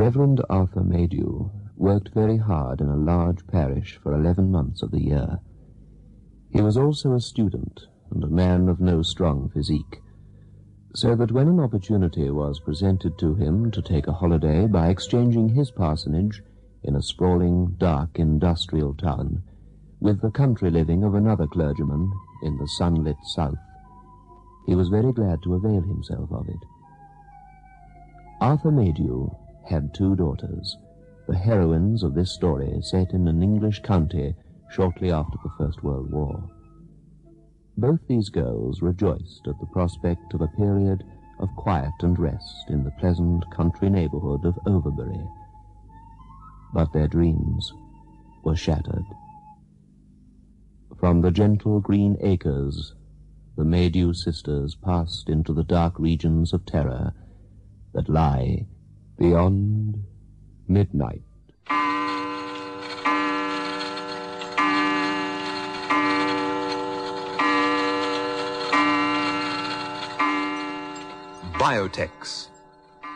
Reverend Arthur Maydew worked very hard in a large parish for 11 months of the year. He was also a student and a man of no strong physique, so that when an opportunity was presented to him to take a holiday by exchanging his parsonage in a sprawling, dark, industrial town with the country living of another clergyman in the sunlit south, he was very glad to avail himself of it. Arthur Maydew had 2 daughters, the heroines of this story set in an English county shortly after the First World War. Both these girls rejoiced at the prospect of a period of quiet and rest in the pleasant country neighborhood of Overbury. But their dreams were shattered. From the gentle green acres, the Maydew sisters passed into the dark regions of terror that lie beyond midnight. Biotex,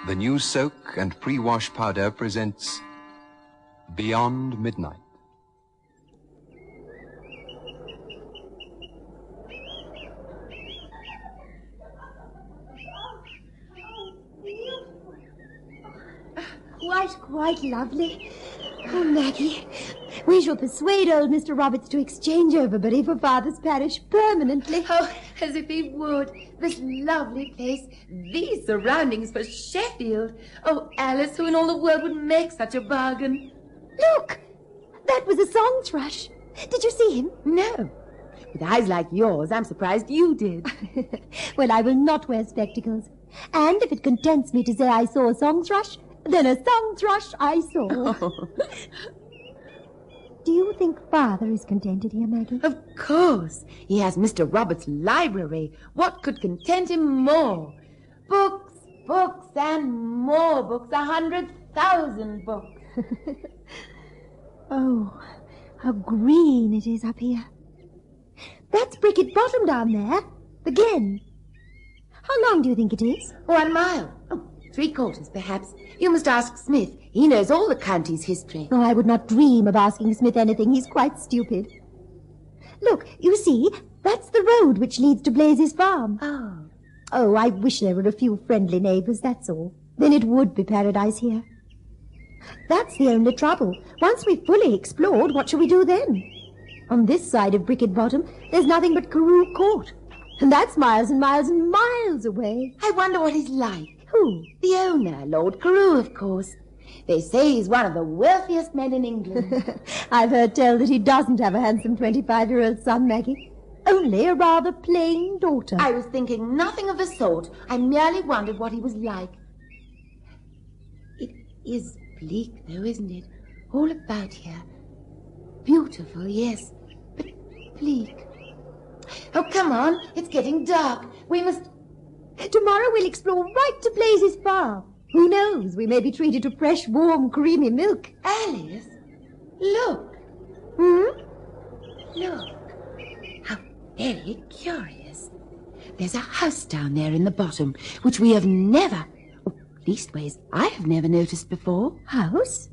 the new soak and pre-wash powder, presents Beyond Midnight. Quite lovely. Oh, Maggie, we shall persuade old Mr. Roberts to exchange Overbury for Father's parish permanently. Oh, as if he would. This lovely place, these surroundings for Sheffield. Oh, Alice, who in all the world would make such a bargain? Look, that was a song thrush. Did you see him? No. With eyes like yours, I'm surprised you did. Well, I will not wear spectacles. And if it contents me to say I saw a song thrush, then a song thrush I saw. Oh. Do you think Father is contented here, Maggie? Of course. He has Mr. Roberts' library. What could content him more? Books, books, and more books. 100,000 books. Oh, how green it is up here. That's Bricket Bottom down there. The Glen. How long do you think it is? 1 mile. Oh, 3/4, perhaps. You must ask Smith. He knows all the county's history. Oh, I would not dream of asking Smith anything. He's quite stupid. Look, you see, that's the road which leads to Blazes Farm. Oh, I wish there were a few friendly neighbours, that's all. Then it would be paradise here. That's the only trouble. Once we've fully explored, what shall we do then? On this side of Bricket Bottom, there's nothing but Carew Court. And that's miles and miles and miles away. I wonder what he's like. Who? The owner, Lord Carew, of course. They say he's one of the wealthiest men in England. I've heard tell that he doesn't have a handsome 25-year-old son, Maggie. Only a rather plain daughter. I was thinking nothing of the sort. I merely wondered what he was like. It is bleak, though, isn't it? All about here. Beautiful, yes, but bleak. Oh, come on. It's getting dark. We must... Tomorrow we'll explore right to Blazes Farm. Who knows? We may be treated to fresh, warm, creamy milk. Alice, look. Look. How very curious. There's a house down there in the bottom, which we have never... leastways, I have never noticed before. House?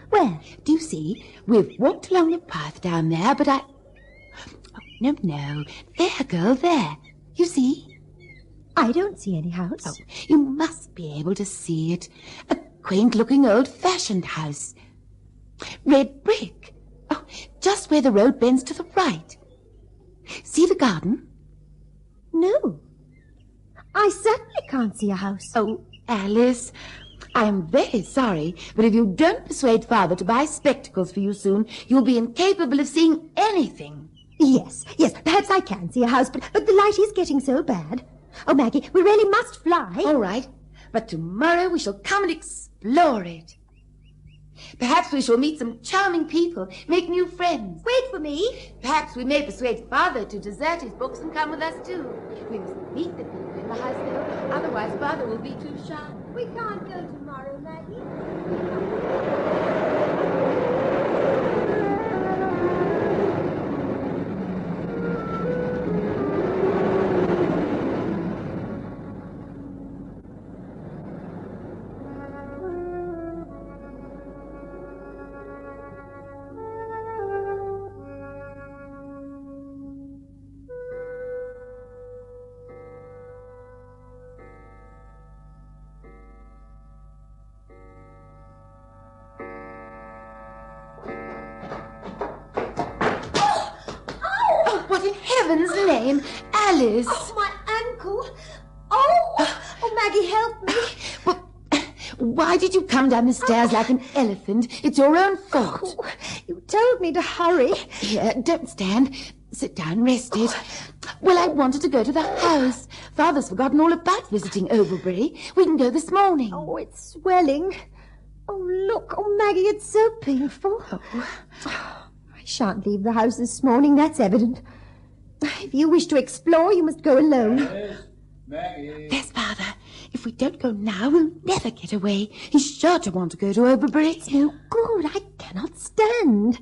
Where? Do you see? We've walked along the path down there, but I... Oh, no. There, girl, there. You see? I don't see any house. Oh, you must be able to see it. A quaint-looking old-fashioned house. Red brick. Oh, just where the road bends to the right. See the garden? No. I certainly can't see a house. Oh, Alice, I am very sorry, but if you don't persuade Father to buy spectacles for you soon, you'll be incapable of seeing anything. Yes, perhaps I can see a house, but the light is getting so bad. Oh, Maggie, we really must fly. All right, but tomorrow we shall come and explore it. Perhaps we shall meet some charming people, make new friends. Wait for me. Perhaps we may persuade Father to desert his books and come with us too. We must meet the people in the house, though, otherwise Father will be too shy. We can't go tomorrow, Maggie. heaven's name, Alice! Oh, my ankle! Oh! Oh, Maggie, help me! Well, why did you come down the stairs like an elephant? It's your own fault. Oh, you told me to hurry. Here, don't stand. Sit down, rest it. Well, I wanted to go to the house. Father's forgotten all about visiting Overbury. We can go this morning. Oh, it's swelling. Oh, look. Oh, Maggie, it's so painful. Oh. I shan't leave the house this morning, that's evident. If you wish to explore, you must go alone. Yes, Maggie. Yes, Father. If we don't go now, we'll never get away. He's sure to want to go to Overbury. It's no good. I cannot stand.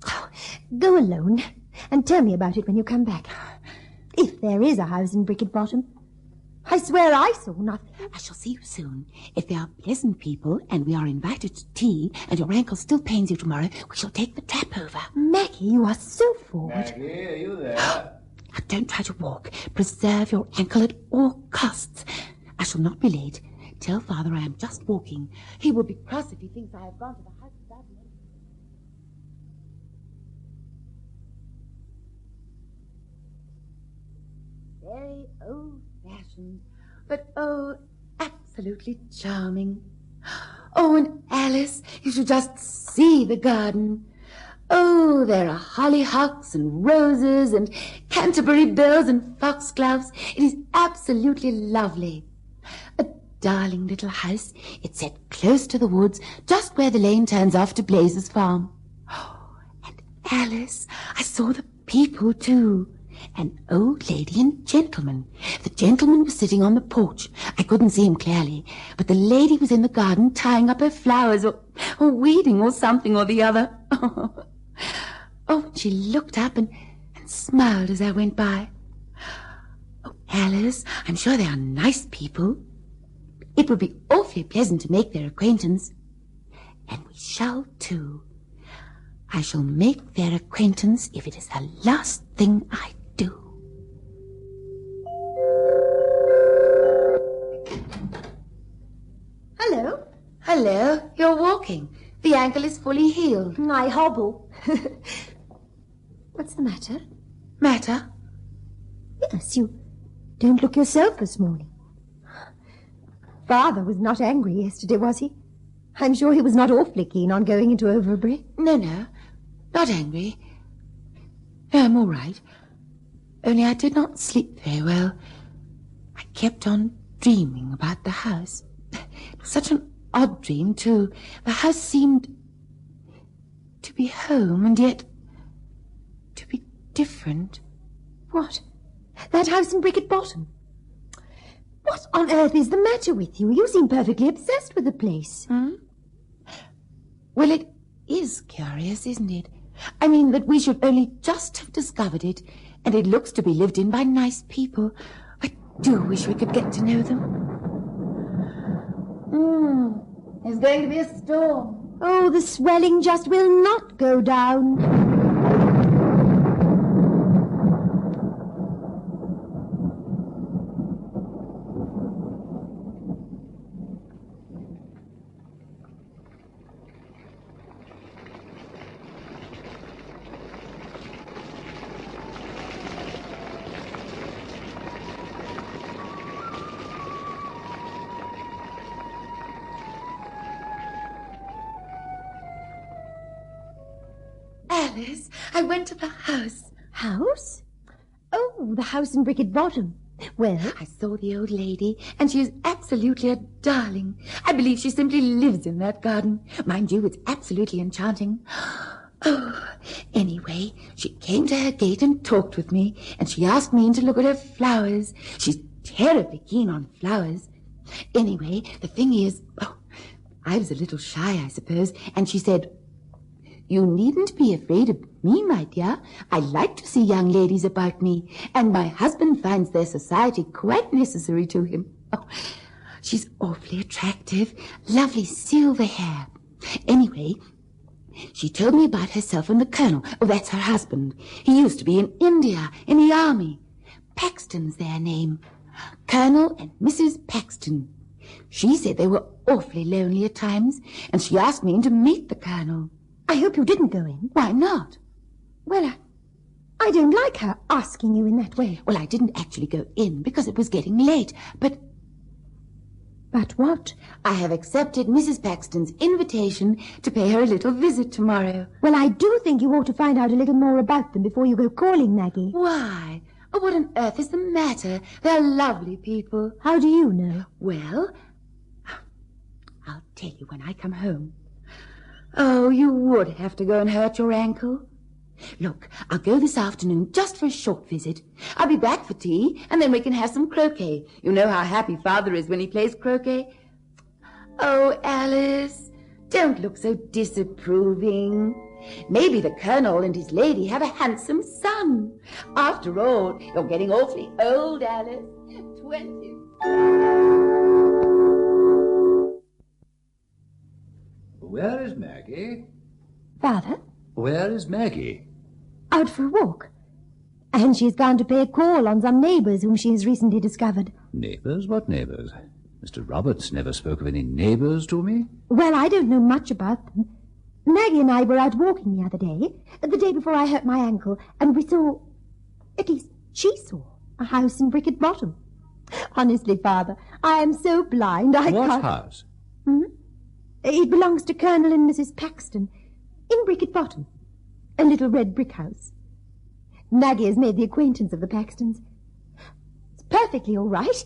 Oh, go alone and tell me about it when you come back. If there is a house in Bricket Bottom. I swear I saw nothing. I shall see you soon. If they are pleasant people and we are invited to tea and your ankle still pains you tomorrow, we shall take the trap over. Maggie, you are so forward. Maggie, are you there? Now, don't try to walk. Preserve your ankle at all costs. I shall not be late. Tell Father I am just walking. He will be cross if he thinks I have gone to the house without me. Very old-fashioned, but absolutely charming. Oh, and Alice, you should just see the garden. Oh, there are hollyhocks and roses and Canterbury bells and foxgloves. It is absolutely lovely. A darling little house. It's set close to the woods, just where the lane turns off to Blazer's farm. Oh, and Alice, I saw the people too. An old lady and gentleman. The gentleman was sitting on the porch. I couldn't see him clearly, but the lady was in the garden tying up her flowers or weeding or something or the other. Oh, she looked up and smiled as I went by. Oh, Alice, I'm sure they are nice people. It would be awfully pleasant to make their acquaintance. And we shall too. I shall make their acquaintance if it is the last thing I do. Hello. Hello, you're walking. The ankle is fully healed. I hobble. What's the matter? Matter? Yes, you don't look yourself this morning. Father was not angry yesterday, was he? I'm sure he was not awfully keen on going into Overbury. No, not angry. No, I'm all right. Only I did not sleep very well. I kept on dreaming about the house. Such an odd dream, too. The house seemed to be home and yet to be different. What? That house in Bricket Bottom? What on earth is the matter with you? You seem perfectly obsessed with the place. Well, it is curious, isn't it? I mean, that we should only just have discovered it, and it looks to be lived in by nice people. I do wish we could get to know them. There's going to be a storm. Oh, the swelling just will not go down. Alice, I went to the house. House? Oh, the house in Bricket Bottom. Well? I saw the old lady, and she is absolutely a darling. I believe she simply lives in that garden. Mind you, it's absolutely enchanting. Oh, anyway, she came to her gate and talked with me, and she asked me in to look at her flowers. She's terribly keen on flowers. Anyway, the thing is, I was a little shy, I suppose, and she said, "You needn't be afraid of me, my dear. I like to see young ladies about me, and my husband finds their society quite necessary to him." Oh, she's awfully attractive, lovely silver hair. Anyway, she told me about herself and the Colonel. Oh, that's her husband. He used to be in India, in the army. Paxton's their name. Colonel and Mrs. Paxton. She said they were awfully lonely at times, and she asked me in to meet the Colonel. I hope you didn't go in. Why not? Well, I don't like her asking you in that way. Well, I didn't actually go in because it was getting late, but... But what? I have accepted Mrs. Paxton's invitation to pay her a little visit tomorrow. Well, I do think you ought to find out a little more about them before you go calling, Maggie. Why? Oh, what on earth is the matter? They're lovely people. How do you know? Well, I'll tell you when I come home. Oh, you would have to go and hurt your ankle. Look, I'll go this afternoon just for a short visit. I'll be back for tea, and then we can have some croquet. You know how happy Father is when he plays croquet. Oh, Alice, don't look so disapproving. Maybe the Colonel and his lady have a handsome son. After all, you're getting awfully old, Alice. 20. Where is Maggie? Father? Where is Maggie? Out for a walk. And she's gone to pay a call on some neighbours whom she has recently discovered. Neighbours? What neighbours? Mr. Roberts never spoke of any neighbours to me. Well, I don't know much about them. Maggie and I were out walking the other day, the day before I hurt my ankle, and we saw, at least she saw, a house in Bricket Bottom. Honestly, Father, I am so blind I What can't... house? It belongs to Colonel and Mrs. Paxton, in Bricket Bottom. A little red brick house. Maggie has made the acquaintance of the Paxtons. It's perfectly all right.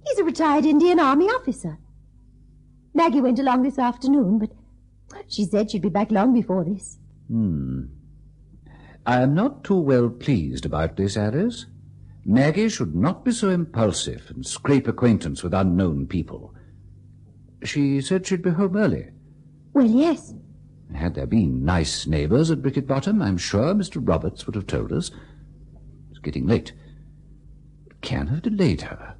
He's a retired Indian Army officer. Maggie went along this afternoon, but she said she'd be back long before this. I am not too well pleased about this, Alice. Maggie should not be so impulsive and scrape acquaintance with unknown people. She said she'd be home early. Well, yes. Had there been nice neighbours at Bricket Bottom, I'm sure Mr. Roberts would have told us. It's getting late. It can have delayed her.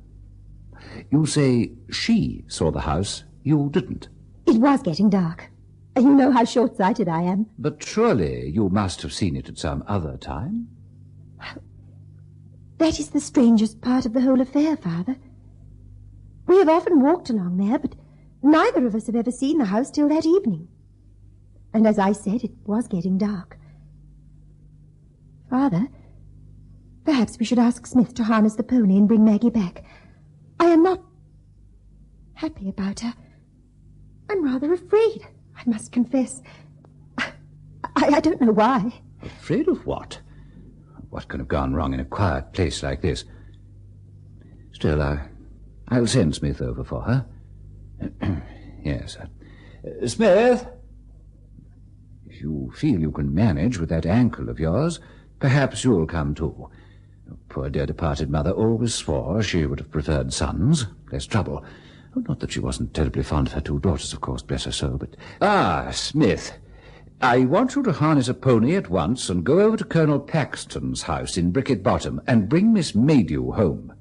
You say she saw the house. You didn't. It was getting dark. You know how short-sighted I am. But surely you must have seen it at some other time. That is the strangest part of the whole affair, Father. We have often walked along there, but neither of us have ever seen the house till that evening. And as I said, it was getting dark. Father, perhaps we should ask Smith to harness the pony and bring Maggie back. I am not happy about her. I'm rather afraid, I must confess. I don't know why. Afraid of what? What can have gone wrong in a quiet place like this? Still, I'll send Smith over for her. Yes. Smith? If you feel you can manage with that ankle of yours, perhaps you'll come too. Poor dear departed mother always swore she would have preferred sons. Less trouble. Oh, not that she wasn't terribly fond of her two daughters, of course, bless her soul, but... Smith, I want you to harness a pony at once and go over to Colonel Paxton's house in Bricket Bottom and bring Miss Maydew home.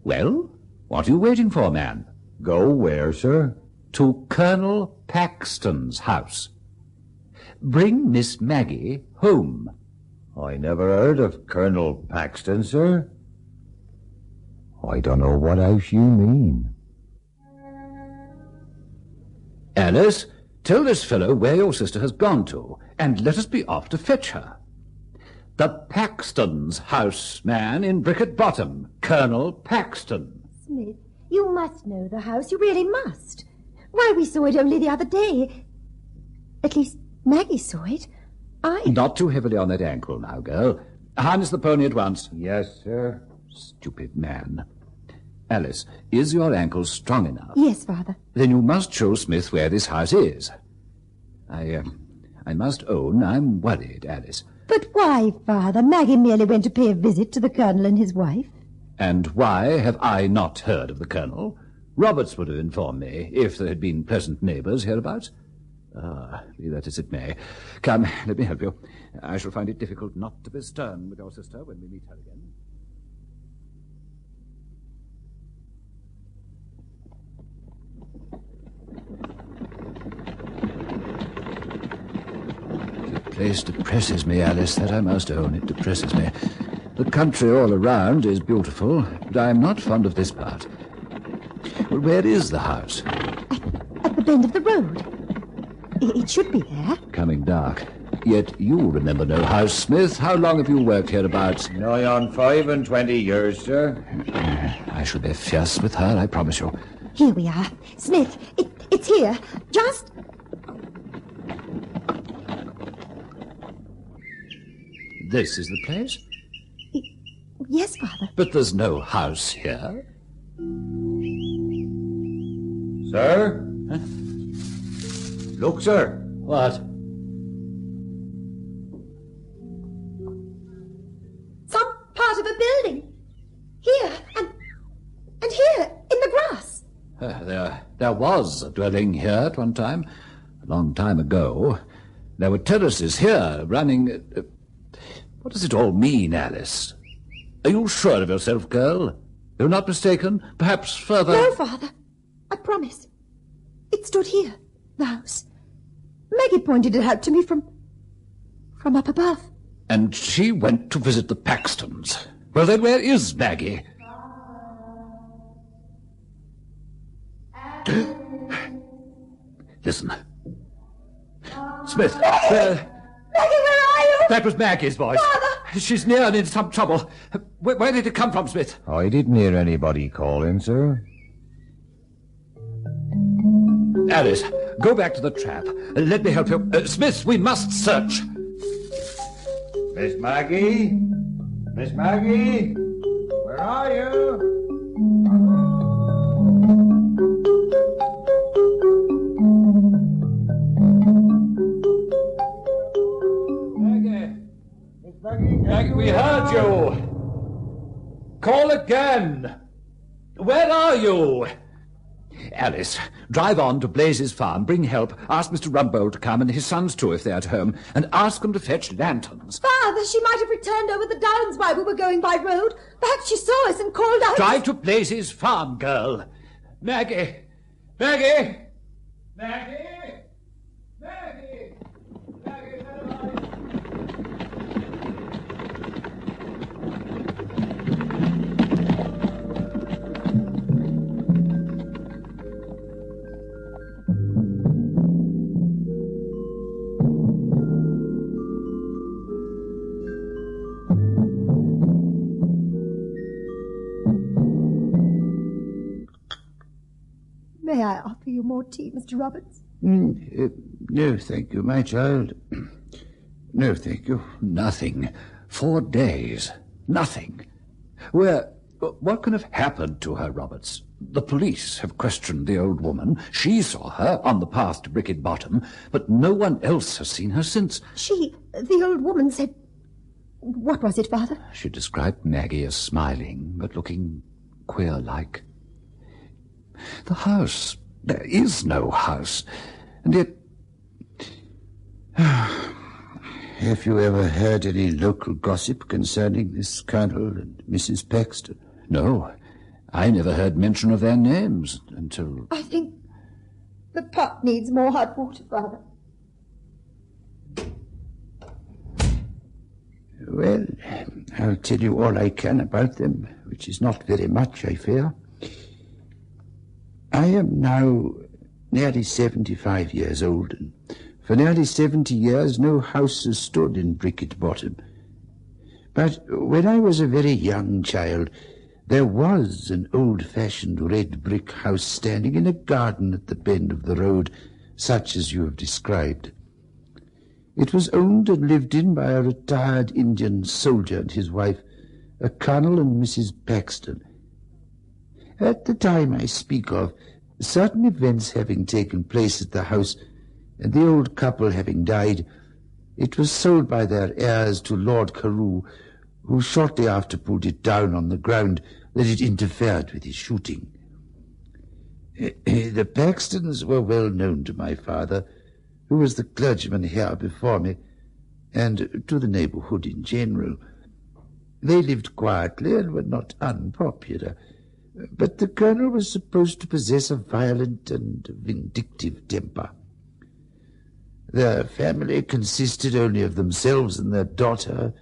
Well, what are you waiting for, man? Go where, sir? To Colonel Paxton's house. Bring Miss Maggie home. I never heard of Colonel Paxton, sir. I don't know what house you mean. Alice, tell this fellow where your sister has gone to, and let us be off to fetch her. The Paxton's house, man, in Bricket Bottom. Colonel Paxton. Smith, you must know the house. You really must. Why, we saw it only the other day. At least Maggie saw it. Not too heavily on that ankle now, girl. Harness the pony at once. Yes, sir. Stupid man. Alice, is your ankle strong enough? Yes, Father. Then you must show Smith where this house is. I must own I'm worried, Alice. But why, Father? Maggie merely went to pay a visit to the Colonel and his wife. And why have I not heard of the Colonel? Roberts would have informed me if there had been pleasant neighbours hereabouts. Be that as it may. Come, let me help you. I shall find it difficult not to be stern with your sister when we meet her again. The place depresses me, Alice, that I must own. It depresses me. The country all around is beautiful, but I am not fond of this part. Well, where is the house? At the bend of the road. It should be there. Coming dark. Yet you remember no house, Smith. How long have you worked hereabouts? Nigh on 25 years, sir. I shall be fierce with her, I promise you. Here we are. Smith, it's here. Just... This is the place? Yes, Father. But there's no house here. Sir? Huh? Look, sir. What? Some part of a building. Here, and here, in the grass. There was a dwelling here at one time, a long time ago. There were terraces here running... what does it all mean, Alice? Are you sure of yourself, girl? You're not mistaken? Perhaps further... No, Father. I promise. It stood here, the house. Maggie pointed it out to me from up above. And she went to visit the Paxtons. Well, then, where is Maggie? Listen. Smith, Maggie, where are you? That was Maggie's voice. Father! She's near and in some trouble. Where did it come from, Smith? I didn't hear anybody calling, sir. Alice, go back to the trap. Let me help you. Smith, we must search. Miss Maggie? Miss Maggie? Where are you? Maggie! Miss Maggie? Maggie, we heard you. Call again. Where are you? Alice, drive on to Blazes Farm, bring help, ask Mr. Rumbold to come and his sons too if they're at home, and ask them to fetch lanterns. Father, she might have returned over the downs while we were going by road. Perhaps she saw us and called out... Drive to Blazes Farm, girl. Maggie! Maggie! Maggie! Maggie! Maggie, where are you? May I offer you more tea, Mr. Roberts? No, thank you, my child. No, thank you. Nothing. 4 days. Nothing. What can have happened to her, Roberts? The police have questioned the old woman. She saw her on the path to Bricket Bottom, but no one else has seen her since. The old woman said... What was it, Father? She described Maggie as smiling, but looking queer-like. The house. There is no house. And yet... Have you ever heard any local gossip concerning this Colonel and Mrs. Paxton? No. I never heard mention of their names until... I think the pot needs more hot water, Father. Well, I'll tell you all I can about them, which is not very much, I fear. I am now nearly 75 years old, and for nearly 70 years no house has stood in Bricket Bottom. But when I was a very young child, there was an old-fashioned red brick house standing in a garden at the bend of the road, such as you have described. It was owned and lived in by a retired Indian soldier and his wife, a Colonel and Mrs. Paxton. At the time I speak of, certain events having taken place at the house, and the old couple having died, it was sold by their heirs to Lord Carew, who shortly after pulled it down on the ground that it interfered with his shooting. The Paxtons were well known to my father, who was the clergyman here before me, and to the neighborhood in general. They lived quietly and were not unpopular, but the Colonel was supposed to possess a violent and vindictive temper. Their family consisted only of themselves and their daughter,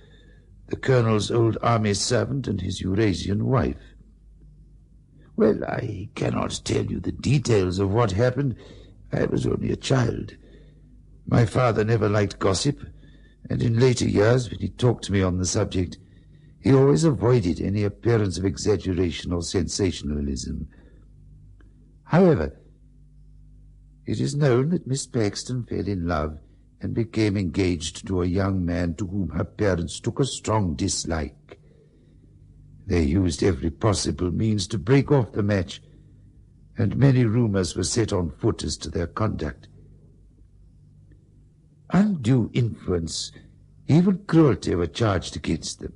the Colonel's old army servant, and his Eurasian wife. Well, I cannot tell you the details of what happened. I was only a child. My father never liked gossip, and in later years, when he talked to me on the subject, he always avoided any appearance of exaggeration or sensationalism. However, it is known that Miss Paxton fell in love and became engaged to a young man to whom her parents took a strong dislike. They used every possible means to break off the match, and many rumors were set on foot as to their conduct. Undue influence, even cruelty, were charged against them.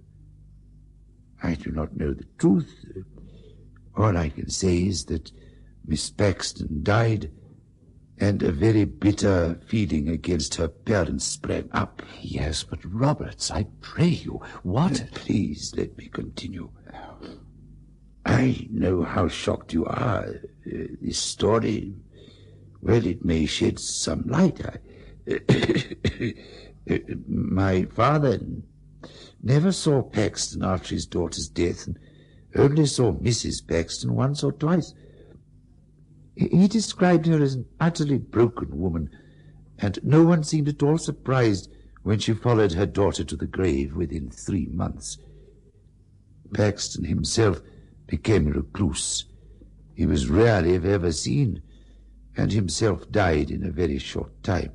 I do not know the truth. All I can say is that Miss Paxton died, and a very bitter feeling against her parents sprang up. Yes, but Roberts, I pray you, what... Please let me continue. I know how shocked you are. This story, well, it may shed some light. My father never saw Paxton after his daughter's death, and only saw Mrs. Paxton once or twice. He described her as an utterly broken woman, and no one seemed at all surprised when she followed her daughter to the grave within 3 months. Paxton himself became a recluse. He was rarely if ever seen, and himself died in a very short time.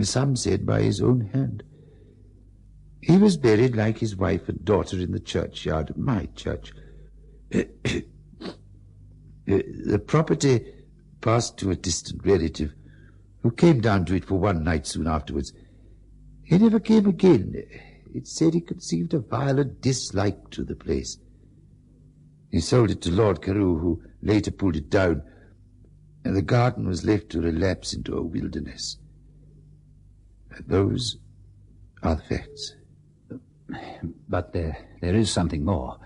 Some said by his own hand. He was buried like his wife and daughter in the churchyard of my church. The property passed to a distant relative, who came down to it for one night soon afterwards. He never came again. It said he conceived a violent dislike to the place. He sold it to Lord Carew, who later pulled it down, and the garden was left to relapse into a wilderness. And those are the facts. But there is something more.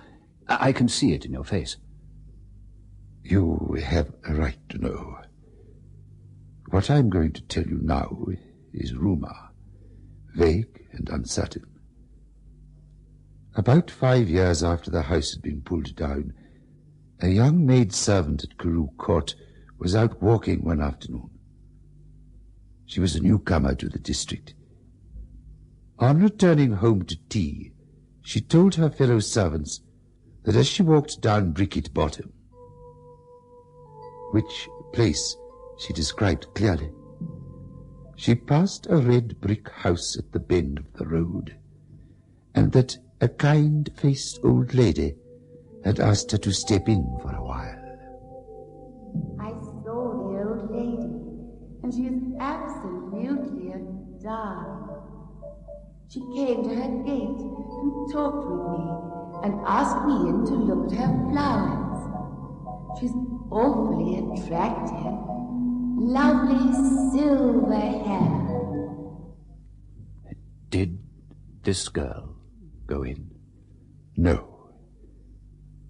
I can see it in your face. You have a right to know. What I'm going to tell you now is rumor, vague and uncertain. About 5 years after the house had been pulled down, a young maid-servant at Carew Court was out walking one afternoon. She was a newcomer to the district. On returning home to tea, she told her fellow servants that as she walked down Bricket Bottom, which place she described clearly, she passed a red brick house at the bend of the road, and that a kind-faced old lady had asked her to step in for a while. I saw the old lady, and she is absolutely a darling. She came to her gate and talked with me and asked me in to look at her flowers. She's awfully attractive. Lovely silver hair. Did this girl go in? No.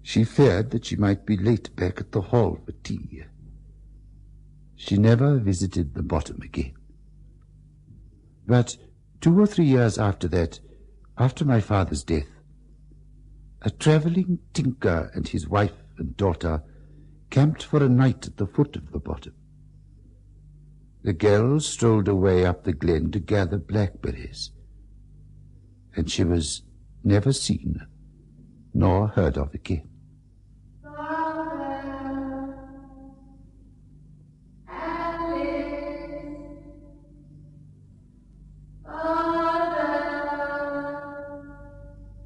She feared that she might be late back at the hall for tea. She never visited the bottom again. But 2 or 3 years after that, after my father's death, a travelling tinker and his wife and daughter camped for a night at the foot of the bottom. The girl strolled away up the glen to gather blackberries, and she was never seen nor heard of again.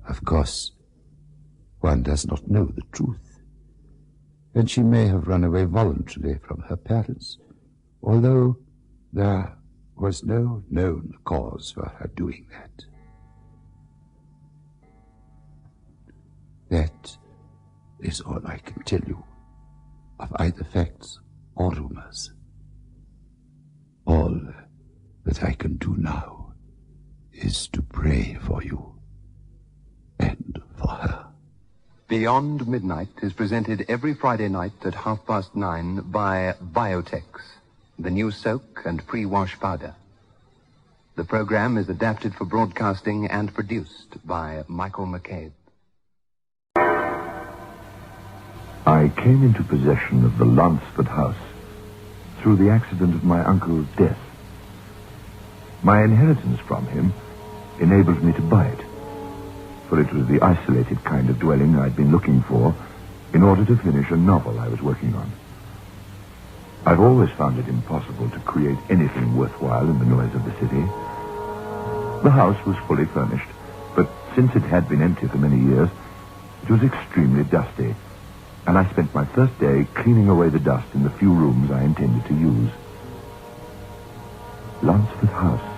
Of course, one does not know the truth, and she may have run away voluntarily from her parents, although there was no known cause for her doing that. That is all I can tell you of either facts or rumors. All that I can do now is to pray for you and for her. Beyond Midnight is presented every Friday night at 9:30 by Biotex, the new soak and pre-wash powder. The program is adapted for broadcasting and produced by Michael McCabe. I came into possession of the Lansford house through the accident of my uncle's death. My inheritance from him enabled me to buy it, for it was the isolated kind of dwelling I'd been looking for in order to finish a novel I was working on. I've always found it impossible to create anything worthwhile in the noise of the city. The house was fully furnished, but since it had been empty for many years, it was extremely dusty, and I spent my first day cleaning away the dust in the few rooms I intended to use. Lansford House.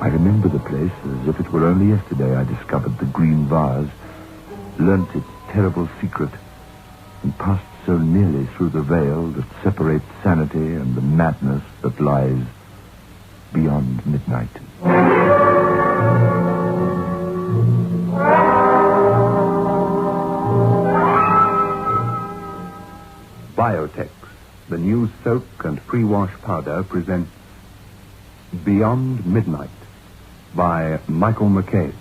I remember the place as if it were only yesterday I discovered the green vase, learnt its terrible secret, and passed so nearly through the veil that separates sanity and the madness that lies beyond midnight. Biotex, the new soak and pre-wash powder, presents Beyond Midnight by Michael McCabe.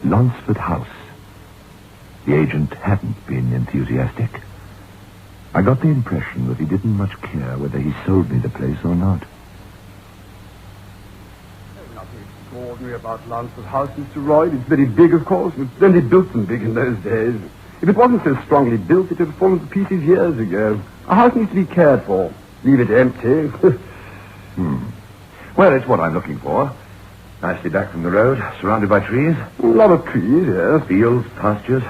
Lansford House. The agent hadn't been enthusiastic. I got the impression that he didn't much care whether he sold me the place or not. There's nothing extraordinary about Lansford House, Mr. Royd. It's very big, of course. It was plenty built and big in those days. If it wasn't so strongly built, it would have fallen to pieces years ago. A house needs to be cared for. Leave it empty. Well, it's what I'm looking for. Nicely back from the road, surrounded by trees. A lot of trees, yes. Fields, pastures.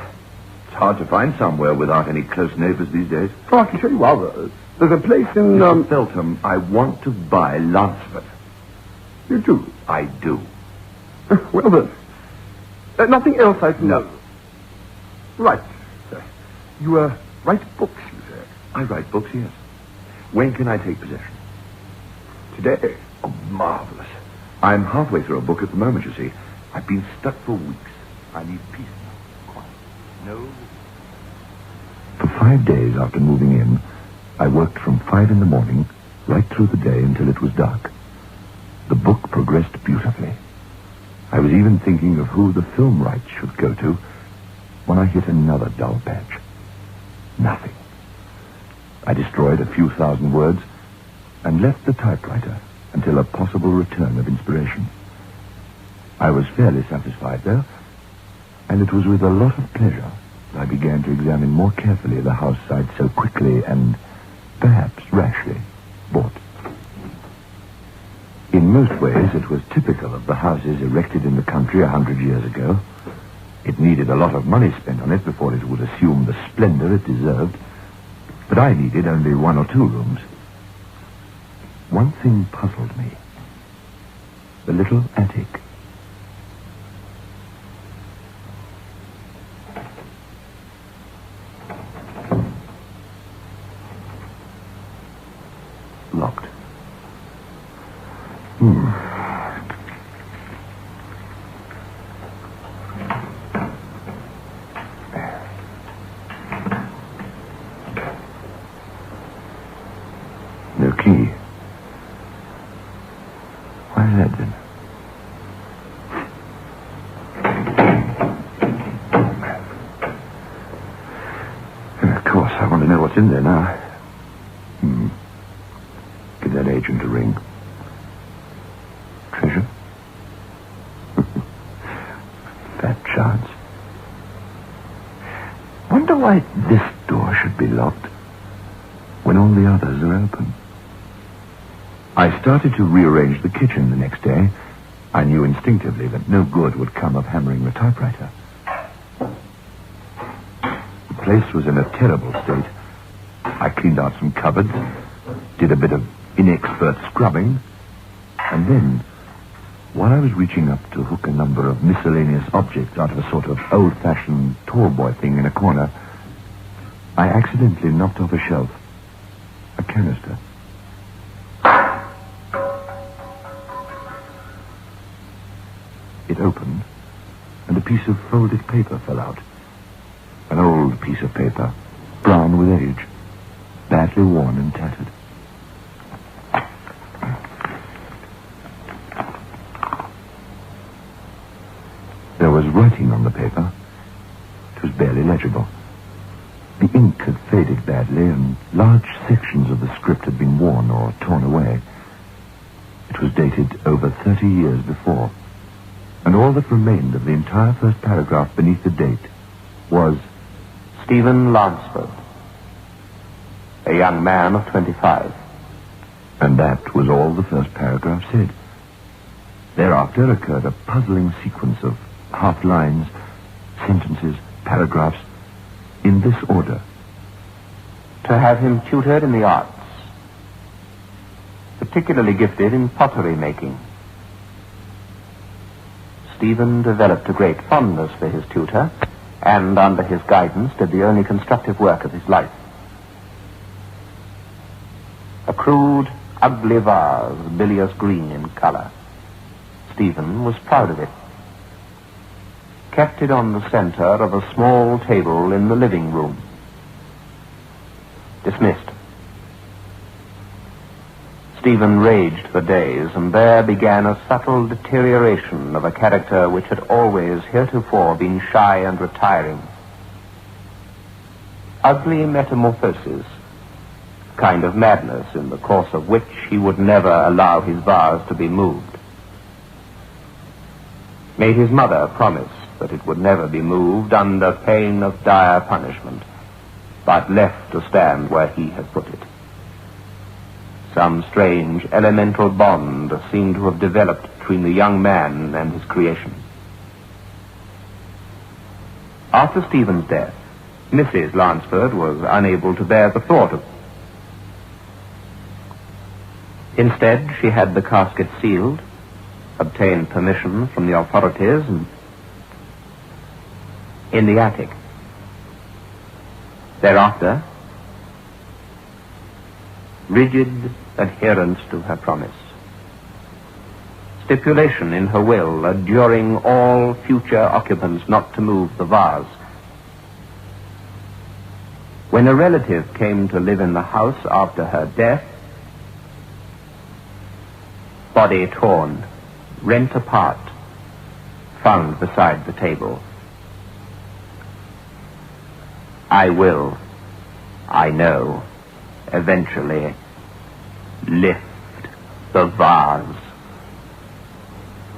It's hard to find somewhere without any close neighbors these days. Oh, I can show you others. There's a place in, Mr. Feltham, I want to buy Lansford. You do? I do. Well, then. Nothing else I can... No. Right. You, write books, you say? I write books, yes. When can I take possession? Today. Oh, marvelous. I'm halfway through a book at the moment, you see. I've been stuck for weeks. I need peace now. Quiet. No. For 5 days after moving in, I worked from 5 in the morning right through the day until it was dark. The book progressed beautifully. I was even thinking of who the film rights should go to when I hit another dull patch. Nothing. I destroyed a few thousand words and left the typewriter until a possible return of inspiration. I was fairly satisfied, though, and it was with a lot of pleasure that I began to examine more carefully the house I'd so quickly and perhaps rashly bought. In most ways, it was typical of the houses erected in the country 100 years ago. It needed a lot of money spent on it before it would assume the splendor it deserved, but I needed only 1 or 2 rooms. One thing puzzled me. The little attic. Locked. No key. Why is that then? And of course, I want to know what's in there now. Give that agent a ring. Treasure? Fat chance. Wonder why this door should be locked when all the others are open. I started to rearrange the kitchen the next day. I knew instinctively that no good would come of hammering the typewriter. The place was in a terrible state. I cleaned out some cupboards, did a bit of inexpert scrubbing, and then, while I was reaching up to hook a number of miscellaneous objects out of a sort of old-fashioned tall boy thing in a corner, I accidentally knocked off a shelf a canister. It opened, and a piece of folded paper fell out. An old piece of paper, brown with age, badly worn and tattered. was writing on the paper. It was barely legible. The ink had faded badly, and large sections of the script had been worn or torn away. It was dated over 30 years before, and all that remained of the entire first paragraph beneath the date was Stephen Lansford, a young man of 25. And that was all the first paragraph said. Thereafter occurred a puzzling sequence of half-lines, sentences, paragraphs, in this order. To have him tutored in the arts, particularly gifted in pottery making. Stephen developed a great fondness for his tutor, and under his guidance did the only constructive work of his life. A crude, ugly vase, bilious green in color. Stephen was proud of it. Kept it on the center of a small table in the living room. Dismissed. Stephen raged for days, and there began a subtle deterioration of a character which had always heretofore been shy and retiring. Ugly metamorphosis, kind of madness in the course of which he would never allow his vase to be moved. Made his mother promise that it would never be moved under pain of dire punishment, but left to stand where he had put it. Some strange elemental bond seemed to have developed between the young man and his creation. After Stephen's death, Mrs. Lansford was unable to bear the thought of. Instead, she had the casket sealed, obtained permission from the authorities, and in the attic. Thereafter, rigid adherence to her promise. Stipulation in her will adjuring all future occupants not to move the vase. When a relative came to live in the house after her death, body torn, rent apart, found beside the table. I will, I know, eventually lift the vase.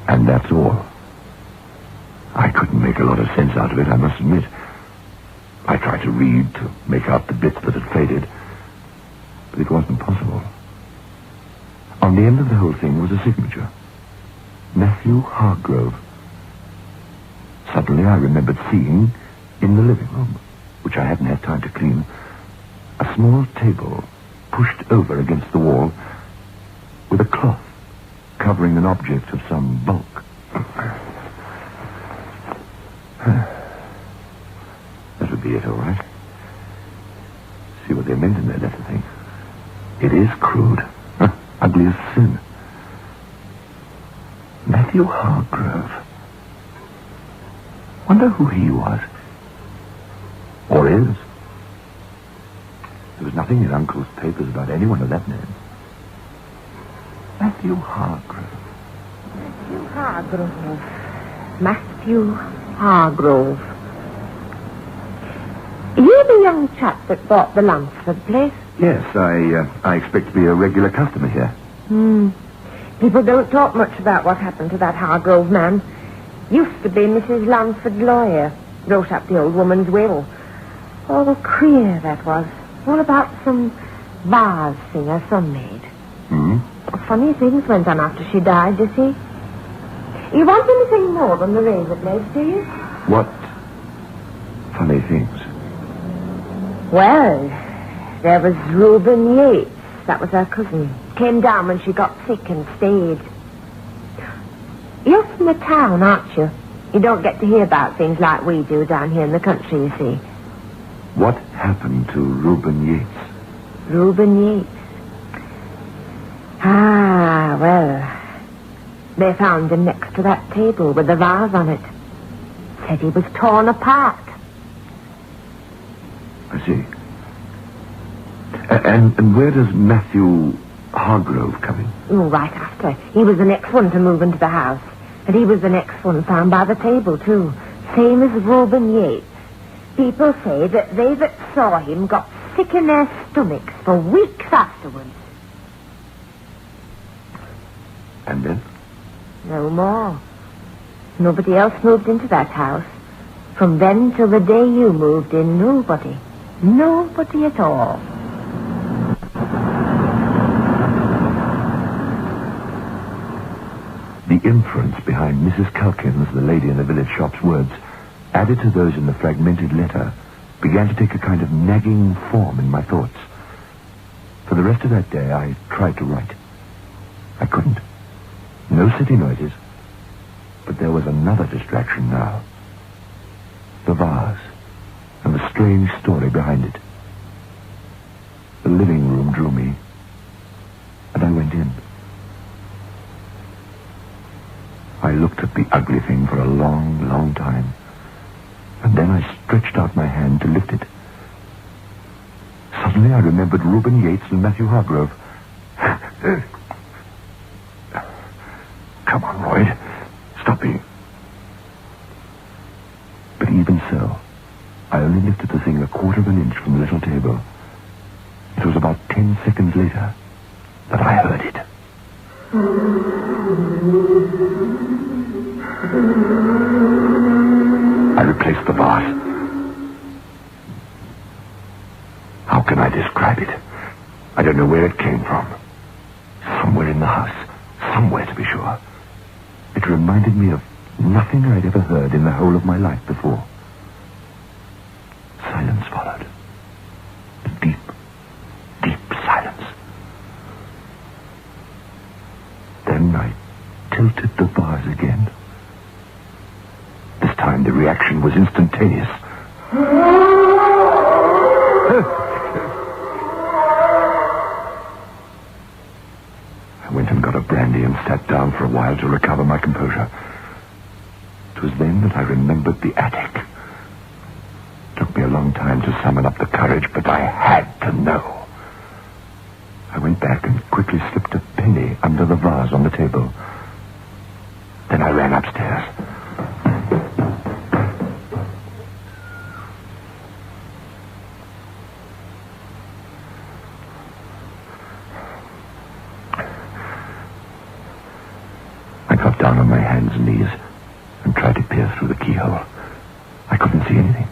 And that's all. I couldn't make a lot of sense out of it, I must admit. I tried to read, to make out the bits that had faded, but it wasn't possible. On the end of the whole thing was a signature. Matthew Hargrove. Suddenly I remembered seeing, in the living room, which I hadn't had time to clean, a small table pushed over against the wall with a cloth covering an object of some bulk. That would be it, all right. See what they meant in their letter thing. It is crude. Ugly as sin. Matthew Hargrove. Wonder who he was. Or is. There was nothing in Uncle's papers about anyone of that name. Matthew Hargrove. Matthew Hargrove. Matthew Hargrove. Are you the young chap that bought the Lansford place? Yes, I expect to be a regular customer here. People don't talk much about what happened to that Hargrove man. Used to be Mrs. Lansford's lawyer. Wrote up the old woman's will. Oh, queer that was. All about some vase thing her son made. Funny things went on after she died, you see. You want anything more than the razor blades, do you? What funny things? Well, there was Reuben Yates. That was her cousin. Came down when she got sick and stayed. You're from the town, aren't you? You don't get to hear about things like we do down here in the country, you see. What happened to Reuben Yates? Reuben Yates. Ah, well, they found him next to that table with the vase on it. Said he was torn apart. I see. And where does Matthew Hargrove come in? Oh, right after. He was the next one to move into the house. And he was the next one found by the table, too. Same as Reuben Yates. People say that they that saw him got sick in their stomachs for weeks afterwards. And then? No more. Nobody else moved into that house. From then till the day you moved in, nobody. Nobody at all. The inference behind Mrs. Calkins, the lady in the village shop's words, added to those in the fragmented letter, began to take a kind of nagging form in my thoughts. For the rest of that day, I tried to write. I couldn't. No city noises. But there was another distraction now. The vase, and the strange story behind it. The living room drew me, and I went in. I looked at the ugly thing for a long, long time, and then I stretched out my hand to lift it. Suddenly I remembered Reuben Yates and Matthew Hargrove. Come on, Lloyd. Stop me. But even so, I only lifted the thing a quarter of an inch from the little table. It was about 10 seconds later that I heard it. I replaced the vase. How can I describe it? I don't know where it came from. Somewhere in the house. Somewhere, to be sure. It reminded me of nothing I'd ever heard in the whole of my life before. Silence followed. A deep, deep silence. Then I tilted the vase again. This time the reaction was instantaneous. I went and got a brandy and sat down for a while to recover my composure. It was then that I remembered the attic. It took me a long time to summon up the courage, but I had to know. I went back and quickly slipped a penny under the vase on the table. Then I ran upstairs. I got down on my hands and knees and tried to peer through the keyhole. I couldn't see anything.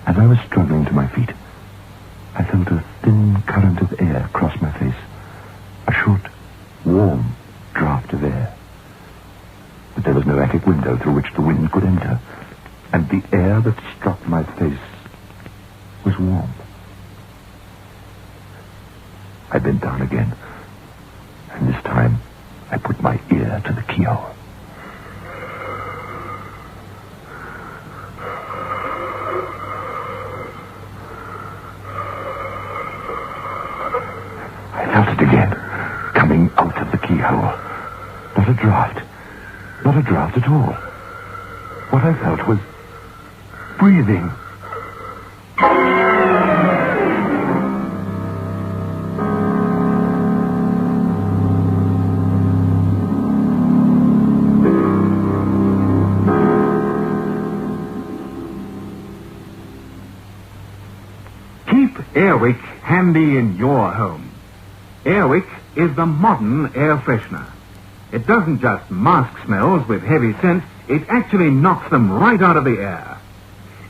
As I was struggling to my feet, I felt a thin current of air cross my face. A short, warm draft of air. But there was no attic window through which the wind could enter, and the air that struck my face was warm. I bent down again, and this time I put my ear to the keyhole. I felt it again, coming out of the keyhole. Not a draft. Not a draft at all. What I felt was breathing. Keep Airwick handy in your home. Airwick is the modern air freshener. It doesn't just mask smells with heavy scent, it actually knocks them right out of the air.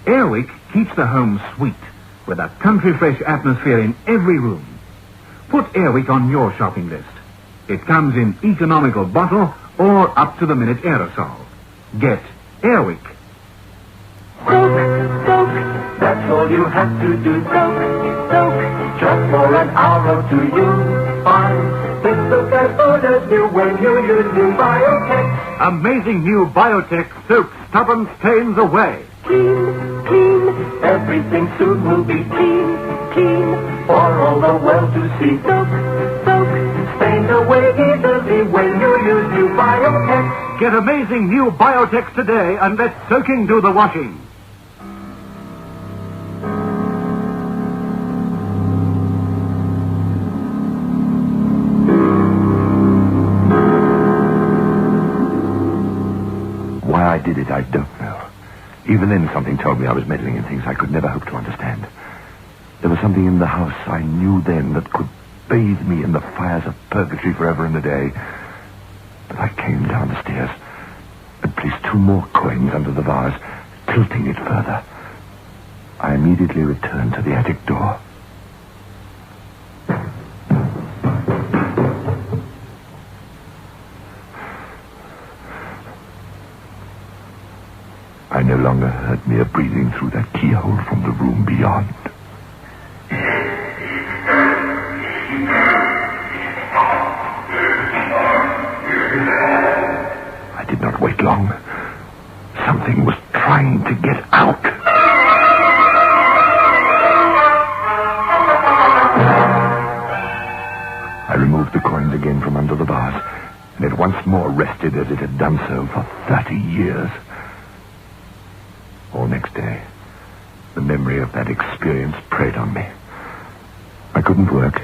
Airwick keeps the home sweet, with a country fresh atmosphere in every room. Put Airwick on your shopping list. It comes in economical bottle or up-to-the-minute aerosol. Get Airwick. Soak, soak, that's all you have to do. Soak, soak, just for an hour or two you'll find this soap as good as new when you use new Biotech. Amazing new Biotech soap stubborn stains away. Clean, clean, everything soon will be clean, clean, for all the world to see. Soak, soak, stains away easily when you use new Biotech. Get amazing new Biotech today and let soaking do the washing. I did it, I don't know. Even then, something told me I was meddling in things I could never hope to understand. There was something in the house I knew then that could bathe me in the fires of purgatory forever and a day. But I came down the stairs and placed 2 more coins under the vase, tilting it further. I immediately returned to the attic door. I no longer heard mere breathing through that keyhole from the room beyond. I did not wait long. Something was trying to get out. I removed the coins again from under the vase, and it once more rested as it had done so for 30 years. All next day, the memory of that experience preyed on me. I couldn't work.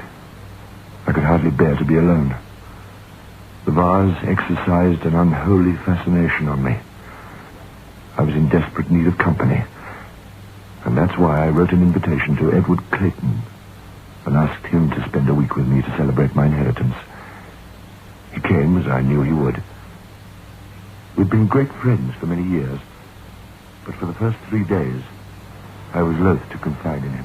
I could hardly bear to be alone. The vase exercised an unholy fascination on me. I was in desperate need of company, and that's why I wrote an invitation to Edward Clayton and asked him to spend a week with me to celebrate my inheritance. He came, as I knew he would. We'd been great friends for many years, but for the first 3 days, I was loath to confide in him.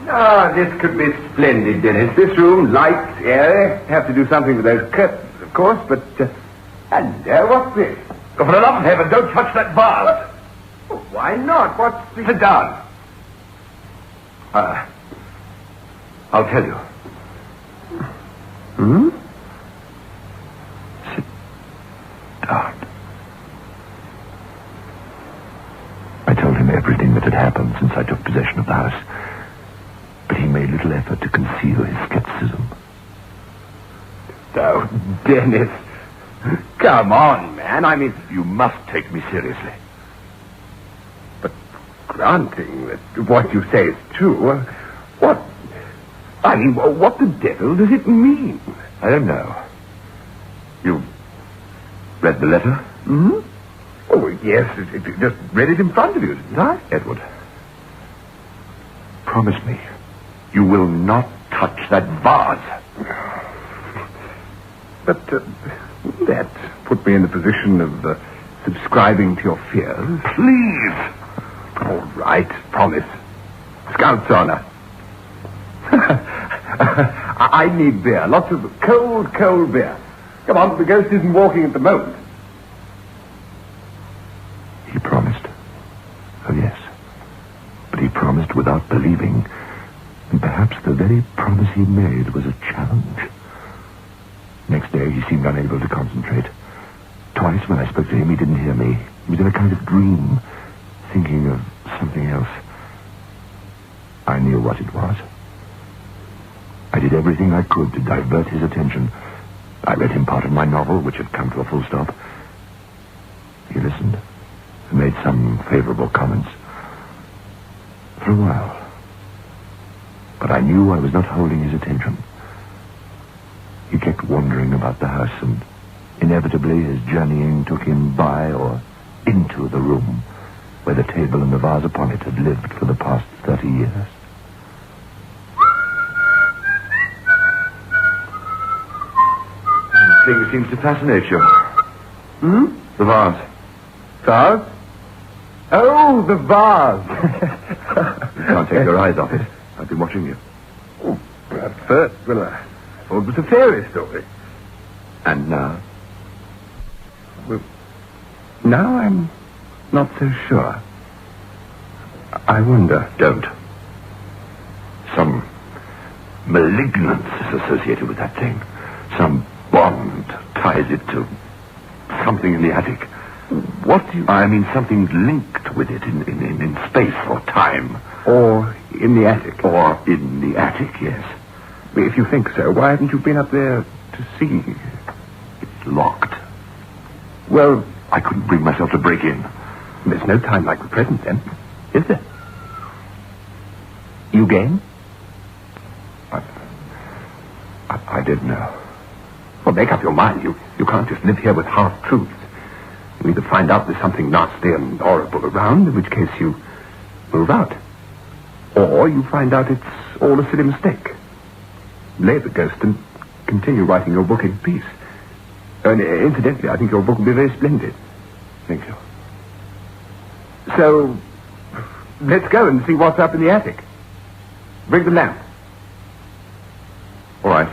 Ah, this could be splendid, Dennis. This room, light, airy. Have to do something with those curtains, of course, but... hello, what's this? Oh, for the love of heaven, don't touch that vase! Oh, why not? What's the... Sit down. I'll tell you. Hmm? Sit down. I told him everything that had happened since I took possession of the house, but he made little effort to conceal his skepticism. Oh, Dennis. Come on, man. I mean, you must take me seriously. But granting that what you say is true, what... I mean, what the devil does it mean? I don't know. You read the letter? Hmm? Oh, yes. It just read it in front of you, didn't I? Edward, promise me you will not touch that vase. But that put me in the position of subscribing to your fears. Please. All right, promise. Scout's honor. I need beer. Lots of cold beer. Come on, the ghost isn't walking at the moment. He promised. Oh, yes. But he promised without believing. And perhaps the very promise he made was a challenge. Next day, he seemed unable to concentrate. Twice when I spoke to him, he didn't hear me. He was in a kind of dream, thinking of something else. I knew what it was. I did everything I could to divert his attention. I read him part of my novel, which had come to a full stop. He listened and made some favorable comments. For a while. But I knew I was not holding his attention. He kept wandering about the house, and inevitably his journeying took him by or into the room where the table and the vase upon it had lived for the past 30 years. The thing seems to fascinate you. Hmm? The vase. Vase? Oh, the vase. You can't take your eyes off it. I've been watching you. Oh, at first, well, I thought it was a fairy story. And now? Well, now I'm not so sure. I wonder. Don't. Some malignance is associated with that thing. Some bond ties it to something in the attic. What do you... I mean, something's linked with it in space or time. Or in the attic. Or in the attic, yes. If you think so, why haven't you been up there to see? It's locked. Well, I couldn't bring myself to break in. There's no time like the present, then, is there? You game? I did know. Well, make up your mind. You can't just live here with half-truths. You either find out there's something nasty and horrible around, in which case you move out. Or you find out it's all a silly mistake. Lay the ghost and continue writing your book in peace. And incidentally, I think your book will be very splendid. Thank you. So, let's go and see what's up in the attic. Bring the lamp. All right.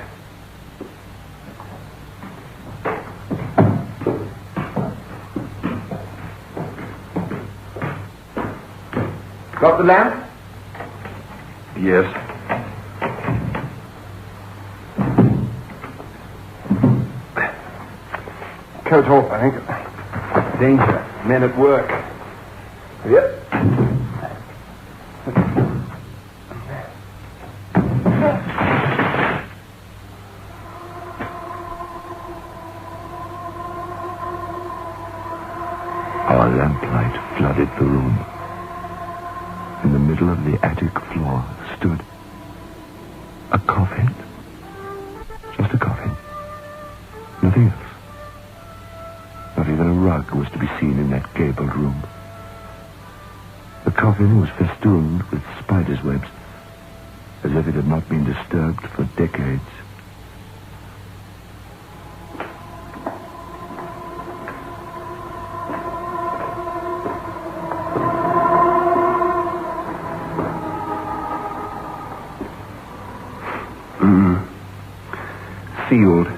Got the lamp? Yes. Coat off, I think. Danger. Men at work. Yep. Our lamplight flooded the room. In the middle of the attic floor stood a coffin. Just a coffin. Nothing else. Not even a rug was to be seen in that gabled room. The coffin was festooned with spiders' webs, as if it had not been disturbed for decades. Sealed.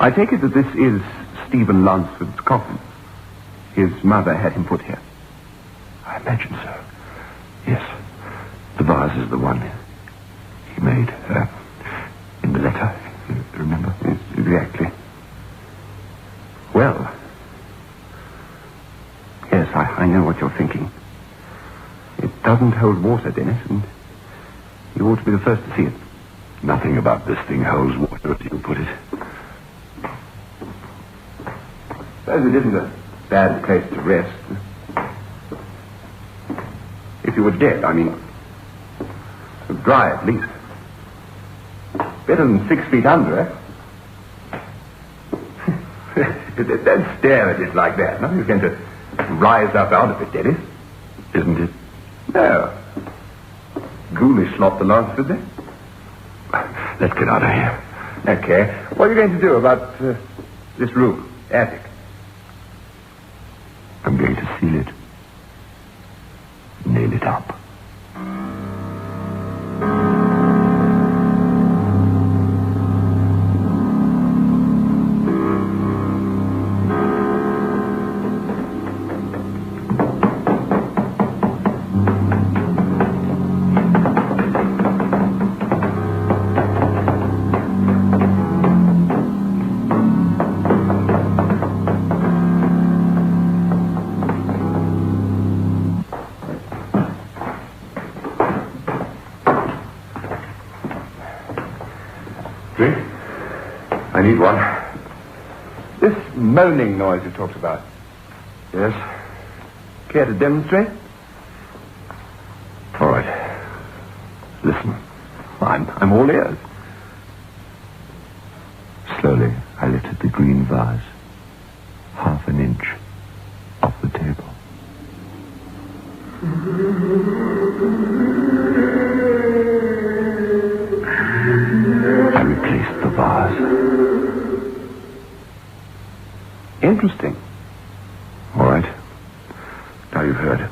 I take it that this is Stephen Lansford's coffin. His mother had him put here. I imagine so. Yes. The vase is the one he made in the letter. Remember? Yes, exactly. Well. Yes, I know what you're thinking. It doesn't hold water, Dennis, and you ought to be the first to see it. Nothing about this thing holds water, as you put it. Suppose it isn't a bad place to rest. If you were dead, I mean, dry at least. Better than 6 feet under, eh? Don't stare at it like that. Nothing's going to rise up out of it, Dennis. Isn't it? No. Ghoulish lot the Lansford there. Let's get out of here. Okay. What are you going to do about this room, attic? I'm going to seal it. Nail it up. Drink? I need one. This moaning noise you talked about. Yes? Care to demonstrate? All right. Listen. I'm all ears. Slowly, I lifted the green vase, half an inch off the table. I replaced the vase. Interesting. All right. Now you've heard.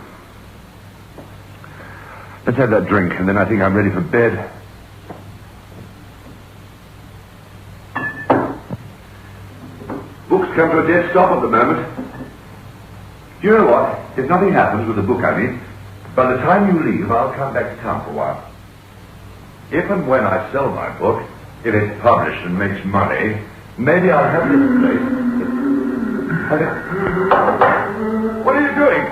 Let's have that drink, and then I think I'm ready for bed. Books come to a dead stop at the moment. Do you know what? If nothing happens with the book, I mean, by the time you leave, I'll come back to town for a while. If and when I sell my book, if it's published and makes money, maybe I'll have this place. What are you doing?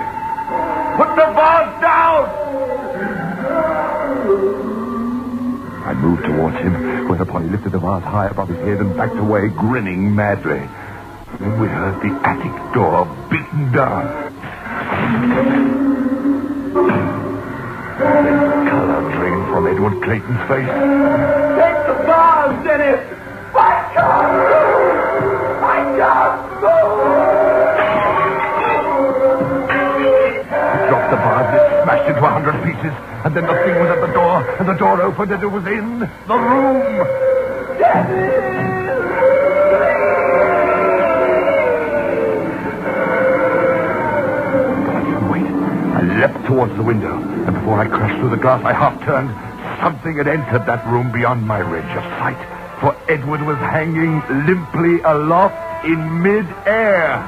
Put the vase down! I moved towards him, whereupon he lifted the vase high above his head and backed away, grinning madly. Then we heard the attic door beaten down. Then the color drained from Edward Clayton's face. Take the vase, Dennis! Fire! Dropped the vase, it smashed into 100 pieces, and then the thing was at the door, and the door opened, and it was in the room. But I didn't wait. I leapt towards the window, and before I crashed through the glass, I half-turned. Something had entered that room beyond my range of sight, for Edward was hanging limply aloft in mid-air.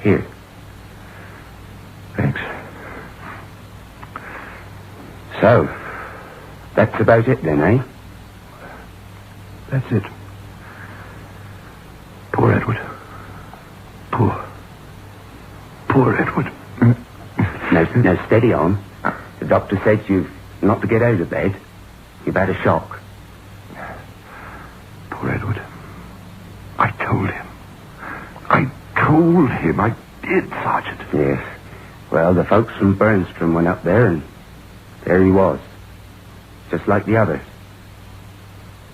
Here. Thanks. So, that's about it then, eh? That's it. Poor Edward. Poor Edward. Now, steady on. The doctor said you've not to get out of bed. You've had a shock. Poor Edward. I told him. I did, Sergeant. Yes. Well, the folks from Burnstrom went up there, and there he was. Just like the others.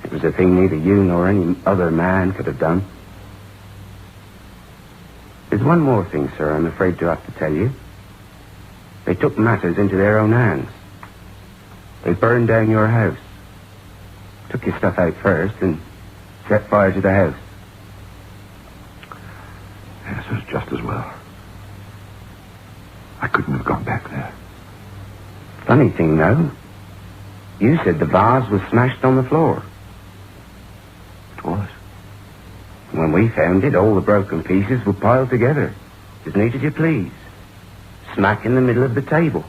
It was a thing neither you nor any other man could have done. There's one more thing, sir, I'm afraid to have to tell you. They took matters into their own hands. They burned down your house. Took your stuff out first and set fire to the house. Yes, it was just as well. I couldn't have gone back there. Funny thing, though. You said the vase was smashed on the floor. It was. When we found it, all the broken pieces were piled together, as neat as you please. Smack in the middle of the table.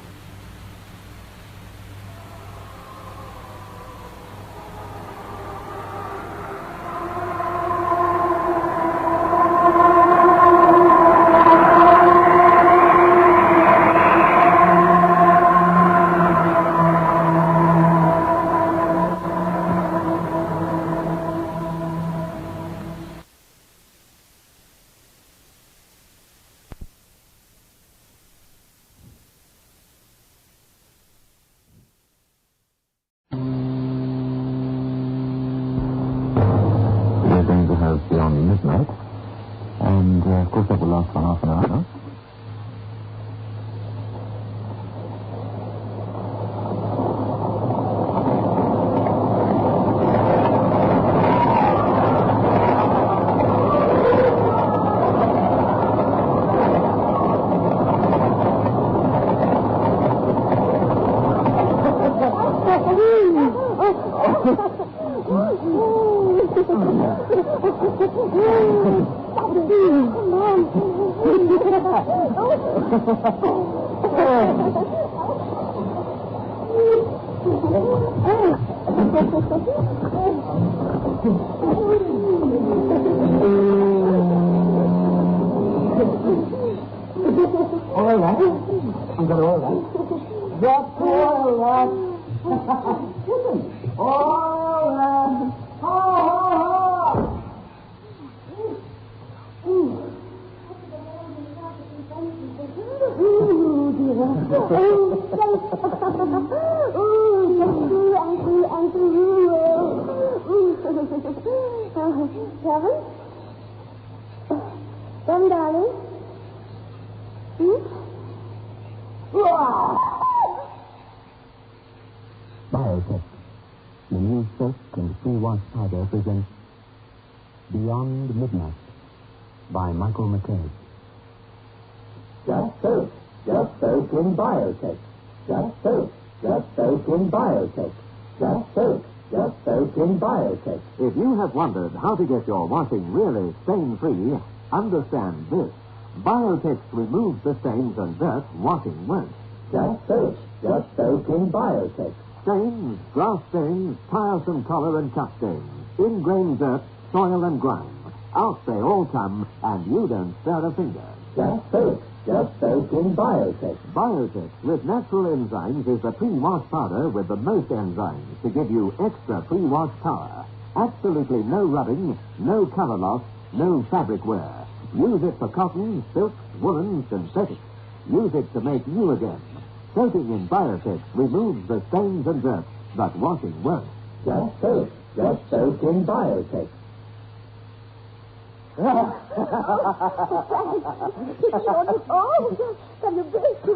Beyond Midnight, and of course that will last for half an hour, no? All right. I'm going all right. That's all right. All right. Ha, ha, ha. Kevin? Ben, darling? Biotech, the new soap and pre-wash powder presents Beyond Midnight by Michael McKay. Just soap in biotech. Just soap in biotech. Just soap in biotech. If you have wondered how to get your washing really stain-free, understand this. Biotex removes the stains and dirt washing won't. Just soap in biotech. Stains, grass stains, tiresome collar and cup stains, ingrained dirt, soil and grime. Out they all come, and you don't stir a finger. Just soap in biotech. Biotex with natural enzymes is the pre-wash powder with the most enzymes to give you extra pre-wash power. Absolutely no rubbing, no color loss, no fabric wear. Use it for cotton, silks, woolen, synthetics. Use it to make new again. Soaking in Biotex removes the stains and dirt, but washing won't. Just soak. Just soak in Biotex. Oh, from the base to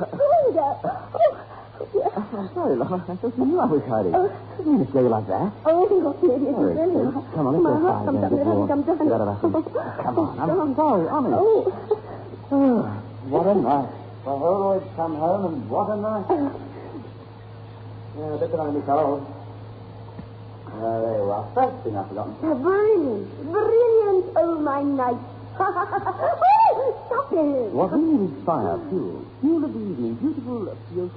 I'm sorry, Laura. I thought you knew I was hiding. I didn't mean to scare you like that. Oh, look, it is All right, really. come on, let's My go heart comes up and everything comes down. Get out of our seat. Come on, I'm sorry, honest. Oh, what a night. The whole way to come home, and what a night. Yeah, a bit on the cold. There you are. First thing I've forgotten. Brilliant. Brilliant. Oh, my night. Oh, stop it. What really is fire? Fuel. Fuel of the evening. Beautiful fuel.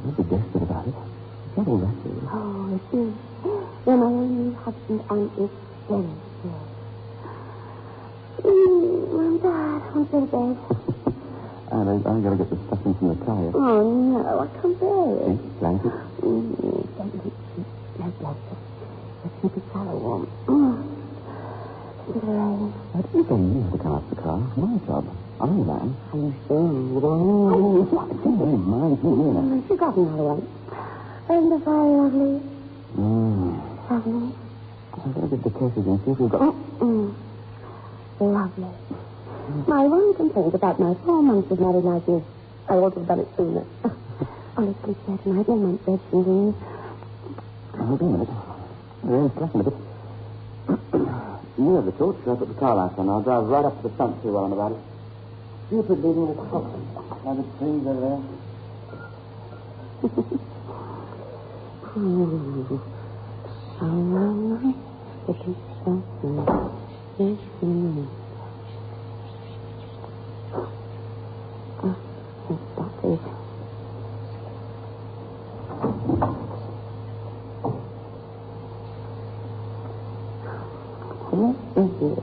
Don't be desperate about it. What all that is? Oh, it is. You're my only husband, and it's very good. I'm tired. I'm to bed. And I gotta get the stuffing from the car. Oh, no, I can't bear it. See? Blanket? Let's keep it so warm. I didn't say you had to come up the car. My job. I'm the man. I'm sure. Don't mind me, I've forgotten another one. Isn't it very lovely? Lovely. I'm going to get the cases and see if we've got... Lovely. My one complaint about my 4 months of married life is I ought to have done it sooner. Honestly, certain I don't want beds and things. Hold on a minute. It's cracking a bit. You have the torch. I'll put the car lights on. I'll drive right up to the front, see while I'm about it. Stupid leaving the top. Now the trees over there. So nice. It is so nice. That is. What is it?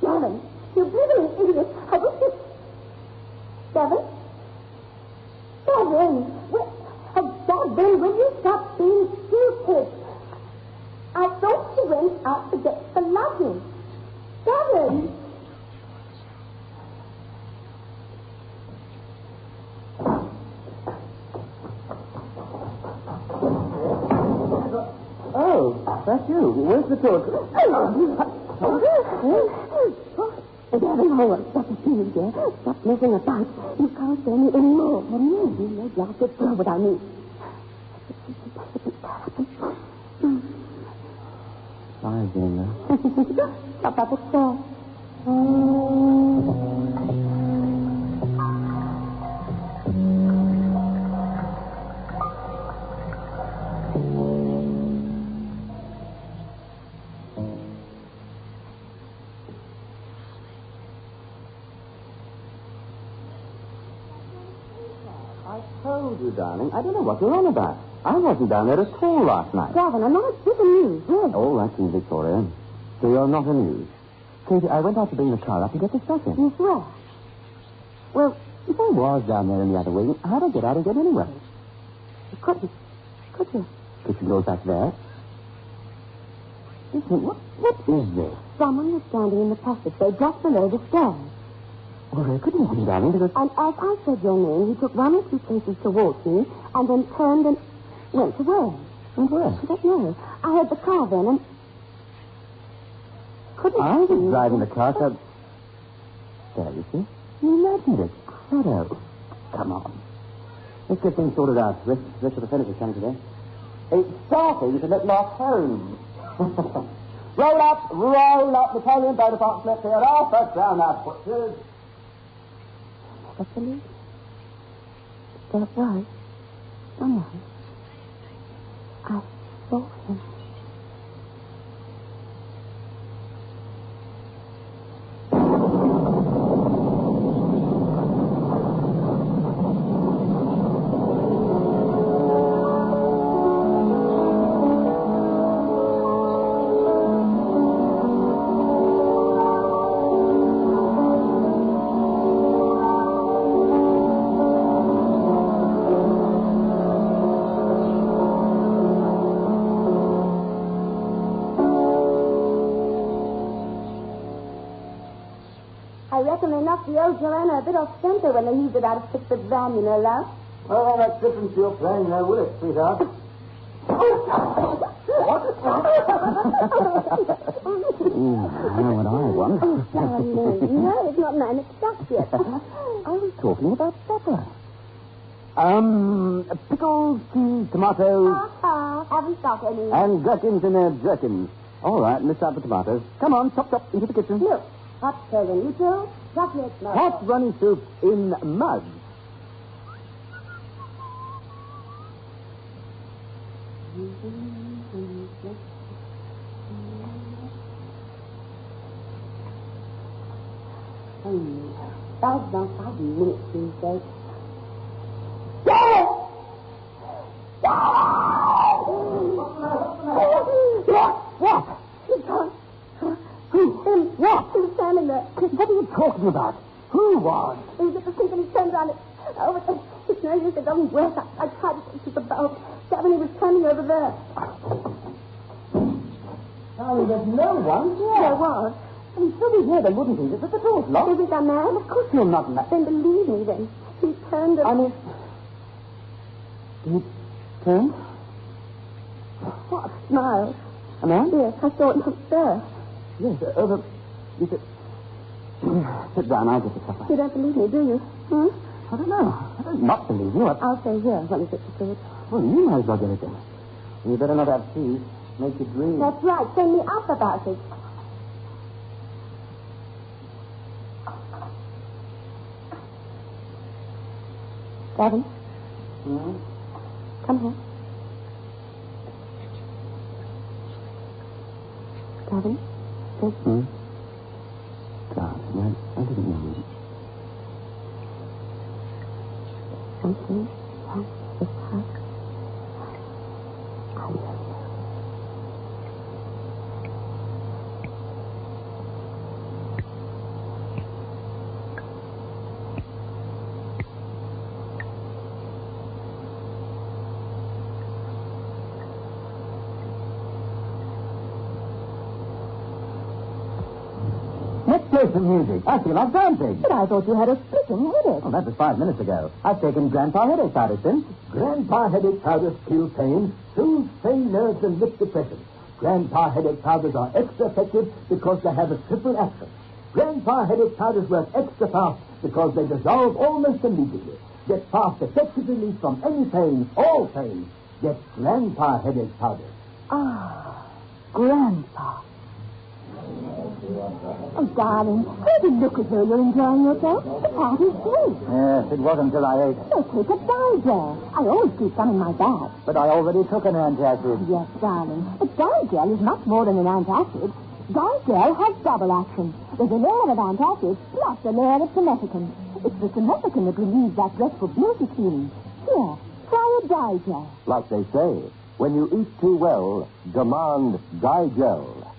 Gavin, you blithering idiot. I wish you... Gavin? Gavin! Gavin, will you stop being stupid? I thought you went out to get the luggage. Gavin! Oh, that's you. Where's the torch? Gavin, hold on. Stop the feeling, dear. Stop messing about. You can't stand me anymore. What do you mean? You know, blast it through without me. Fire's in there. Stop up at 4. You, darling. I don't know what you're on about. I wasn't down there at all last night. Gavin, I'm not a bit amused. Yes. Oh, that's in Victoria. So you're not amused. Katie, I went out to bring the car up and get the stuff in. You swear? Well, if I was down there in the other wing, how'd I get out again anyway? You couldn't. Could you? Kitchen goes back there. Listen, what is this? Someone was standing in the passageway just below the stairs. Well, I couldn't see, darling, because... And as I said your name, he took 1 or 2 paces towards me and then turned and went away. And where? I don't know. I heard the car then and... Couldn't I was see. driving the car, so... There, you see? You imagined it. Shadow. Come on. Let's get things sorted out. Rest of the furniture's coming today. It's starting to look like home. Roll up. Napoleon Bonaparte, let's hear our first round out, butchers. Never believe it. There was someone. I saw him. The old Joanna a bit off center when they heaved it out of Pickford van, you know, love. Well, that's different to your playing there, will it, sweetheart? What? I know what I want. Oh, darling. No, it's not 9 o'clock yet. I was talking about supper. Pickles, cheese, tomatoes. Haven't got any. And gherkins in their jerkins. All right, let's start with tomatoes. Come on, chop, into the kitchen. Look, hot serving. You two, chocolate. Hot runny soup in mugs. About 5 minutes, he says. What? He's gone. Who? Him. What? He was standing there. What are you talking about? Who was? He was at the sink and he turned around. Oh, it's no use. It doesn't work. I tried to fix the bulb. Gavin, he was standing over there. Darling, there's no one here. There was. And he'd still be here then, wouldn't he? But the door's locked. You think I'm mad? Of course you're not mad. Then believe me, then. He turned and... I mean... He turned? What? Smiled. A man? Yes, I saw it upstairs. Yes, over... You said... Sit down, I'll get the supper. You don't believe me, do you? Hmm? I don't know. I don't not believe you. I'll stay here when you get to food. Well, you might as well get it then. You better not have tea. Make you dream. That's right. Send me up about it. Gavin? Hmm? Come here. Gavin? This? Hmm? Darling, I didn't know. Something wrong with her. I love you. Let's play some music. I feel like dancing. But I thought you had a splitting headache. Oh, that was 5 minutes ago. I've taken Grandpa Headache powder since. Grandpa Headache powders kill pain, soothe pain nerves, and lift depression. Grandpa Headache powders are extra effective because they have a triple action. Grandpa Headache powders work extra fast because they dissolve almost immediately. Get fast, effective relief from any pain, all pain. Get Grandpa Headache powders. Ah, Grandpa. Oh, darling, don't you look as though you're enjoying yourself? The party's great. Yes, it was until I ate. So take a digel. I always keep some in my bag. But I already took an antacid. Yes, darling. But digel is much more than an antacid. Digel has double action. There's a layer of antacid plus a layer of simethicone. It's the simethicone that relieves that dreadful bloated feeling. Here, try a digel. Like they say, when you eat too well, demand digel.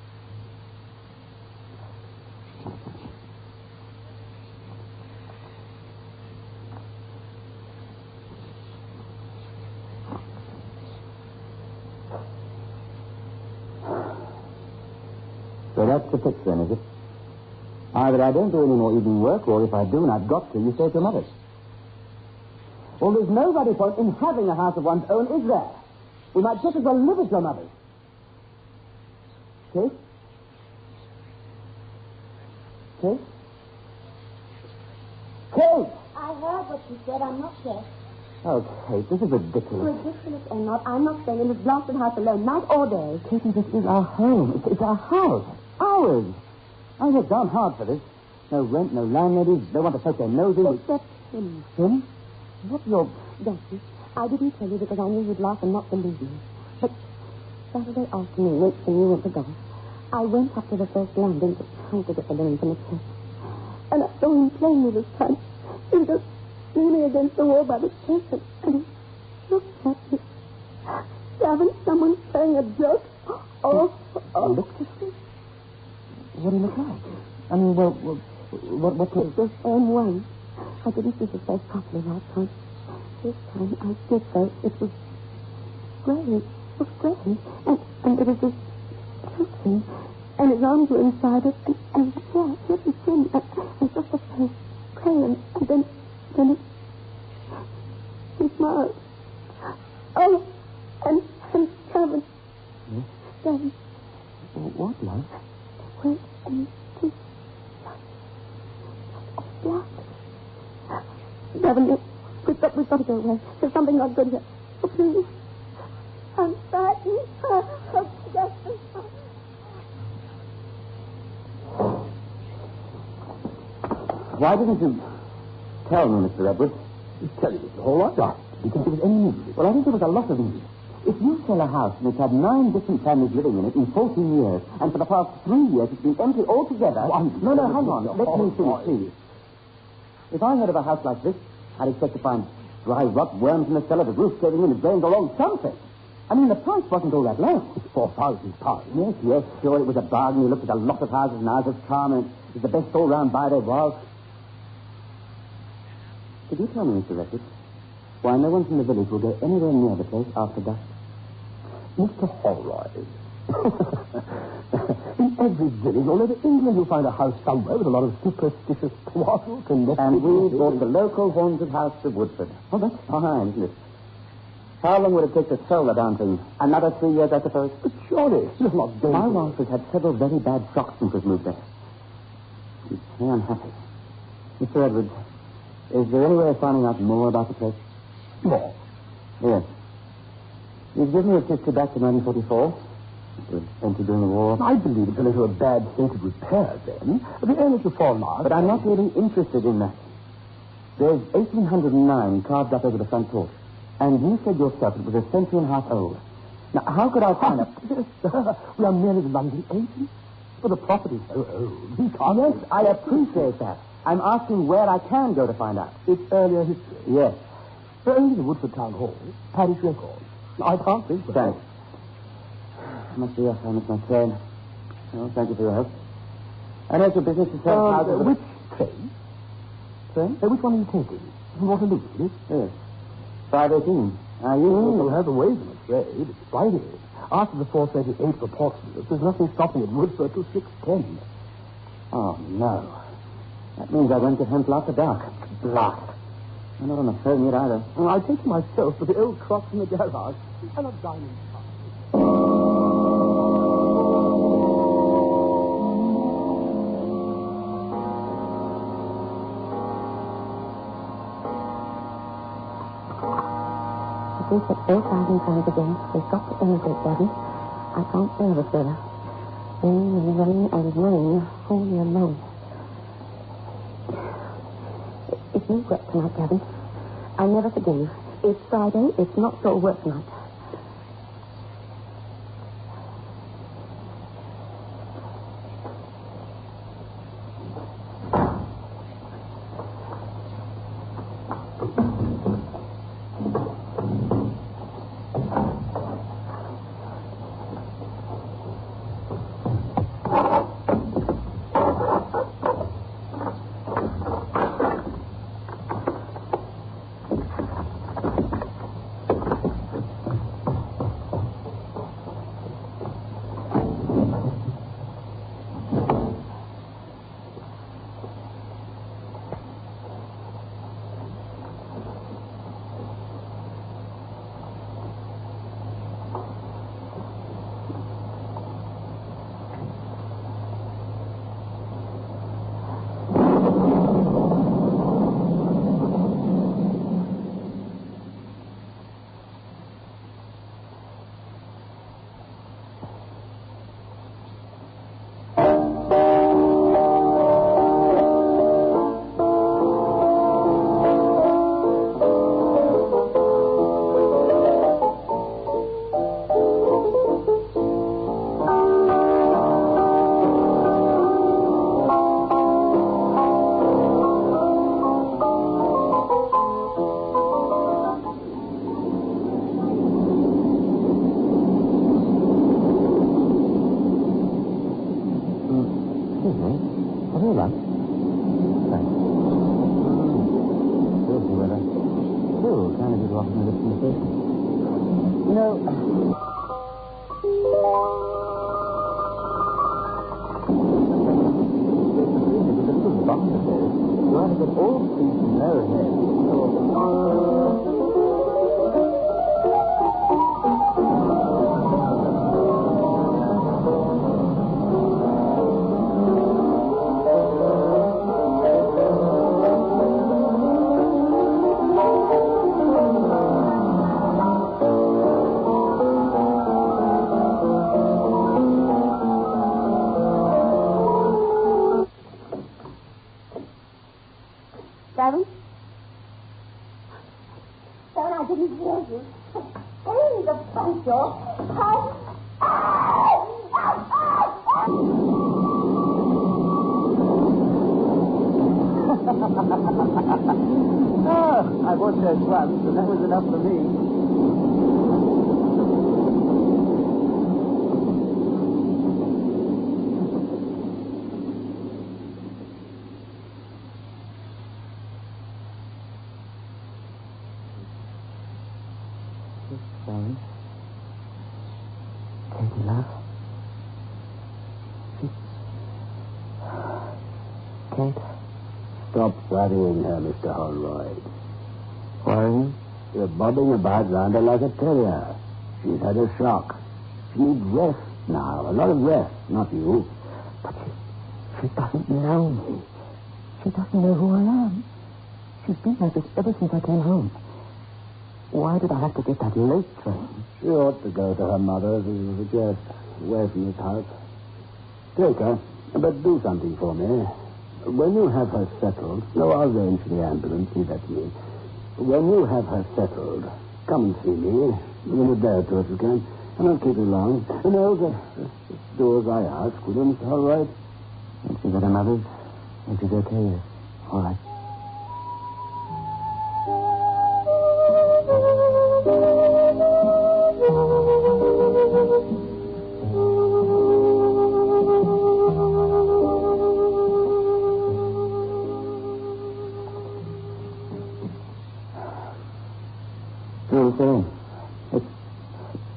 So that's the fix then, is it? Either I don't do any more evening work, or if I do and I've got to, you say to others. Well, there's no bloody point in having a house of one's own, is there? We might just as well live at your mother's. Kate? Kate? Kate! I heard what you said. I'm not deaf. Oh, Kate, this is ridiculous. Ridiculous or not, I'm not staying in this blasted house alone, night or day. Katie, this is our home. It's our house. Ours. I worked down hard for this. No rent, no landladies. They want to poke their noses. Except him. Him? What your... Gussie, I didn't tell you because I knew you'd laugh and not believe me. But Saturday afternoon, when you went to golf, I went up to the first landing to get the linen from the chest. And I saw him plainly this time. He was just leaning against the wall by the chest, and he looked at me. Haven't someone playing a joke? Looked at me? What do you look like? I mean, well what was... It was M1. I didn't see his face properly last time. This time I did, though. It was grey. It was grey. And there was this something. And his arms were inside it. And yeah, it was thin. And just a face. Grey. And then he smiled. Oh, and Kevin. Yes? Kevin. What, love? Wait, and just... Blood. Gavin, we've got to go away. There's something not good here. Oh, please. I'm frightened. Why didn't you tell me, Mr. Edwards? Tell you, Mr. Hallward. Do you think there was any need? Well, I think there was a lot of need. If you sell a house and it's had 9 different families living in it in 14 years, and for the past 3 years it's been empty altogether... No, hang on. Let me finish, please. If I heard of a house like this, I'd expect to find dry rot, worms in the cellar, the roof caving in, the drains along, something. I mean, the price wasn't all that low. £4,000. Yes, sure, it was a bargain. You looked at a lot of houses and ours was charm, and it was the best all-round buy there was. Could you tell me, Mr. Redwood, why no one from the village will go anywhere near the place after dusk? Mr. Holroyd. In every village all over England you'll find a house somewhere with a lot of superstitious twaddle connected. And we bought the local haunted house of Woodford. Oh, that's fine, isn't it? How long would it take to sell the darn thing? Another 3 years, I suppose? But surely, it's not dangerous. My wife has had several very bad shocks since we've moved there. She's very unhappy. Mr. Edwards, is there any way of finding out more about the place? More? Yes. You've given me a history back to 1944. It was empty during the war. I believe it's a little bad state of repair then. The owners have fallen out. But I'm not really interested in that. There's 1809 carved up over the front porch. And you said yourself it was a century and a half old. Now, how could I find out? Yes, sir. We are merely the London agents. But the property's so old. We can't... Yes, I appreciate that. I'm asking where I can go to find out. It's earlier history. Yes. Only the Woodford Town Hall. Parish records. I can't think of it. Thanks. I must be off. I missed my train. Oh, thank you for your help. I know it's your business to sell houses... Which train? Train? Which one are you taking? From Waterloo, is it? Yes. 5:18. You'll have a ways, I'm afraid. It's Friday. After the 4:38 for Portsmouth, there's nothing stopping at Woodford till 6:10. Oh, no. That means I won't get home till after dark. Blast. I'm not on the phone yet either. Well, I take myself to the old cross in the garage and a diamond car. If we put £4,000 again, we've got to emigrate, Gavin. I can't bear this weather. Rain and rain all year long. If you work tonight, Gavin, I'll never forgive you. It's Friday. It's not your work night. Excuse me. Have you lunch? Thanks. Filthy weather. Still, kind of you to offer me this conversation. You know... You ought to get all these no head. Darren? Darren, I didn't hear you. Hey, the front door. I was there once, and that was enough for me. Sorry. Katie, love. Kate? Stop worrying her, Mr. Holroyd. Worrying? You're bobbing about round her like a terrier. She's had a shock. She needs rest now. A lot of rest, not you. But she doesn't know me. She doesn't know who I am. She's been like this ever since I came home. Why did I have to get that late train? She ought to go to her mother's, as you suggest, away from this house. Take her, but do something for me. When you have her settled... No, I'll arrange for the ambulance. Leave that to me. When you have her settled, come and see me. Within a day or two if you can. And I'll keep you long. No, just do as I ask. Will you, Mr. Holroyd? And she's at her mother's? And she's okay, yes. All right. It's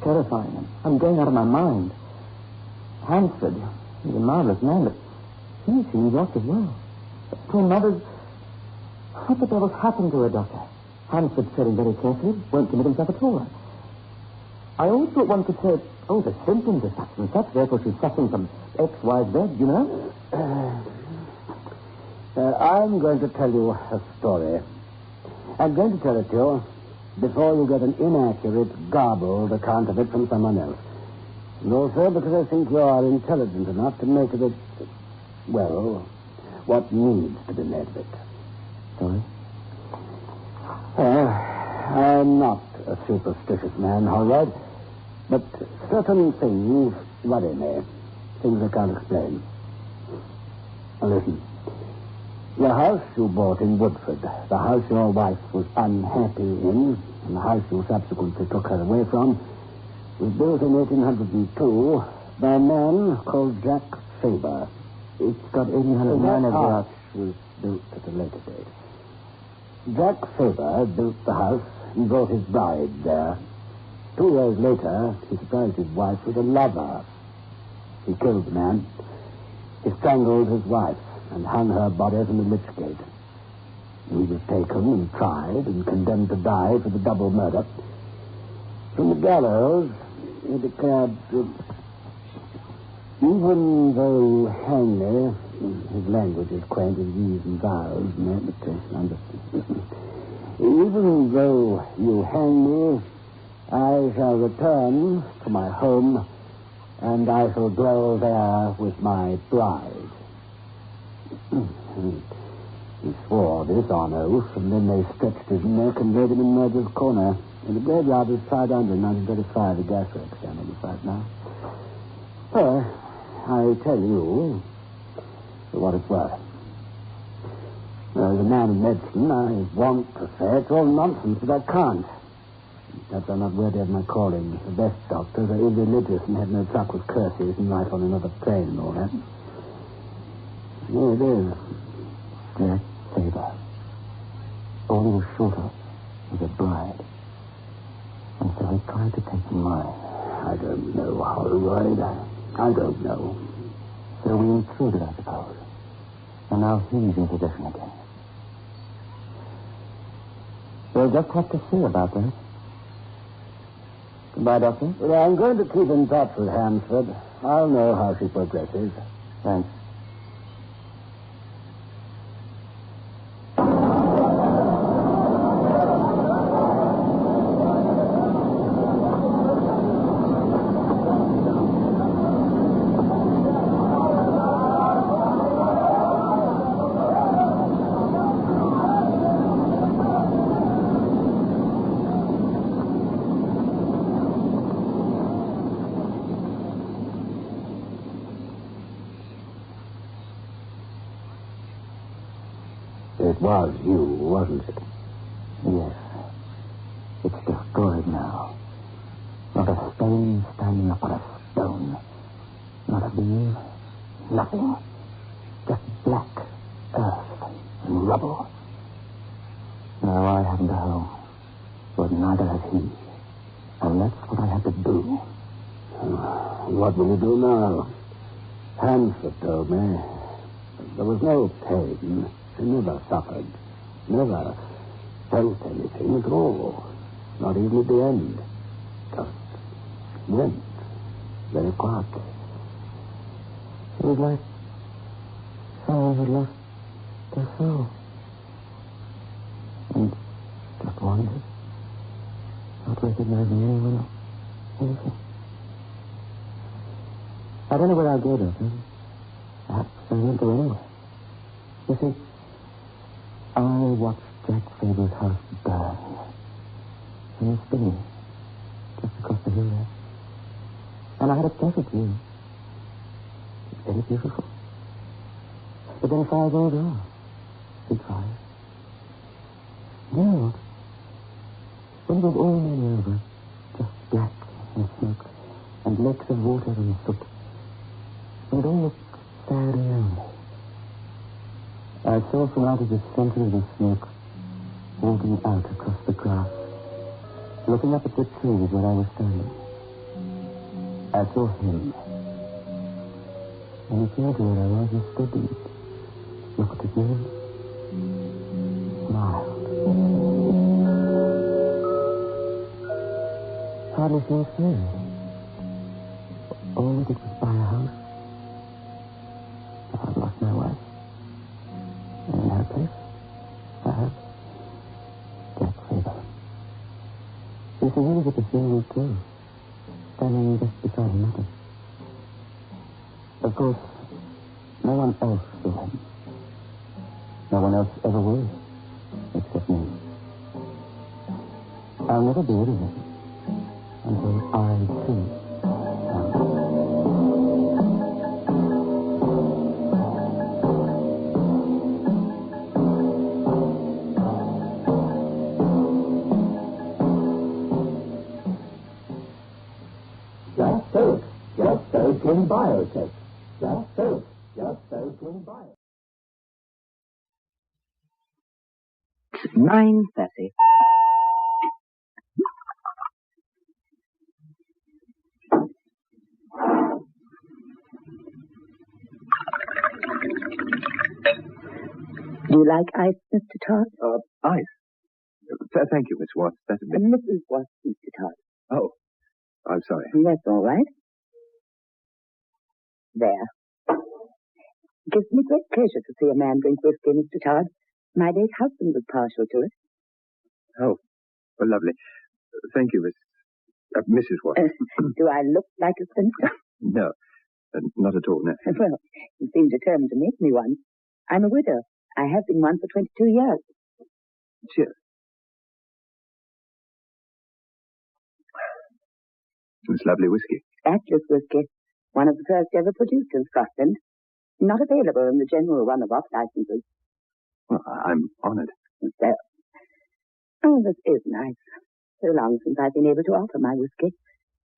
terrifying. I'm going out of my mind. Hansford, he's a marvelous man, but he seems lost as well. Poor mother's... What the devil's happened to her, Doctor? Hansford's treading very carefully, won't commit himself at all. I always thought one could say, oh, the symptoms are such and such, therefore she's suffering from X, Y, Z, you know? I'm going to tell you a story. I'm going to tell it to you before you get an inaccurate, garbled account of it from someone else. And also because I think you are intelligent enough to make of it, well, what needs to be made of it. Sorry? I'm not a superstitious man, all right, but certain things worry me, things I can't explain. Now listen. The house you bought in Woodford, the house your wife was unhappy in, and the house you subsequently took her away from, was built in 1802 by a man called Jack Faber. It's got 1809 as well. House was built at a later date. Jack Faber built the house and brought his bride there. 2 years later, he surprised his wife with a lover. He killed the man. He strangled his wife and hung her body from the lich gate. He was taken and tried and condemned to die for the double murder. From the gallows, he declared that even though hang me, his language is quaint as these and vows, even though you hang me, I shall return to my home, and I shall dwell there with my bride. He swore this on oath, and then they stretched his neck and laid him in Murder's Corner. In the graveyard was tried under in 1935, the gasworks down on the site now. Well, I tell you, for what it's worth. As a man of medicine, I want to say it's all nonsense, but I can't. Perhaps I'm not worthy of my calling. The best doctors are irreligious and have no truck with curses and life on another plane and all that. Yeah, it is. Jack Faber. All he was short of was a bride. And so he tried to take mine. I don't know, Holroyd. I don't know. So we intruded, I suppose. And now he's in possession again. We'll just have to see about that. Goodbye, Doctor. Well, I'm going to keep in touch with Hansford. I'll know how she progresses. Thanks. It was you, wasn't it? Yes. It's destroyed now. Not a stone standing up on a stone. Not a beam. Nothing. Just black earth and rubble. Now I haven't a home. But neither has he. And that's what I had to do. What will you do now? Hansford told me there was no pain. She never suffered. Never felt anything at all. Not even at the end. Just went very quietly. It was like someone had lost their soul. And just wandered. Not recognizing anyone or anything. I don't know where I'll go, Doctor. Perhaps I won't go anywhere. You see, I watched Jack Faber's house burn. And it's spinning just across the hill there. And I had a pleasant view. It's very beautiful. But then fires all there. Big fires. You know what? When it was all nearly over, just black and smoke, and lakes of water and soot, and it all looked sad and lonely. I saw from out of the center of the smoke, walking out across the grass, looking up at the trees where I was standing. I saw him. And he came to where I was and stood and looked at me and smiled. Hardly seemed serious. All we did was buy a house. I've lost my wife. And in her place, I have Jack Faber. You see, he was at the funeral too, standing just beside her mother. Of course, no one else saw him. No one else ever will, except me. I'll never be rid of him until I, too, in biotech. Just so in biotech. 9:30. Do you like ice, Mr. Todd? Ice? Thank you, Miss Watts. That's a bit... Mrs. Watts, Mr. Todd. Oh, I'm sorry. That's all right. There. It gives me great pleasure to see a man drink whiskey, Mr. Todd. My late husband was partial to it. Oh, well, lovely. Thank you, Mrs. Watts. Do I look like a spinster? No, not at all, no. Well, you seem determined to make me one. I'm a widow. I have been one for 22 years. Cheers. It's lovely whiskey. Atlas whiskey. One of the first ever produced in Scotland. Not available in the general run of off licenses. Well, I'm honored. So, this is nice. So long since I've been able to offer my whiskey.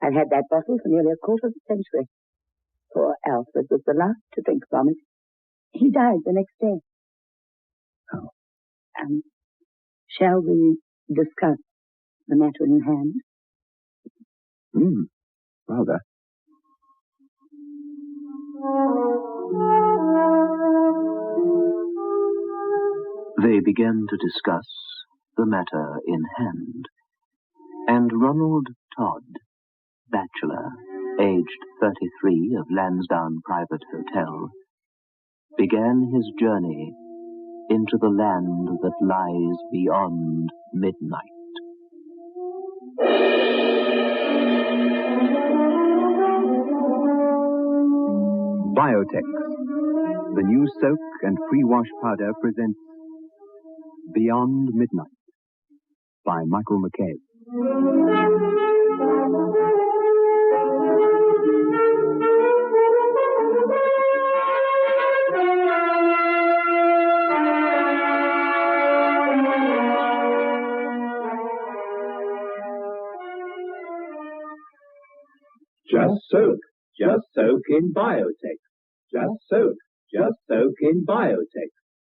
I've had that bottle for nearly a quarter of a century. Poor Alfred was the last to drink from it. He died the next day. Oh. Shall we discuss the matter in hand? Rather. They began to discuss the matter in hand, and Ronald Todd, bachelor, aged 33, of Lansdowne Private Hotel, began his journey into the land that lies beyond midnight. Biotex, the new soak and pre-wash powder, presents Beyond Midnight by Michael McCabe. Just soak in Biotex. Just soak in Biotex.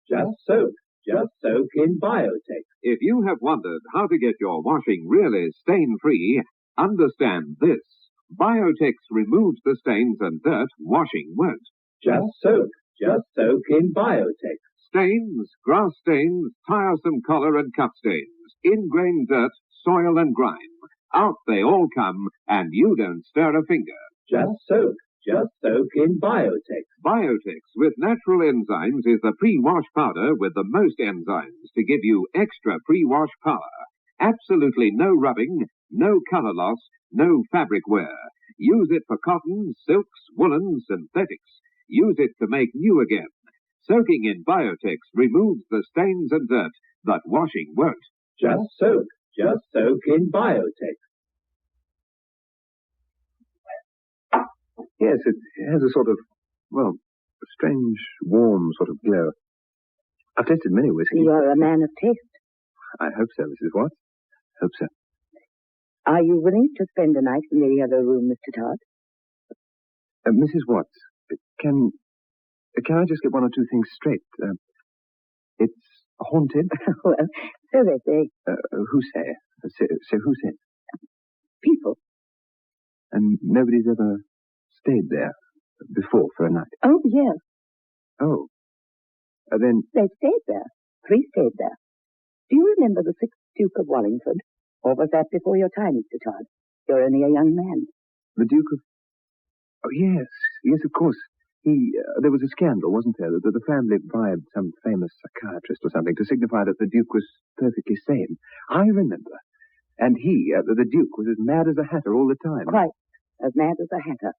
Just soak in Biotex. If you have wondered how to get your washing really stain-free, understand this. Biotex removes the stains and dirt washing won't. Just soak in Biotex. Stains, grass stains, tiresome collar and cup stains, ingrained dirt, soil and grime. Out they all come, and you don't stir a finger. Just soak in Biotex. Biotex with natural enzymes is the pre-wash powder with the most enzymes to give you extra pre-wash power. Absolutely no rubbing, no color loss, no fabric wear. Use it for cottons, silks, woolens, synthetics. Use it to make new again. Soaking in Biotex removes the stains and dirt that washing won't. Just soak in Biotex. Yes, it has a sort of, well, a strange, warm sort of glow. I've tasted many whiskies. You're a man of taste. I hope so, Mrs. Watts. Hope so. Are you willing to spend the night in the other room, Mr. Todd? Mrs. Watts, can I just get one or two things straight? It's haunted? Well, so they say. Who say? So who says? People. And nobody's ever stayed there before for a night? Oh, yes. Oh. Then... They've stayed there. 3 stayed there. Do you remember the 6th Duke of Wallingford? Or was that before your time, Mr. Todd? You're only a young man. The Duke of... Oh, yes. Yes, of course. There was a scandal, wasn't there? That the family bribed some famous psychiatrist or something to signify that the Duke was perfectly sane. I remember. And the Duke, was as mad as a hatter all the time. Quite. As mad as a hatter.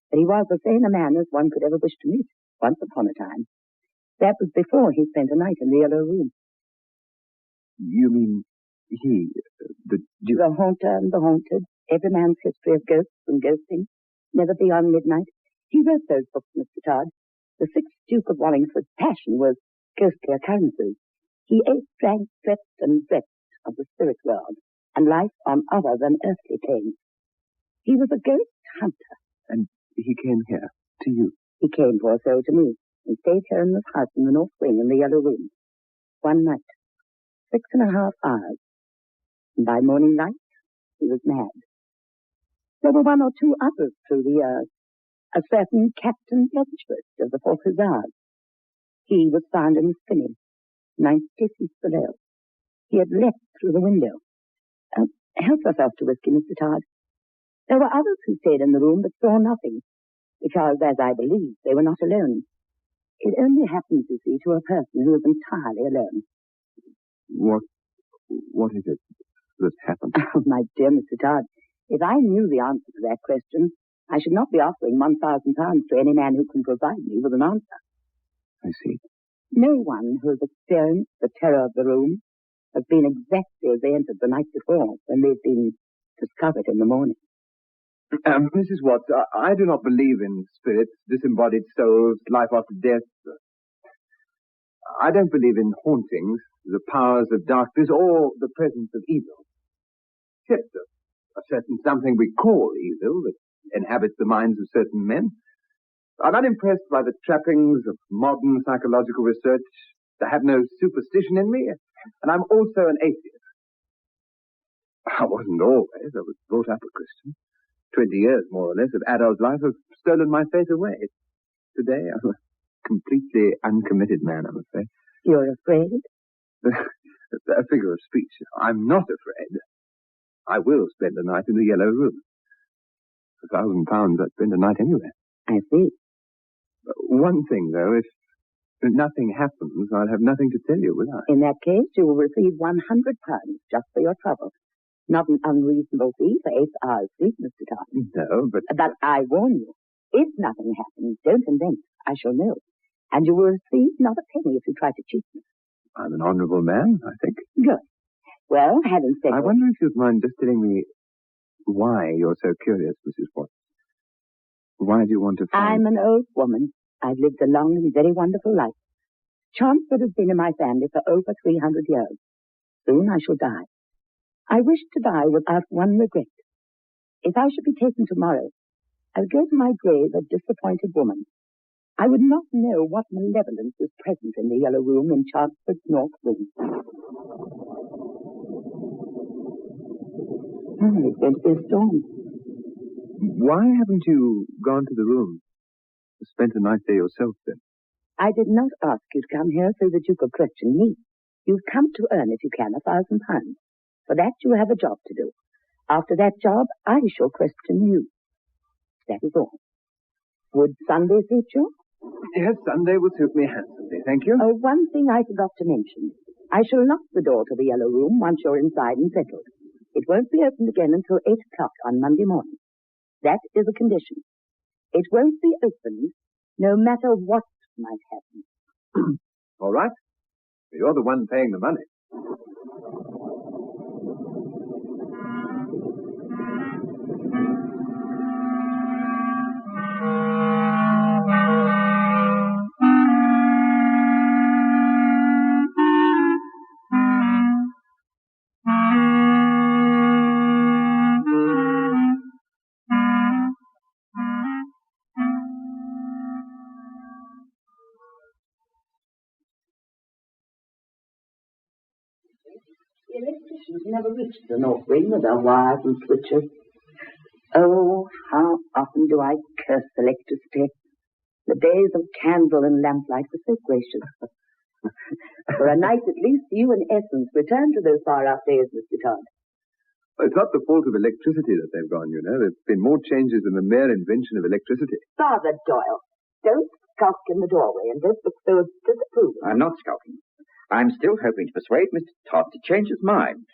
But he was as sane a man as one could ever wish to meet, once upon a time. That was before he spent a night in the Yellow Room. You mean the Duke? The haunter and the haunted, every man's history of ghosts and ghosting, never beyond midnight. He wrote those books, Mr. Todd. The 6th Duke of Wallingford's passion was ghostly occurrences. He ate, drank, slept, and dreamt of the spirit world, and life on other than earthly planes. He was a ghost hunter. And he came here, to you? He came, poor soul, to me, and stayed here in this house in the North Wing in the Yellow Room. One night. 6.5 hours. And by morning light, he was mad. There were 1 or 2 others through the years. A certain Captain Edgeworth of the 4th Hussars. He was found in the spinney, 90 feet below. He had leapt through the window. Help yourself to whiskey, Mr. Todd. There were others who stayed in the room but saw nothing, because, as I believe, they were not alone. It only happens, you see, to a person who is entirely alone. What is it that happened? Oh, my dear Mr. Todd, if I knew the answer to that question, I should not be offering £1,000 to any man who can provide me with an answer. I see. No one who has experienced the terror of the room has been exactly as they entered the night before, when they've been discovered in the morning. Mrs. Watts, I do not believe in spirits, disembodied souls, life after death. I don't believe in hauntings, the powers of darkness, or the presence of evil. Except a certain something we call evil that inhabits the minds of certain men. I'm unimpressed by the trappings of modern psychological research. I have no superstition in me, and I'm also an atheist. I wasn't always. I was brought up a Christian. 20 years, more or less, of adult life have stolen my faith away. Today, I'm a completely uncommitted man, I'm afraid. You're afraid? A figure of speech. I'm not afraid. I will spend a night in the Yellow Room. For £1,000, I'd spend a night anywhere. I see. One thing, though, if nothing happens, I'll have nothing to tell you, will I? In that case, you will receive £100 just for your trouble. Not an unreasonable fee for 8 hours sleep, Mr. Todd. No, but... But I warn you, if nothing happens, don't invent. I shall know. And you will receive not a penny if you try to cheat me. I'm an honourable man, I think. Good. Well, having said I wonder if you'd mind just telling me why you're so curious, Mrs. Watts. Why do you want to find... I'm an old woman. I've lived a long and very wonderful life. Chelmsford has been in my family for over 300 years. Soon I shall die. I wish to die without one regret. If I should be taken tomorrow, I would go to my grave a disappointed woman. I would not know what malevolence is present in the Yellow Room in Chelmsford's North Wing. It's going to be a storm. Why haven't you gone to the room? Spent a night there yourself, then? I did not ask you to come here so that you could question me. You've come to earn, if you can, £1,000. For that you have a job to do. After that job, I shall question you. That is all. Would Sunday suit you? Yes, Sunday would suit me handsomely, thank you. Oh, one thing I forgot to mention. I shall lock the door to the Yellow Room once you're inside and settled. It won't be opened again until 8 o'clock on Monday morning. That is a condition. It won't be opened no matter what might happen. All right. You're the one paying the money. The electricians never reached the North Wing with their wires and switches. Oh, how often do I curse electricity. The days of candle and lamplight were so gracious. For a night at least, you in essence return to those far-off days, Mr. Todd. It's not the fault of electricity that they've gone, you know. There's been more changes than the mere invention of electricity. Father Doyle, don't skulk in the doorway and don't look so disapproving. I'm not skulking. I'm still hoping to persuade Mr. Todd to change his mind.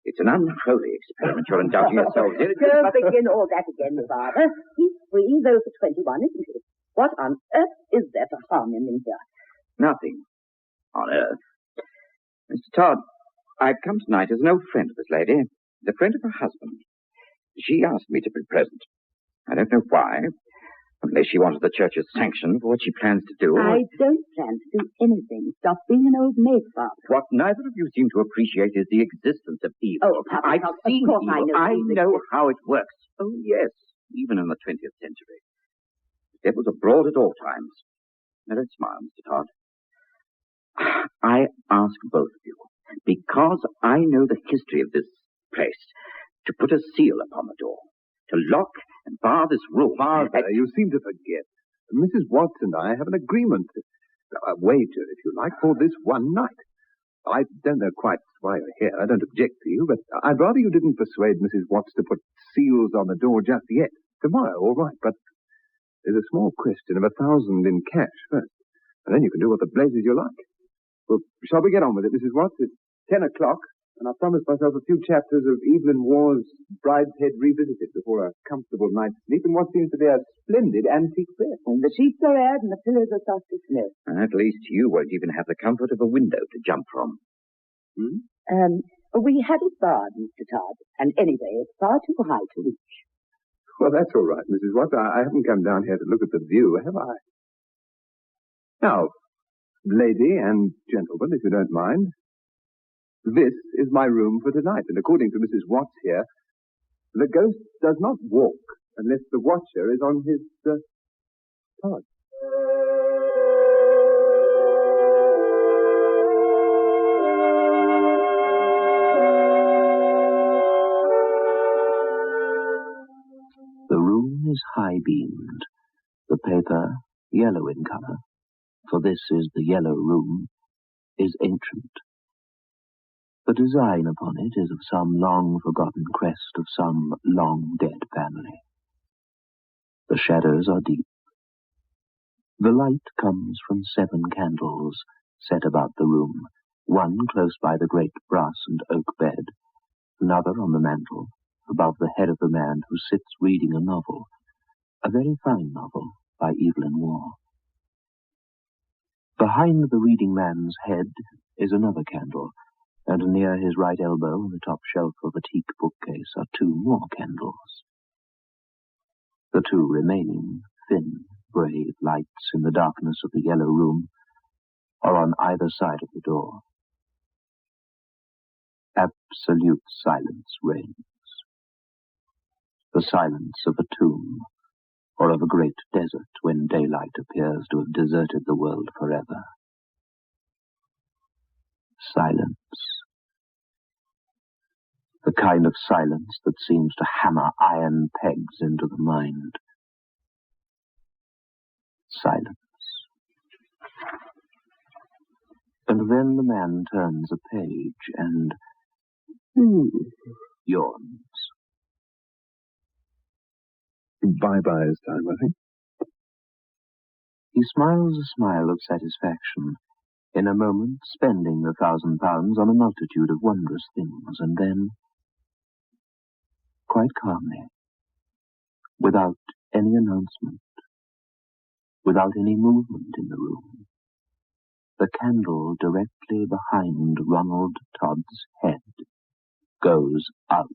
It's an unholy experiment you're indulging yourselves in. Don't begin all that again, Father. He's free, though for 21, isn't he? What on earth is there to harm him in here? Nothing on earth. Mr. Todd, I've come tonight as an old friend of this lady, the friend of her husband. She asked me to be present. I don't know why, unless she wanted the church's sanction for what she plans to do. I don't plan to do anything. Stop being an old maid, Father. What neither of you seem to appreciate is the existence of evil. Oh, Papa, I've seen of course evil. I know how it works. Oh, yes, even in the 20th century. The devil's abroad at all times. Now, don't smile, Mr. Todd. I ask both of you, because I know the history of this place, to put a seal upon the door, to lock and bar this room. Father, you seem to forget. Mrs. Watts and I have an agreement, a wager, if you like, for this one night. I don't know quite why you're here. I don't object to you, but I'd rather you didn't persuade Mrs. Watts to put seals on the door just yet. Tomorrow, all right, but there's a small question of 1,000 in cash first, and then you can do what the blazes you like. Well, shall we get on with it, Mrs. Watts? It's 10 o'clock, and I've promised myself a few chapters of Evelyn Waugh's Brideshead Revisited before a comfortable night's sleep in what seems to be a splendid antique bed. And the sheets are aired and the pillows are soft as snow. At least you won't even have the comfort of a window to jump from. We had it barred, Mr. Todd, and anyway, it's far too high to reach. Well, that's all right, Mrs. Watts. I haven't come down here to look at the view, have I? Now, lady and gentlemen, if you don't mind, this is my room for tonight, and according to Mrs. Watts here, the ghost does not walk unless the watcher is on his pod. high-beamed, the paper yellow in colour, for this is the Yellow Room, is ancient. The design upon it is of some long-forgotten crest of some long-dead family. The shadows are deep. The light comes from 7 candles set about the room, one close by the great brass and oak bed, another on the mantel, above the head of the man who sits reading a novel, a very fine novel by Evelyn Waugh. Behind the reading man's head is another candle, and near his right elbow on the top shelf of a teak bookcase are 2 more candles. The 2 remaining, thin, brave lights in the darkness of the Yellow Room are on either side of the door. Absolute silence reigns. The silence of a tomb, or of a great desert when daylight appears to have deserted the world forever. Silence. The kind of silence that seems to hammer iron pegs into the mind. Silence. And then the man turns a page and yawns. Bye-bye is time, I think. He smiles a smile of satisfaction, in a moment spending the £1,000 on a multitude of wondrous things, and then, quite calmly, without any announcement, without any movement in the room, the candle directly behind Ronald Todd's head goes out.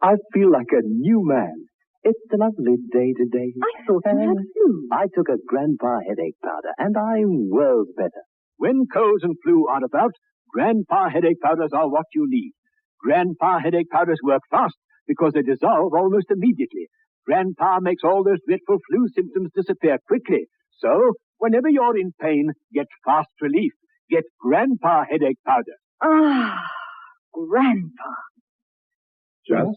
I feel like a new man. It's a lovely day today. I thought you had flu. I took a Grandpa headache powder, and I'm worlds better. When colds and flu are about, Grandpa headache powders are what you need. Grandpa headache powders work fast because they dissolve almost immediately. Grandpa makes all those dreadful flu symptoms disappear quickly. So, whenever you're in pain, get fast relief. Get Grandpa headache powder. Ah, Grandpa. Just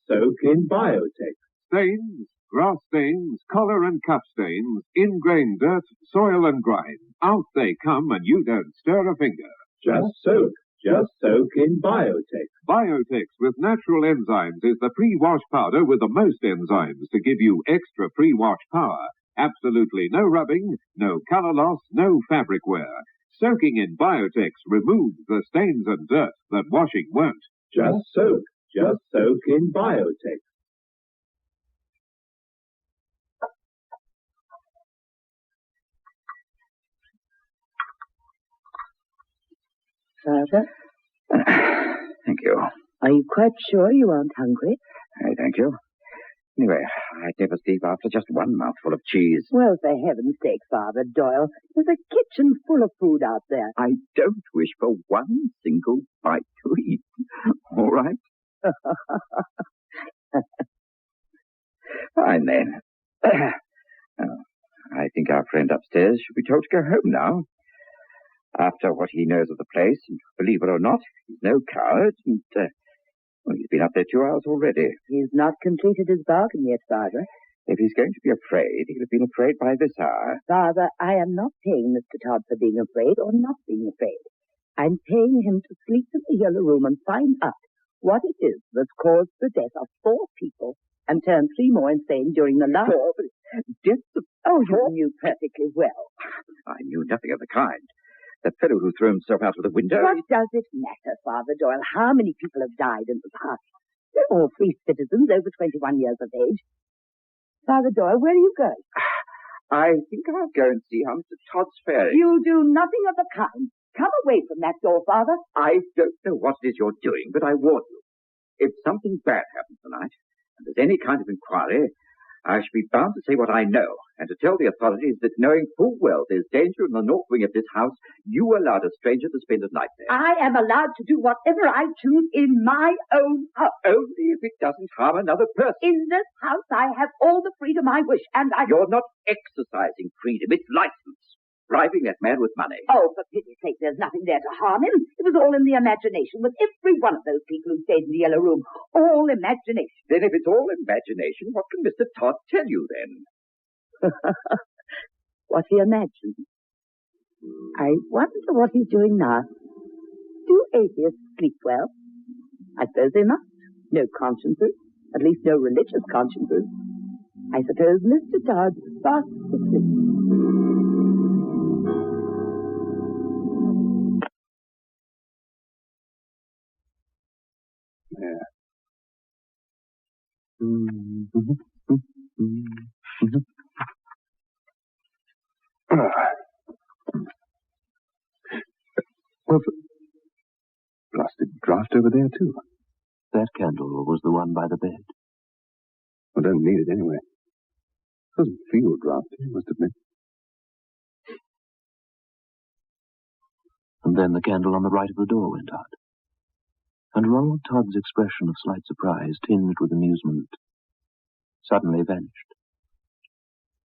soak in Biotech. Stains, grass stains, collar and cuff stains, ingrained dirt, soil and grime. Out they come and you don't stir a finger. Just soak in Biotech. Biotex with natural enzymes is the pre-wash powder with the most enzymes to give you extra pre-wash power. Absolutely no rubbing, no color loss, no fabric wear. Soaking in Biotex removes the stains and dirt that washing won't. Just soak in Biotech. Father? Thank you. Are you quite sure you aren't hungry? Thank you. Anyway, I'd never sleep after just one mouthful of cheese. Well, for heaven's sake, Father Doyle, there's a kitchen full of food out there. I don't wish for one single bite to eat. All right? Fine, then. I think our friend upstairs should be told to go home now. After what he knows of the place, and believe it or not, he's no coward, and, he's been up there 2 hours already. He's not completed his bargain yet, Father. If he's going to be afraid, he'll have been afraid by this hour. Father, I am not paying Mr. Todd for being afraid or not being afraid. I'm paying him to sleep in the Yellow Room and find out what it is that's caused the death of 4 people and turned 3 more insane during the last... 4? Deaths of... Oh, you knew perfectly well. I knew nothing of the kind. That fellow who threw himself out of the window... What does it matter, Father Doyle, how many people have died in the past? They're all free citizens over 21 years of age. Father Doyle, where are you going? I think I'll go and see how Mr. Todd's faring. You'll do nothing of the kind. Come away from that door, Father. I don't know what it is you're doing, but I warn you. If something bad happens tonight, and there's any kind of inquiry, I shall be bound to say what I know, and to tell the authorities that knowing full well there's danger in the north wing of this house, you allowed a stranger to spend a night there. I am allowed to do whatever I choose in my own house. Only if it doesn't harm another person. In this house, I have all the freedom I wish, and I... You're not exercising freedom, it's license. Bribing that man with money. Oh, for pity's sake, there's nothing there to harm him. It was all in the imagination with every one of those people who stayed in the Yellow Room. All imagination. Then if it's all imagination, what can Mr. Todd tell you then? What he imagined. I wonder what he's doing now. Do atheists sleep well? I suppose they must. No consciences. At least no religious consciences. I suppose Mr. Todd fast asleep. Well, blasted draft over there, too. That candle was the one by the bed. I don't need it anyway. Doesn't feel drafty, I must admit. And then the candle on the right of the door went out. And Ronald Todd's expression of slight surprise, tinged with amusement, suddenly vanished,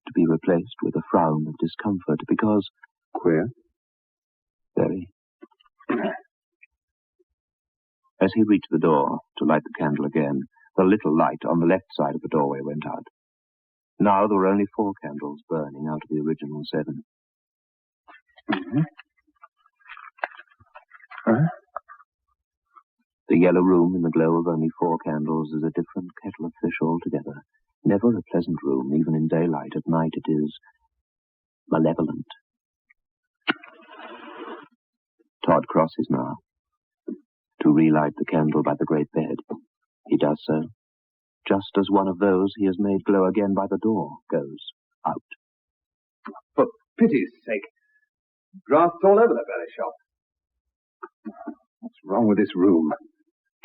to be replaced with a frown of discomfort, because... Queer? Very. As he reached the door to light the candle again, the little light on the left side of the doorway went out. Now there were only 4 candles burning out of the original 7. The Yellow Room in the glow of only 4 candles is a different kettle of fish altogether. Never a pleasant room, even in daylight. At night it is malevolent. Todd crosses now to relight the candle by the great bed. He does so, just as one of those he has made glow again by the door goes out. For pity's sake, drafts all over the very shop. What's wrong with this room?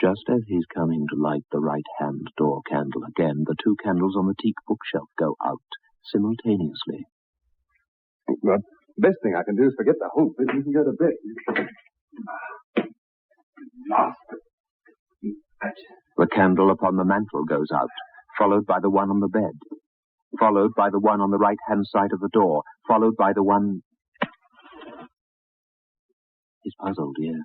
Just as he's coming to light the right-hand door candle again, the 2 candles on the teak bookshelf go out simultaneously. Well, the best thing I can do is forget the whole business and go to bed. The candle upon the mantel goes out, followed by the one on the bed, followed by the one on the right-hand side of the door, followed by the one... He's puzzled, yes,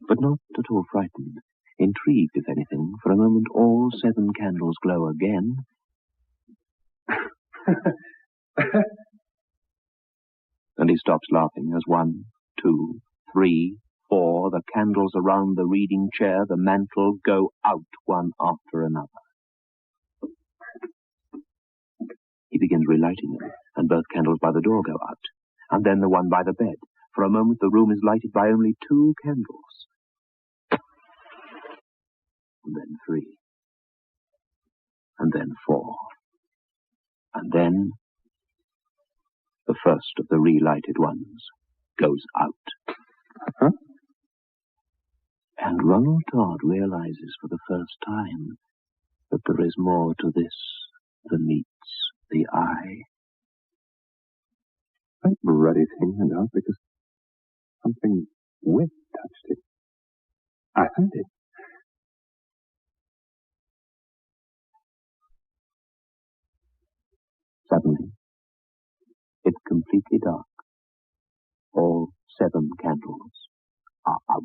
but not at all frightened. Intrigued, if anything. For a moment all 7 candles glow again. And he stops laughing as 1, 2, 3, 4, the candles around the reading chair, the mantel, go out one after another. He begins relighting them, and both candles by the door go out, and then the one by the bed. For a moment the room is lighted by only 2 candles. And then 3. And then 4. And then the first of the relighted ones goes out. Huh? And Ronald Todd realizes for the first time that there is more to this than meets the eye. That bloody thing went out because something wet touched it. I heard it. Suddenly, it's completely dark. All 7 candles are out.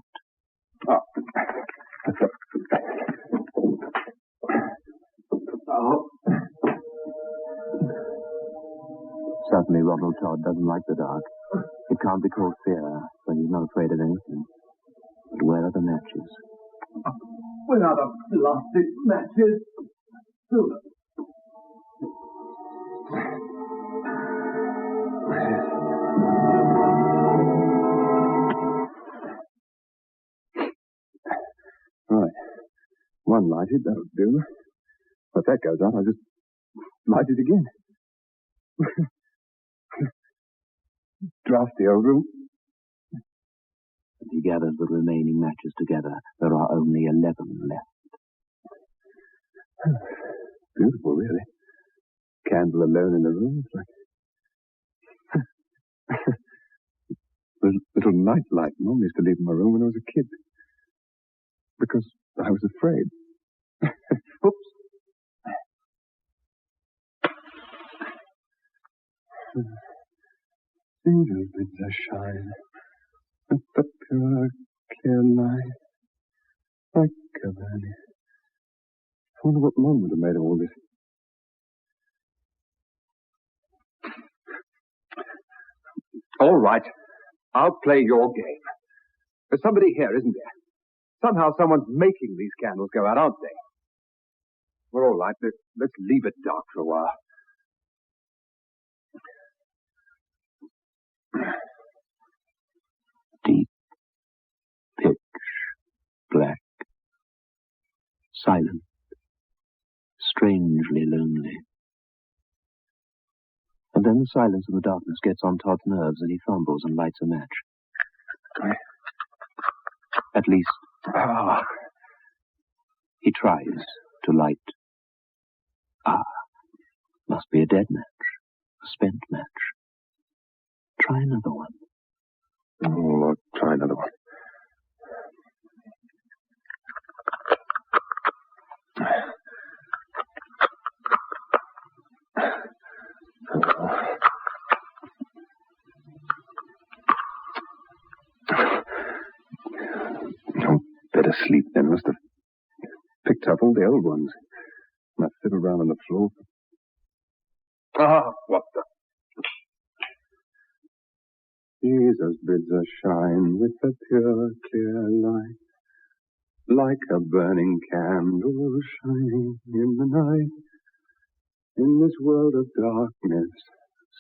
Oh. Suddenly, Ronald Todd doesn't like the dark. It can't be called fear, for he's not afraid of anything. But where are the matches? Where are the blasted matches? Right. One lighted, that'll do. If that goes out, I'll just light it again. Drafty old room. And he gathers the remaining matches together. There are only 11 left. Beautiful, really. candle alone in the room. It's like the little night light Mum used to leave in my room when I was a kid. Because I was afraid. Oops. Single bids a shine with the pure, clear light, like a burning. I wonder what Mum would have made of all this. All right. I'll play your game. There's somebody here, isn't there? Somehow someone's making these candles go out, aren't they? Well, all right. Let's leave it dark for a while. Deep, pitch, black, silent, strangely lonely. And then the silence and the darkness gets on Todd's nerves and he fumbles and lights a match. At least, he tries to light. Must be a dead match, a spent match. Try another one. Oh, I'll try another one. Better sleep then. Must have picked up all the old ones. And I fiddled around on the floor. What the? Jesus bids us shine with a pure, clear light, like a burning candle shining in the night. In this world of darkness,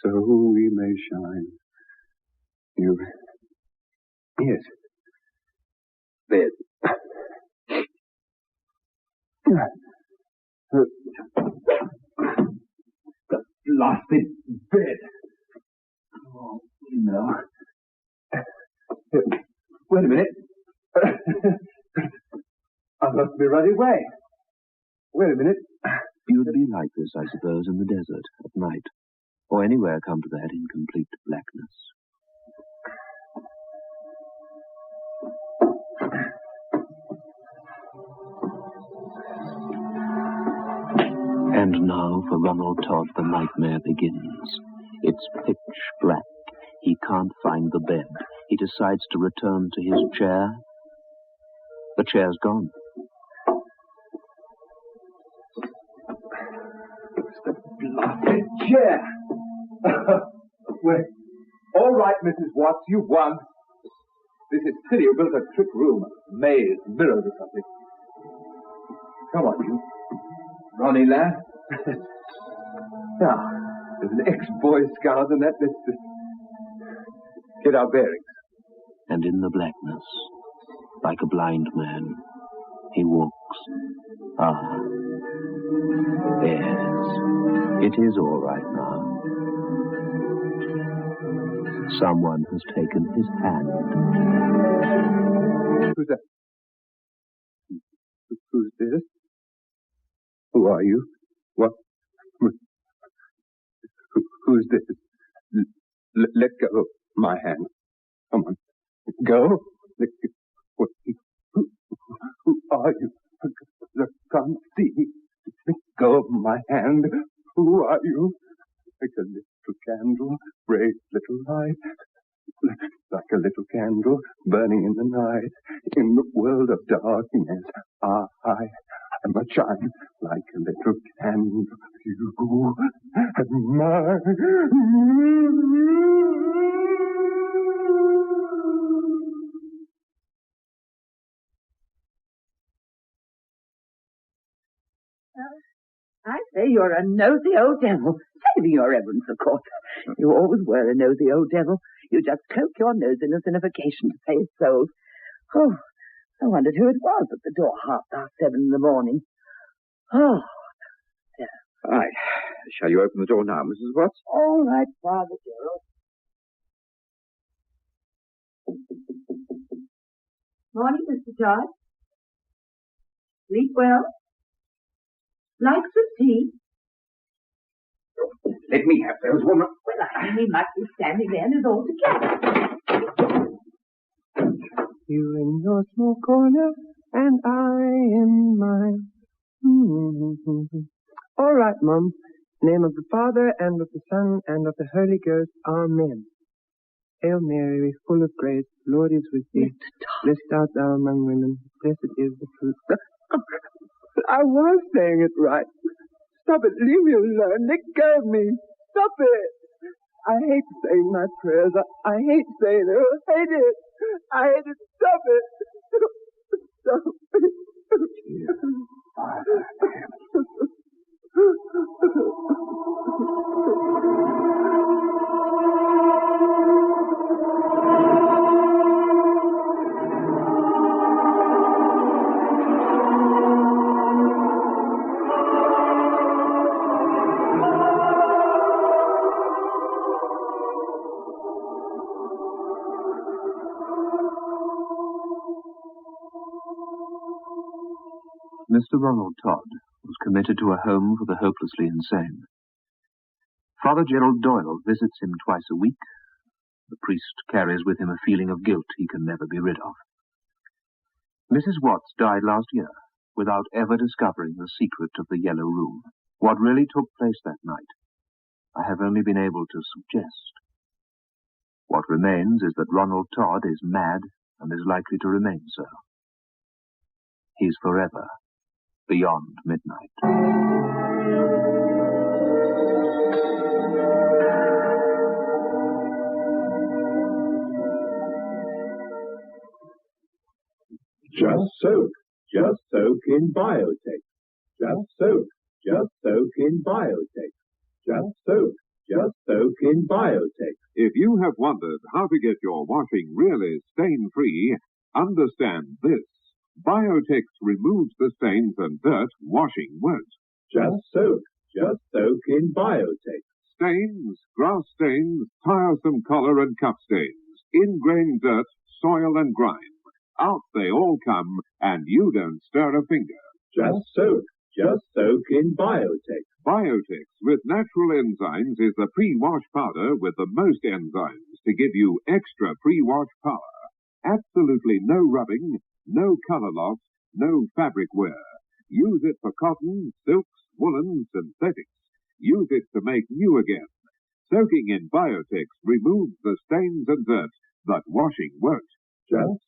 so we may shine. Yes. Bed. The blasted bed. Oh, no. Wait a minute. I must be running away. Wait a minute. You'd be like this, I suppose, in the desert, at night, or anywhere come to that in complete blackness. And now for Ronald Todd the nightmare begins. It's pitch black. He can't find the bed. He decides to return to his chair. The chair's gone. It's the blasted chair. Wait. All right, Mrs. Watts, you've won. This is silly. You built a trick room, a maze, mirrors or something. Come on, you. Ronnie lad. Now, there's an ex-Boy Scout and that. Let's just get our bearings. And in the blackness, like a blind man, he walks. Yes, it is all right now. Someone has taken his hand. Who's that? Who's this? Who are you? What? Who's this? Let go of my hand. Come on. Go. Who are you? I can't see. Let go of my hand. Who are you? Like a little candle, brave little light. Like a little candle burning in the night. In the world of darkness, I'm a shine like a little candle. You and I say you're a nosy old devil. Saving your reverence, of course. You always were a nosy old devil. You just cloak your nosiness in a vacation to save souls. Oh, I wondered who it was at the door 7:30 in the morning. Oh, dear. Right. Shall you open the door now, Mrs. Watts? All right, Father Gerald. Morning, Mr. Todd. Sleep well? Like some tea? Let me have those, woman. Well, I mean, we might be standing there and it's all together. You in your small corner, and I in mine. All right, Mum. Name of the Father, and of the Son, and of the Holy Ghost. Amen. Hail Mary, full of grace, the Lord is with thee. Blessed art thou among women. Blessed is the fruit. I was saying it right. Stop it. Leave me alone. Let go of me. Stop it. I hate saying my prayers. I hate saying it. I hate it. I hate it. Stop it. Stop it. Mr. Ronald Todd was committed to a home for the hopelessly insane. Father Gerald Doyle visits him twice a week. The priest carries with him a feeling of guilt he can never be rid of. Mrs. Watts died last year without ever discovering the secret of the Yellow Room. What really took place that night, I have only been able to suggest. What remains is that Ronald Todd is mad and is likely to remain so. He's forever beyond midnight. Just soak in Biotech. Just soak in Biotech. Just soak in Biotech. If you have wondered how to get your washing really stain-free, understand this. Biotex removes the stains and dirt washing won't. Just soak in Biotex. Stains, grass stains, tiresome collar and cup stains, ingrained dirt, soil and grime. Out they all come, and you don't stir a finger. Just soak in Biotex. Biotex with natural enzymes is the pre-wash powder with the most enzymes to give you extra pre-wash power. Absolutely no rubbing, no color loss, no fabric wear. Use it for cotton, silks, woolen, synthetics. Use it to make new again. Soaking in Biotex removes the stains and dirt, but washing won't. Just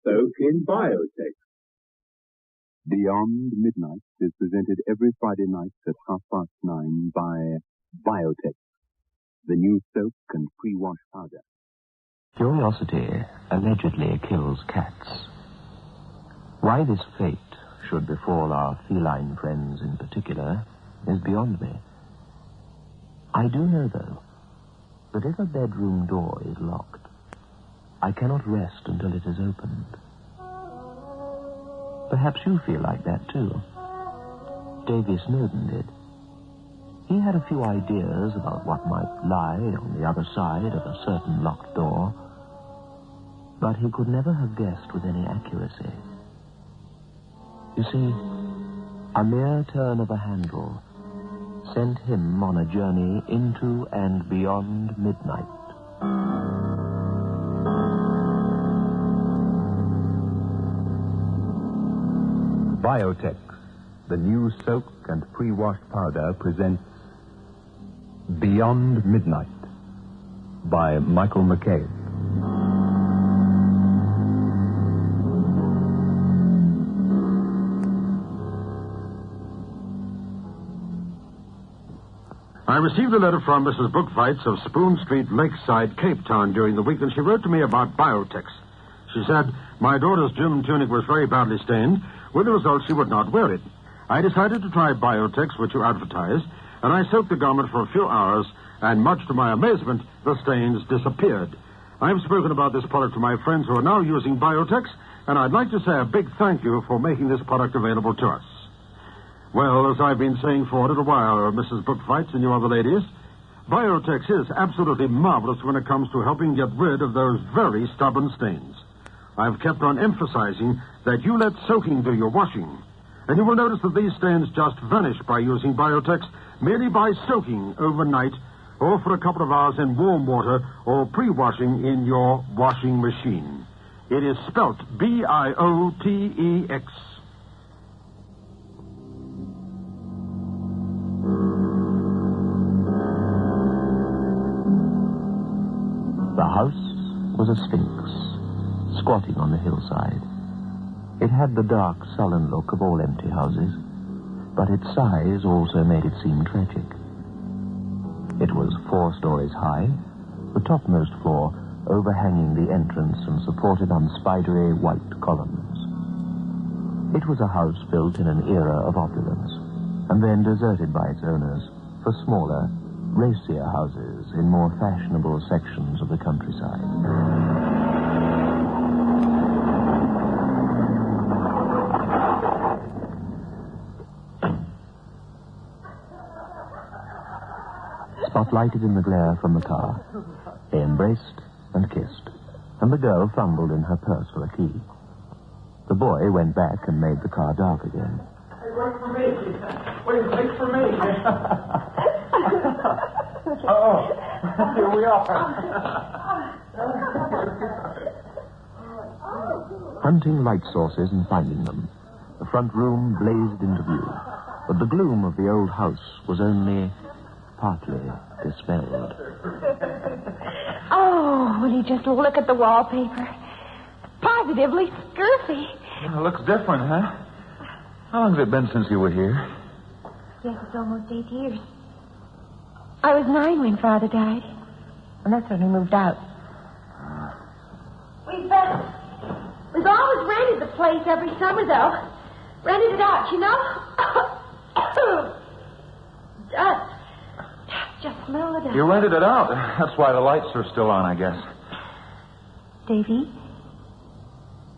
soak in Biotex. Beyond Midnight is presented every Friday night at 9:30 by Biotex, the new soap and pre-wash powder. Curiosity allegedly kills cats. Why this fate should befall our feline friends in particular is beyond me. I do know, though, that if a bedroom door is locked, I cannot rest until it is opened. Perhaps you feel like that, too. Davy Snowden did. He had a few ideas about what might lie on the other side of a certain locked door, but he could never have guessed with any accuracy. You see, a mere turn of a handle sent him on a journey into and beyond midnight. Biotex, the new soak and pre-washed powder, presents Beyond Midnight by Michael McCabe. I received a letter from Mrs. Bookfights of Spoon Street, Lakeside, Cape Town during the week, and she wrote to me about Biotex. She said, my daughter's gym tunic was very badly stained. With the result, she would not wear it. I decided to try Biotex, which you advertised, and I soaked the garment for a few hours, and much to my amazement, the stains disappeared. I have spoken about this product to my friends who are now using Biotex, and I'd like to say a big thank you for making this product available to us. Well, as I've been saying for a little while, Mrs. Bookfights and you other ladies, Biotex is absolutely marvelous when it comes to helping get rid of those very stubborn stains. I've kept on emphasizing that you let soaking do your washing. And you will notice that these stains just vanish by using Biotex merely by soaking overnight or for a couple of hours in warm water or pre-washing in your washing machine. It is spelt Biotex. The house was a sphinx, squatting on the hillside. It had the dark, sullen look of all empty houses, but its size also made it seem tragic. It was 4 stories high, the topmost floor overhanging the entrance and supported on spidery white columns. It was a house built in an era of opulence, and then deserted by its owners for smaller, racier houses in more fashionable sections of the countryside. Spotlighted in the glare from the car, they embraced and kissed, and the girl fumbled in her purse for a key. The boy went back and made the car dark again. Hey, wait for me. Wait for me. Here we are. Hunting light sources and finding them, the front room blazed into view, but the gloom of the old house was only partly dispelled. Oh, will you just look at the wallpaper? Positively scurfy. It looks different, huh? How long has it been since you were here? Yes, it's almost 8 years. I was 9 when Father died, and that's when we moved out. We've always rented the place every summer, though. Rented it out, you know? Just smell it out. You rented it out. That's why the lights are still on, I guess. Davy,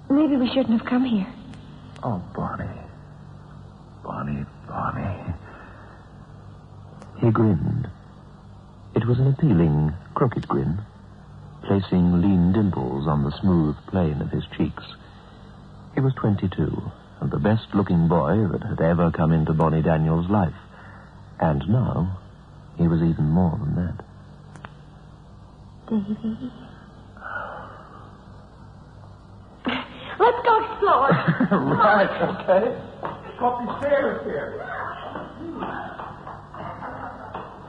maybe we shouldn't have come here. Oh, Bonnie. Bonnie. He grinned. It was an appealing, crooked grin, placing lean dimples on the smooth plane of his cheeks. He was 22, and the best-looking boy that had ever come into Bonnie Daniels' life. And now, he was even more than that. Davy. Let's go explore. Right, okay. Up the stairs here.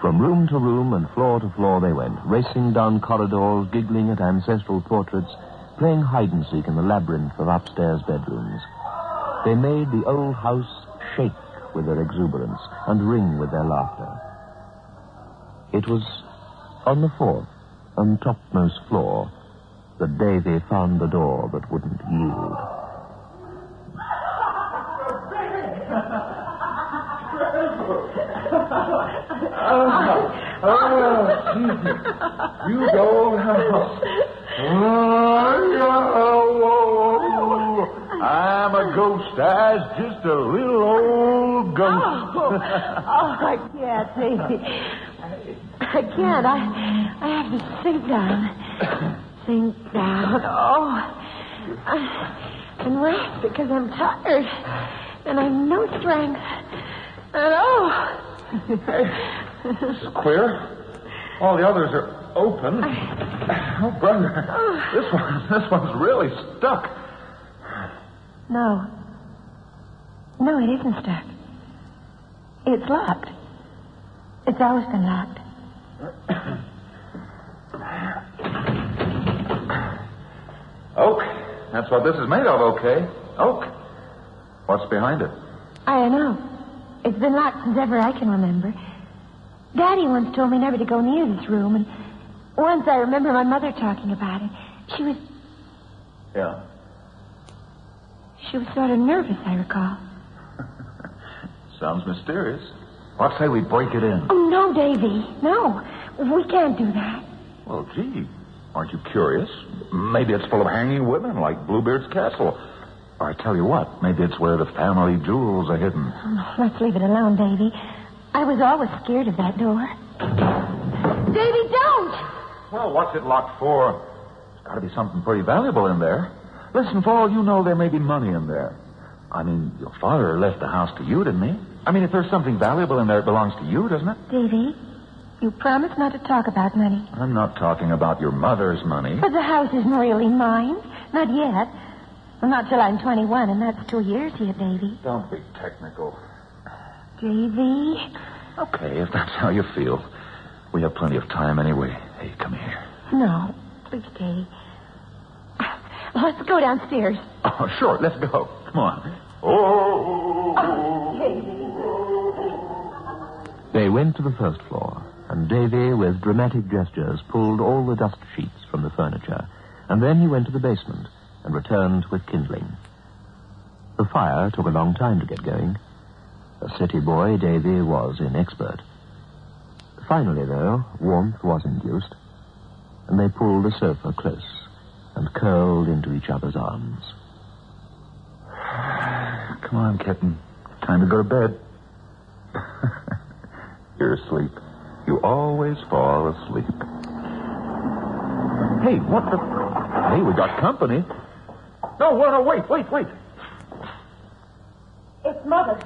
From room to room and floor to floor they went, racing down corridors, giggling at ancestral portraits, playing hide-and-seek in the labyrinth of upstairs bedrooms. They made the old house shake with their exuberance and ring with their laughter. It was on the 4th and topmost floor that Davy found the door that wouldn't yield. Jesus. You go house. I'm a ghost. I's just a little old ghost. I can't, Davy. I can't. I have to sink down. Sink down. And rest because I'm tired. And I've no strength. And This is queer. All the others are open. Oh, brother. This one's really stuck. No, it isn't stuck. It's locked. It's always been locked. Oak. That's what this is made of, okay? Oak. What's behind it? I don't know. It's been locked since ever I can remember. Daddy once told me never to go near this room, and once I remember my mother talking about it. She was sort of nervous, I recall. Sounds mysterious. What say we break it in? Oh, no, Davy. No. We can't do that. Well, gee, aren't you curious? Maybe it's full of hanging women like Bluebeard's castle. Or I tell you what, maybe it's where the family jewels are hidden. Oh, let's leave it alone, Davy. I was always scared of that door. Davy, don't! Well, what's it locked for? There's got to be something pretty valuable in there. Listen, for all you know, there may be money in there. I mean, your father left the house to you, didn't he? I mean, if there's something valuable in there, it belongs to you, doesn't it? Davy, you promised not to talk about money. I'm not talking about your mother's money. But the house isn't really mine. Not yet. Well, not till I'm 21, and that's 2 years yet, Davy. Don't be technical. Davy. Okay, if that's how you feel. We have plenty of time anyway. Hey, come here. No, please, Davy. Let's go downstairs. Oh, sure, let's go. Come on. They went to the first floor, and Davy, with dramatic gestures, pulled all the dust sheets from the furniture, and then he went to the basement and returned with kindling. The fire took a long time to get going. A city boy, Davy was inexpert. Finally, though, warmth was induced, and they pulled the sofa close and curled into each other's arms. Come on, kitten. Time to go to bed. You're asleep. You always fall asleep. Hey, what the... Hey, we got company. No, wait. It's Mother.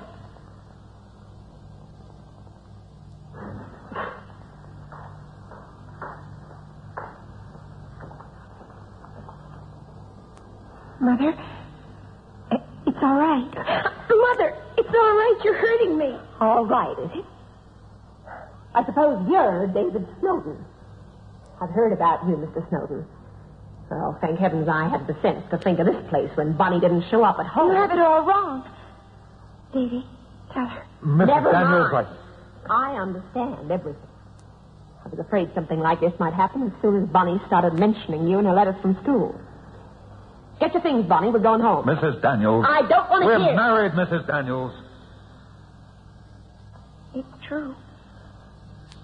Mother, it's all right. Mother, it's all right. You're hurting me. All right, is it? I suppose you're David Snowden. I've heard about you, Mr. Snowden. Well, thank heavens I had the sense to think of this place when Bonnie didn't show up at home. You have it all wrong. Davy, tell her. Never Daniels, mind. I understand everything. I was afraid something like this might happen as soon as Bonnie started mentioning you in her letters from school. Get your things, Bonnie. We're going home. Mrs. Daniels. I don't want to hear. We're married, Mrs. Daniels. It's true.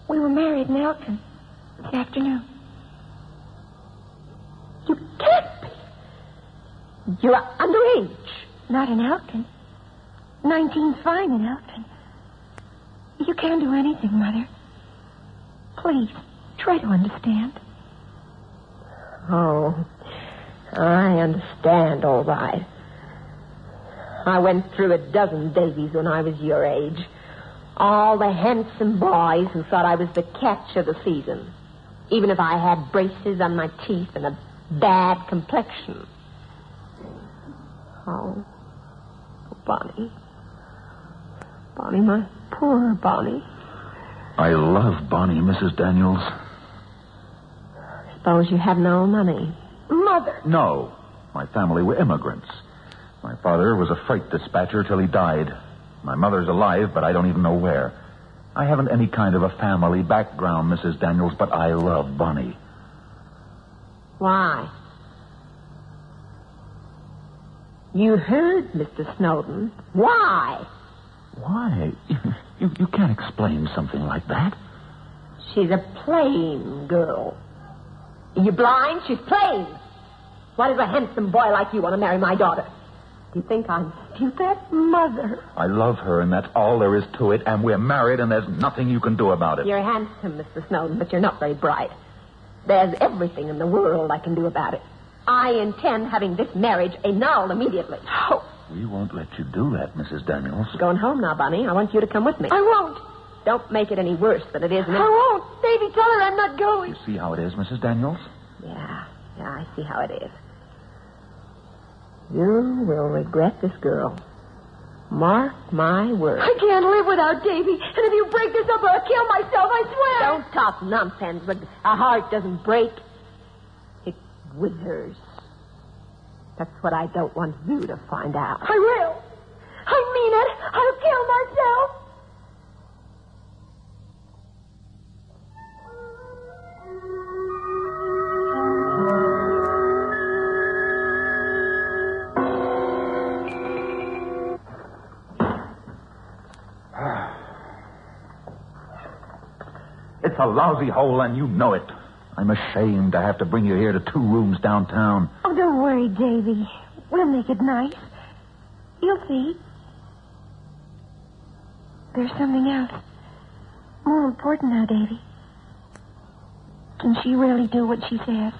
We were married in Elton this afternoon. You can't be. You're underage. Not in Elton. 19's fine in Elton. You can't do anything, Mother. Please, try to understand. Oh, I understand, all right. I went through a dozen Davies when I was your age. All the handsome boys who thought I was the catch of the season. Even if I had braces on my teeth and a bad complexion. Oh, Bonnie. Bonnie, my poor Bonnie. I love Bonnie, Mrs. Daniels. Suppose you have no money. Mother! No. My family were immigrants. My father was a freight dispatcher till he died. My mother's alive, but I don't even know where. I haven't any kind of a family background, Mrs. Daniels, but I love Bonnie. Why? You heard, Mr. Snowden. Why? Why? You can't explain something like that. She's a plain girl. Are you blind? She's plain. Why does a handsome boy like you want to marry my daughter? Do you think I'm stupid? Mother. I love her, and that's all there is to it, and we're married, and there's nothing you can do about it. You're handsome, Mr. Snowden, but you're not very bright. There's everything in the world I can do about it. I intend having this marriage annulled immediately. Oh. We won't let you do that, Mrs. Daniels. I'm going home now, Bonnie. I want you to come with me. I won't. Don't make it any worse than it is now. I won't. Davy, tell her I'm not going. You see how it is, Mrs. Daniels? Yeah, I see how it is. You will regret this girl. Mark my words. I can't live without Davy. And if you break this up, I'll kill myself, I swear. Don't talk nonsense. A heart doesn't break. It withers. That's what I don't want you to find out. I will. I mean it. I'll kill myself. It's a lousy hole, and you know it. I'm ashamed to have to bring you here to 2 rooms downtown. Oh, don't worry, Davy. We'll make it nice. You'll see. There's something else. More important now, Davy. Can she really do what she says?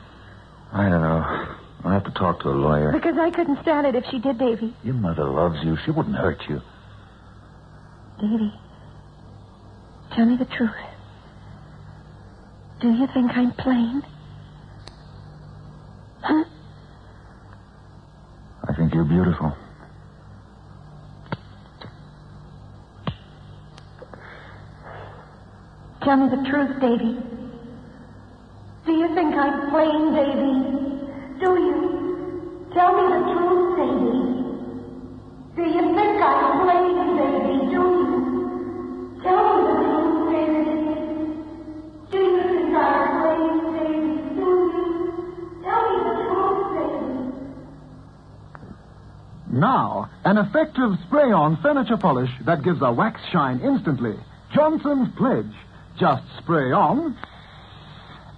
I don't know. I'll have to talk to a lawyer. Because I couldn't stand it if she did, Davy. Your mother loves you. She wouldn't hurt you. Davy, tell me the truth. Do you think I'm plain? Huh? I think you're beautiful. Tell me the truth, Davy. Do you think I'm plain, Davy? Do you? Tell me the truth, Davy. Do you think I'm plain, Davy? Do you? Tell me the truth, Davy. Do you think I'm plain, Davy? Do you? Tell me the truth, Davy. Now, an effective spray-on furniture polish that gives a wax shine instantly. Johnson's Pledge. Just spray on,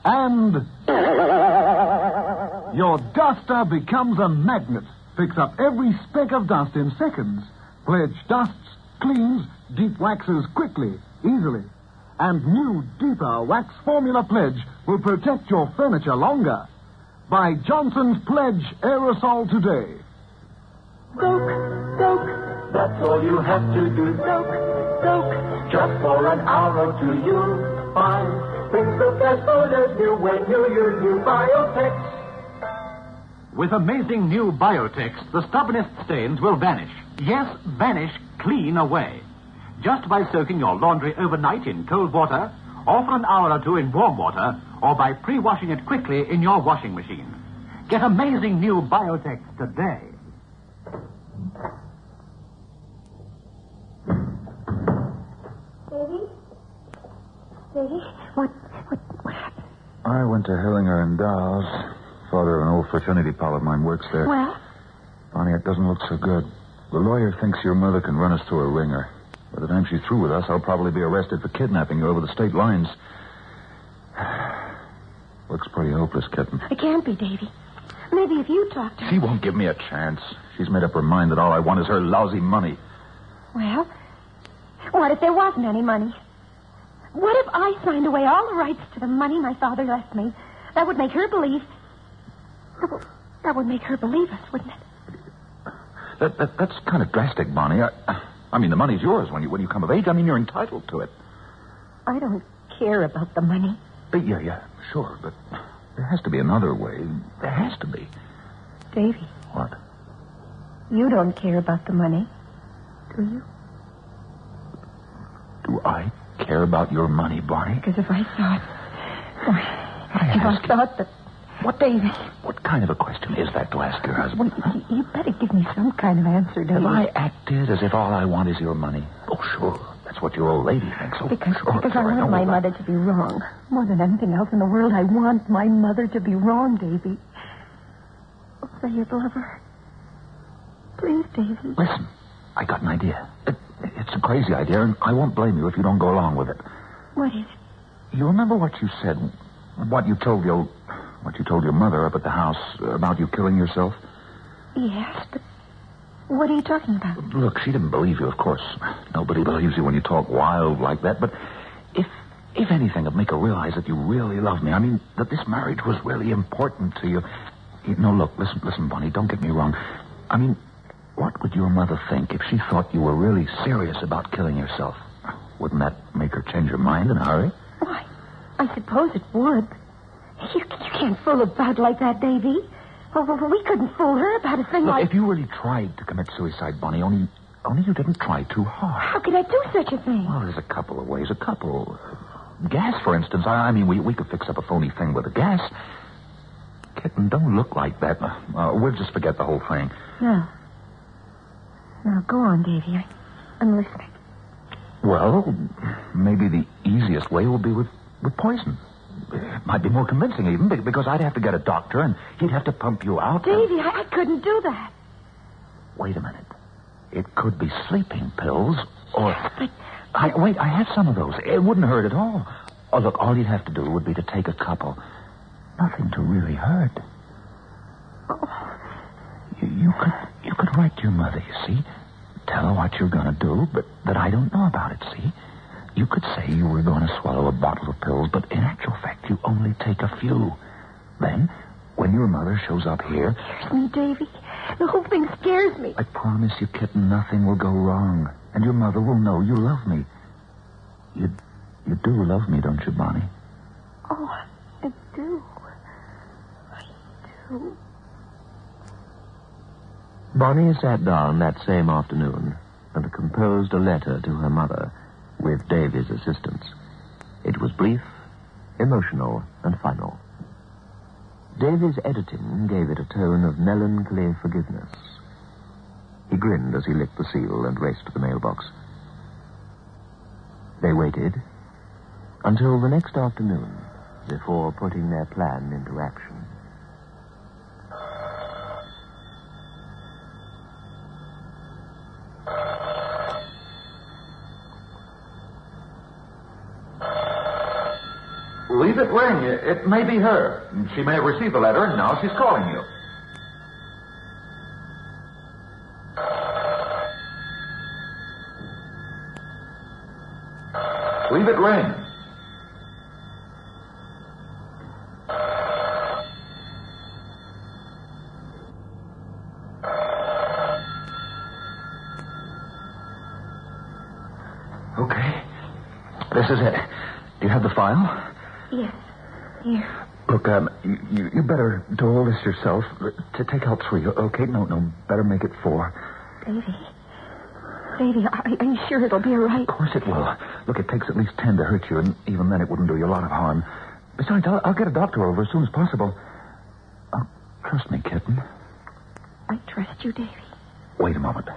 and your duster becomes a magnet. Picks up every speck of dust in seconds. Pledge dusts, cleans, deep waxes quickly, easily. And new, deeper wax formula Pledge will protect your furniture longer. Buy Johnson's Pledge Aerosol today. Soak, soak. That's all you have to do. Soak, soak. Just for an hour or two, you'll find things look as good as new when you use new Biotex. With amazing new Biotex, the stubbornest stains will vanish. Yes, vanish clean away. Just by soaking your laundry overnight in cold water, or for an hour or two in warm water, or by pre-washing it quickly in your washing machine. Get amazing new Biotex today. Davy, what happened? I went to Hillinger and Dow's. Father of an old fraternity pal of mine works there. Well? Bonnie, it doesn't look so good. The lawyer thinks your mother can run us through a ringer. By the time she's through with us, I'll probably be arrested for kidnapping you over the state lines. Looks pretty hopeless, kitten. It can't be, Davy. Maybe if you talk to her. She won't give me a chance. She's made up her mind that all I want is her lousy money. Well, what if there wasn't any money? What if I signed away all the rights to the money my father left me? That would make her believe... That would make her believe us, wouldn't it? That's kind of drastic, Bonnie. I mean, the money's yours when you come of age. I mean, you're entitled to it. I don't care about the money. Yeah, sure, but there has to be another way. There has to be. Davy. What? You don't care about the money, do you? Do I care about your money, Bonnie? Because if I thought... If I thought that... What, Davy? What kind of a question is that to ask your husband? Well, you better give me some kind of answer, Davy. Have I acted as if all I want is your money? Oh, sure. That's what your old lady thinks. Oh, because sure, I want my mother to be wrong. More than anything else in the world, I want my mother to be wrong, Davy. Oh, say you'd love her. Please, Davy. Listen, I got an idea. It's a crazy idea, and I won't blame you if you don't go along with it. What is it? You remember what you said, what you told your mother up at the house about you killing yourself? Yes, but what are you talking about? Look, she didn't believe you, of course. Nobody believes you when you talk wild like that, but if anything would make her realize that you really love me, I mean, that this marriage was really important to you. No, look, listen, Bonnie, don't get me wrong. I mean, what would your mother think if she thought you were really serious about killing yourself? Wouldn't that make her change her mind in a hurry? Why, I suppose it would. You can't fool about like that, Davy. Well, we couldn't fool her about a thing Look, like... if you really tried to commit suicide, Bonnie, only you didn't try too hard. How could I do such a thing? Well, there's a couple of ways. Gas, for instance. I mean, we could fix up a phony thing with the gas. Kitten, don't look like that. We'll just forget the whole thing. No. Now, go on, Davy. I'm listening. Well, maybe the easiest way will be with poison. It might be more convincing, even, because I'd have to get a doctor, and he'd have to pump you out. Davy, I couldn't do that. Wait a minute. It could be sleeping pills, or... Yes, but... I have some of those. It wouldn't hurt at all. Oh, look, all you'd have to do would be to take a couple. Nothing to really hurt. Oh. You could write to your mother, you see. Tell her what you're going to do, but that I don't know about it, see? You could say you were going to swallow a bottle of pills, but in actual fact, you only take a few. Then, when your mother shows up here... Scares me, Davy. The whole thing scares me. I promise you, kitten, nothing will go wrong. And your mother will know you love me. You do love me, don't you, Bonnie? Oh, I do. I do. Bonnie sat down that same afternoon and composed a letter to her mother with Davy's assistance. It was brief, emotional, and final. Davy's editing gave it a tone of melancholy forgiveness. He grinned as he licked the seal and raced to the mailbox. They waited until the next afternoon before putting their plan into action. Leave it ring. It may be her. She may have received the letter, and now she's calling you. Leave it ring. Okay. This is it. Do you have the file? Yes. Here. Look, you better do all this yourself. To take out 3, okay? No, better make it 4. Davy, are you sure it'll be all right? Of course it will. Look, it takes at least 10 to hurt you, and even then it wouldn't do you a lot of harm. Besides, I'll get a doctor over as soon as possible. Trust me, kitten. I trust you, Davy. Wait a moment.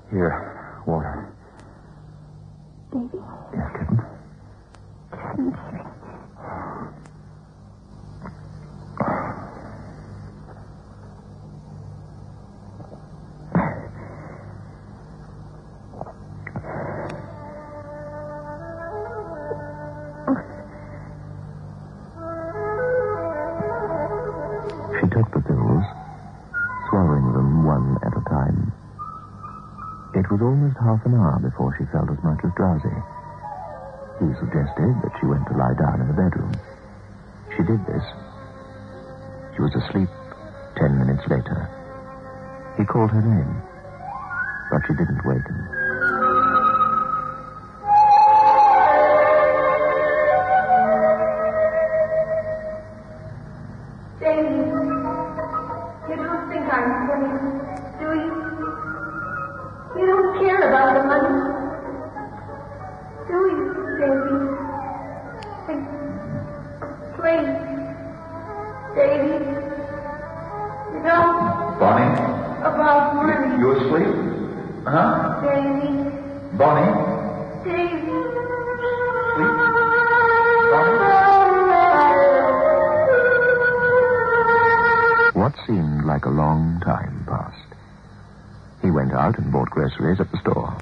Here, water. Davy? Yes, kitten? Listen, Davy. She took the pills, swallowing them one at a time. It was almost half an hour before she felt as much as drowsy. He suggested that she went to lie down in the bedroom. She did this. She was asleep 10 minutes later. He called her name, but she didn't waken. Davy, you don't think I'm funny, do you? You don't care about the money, do you, Davy? Please, Davy, you don't. Bonnie? About money. You asleep? Huh? Davy. Bonnie? Davy. What seemed like a long time passed. He went out and bought groceries at the store.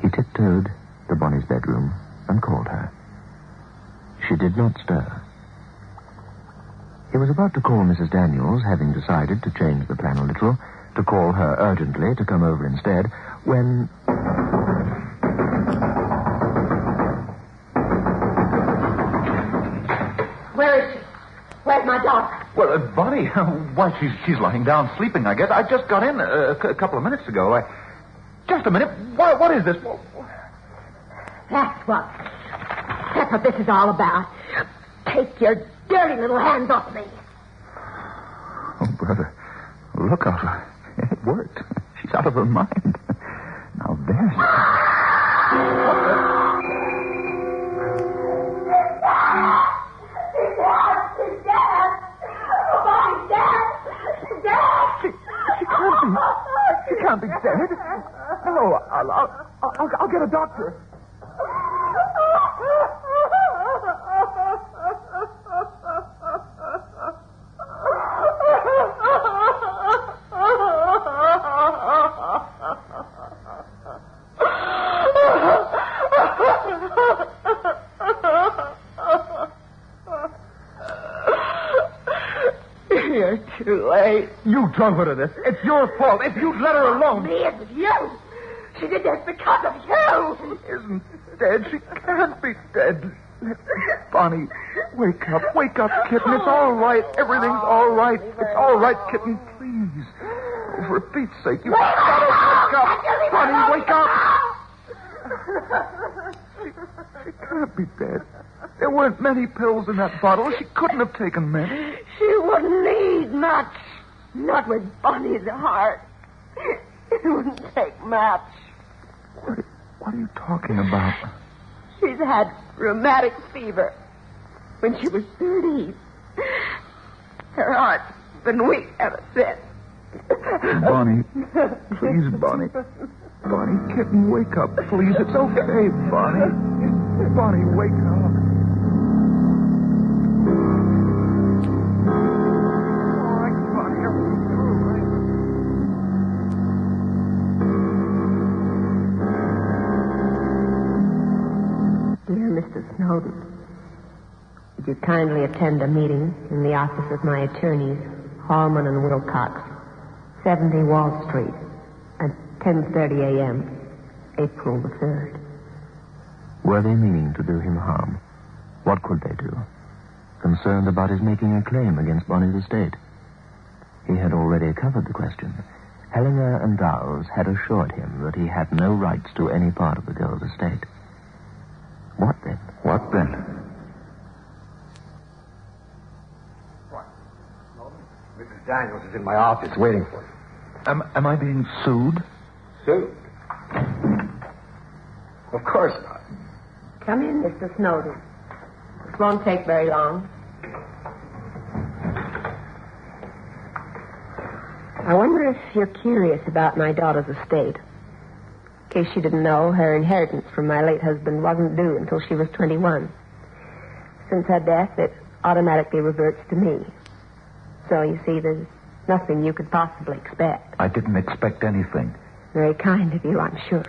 He tiptoed to Bonnie's bedroom and called her. She did not stir. He was about to call Mrs. Daniels, having decided to change the plan a little, to call her urgently to come over instead, when... Where is she? Where's my daughter? Well, Bonnie, why, she's lying down sleeping, I guess. I just got in a couple of minutes ago. Just a minute. What is this? That's what this is all about. Take your dirty little hands off me. Oh, brother, look out. It worked. She's out of her mind. Now, there's... She can't be dead. No, I'll get a doctor. You're too late. You drove her to this. It's your fault. If you'd let her alone. Me, it was you. She did this because of you. She isn't dead. She can't be dead. Bonnie, wake up, kitten. It's all right. Everything's all right. It's all right, kitten. Please. for Pete's sake, you've got to wake up. Bonnie, wake up. She can't be dead. There weren't many pills in that bottle. She couldn't have taken many. She wouldn't need much. Not with Bonnie's heart. It wouldn't take much. What are you talking about? She's had rheumatic fever when she was 13. Her heart's been weak ever since. Bonnie. Please, Bonnie. Bonnie, kitten, wake up, please. It's okay, Bonnie. Bonnie, wake up. Dear Mr. Snowden, would you kindly attend a meeting in the office of my attorneys, Hallman and Wilcox, 70 Wall Street, at 10:30 a.m., April the 3rd. Were they meaning to do him harm? What could they do? Concerned about his making a claim against Bonnie's estate. He had already covered the question. Hellinger and Dowles had assured him that he had no rights to any part of the girl's estate. What then? What then? Mrs. Daniels is in my office waiting for you. Am I being sued? Sued? Of course not. Come in, Mr. Snowden. This won't take very long. I wonder if you're curious about my daughter's estate. In case you didn't know, her inheritance from my late husband wasn't due until she was 21. Since her death, it automatically reverts to me. So, you see, there's nothing you could possibly expect. I didn't expect anything. Very kind of you, I'm sure.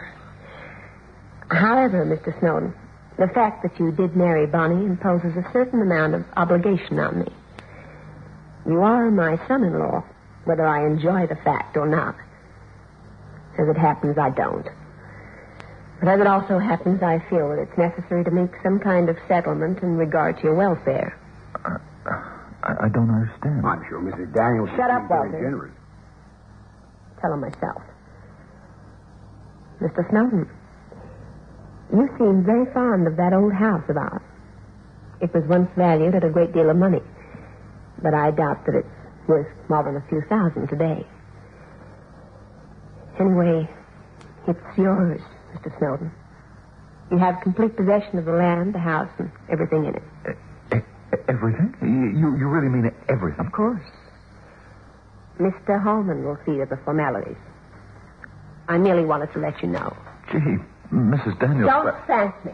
However, Mr. Snowden, the fact that you did marry Bonnie imposes a certain amount of obligation on me. You are my son-in-law, whether I enjoy the fact or not. As it happens, I don't. But as it also happens, I feel that it's necessary to make some kind of settlement in regard to your welfare. I don't understand. I'm sure Mrs. Daniels Shut up, is very Walter. generous. Tell him myself. Mr. Snowden, you seem very fond of that old house of ours. It was once valued at a great deal of money, but I doubt that it's worth more than a few thousand today. Anyway, it's yours, Mr. Snowden. You have complete possession of the land, the house, and everything in it. Everything? You really mean everything? Of course. Mr. Holman will see to the formalities. I merely wanted to let you know. Gee, Mrs. Daniels... Don't thank me.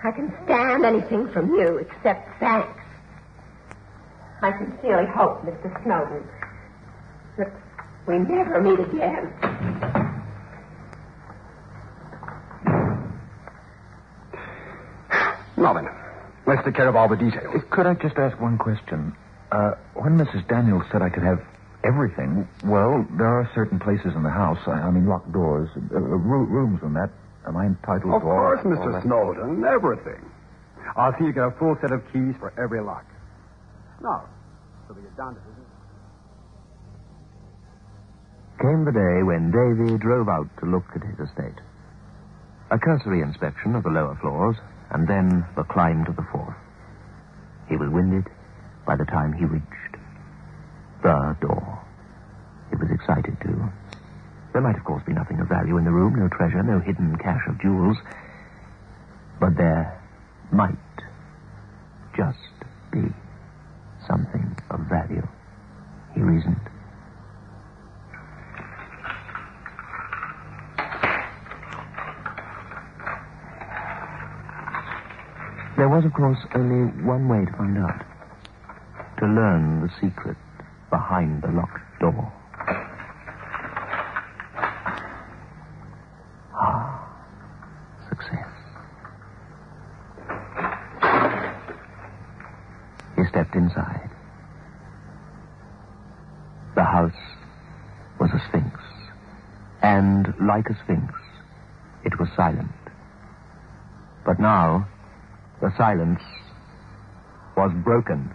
I can stand anything from you except thanks. I sincerely hope, Mr. Snowden, that we never meet again. Now then, let's take care of all the details. Could I just ask one question? When Mrs. Daniels said I could have everything, well, there are certain places in the house, I mean locked doors, rooms and that. Am I entitled to all? Of course, all Mr. that? Snowden, everything. I'll see you get a full set of keys for every lock. Now, so we get down to business. Came the day when Davy drove out to look at his estate. A cursory inspection of the lower floors, and then the climb to the fourth. He was winded by the time he reached the door. He was excited, too. There might, of course, be nothing of value in the room, no treasure, no hidden cache of jewels. But there might just be something of value, he reasoned. There was, of course, only one way to find out. To learn the secret behind the locked door. Success. He stepped inside. The house was a sphinx. And like a sphinx, it was silent. But now, the silence was broken.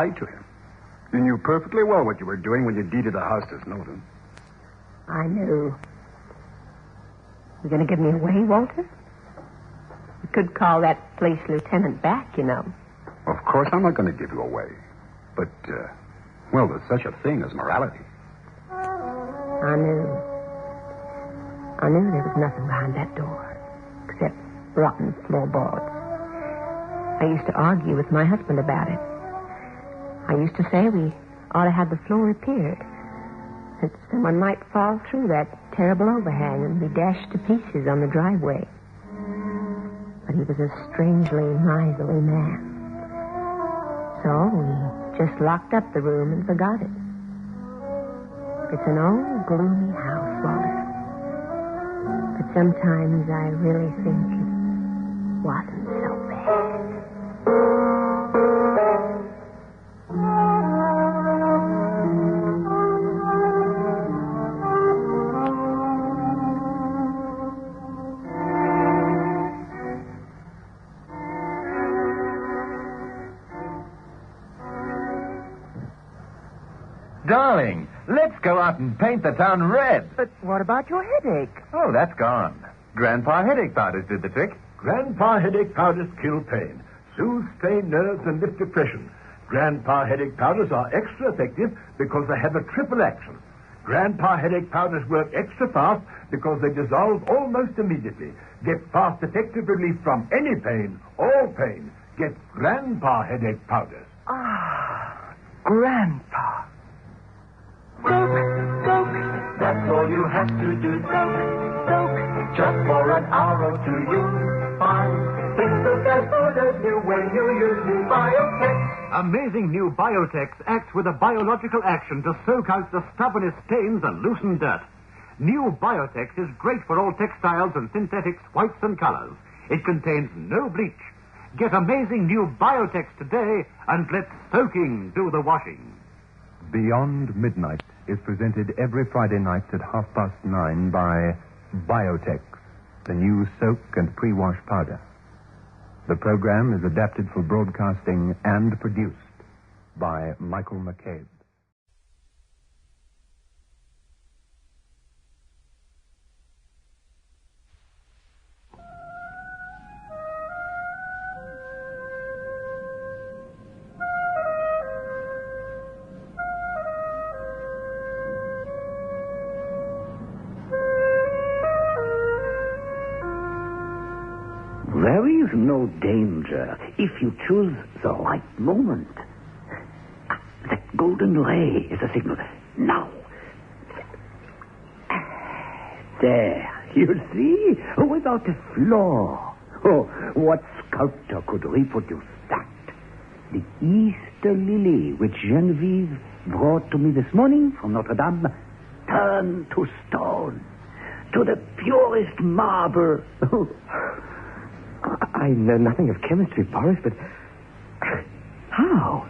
lied to him. You knew perfectly well what you were doing when you deeded the house to Snowden. I knew. You going to give me away, Walter? You could call that place lieutenant back, you know. Of course, I'm not going to give you away. But, well, there's such a thing as morality. I knew there was nothing behind that door, except rotten floorboards. I used to argue with my husband about it. I used to say we ought to have the floor repaired, that someone might fall through that terrible overhang and be dashed to pieces on the driveway. But he was a strangely miserly man. So we just locked up the room and forgot it. It's an old, gloomy house, Walter. But sometimes I really think it wasn't so bad. Darling, let's go out and paint the town red. But what about your headache? Oh, that's gone. Grandpa headache powders did the trick. Grandpa headache powders kill pain, soothe strained nerves, and lift depression. Grandpa headache powders are extra effective because they have a triple action. Grandpa headache powders work extra fast because they dissolve almost immediately. Get fast, effective relief from any pain, all pain. Get Grandpa headache powders. Ah, Grandpa. Soak, that's all you have to do. Soak, just for an hour or two you'll find things look as good as new when you use new Biotex. Amazing new Biotex acts with a biological action to soak out the stubbornest stains and loosen dirt. New Biotex is great for all textiles and synthetics, whites and colors. It contains no bleach. Get amazing new Biotex today and let soaking do the washing. Beyond Midnight is presented every Friday night at 9:30 by Biotex, the new soak and pre-wash powder. The program is adapted for broadcasting and produced by Michael McCabe. There is no danger if you choose the right moment. That golden ray is a signal. Now. There, you see? Without a flaw. Oh, what sculptor could reproduce that? The Easter lily which Genevieve brought to me this morning from Notre Dame turned to stone, to the purest marble. I know nothing of chemistry, Boris, but how?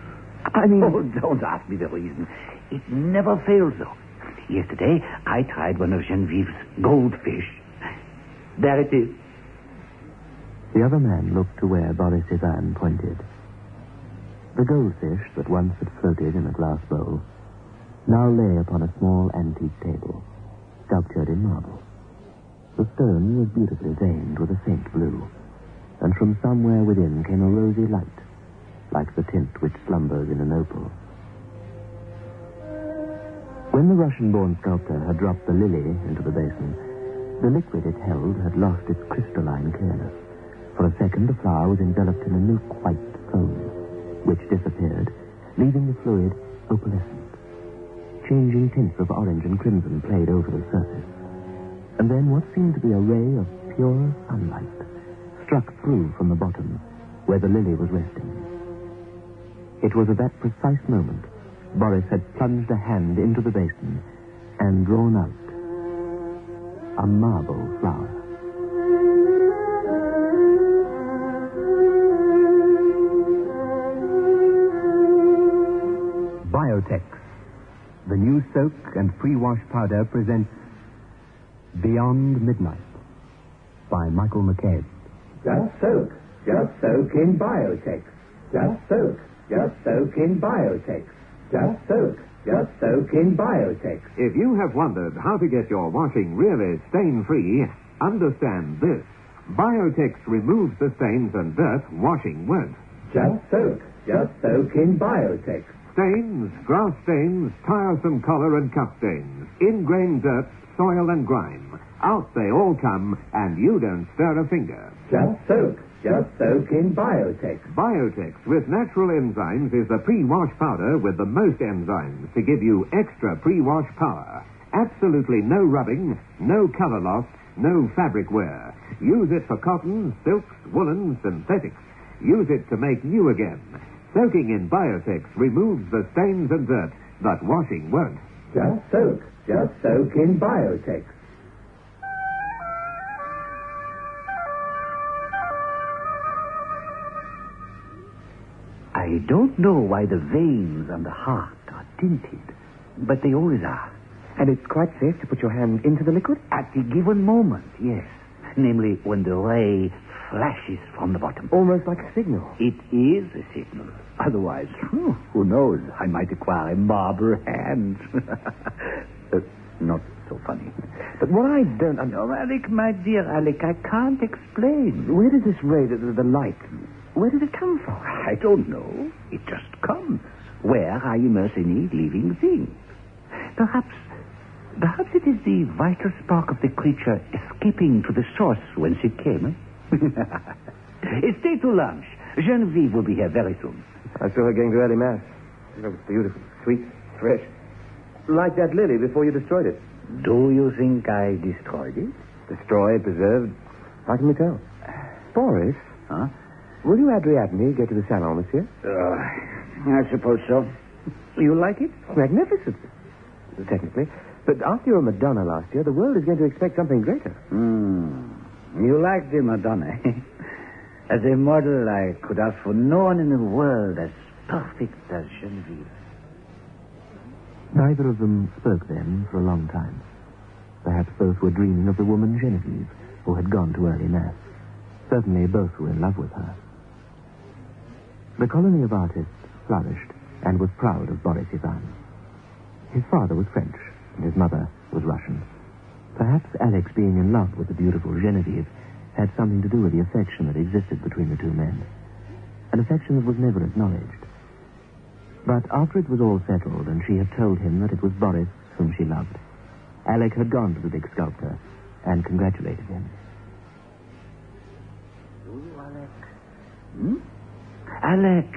I mean... Oh, don't ask me the reason. It never fails, though. Yesterday, I tried one of Genevieve's goldfish. There it is. The other man looked to where Boris Ivan pointed. The goldfish that once had floated in a glass bowl now lay upon a small antique table, sculptured in marble. The stone was beautifully veined with a faint blue, and from somewhere within came a rosy light, like the tint which slumbers in an opal. When the Russian-born sculptor had dropped the lily into the basin, the liquid it held had lost its crystalline clearness. For a second, the flower was enveloped in a milk-white foam, which disappeared, leaving the fluid opalescent. Changing tints of orange and crimson played over the surface. And then what seemed to be a ray of pure sunlight struck through from the bottom, where the lily was resting. It was at that precise moment Boris had plunged a hand into the basin and drawn out a marble flower. Biotex, the new soak and pre-wash powder, presents Beyond Midnight by Michael McCabe. Just soak in Biotex. Just soak just soak in Biotex. Just soak in Biotex. If you have wondered how to get your washing really stain-free, understand this. Biotex removes the stains and dirt washing won't. Just soak in Biotex. Stains, grass stains, tiresome collar and cup stains, ingrained dirt, soil and grime. Out they all come, and you don't stir a finger. Just soak in Biotex. Biotex with natural enzymes is the pre-wash powder with the most enzymes to give you extra pre-wash power. Absolutely no rubbing, no color loss, no fabric wear. Use it for cottons, silks, woolens, synthetics. Use it to make new again. Soaking in Biotex removes the stains and dirt, but washing won't. Just soak in Biotex. I don't know why the veins on the heart are tinted, but they always are. And it's quite safe to put your hand into the liquid? At the given moment, yes. Namely, when the ray flashes from the bottom. Almost like a signal. It is a signal. Otherwise, who knows? I might acquire a marble hand. Not so funny. But what I don't... No, Alec, my dear Alec, I can't explain. Where does this ray, the light, where does it come from? I don't know. It just comes. Where I immerse any living thing. Perhaps it is the vital spark of the creature escaping to the source whence it came. Stay to lunch. Genevieve will be here very soon. I saw her going to early mass. It was beautiful, sweet, fresh. Like that lily before you destroyed it. Do you think I destroyed it? Destroyed, preserved? How can we tell? Boris? Huh? Will you Adriadne get to the salon, monsieur? I suppose so. You like it? Magnificent. Technically. But after your Madonna last year, the world is going to expect something greater. You like the Madonna? As a model, I could ask for no one in the world as perfect as Genevieve. Neither of them spoke then for a long time. Perhaps both were dreaming of the woman Genevieve, who had gone to early mass. Certainly both were in love with her. The colony of artists flourished and was proud of Boris Ivan. His father was French, and his mother was Russian. Perhaps Alex being in love with the beautiful Genevieve had something to do with the affection that existed between the two men. An affection that was never acknowledged. But after it was all settled and she had told him that it was Boris whom she loved, Alec had gone to the big sculptor and congratulated him. Alec.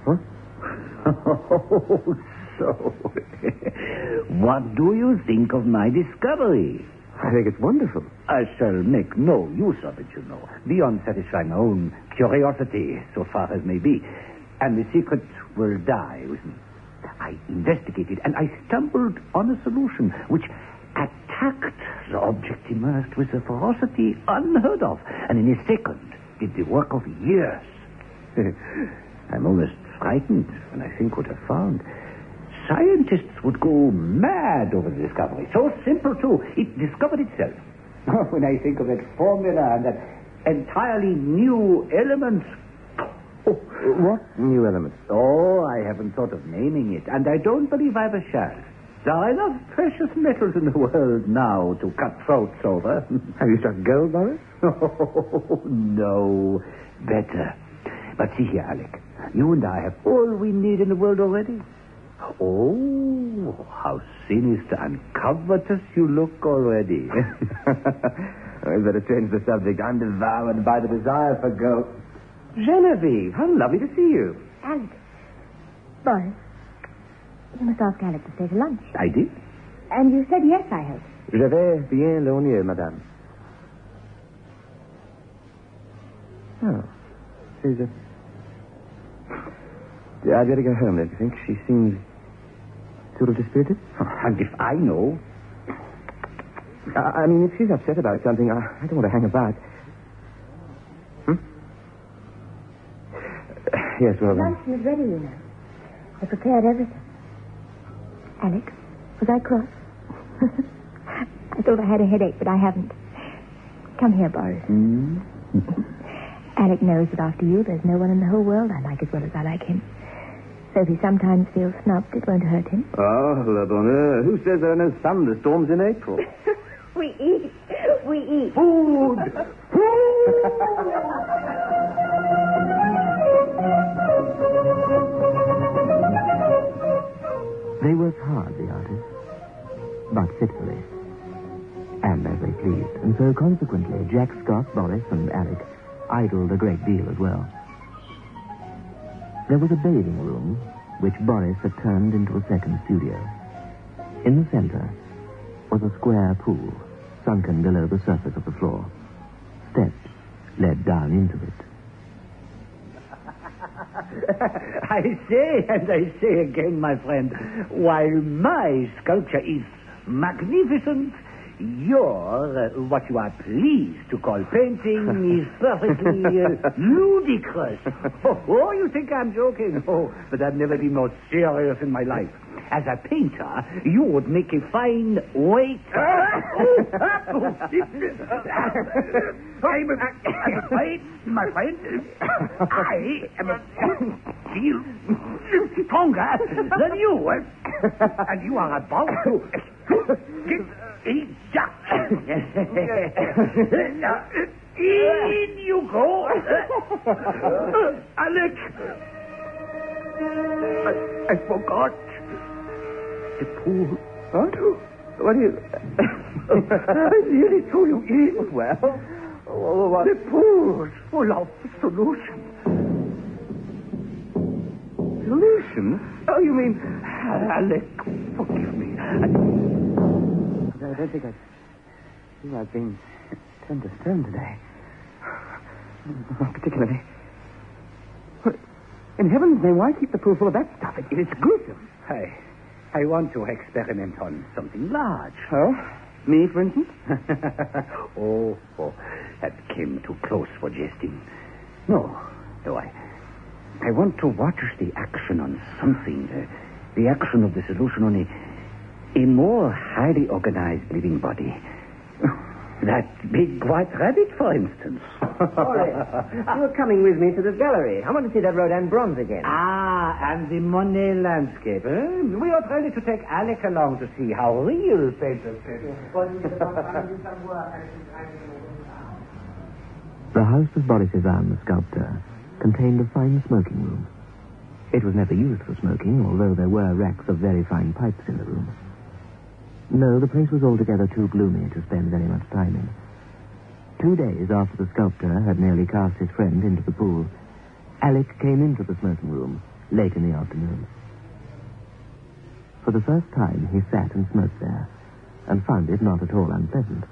What? Oh, so. What do you think of my discovery? I think it's wonderful. I shall make no use of it, you know, beyond satisfying my own curiosity, so far as may be. And the secret will die with me. I investigated, and I stumbled on a solution which attacked the object immersed with a ferocity unheard of, and in a second did the work of years. I'm almost frightened when I think what I've found. Scientists would go mad over the discovery. So simple, too. It discovered itself. When I think of that formula and that entirely new elements... What new elements? Oh, I haven't thought of naming it, and I don't believe I ever shall. There are enough precious metals in the world now to cut throats over. Have you struck gold, Boris? Oh, no. Better. But see here, Alec. You and I have all we need in the world already. Oh, how sinister and covetous you look already. I better change the subject. I'm devoured by the desire for gold. Genevieve, how lovely to see you. Alec. Boris, you must ask Alec to stay to lunch. I did? And you said yes, I hope. Je vais bien l'honneur, madame. Oh, she's I'd better go home, don't you think? She seems sort of dispirited. And if I know... I mean, if she's upset about something, I don't want to hang about. Yes, well then. Luncheon is ready, you know. I prepared everything. Alex, was I cross? I thought I had a headache, but I haven't. Come here, Boris. Alec knows that after you, there's no one in the whole world I like as well as I like him. So if he sometimes feels snubbed, it won't hurt him. Oh, la bonheur. Who says there are no thunderstorms in April? We eat. We eat. Food! They worked hard, the artists, but fitfully, and as they pleased. And so, consequently, Jack Scott, Boris, and Alec idled a great deal as well. There was a bathing room, which Boris had turned into a second studio. In the center was a square pool, sunken below the surface of the floor. Steps led down into it. I say, and I say again, my friend, while my sculpture is magnificent, your, what you are pleased to call painting is perfectly ludicrous. Oh, you think I'm joking? Oh, but I've never been more serious in my life. As a painter, you would make a fine waiter. I'm afraid, my friend, I feel stronger than you. And you are about to get ejected. In you go. Alec. I forgot. The pool. What? What do you... I nearly threw you in. Well, what? The pool's full of solution. Solution? Oh, you mean... Alec, forgive me. I don't think I've been turned to stone today. Not particularly. In heaven's name, why keep the pool full of that stuff? It is gruesome. I want to experiment on something large. Oh? Me, for instance? oh, that came too close for jesting. No, I want to watch the action on something, the action of the solution on a more highly organized living body. That big white rabbit, for instance. You were coming with me to the gallery. I want to see that Rodin bronze again. Ah, and the Monet landscape. We ought really to take Alec along to see how real painters paint. The house of Boris Ivan, the sculptor, contained a fine smoking room. It was never used for smoking, although there were racks of very fine pipes in the room. No, the place was altogether too gloomy to spend very much time in. 2 days after the sculptor had nearly cast his friend into the pool, Alec came into the smoking room late in the afternoon. For the first time, he sat and smoked there, and found it not at all unpleasant.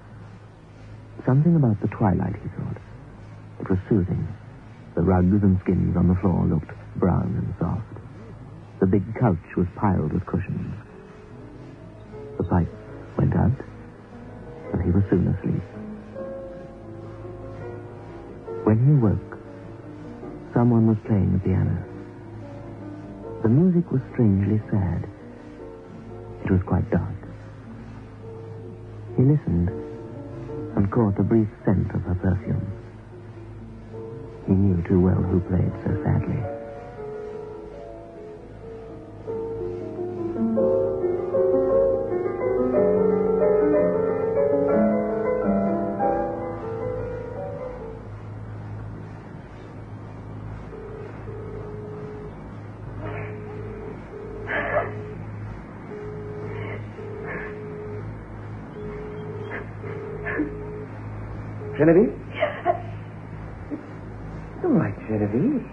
Something about the twilight, he thought. It was soothing. The rugs and skins on the floor looked brown and soft. The big couch was piled with cushions. The pipe went out, and he was soon asleep. When he awoke, someone was playing the piano. The music was strangely sad. It was quite dark. He listened and caught a brief scent of her perfume. He knew too well who played so sadly. Genevieve? All right, Genevieve.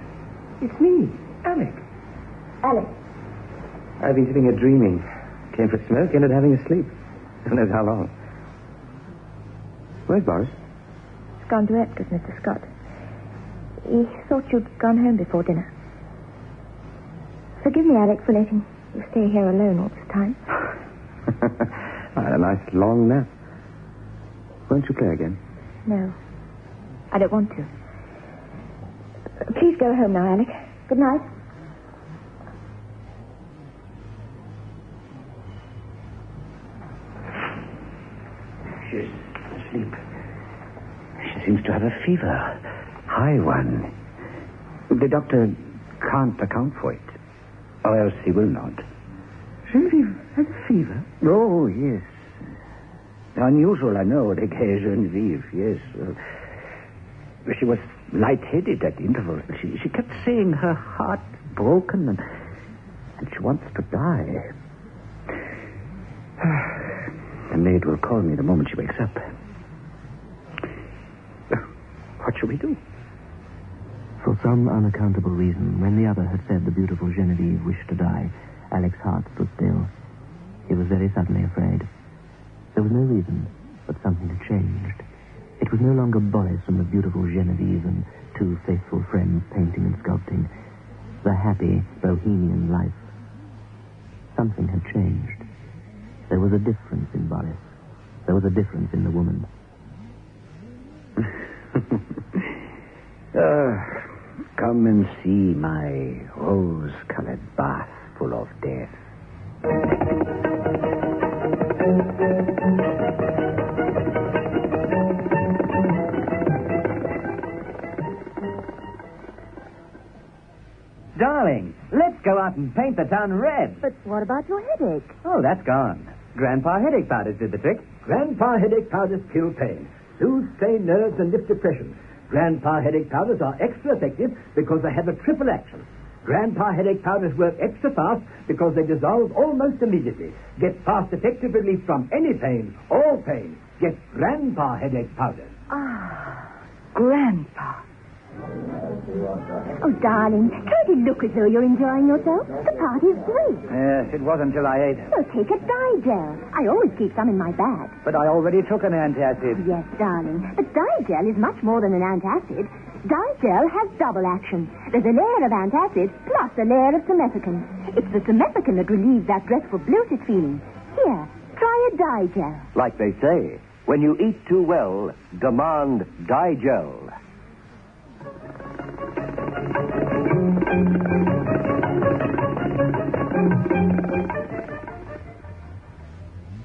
It's me, Alec. Alec. I've been sitting here dreaming. Came for a smoke, ended having a sleep. Who knows how long. Where's Boris? He's gone to Epcot, Mr. Scott. He thought you'd gone home before dinner. Forgive me, Alec, for letting you stay here alone all this time. I had a nice long nap. Won't you play again? No. I don't want to. Please go home now, Alec. Good night. She's asleep. She seems to have a fever. high one. The doctor can't account for it, or else he will not. Genevieve has a fever? Oh, yes. Unusual, I know, the gay Genevieve, yes. She was lightheaded at intervals. She kept saying her heart broken and she wants to die. The maid will call me the moment she wakes up. What shall we do? For some unaccountable reason, when the other had said the beautiful Genevieve wished to die, Alec's heart stood still. He was very suddenly afraid. There was no reason, but something had changed. It was no longer Boris and the beautiful Genevieve and two faithful friends painting and sculpting. The happy, bohemian life. Something had changed. There was a difference in Boris. There was a difference in the woman. Come and see my rose-colored bath full of death. Darling, let's go out and paint the town red. But what about your headache? Oh, that's gone. Grandpa headache powders did the trick. Grandpa headache powders kill pain, soothe strained nerves, and lift depression. Grandpa headache powders are extra effective because they have a triple action. Grandpa headache powders work extra fast because they dissolve almost immediately. Get fast, effective relief from any pain, all pain. Get Grandpa headache powders. Ah, Grandpa. Oh, darling, can't it look as though you're enjoying yourself? The party's great. Yes, it was until I ate. Well, take a Digel. I always keep some in my bag. But I already took an antacid. Yes, darling. But Digel is much more than an antacid. Digel has double action. There's a layer of antacid plus a layer of simethicone. It's the simethicone that relieves that dreadful bloated feeling. Here, try a Digel. Like they say, when you eat too well, demand Digel.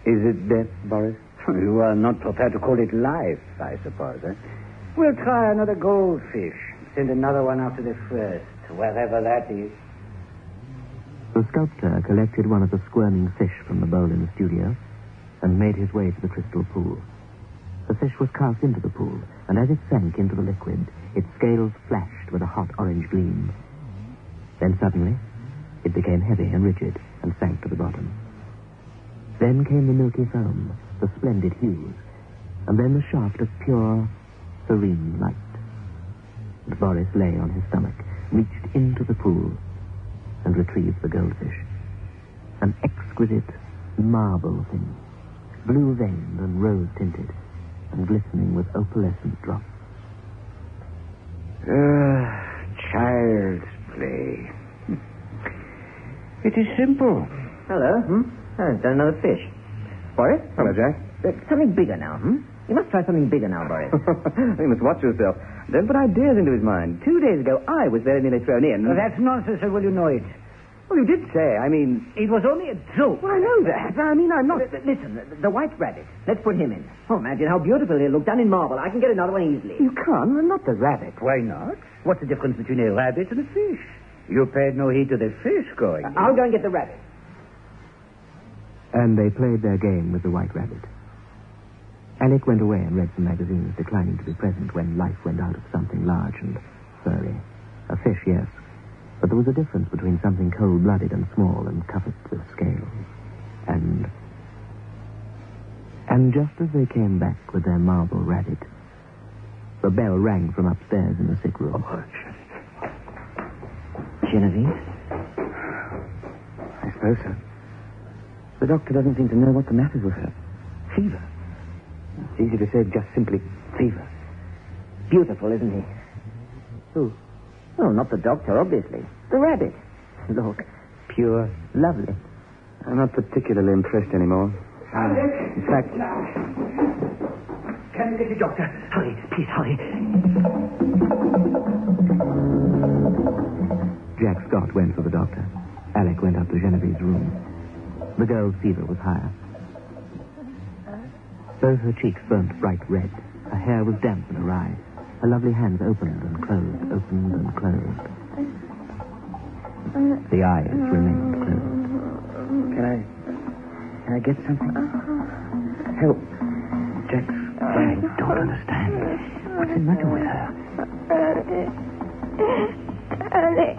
Is it death, Boris? You are not prepared to call it life, I suppose, eh? We'll try another goldfish. Send another one after the first, wherever that is. The sculptor collected one of the squirming fish from the bowl in the studio and made his way to the crystal pool. The fish was cast into the pool, and as it sank into the liquid, its scales flashed with a hot orange gleam. Then suddenly, it became heavy and rigid and sank to the bottom. Then came the milky foam, the splendid hues, and then the shaft of pure, serene light. And Boris lay on his stomach, reached into the pool, and retrieved the goldfish. An exquisite marble thing, blue-veined and rose-tinted, and glistening with opalescent drops. Child's play. It is simple. Hello. I've done another fish. Boris? Hello, Jack. Something bigger now, You must try something bigger now, Boris. You must watch yourself. Don't put ideas into his mind. 2 days ago, I was very nearly thrown in. Oh, that's nonsense, or will you know it? Well, you did say. I mean... It was only a joke. Well, I know that. I mean, I'm not... Listen, the white rabbit. Let's put him in. Oh, imagine how beautiful he'll look done in marble. I can get another one easily. You can't. Well, not the rabbit. Why not? What's the difference between a rabbit and a fish? You paid no heed to the fish going. I'll go and get the rabbit. And they played their game with the white rabbit. Alec went away and read some magazines, declining to be present when life went out of something large and furry. A fish, yes. But there was a difference between something cold-blooded and small and covered with scales. And just as they came back with their marble rabbit, the bell rang from upstairs in the sick room. Genevieve? I suppose so. The doctor doesn't seem to know what the matter with her. Fever. It's easy to say just simply fever. Beautiful, isn't he? Who? Oh, not the doctor, obviously. The rabbit. Look. Pure. Lovely. I'm not particularly impressed anymore. In fact... Can you get the doctor? Hurry, please hurry. Jack Scott went for the doctor. Alec went up to Genevieve's room. The girl's fever was higher. Both her cheeks burnt bright red. Her hair was damp and awry. Her lovely hands opened and closed, opened and closed. The eyes remained closed. Can I get something? Help. Jax, I don't understand. What's the matter with her? Alec.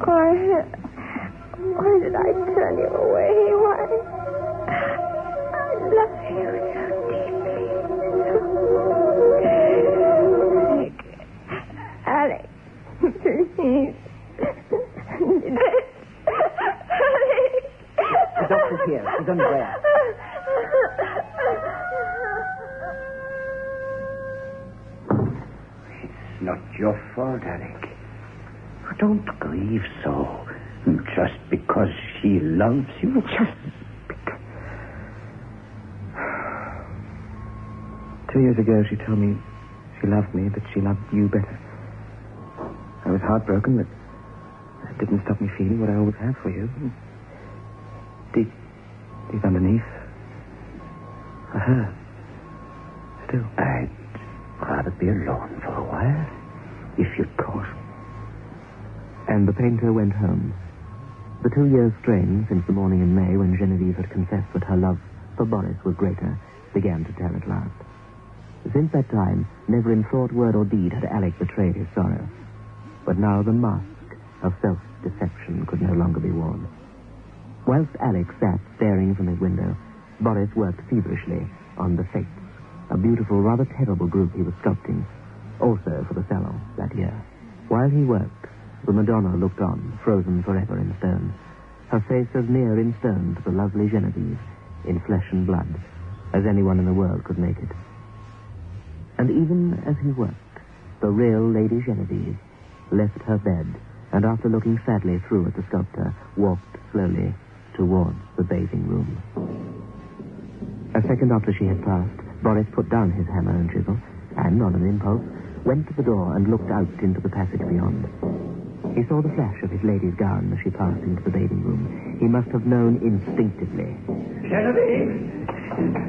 Why did I turn you away? Why? I love you so deeply. Alec, please. The doctor's here. He's on his way. It's not your fault, Alec. Don't grieve so. Just because she loves you. Just because. 2 years ago, she told me she loved me, but she loved you better. I was heartbroken, but that didn't stop me feeling what I always have for you. Deep underneath, for her. Still. I'd rather be alone for a while, if you'd call. And the painter went home. The 2 years' strain since the morning in May when Genevieve had confessed that her love for Boris was greater began to tell at last. Since that time, never in thought, word, or deed had Alec betrayed his sorrow. But now the mask of self-deception could no longer be worn. Whilst Alec sat staring from his window, Boris worked feverishly on the Fates, a beautiful, rather terrible group he was sculpting, also for the Salon that year. While he worked, the Madonna looked on, frozen forever in stone, her face as near in stone to the lovely Genevieve, in flesh and blood, as anyone in the world could make it. And even as he worked, the real Lady Genevieve left her bed, and after looking sadly through at the sculptor, walked slowly towards the bathing room. A second after she had passed, Boris put down his hammer and chisel, and, on an impulse, went to the door and looked out into the passage beyond. He saw the flash of his lady's gown as she passed into the bathing room. He must have known instinctively. Genevieve!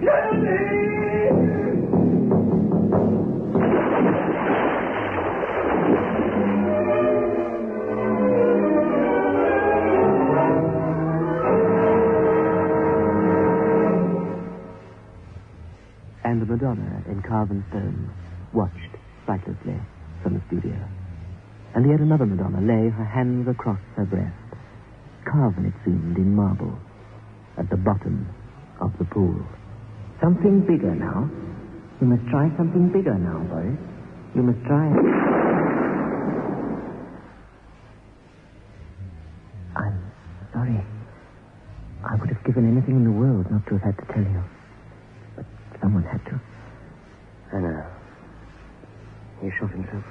Genevieve! And the Madonna, in carven stone, watched sightlessly from the studio. And yet another Madonna lay, her hands across her breast, carven, it seemed, in marble, at the bottom of the pool. Something bigger now. You must try something bigger now, Boris. You must try... I'm sorry. I would have given anything in the world not to have had to tell you. But someone had to. I know. He shot himself.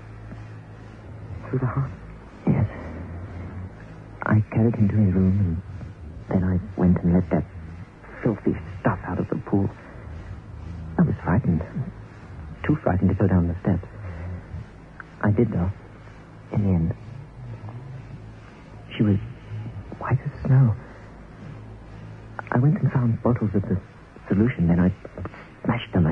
Through the heart? Yes. I carried him to his room, and then I went and let that filthy stuff out of the pool. I was frightened. Too frightened to go down the steps. I did, though, in the end. She was white as snow. I went and found bottles of the solution, then I smashed them.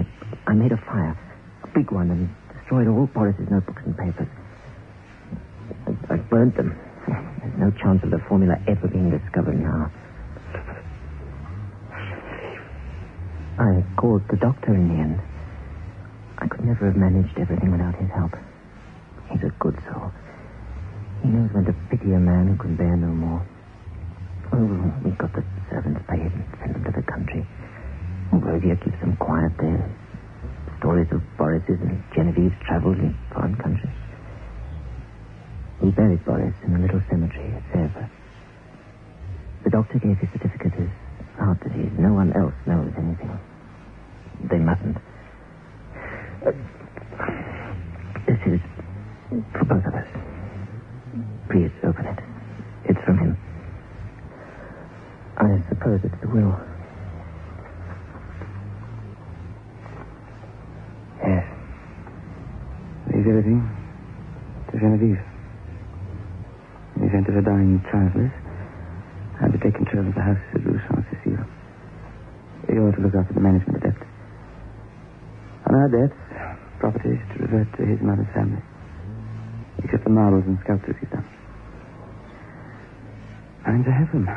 I made a fire, a big one, and destroyed all Boris's notebooks and papers. I burnt them. There's no chance of the formula ever being discovered now. I called the doctor in the end. I could never have managed everything without his help. He's a good soul. He knows when to pity a man who can bear no more. Oh, we got the servants paid and sent them to the country. Rosia keeps them quiet there. Stories of Boris's and Genevieve's travels in foreign countries. We buried Boris in a little cemetery at Sèvres. The doctor gave his certificate as heart disease. No one else knows anything. They mustn't. This is for both of us. Please open it. It's from him. I suppose it's the will. Yes. Leave everything to Genevieve. In the event of her dying childless, I'll to take control of the house at Rue Saint-Cécile. You're to look after the management of debts. On our debts, property is to revert to his mother's family. Except the marbles and sculptures he's done. I'm to have them.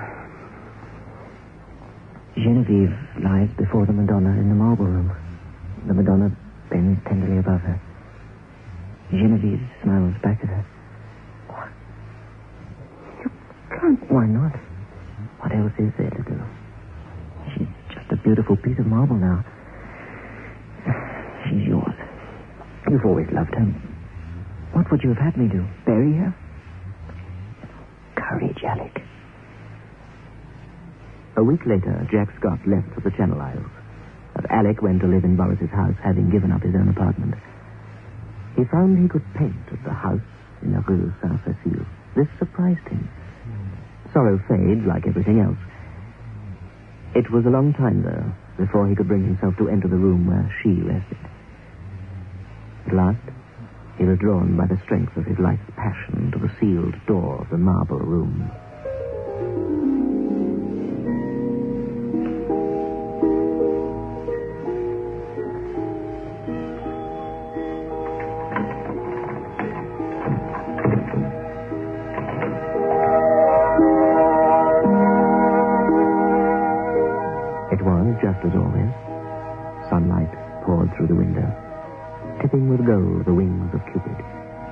Genevieve lies before the Madonna in the marble room. The Madonna bends tenderly above her. Genevieve smiles back at her. What? You can't. Why not? What else is there to do? She's just a beautiful piece of marble now. She's yours. You've always loved her. What would you have had me do? Bury her? Courage, Alec. A week later, Jack Scott left for the Channel Isles. And Alec went to live in Boris's house, having given up his own apartment. He found he could paint at the house in the Rue Saint-Cécile. This surprised him. Sorrow fades like everything else. It was a long time, though, before he could bring himself to enter the room where she rested. At last, he was drawn by the strength of his life's passion to the sealed door of the marble room. It was, just as always, sunlight poured through the window, tipping with gold the wings of Cupid,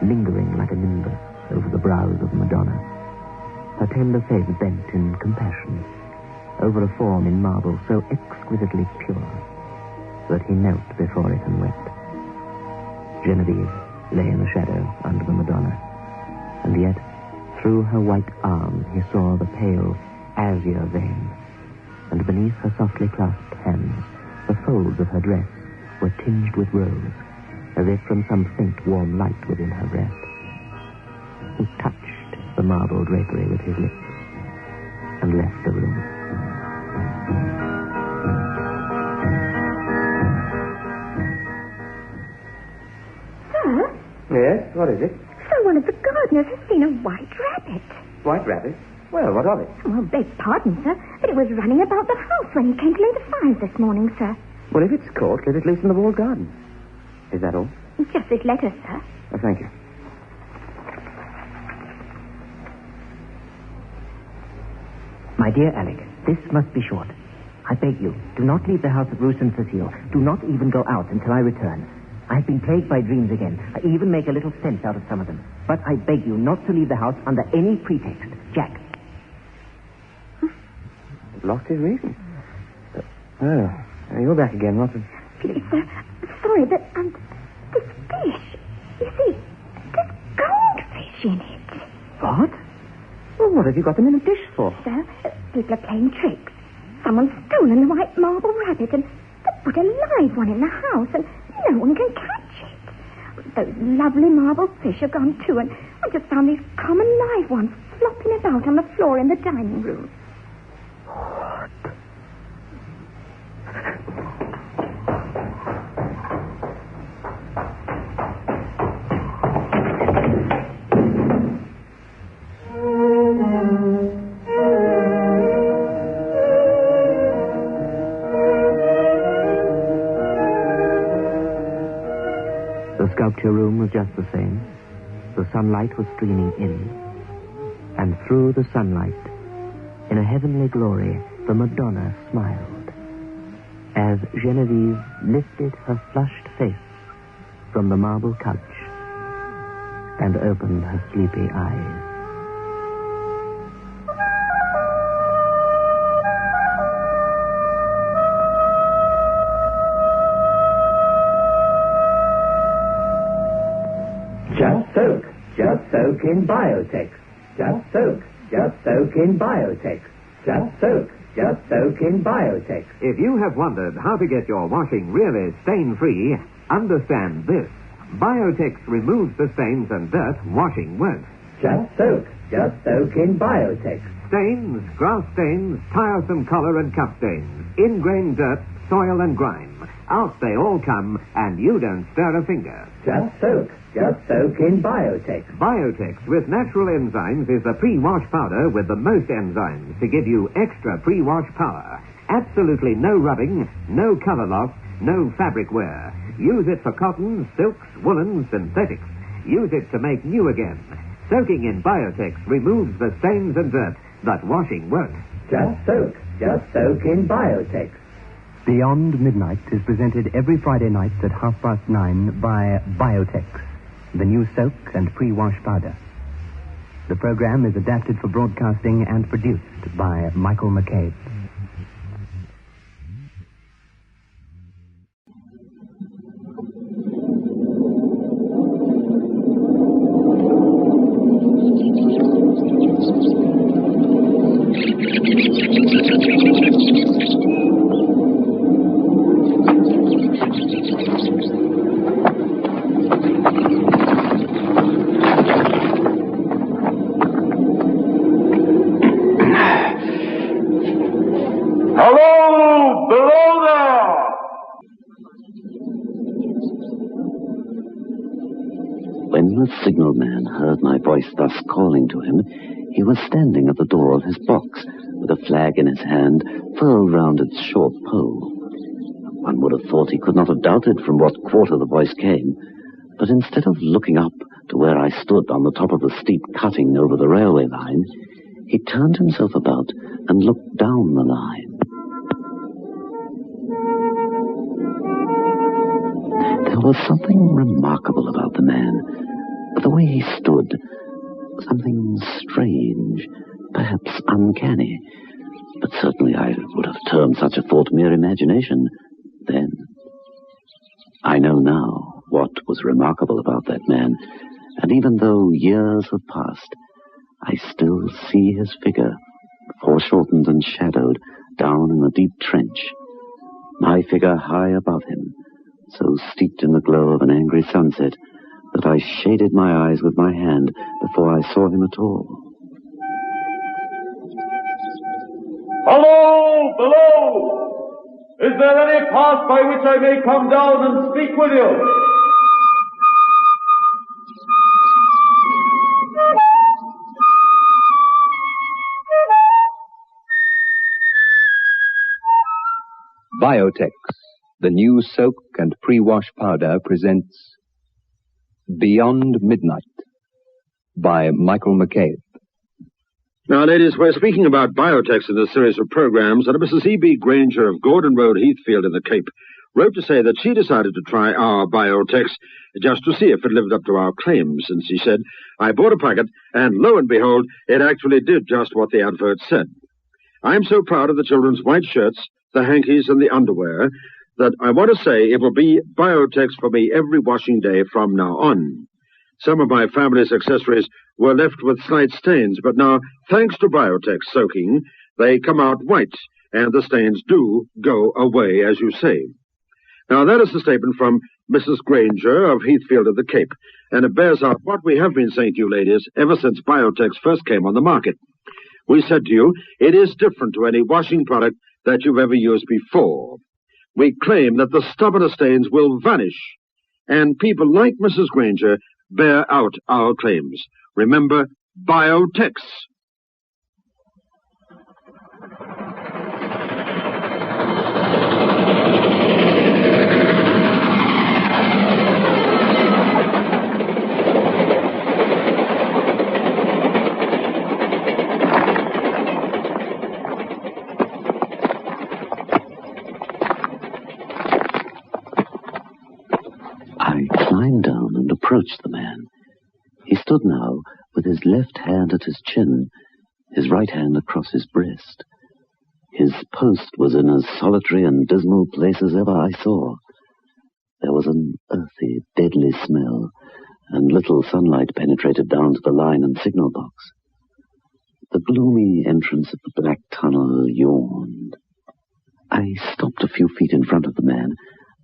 lingering like a nimbus over the brows of Madonna, her tender face bent in compassion over a form in marble so exquisitely pure that he knelt before it and wept. Genevieve lay in the shadow under the Madonna, and yet through her white arm he saw the pale azure vein, and beneath her softly clasped hands the folds of her dress were tinged with rose, as if from some faint warm light within her breast. He touched the marble drapery with his lips and left the room. Sir? Yes, what is it? Sir, one of the gardeners has seen a white rabbit. White rabbit? Well, what of it? Well, beg pardon, sir, but it was running about the house when he came to lay the fires this morning, sir. Well, if it's caught, let it loose in the walled garden. Is that all? Just this letter, sir. Oh, thank you. My dear Alec, this must be short. I beg you, do not leave the house at Rue Saint-Cécile. Do not even go out until I return. I have been plagued by dreams again. I even make a little sense out of some of them. But I beg you not to leave the house under any pretext. Jack. Lost his reason. Oh, you're back again, Watson. Please, sir. Sorry, but, this fish. You see, there's goldfish in it. What? Well, what have you got them in a dish for? Sir, people are playing tricks. Someone's stolen the white marble rabbit and they put a live one in the house and no one can catch it. Those lovely marble fish are gone too, and I just found these common live ones flopping about on the floor in the dining room. What? The sculpture room was just the same. The sunlight was streaming in. And through the sunlight, in a heavenly glory, the Madonna smiled as Genevieve lifted her flushed face from the marble couch and opened her sleepy eyes. Just soak in Biotex. Just soak in Biotex. Just soak in Biotex. If you have wondered how to get your washing really stain-free, understand this. Biotex removes the stains and dirt washing won't. Just soak in Biotex. Stains, grass stains, tiresome collar and cup stains, ingrained dirt, soil and grime. Out they all come, and you don't stir a finger. Just soak in Biotex. Biotex with natural enzymes is the pre-wash powder with the most enzymes to give you extra pre-wash power. Absolutely no rubbing, no color loss, no fabric wear. Use it for cotton, silks, woolen, synthetics. Use it to make new again. Soaking in Biotex removes the stains and dirt, but washing won't. Just soak in Biotex. Beyond Midnight is presented every Friday night at 9:30 by Biotex, the new soak and pre-wash powder. The program is adapted for broadcasting and produced by Michael McCabe. Hello, below there! When the signalman heard my voice thus calling to him, he was standing at the door of his box, with a flag in his hand, furled round its short pole. One would have thought he could not have doubted from what quarter the voice came, but instead of looking up to where I stood on the top of the steep cutting over the railway line, he turned himself about and looked down the line. There was something remarkable about the man, the way he stood, something strange, perhaps uncanny, but certainly I would have termed such a thought mere imagination then. I know now what was remarkable about that man, and even though years have passed, I still see his figure, foreshortened and shadowed, down in the deep trench, my figure high above him, so steeped in the glow of an angry sunset that I shaded my eyes with my hand before I saw him at all. Hello, below! Is there any path by which I may come down and speak with you? Biotex, the new soak and pre-wash powder, presents Beyond Midnight by Michael McCabe. Now, ladies, we're speaking about Biotex in this series of programs, and Mrs. E.B. Granger of Gordon Road, Heathfield in the Cape wrote to say that she decided to try our Biotex just to see if it lived up to our claims, and she said, I bought a packet, and lo and behold, it actually did just what the advert said. I'm so proud of the children's white shirts, the hankies, and the underwear that I want to say it will be Biotex for me every washing day from now on. Some of my family's accessories were left with slight stains, but now, thanks to Biotex soaking, they come out white, and the stains do go away, as you say. Now, that is the statement from Mrs. Granger of Heathfield of the Cape, and it bears out what we have been saying to you, ladies, ever since Biotex first came on the market. We said to you, it is different to any washing product that you've ever used before. We claim that the stubborn stains will vanish, and people like Mrs. Granger bear out our claims. Remember, Biotex. Climbed down and approached the man. He stood now with his left hand at his chin, his right hand across his breast. His post was in as solitary and dismal place as ever I saw. There was an earthy, deadly smell, and little sunlight penetrated down to the line and signal box. The gloomy entrance of the black tunnel yawned. I stopped a few feet in front of the man,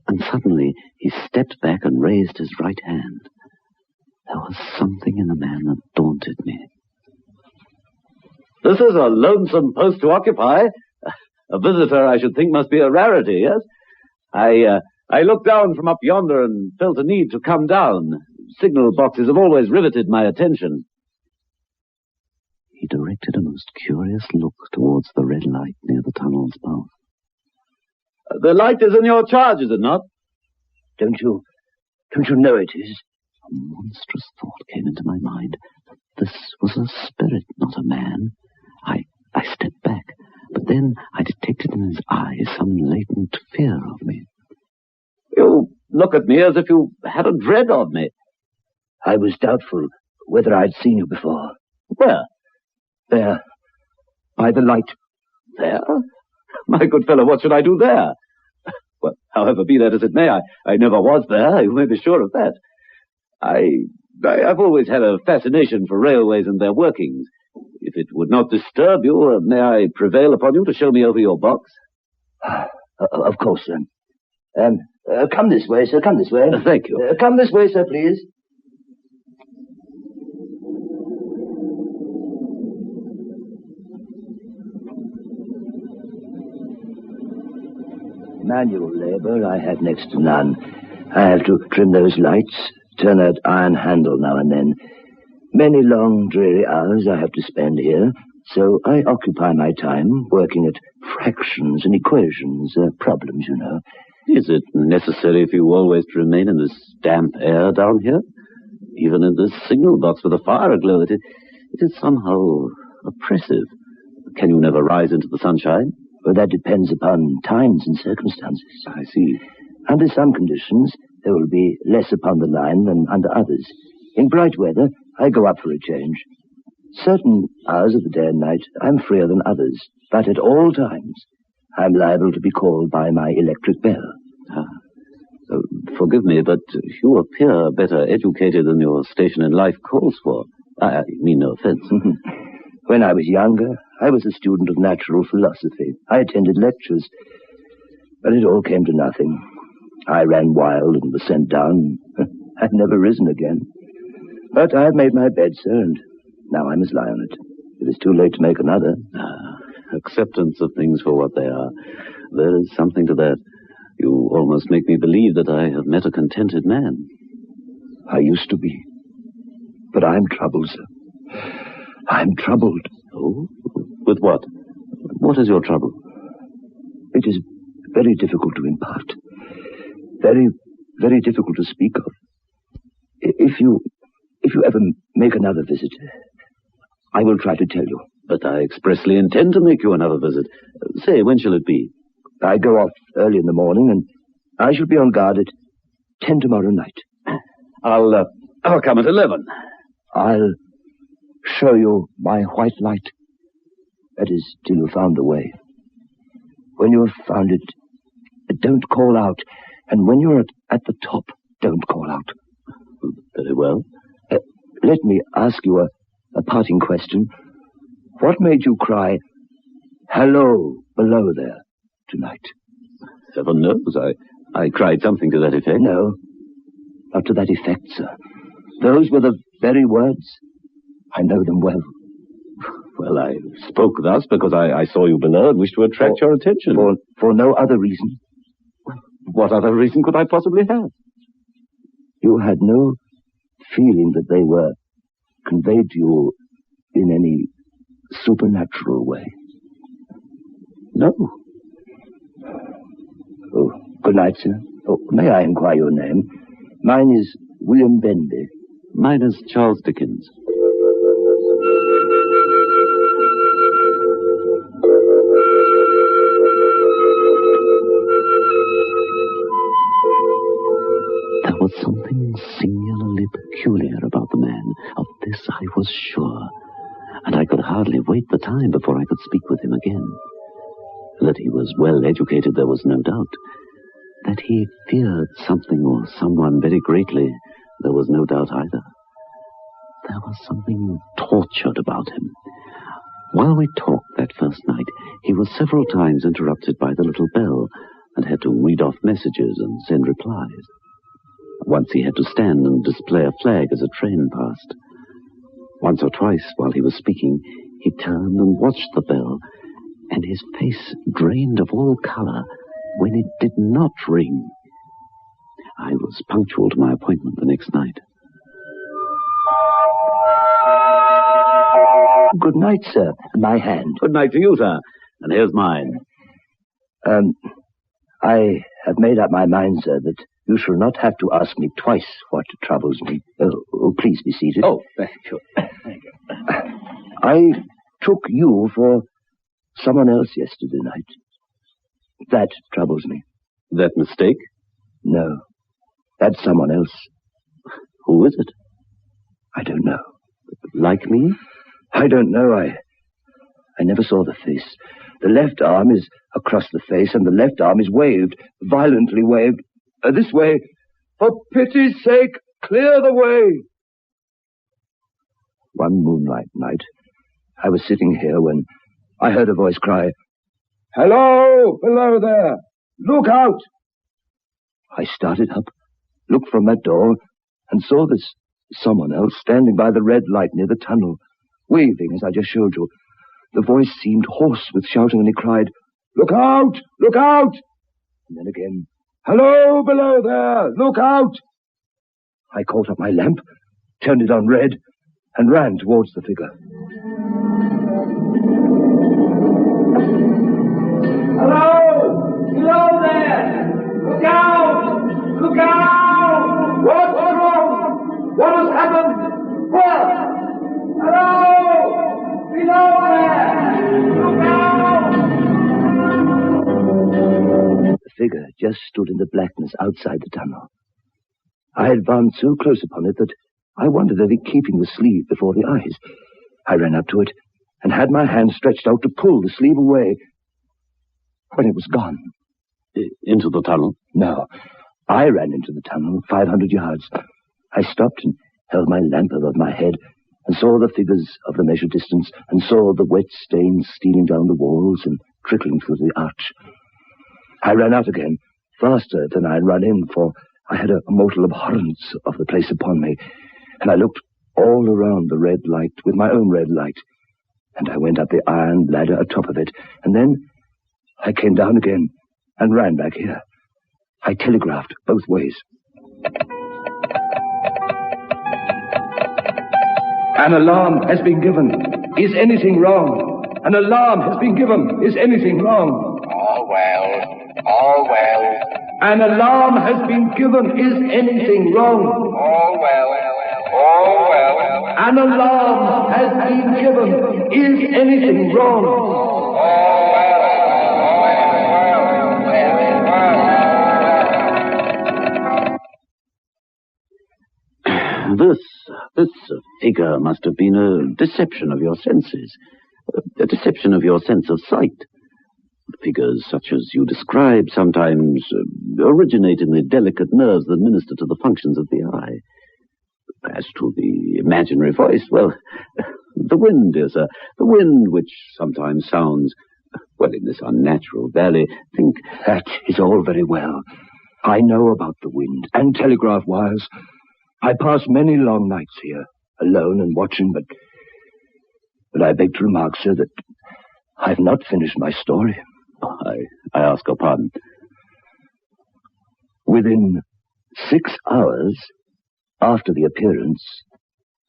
and suddenly he stepped back and raised his right hand. There was something in the man that daunted me. This is a lonesome post to occupy. A visitor, I should think, must be a rarity, yes? I looked down from up yonder and felt a need to come down. Signal boxes have always riveted my attention. He directed a most curious look towards the red light near the tunnel's mouth. The light is in your charge, is it not? Don't you know it is? A monstrous thought came into my mind. This was a spirit, not a man. I stepped back, but then I detected in his eyes some latent fear of me. You look at me as if you had a dread of me. I was doubtful whether I'd seen you before. Where? There. By the light. There? My good fellow, what should I do there? Well, however be that as it may, I never was there, you may be sure of that. I've always had a fascination for railways and their workings. If it would not disturb you, may I prevail upon you to show me over your box? Of course, sir. Come this way, sir, come this way. Thank you. Come this way, sir, please. Manual labor I have next to none. I have to trim those lights, turn that iron handle now and then. Many long, dreary hours I have to spend here, so I occupy my time working at fractions and equations, problems, you know. Is it necessary for you always to remain in this damp air down here? Even in this signal box with a fire aglow, it is somehow oppressive. Can you never rise into the sunshine? Well, that depends upon times and circumstances. I see. Under some conditions, there will be less upon the line than under others. In bright weather, I go up for a change. Certain hours of the day and night, I'm freer than others. But at all times, I'm liable to be called by my electric bell. Forgive me, but you appear better educated than your station in life calls for. I mean no offense. When I was younger, I was a student of natural philosophy. I attended lectures, but it all came to nothing. I ran wild and was sent down. I've never risen again. But I've made my bed, sir, and now I must lie on it. It is too late to make another. Acceptance of things for what they are. There is something to that. You almost make me believe that I have met a contented man. I used to be. But I'm troubled, sir. I'm troubled. Oh? With what? What is your trouble? It is very difficult to impart. Very, very difficult to speak of. If you ever make another visit, I will try to tell you. But I expressly intend to make you another visit. Say, when shall it be? I go off early in the morning, and I shall be on guard at 10 tomorrow night. I'll come at 11. I'll show you my white light. That is, till you found the way. When you have found it, don't call out. And when you're at the top, don't call out. Very well. Let me ask you a parting question. What made you cry, hello, below there, tonight? Heaven knows. I cried something to that effect. No, not to that effect, sir. Those were the very words. I know them well. Well, I spoke thus because I saw you below and wished to attract your attention. For no other reason. What other reason could I possibly have? You had no feeling that they were conveyed to you in any supernatural way? No. Oh, good night, sir. Oh, may I inquire your name? Mine is William Benby. Mine is Charles Dickens. There was something singularly peculiar about the man. Of this I was sure, and I could hardly wait the time before I could speak with him again. That he was well educated, there was no doubt. That he feared something or someone very greatly, there was no doubt either. There was something tortured about him. While we talked that first night, he was several times interrupted by the little bell and had to read off messages and send replies. Once he had to stand and display a flag as a train passed. Once or twice, while he was speaking, he turned and watched the bell, and his face drained of all color when it did not ring. I was punctual to my appointment the next night. Good night, sir. My hand. Good night to you, sir. And here's mine. I have made up my mind, sir, that you shall not have to ask me twice what troubles me. Please be seated. Oh, thank you. Thank you. I took you for someone else yesterday night. That troubles me. That mistake? No. That's someone else. Who is it? I don't know. Like me? I don't know. I never saw the face. The left arm is across the face, and the left arm is waved, violently waved. This way. For pity's sake, clear the way. One moonlight night, I was sitting here when I heard a voice cry, "Hello, below there! Look out!" I started up, looked from that door, and saw this someone else standing by the red light near the tunnel, waving as I just showed you. The voice seemed hoarse with shouting, and he cried, "Look out! Look out!" And then again, "Hello, below there! Look out!" I caught up my lamp, turned it on red, and ran towards the figure. Hello! Below there! Look out! Look out! What's wrong? What has happened? Where? Hello! Below there! Look out! The figure just stood in the blackness outside the tunnel. I advanced so close upon it that I wondered at it keeping the sleeve before the eyes. I ran up to it and had my hand stretched out to pull the sleeve away, when it was gone. Into the tunnel? No. I ran into the tunnel 500 yards. I stopped and held my lamp above my head and saw the figures of the measured distance and saw the wet stains stealing down the walls and trickling through the arch. I ran out again, faster than I had run in, for I had a mortal abhorrence of the place upon me, and I looked all around the red light with my own red light, and I went up the iron ladder atop of it, and then I came down again and ran back here. I telegraphed both ways. An alarm has been given. Is anything wrong? An alarm has been given. Is anything wrong? All well. All well. An alarm has been given. Is anything wrong? All well. All well. An alarm has been given. Is anything wrong? All well. This figure must have been a deception of your senses, a deception of your sense of sight. Figures such as you describe sometimes originate in the delicate nerves that minister to the functions of the eye. As to the imaginary voice, well, the wind, dear sir, the wind which sometimes sounds, well, in this unnatural valley, think... That is all very well. I know about the wind and telegraph wires. I pass many long nights here, alone and watching, but I beg to remark, sir, that I've not finished my story. I ask your pardon. Within 6 hours after the appearance,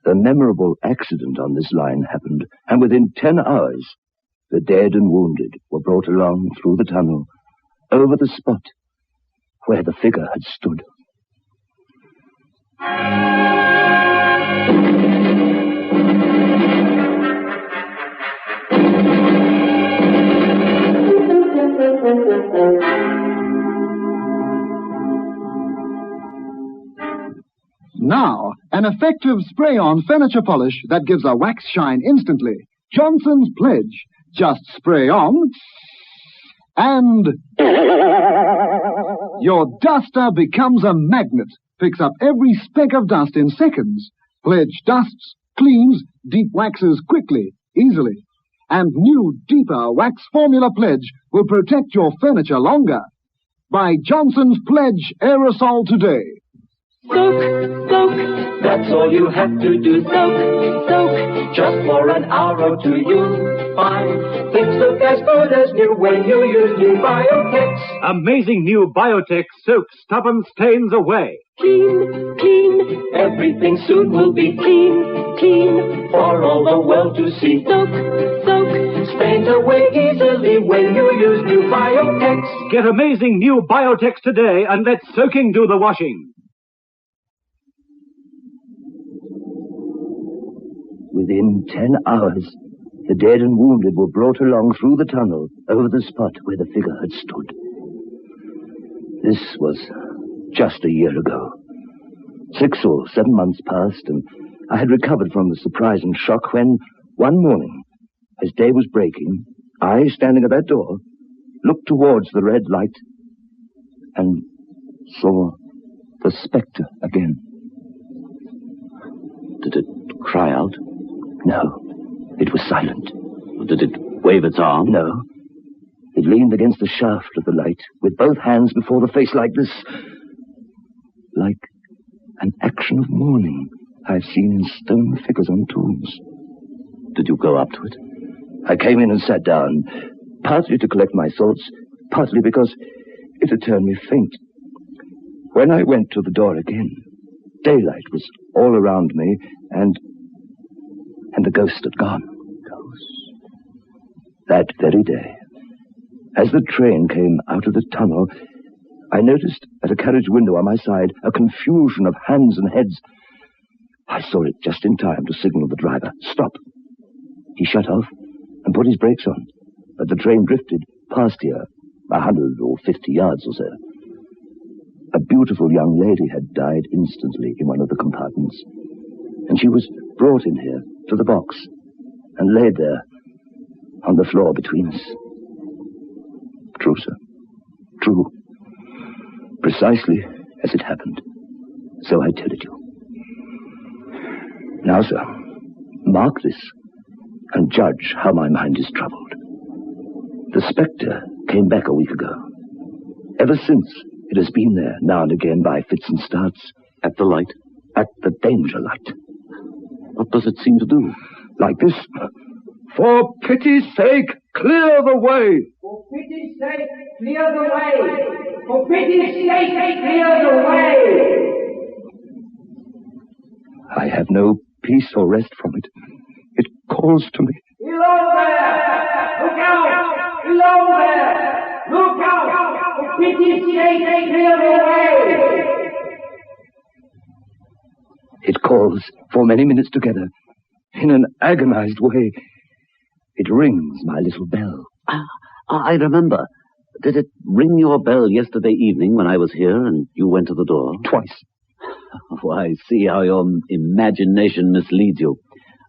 the memorable accident on this line happened, and within 10 hours, the dead and wounded were brought along through the tunnel, over the spot where the figure had stood. Now, an effective spray-on furniture polish that gives a wax shine instantly. Johnson's Pledge. Just spray on, and your duster becomes a magnet. Picks up every speck of dust in seconds. Pledge dusts, cleans, deep waxes quickly, easily. And new, deeper wax formula Pledge will protect your furniture longer. Buy Johnson's Pledge Aerosol today. Soak, soak, that's all you have to do. Soak, soak, just for an hour or two you'll find things look as good as new when you use new Biotex. Amazing new Biotex soak stubborn stains away. Clean, clean, everything soon will be clean, clean, for all the world to see. Soak, soak, stains away easily when you use new Biotex. Get amazing new Biotex today and let soaking do the washing. Within 10 hours, the dead and wounded were brought along through the tunnel over the spot where the figure had stood. This was just a year ago. 6 or 7 months passed, and I had recovered from the surprise and shock when, one morning, as day was breaking, I, standing at that door, looked towards the red light and saw the spectre again. Did it cry out? No, it was silent. Did it wave its arm? No. It leaned against the shaft of the light, with both hands before the face like this. Like an action of mourning I've seen in stone figures on tombs. Did you go up to it? I came in and sat down, partly to collect my thoughts, partly because it had turned me faint. When I went to the door again, daylight was all around me, and the ghost had gone. That very day, as the train came out of the tunnel, I noticed at a carriage window on my side a confusion of hands and heads. I saw it just in time to signal the driver, "Stop." He shut off and put his brakes on, but the train drifted past here, 150 yards or so. A beautiful young lady had died instantly in one of the compartments, and she was brought in here to the box and laid there on the floor between us. True, sir. True. Precisely as it happened. So I tell it you. Now, sir, mark this and judge how my mind is troubled. The spectre came back a week ago. Ever since, it has been there now and again by fits and starts. At the light? At the danger light. What does it seem to do? Like this. For pity's sake, clear the way! For pity's sake, clear the way! For pity's sake, clear the way! I have no peace or rest from it. It calls to me. Below there! Look out! Below there! Look out! For pity's sake, clear the way! It calls for many minutes together, in an agonized way. It rings my little bell. I remember. Did it ring your bell yesterday evening when I was here and you went to the door? Twice. Oh, I see how your imagination misleads you.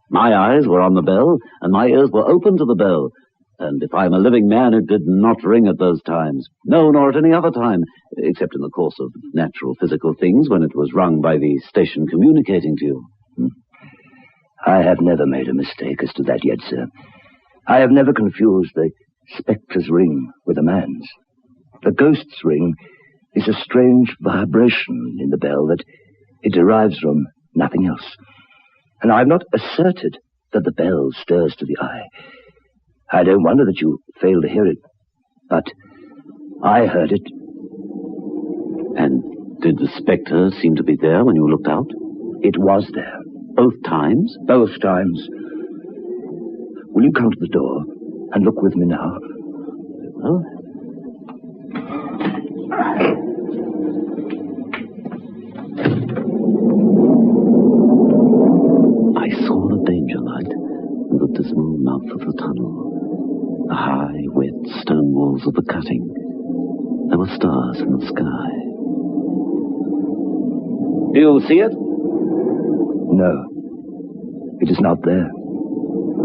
My eyes were on the bell, and my ears were open to the bell. And if I'm a living man, it did not ring at those times. No, nor at any other time, except in the course of natural physical things, when it was rung by the station communicating to you. I have never made a mistake as to that yet, sir. I have never confused the spectre's ring with a man's. The ghost's ring is a strange vibration in the bell that it derives from nothing else. And I have not asserted that the bell stirs to the eye. I don't wonder that you fail to hear it, but I heard it. And did the spectre seem to be there when you looked out? It was there. Both times? Both times. Will you come to the door and look with me now? Well, I saw the danger light in the dismal mouth of the tunnel. The high, wet stone walls of the cutting. There were stars in the sky. Do you see it? No. It is not there.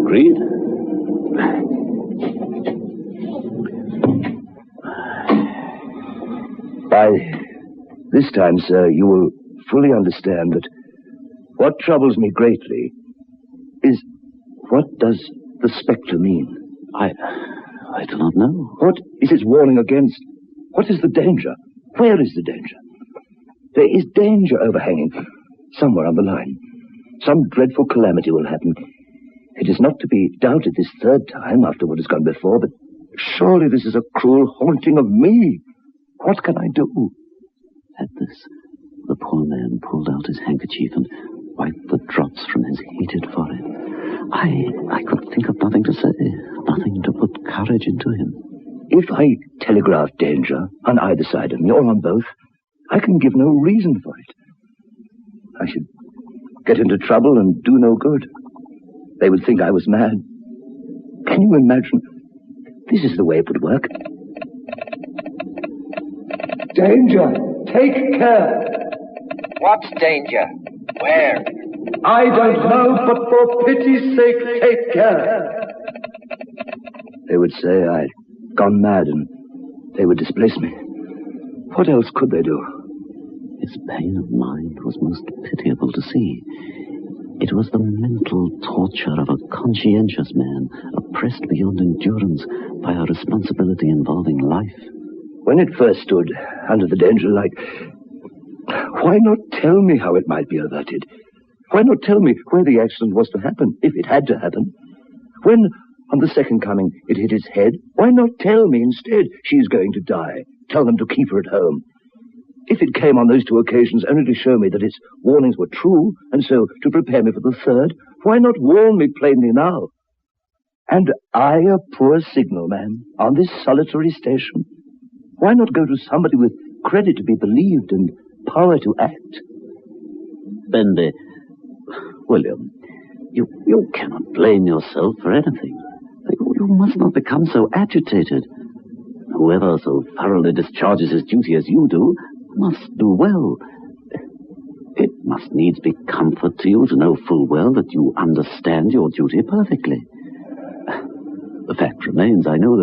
Agreed. By this time, sir, you will fully understand that what troubles me greatly is, what does the spectre mean? I do not know. What is its warning against? What is the danger? Where is the danger? There is danger overhanging somewhere on the line. Some dreadful calamity will happen. It is not to be doubted this third time after what has gone before, but surely this is a cruel haunting of me. What can I do? At this, the poor man pulled out his handkerchief and wiped the drops from his heated forehead. I could think of nothing to say, nothing to put courage into him. If I telegraph danger on either side of me, or on both, I can give no reason for it. I should get into trouble and do no good. They would think I was mad. Can you imagine? This is the way it would work. Danger! Take care! What's danger? Where? I don't know, but for pity's sake, take care! They would say I'd gone mad and they would displace me. What else could they do? His pain of mind was most pitiable to see. It was the mental torture of a conscientious man, oppressed beyond endurance by a responsibility involving life. When it first stood under the danger light, why not tell me how it might be averted? Why not tell me where the accident was to happen, if it had to happen? When, on the second coming, it hit his head, why not tell me instead she's going to die? Tell them to keep her at home. If it came on those two occasions only to show me that its warnings were true, and so to prepare me for the third, why not warn me plainly now? And I, a poor signalman, on this solitary station, why not go to somebody with credit to be believed and power to act? Benby, William, you cannot blame yourself for anything. You must not become so agitated. Whoever so thoroughly discharges his duty as you do must do well. It must needs be comfort to you to know full well that you understand your duty perfectly. The fact remains, I know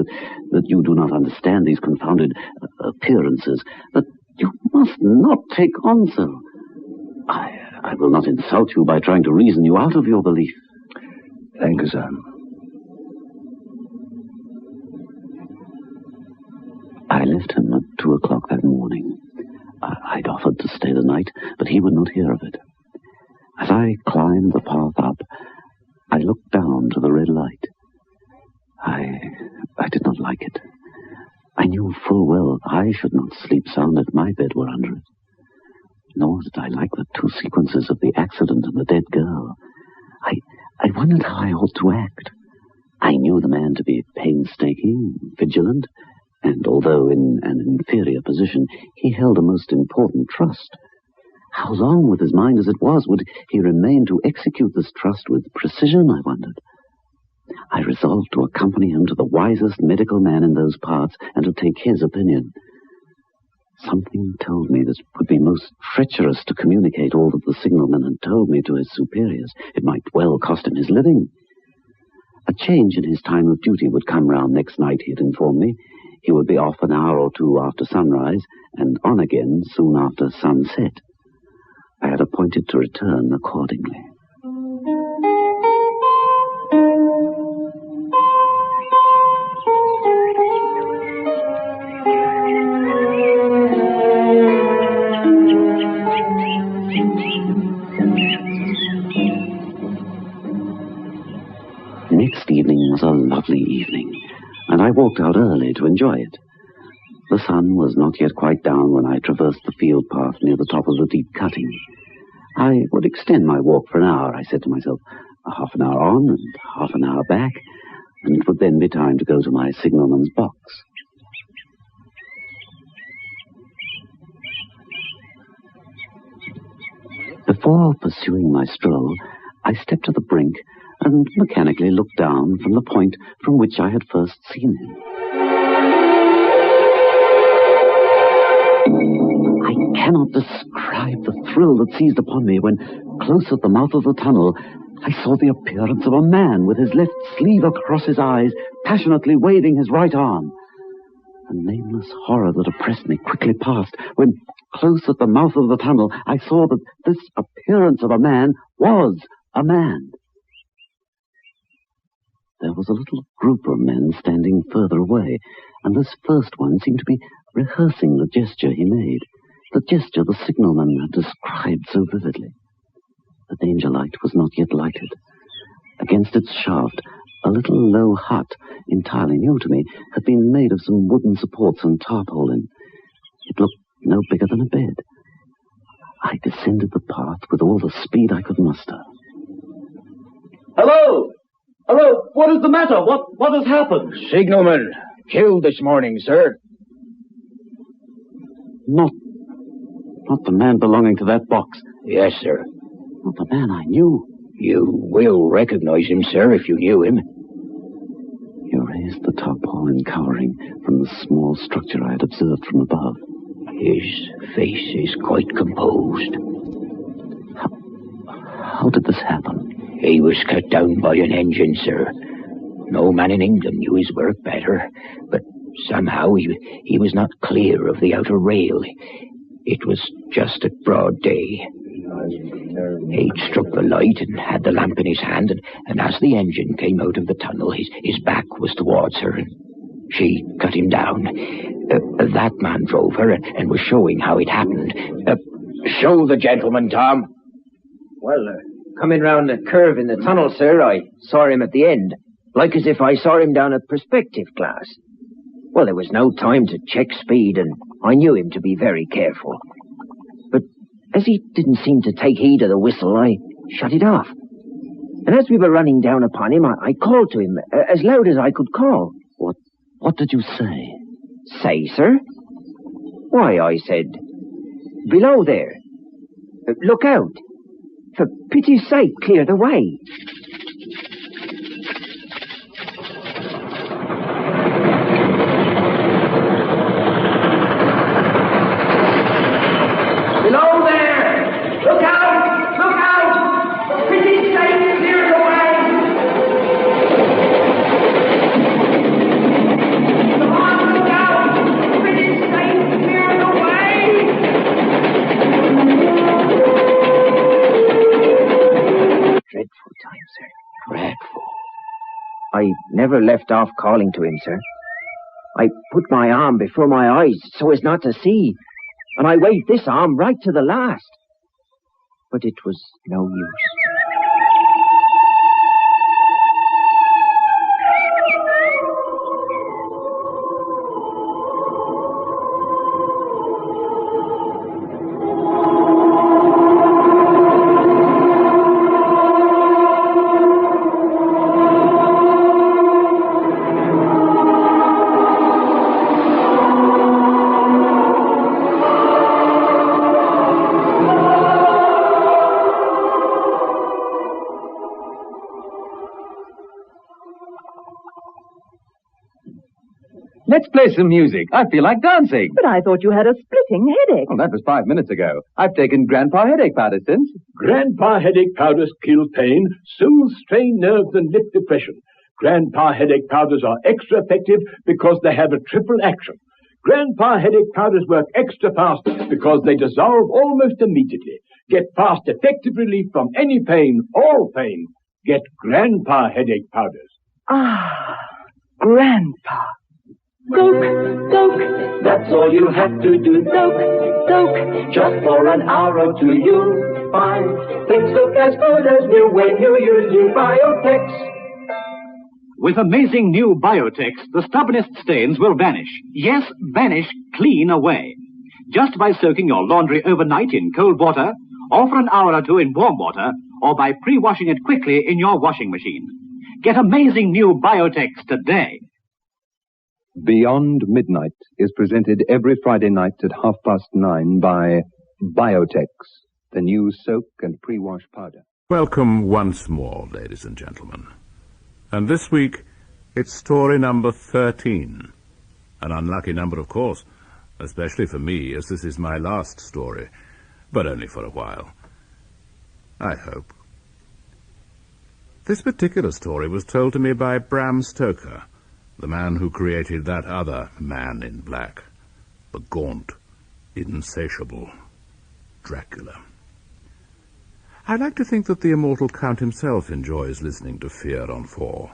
that you do not understand these confounded appearances, but you must not take on so. I will not insult you by trying to reason you out of your belief. Thank you, sir. I left him at 2 o'clock that morning. I'd offered to stay the night, but he would not hear of it. As I climbed the path up, I looked down to the red light. I did not like it. I knew full well I should not sleep sound if my bed were under it. Nor did I like the two sequences of the accident and the dead girl. I wondered how I ought to act. I knew the man to be painstaking, vigilant, and although in an inferior position, he held a most important trust. How long, with his mind as it was, would he remain to execute this trust with precision, I wondered. I resolved to accompany him to the wisest medical man in those parts and to take his opinion. Something told me this would be most treacherous to communicate all that the signalman had told me to his superiors. It might well cost him his living. A change in his time of duty would come round next night, he had informed me. He would be off an hour or two after sunrise, and on again soon after sunset. I had appointed to return accordingly. Next evening was a lovely evening, and I walked out early to enjoy it. The sun was not yet quite down when I traversed the field path near the top of the deep cutting. I would extend my walk for an hour, I said to myself, half an hour on and half an hour back, and it would then be time to go to my signalman's box. Before pursuing my stroll, I stepped to the brink and mechanically looked down from the point from which I had first seen him. I cannot describe the thrill that seized upon me when, close at the mouth of the tunnel, I saw the appearance of a man with his left sleeve across his eyes, passionately waving his right arm. A nameless horror that oppressed me quickly passed when, close at the mouth of the tunnel, I saw that this appearance of a man was a man. There was a little group of men standing further away, and this first one seemed to be rehearsing the gesture he made. The gesture the signalman had described so vividly. The danger light was not yet lighted. Against its shaft, a little low hut, entirely new to me, had been made of some wooden supports and tarpaulin. It looked no bigger than a bed. I descended the path with all the speed I could muster. Hello! Hello! What is the matter? What has happened? Signalman, killed this morning, sir. Not the man belonging to that box. Yes, sir. Not the man I knew. You will recognize him, sir, if you knew him. He raised the tarpaulin cowering from the small structure I had observed from above. His face is quite composed. How did this happen? He was cut down by an engine, sir. No man in England knew his work better, but somehow he was not clear of the outer rail. It was just at broad day. He'd struck the light and had the lamp in his hand, and as the engine came out of the tunnel, his back was towards her, and she cut him down. That man drove her and was showing how it happened. Show the gentleman, Tom. Well, coming round the curve in the tunnel, sir, I saw him at the end, like as if I saw him down a perspective glass. Well, there was no time to check speed, and I knew him to be very careful. But as he didn't seem to take heed of the whistle, I shut it off. And as we were running down upon him, I called to him as loud as I could call. What did you say? Say, sir? Why, I said, below there. Look out. For pity's sake, clear the way. Below there! Look out! Look out! For pity's sake, clear the way! Come on, look out! For pity's sake, clear the way! Dreadful time, sir. Dreadful. I never left off calling to him, sir. I put my arm before my eyes so as not to see, and I waved this arm right to the last. But it was no use. Let's play some music. I feel like dancing. But I thought you had a splitting headache. Oh, that was 5 minutes ago. I've taken Grandpa headache powder since. Grandpa headache powders kill pain, soothe strained nerves, and lift depression. Grandpa headache powders are extra effective because they have a triple action. Grandpa headache powders work extra fast because they dissolve almost immediately. Get fast, effective relief from any pain, all pain. Get Grandpa headache powders. Ah, Grandpa. Soak, soak, that's all you have to do. Soak, soak, just for an hour or two you'll find things look as good as new when you use new Biotex. With amazing new Biotex, the stubbornest stains will vanish. Yes, vanish clean away. Just by soaking your laundry overnight in cold water, or for an hour or two in warm water, or by pre-washing it quickly in your washing machine. Get amazing new Biotex today. Beyond Midnight is presented every Friday night at 9:30 by Biotex, the new soak and pre-wash powder. Welcome once more, ladies and gentlemen. And this week, it's story number 13. An unlucky number, of course, especially for me, as this is my last story, but only for a while. I hope. This particular story was told to me by Bram Stoker, the man who created that other man in black, the gaunt, insatiable Dracula. I like to think that the immortal Count himself enjoys listening to Fear on 4,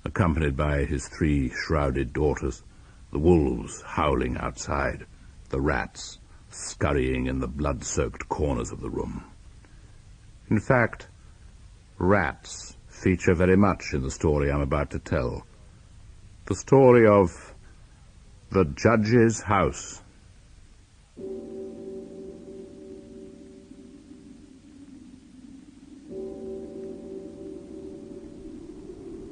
accompanied by his 3 shrouded daughters, the wolves howling outside, the rats scurrying in the blood-soaked corners of the room. In fact, rats feature very much in the story I'm about to tell. The story of the Judge's House.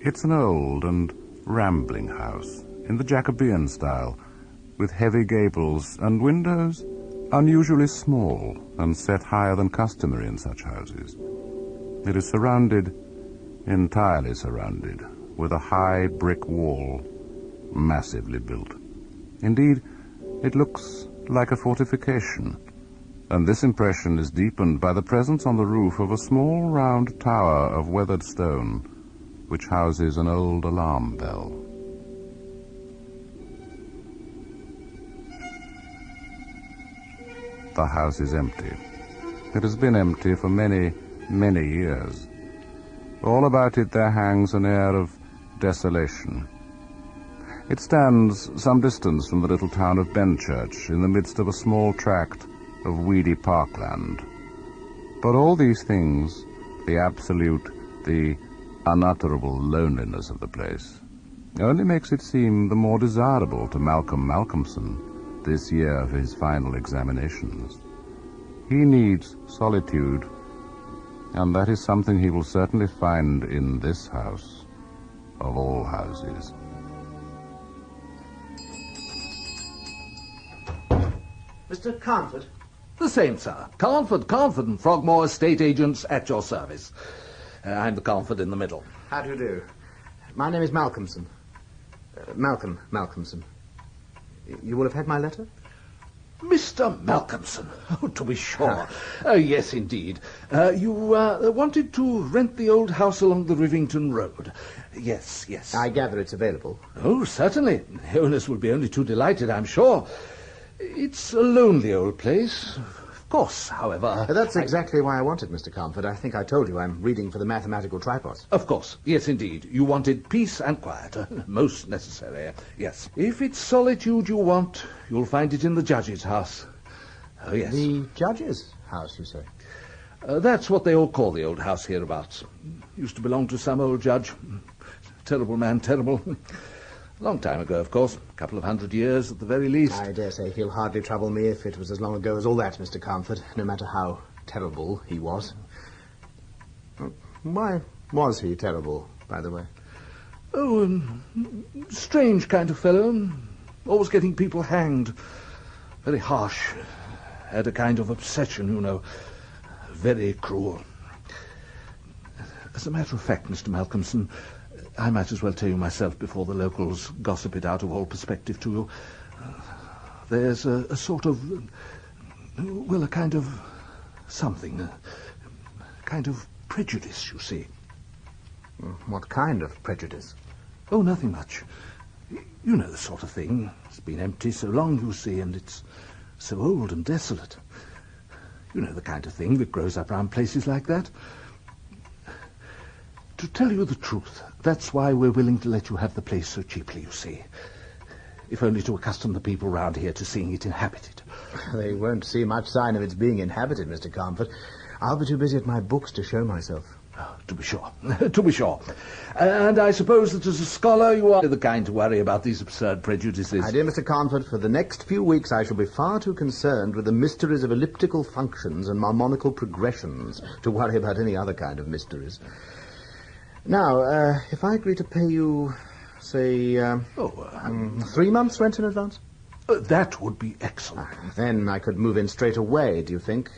It's an old and rambling house, in the Jacobean style, with heavy gables and windows unusually small and set higher than customary in such houses. It is surrounded, entirely surrounded, with a high brick wall, massively built. Indeed, it looks like a fortification, and this impression is deepened by the presence on the roof of a small round tower of weathered stone, which houses an old alarm bell. The house is empty. It has been empty for many, many years. All about it there hangs an air of desolation. It stands some distance from the little town of Benchurch, in the midst of a small tract of weedy parkland. But all these things, the absolute, the unutterable loneliness of the place, only makes it seem the more desirable to Malcolm Malcolmson this year of his final examinations. He needs solitude, and that is something he will certainly find in this house, of all houses. Mr. Carnford? The same, sir. Carnford and Frogmore estate agents at your service. I'm the Carnford in the middle. How do you do? My name is Malcolmson. Malcolm Malcolmson. You will have had my letter? Mr. Malcolmson. Oh, to be sure. Yes, indeed. You wanted to rent the old house along the Rivington Road. Yes, yes. I gather it's available. Oh, certainly. The owners will be only too delighted, I'm sure. It's a lonely old place. Of course, however... That's exactly why I wanted, Mr. Carnford. I think I told you I'm reading for the mathematical tripos. Of course. Yes, indeed. You wanted peace and quiet. Most necessary. Yes. If it's solitude you want, you'll find it in the Judge's house. Oh, yes. The Judge's house, you say? That's what they all call the old house hereabouts. Used to belong to some old judge. Terrible man, terrible. Long time ago, of course. A couple of 100 years at the very least. I dare say he'll hardly trouble me if it was as long ago as all that, Mr. Carnford, no matter how terrible he was. Why was he terrible, by the way? Oh, strange kind of fellow. Always getting people hanged. Very harsh. Had a kind of obsession, you know. Very cruel. As a matter of fact, Mr. Malcolmson, I might as well tell you myself before the locals gossip it out of all perspective to you. There's a sort of, well, a kind of something, a kind of prejudice, you see. What kind of prejudice? Oh, nothing much. You know the sort of thing. It's been empty so long, you see, and it's so old and desolate. You know the kind of thing that grows up round places like that. To tell you the truth, that's why we're willing to let you have the place so cheaply, you see. If only to accustom the people round here to seeing it inhabited. They won't see much sign of its being inhabited, Mr. Carnford. I'll be too busy at my books to show myself. Oh, to be sure. To be sure. And I suppose that as a scholar you are the kind to worry about these absurd prejudices. My dear Mr. Carnford, for the next few weeks I shall be far too concerned with the mysteries of elliptical functions and harmonical progressions to worry about any other kind of mysteries. Now, if I agree to pay you, say, 3 months' rent in advance? That would be excellent. Then I could move in straight away, do you think?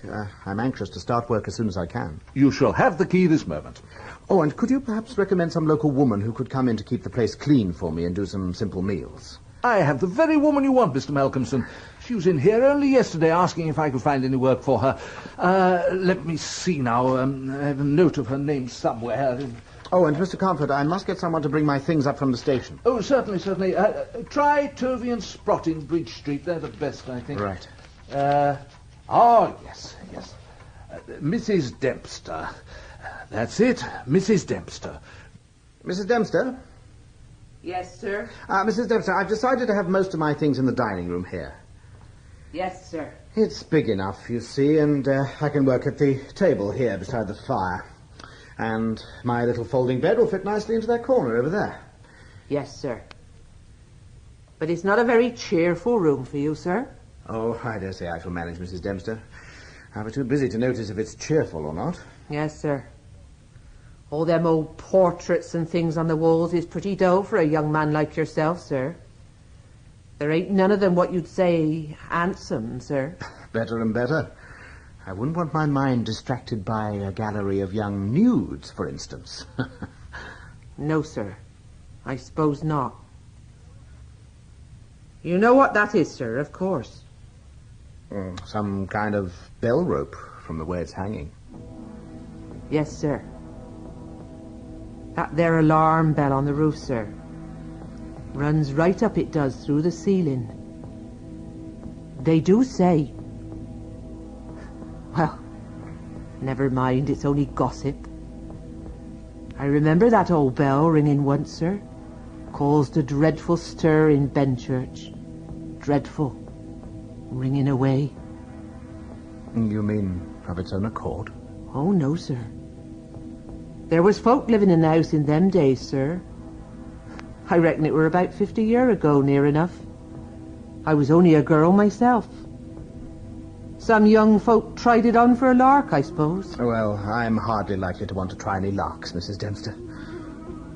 I'm anxious to start work as soon as I can. You shall have the key this moment. Oh, and could you perhaps recommend some local woman who could come in to keep the place clean for me and do some simple meals? I have the very woman you want, Mr. Malcolmson. She was in here only yesterday asking if I could find any work for her. Let me see now. I have a note of her name somewhere. Oh, and Mr. Carnford, I must get someone to bring my things up from the station. Oh, certainly, certainly. Try Tovey and Sprott in Bridge Street. They're the best, I think. Right. Yes. Mrs. Dempster. That's it, Mrs. Dempster. Mrs. Dempster? Yes, sir? Mrs. Dempster, I've decided to have most of my things in the dining room here. Yes, sir. It's big enough, you see, and I can work at the table here beside the fire. And my little folding bed will fit nicely into that corner over there. Yes, sir. But it's not a very cheerful room for you, sir. Oh, I dare say I shall manage, Mrs. Dempster. I'll be too busy to notice if it's cheerful or not. Yes, sir. All them old portraits and things on the walls is pretty dull for a young man like yourself, sir. There ain't none of them what you'd say handsome, sir. Better and better. I wouldn't want my mind distracted by a gallery of young nudes, for instance. No, sir. I suppose not. You know what that is, sir, of course. Some kind of bell rope from the way it's hanging. Yes, sir. That there alarm bell on the roof, sir. Runs right up, it does, through the ceiling. They do say... Well, never mind, it's only gossip. I remember that old bell ringing once, sir. Caused a dreadful stir in Benchurch. Dreadful. Ringing away. You mean of its own accord? Oh, no, sir. There was folk living in the house in them days, sir. I reckon it were about 50 year ago, near enough. I was only a girl myself. Some young folk tried it on for a lark, I suppose. Well, I'm hardly likely to want to try any larks, Mrs. Dempster.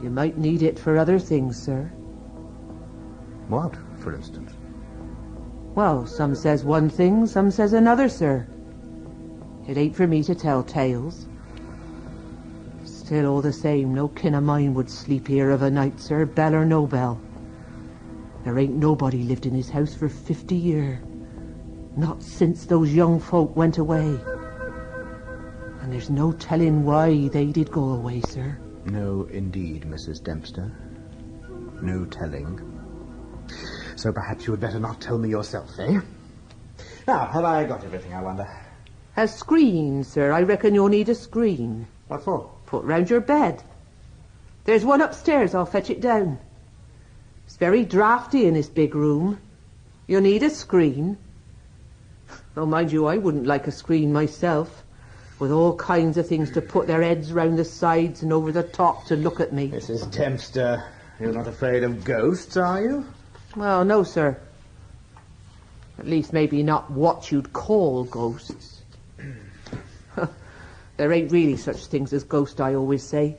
You might need it for other things, sir. What, for instance? Well, some says one thing, some says another, sir. It ain't for me to tell tales. Still, all the same, no kin of mine would sleep here of a night, sir, bell or no bell. There ain't nobody lived in his house for 50 year. Not since those young folk went away. And there's no telling why they did go away, sir. No, indeed, Mrs. Dempster. No telling. So perhaps you had better not tell me yourself, eh? Now, have I got everything, I wonder? A screen, sir. I reckon you'll need a screen. What for? Put round your bed. There's one upstairs. I'll fetch it down. It's very draughty in this big room. You'll need a screen. Though, mind you, I wouldn't like a screen myself, with all kinds of things to put their heads round the sides and over the top to look at me. Mrs. Dempster, you're not afraid of ghosts, are you? Well, no, sir. At least maybe not what you'd call ghosts. There ain't really such things as ghosts, I always say.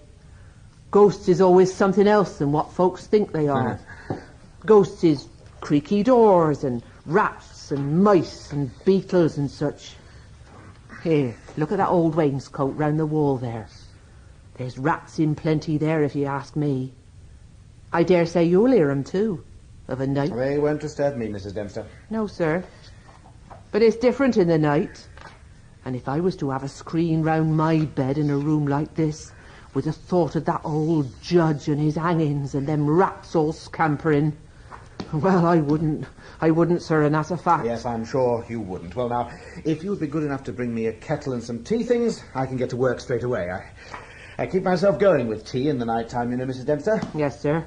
Ghosts is always something else than what folks think they are. Ghosts is creaky doors and rats and mice and beetles and such. Here, look at that old wainscot round the wall there. There's rats in plenty there, if you ask me. I dare say you'll hear 'em too, of a night. They won't disturb me, Mrs. Dempster. No, sir. But it's different in the night. And if I was to have a screen round my bed in a room like this, with the thought of that old judge and his hangings and them rats all scampering, well, I wouldn't, sir, and that's a fact. Yes, I'm sure you wouldn't. Well, now, if you would be good enough to bring me a kettle and some tea things, I can get to work straight away. I keep myself going with tea in the night time, you know, Mrs. Dempster. Yes, sir.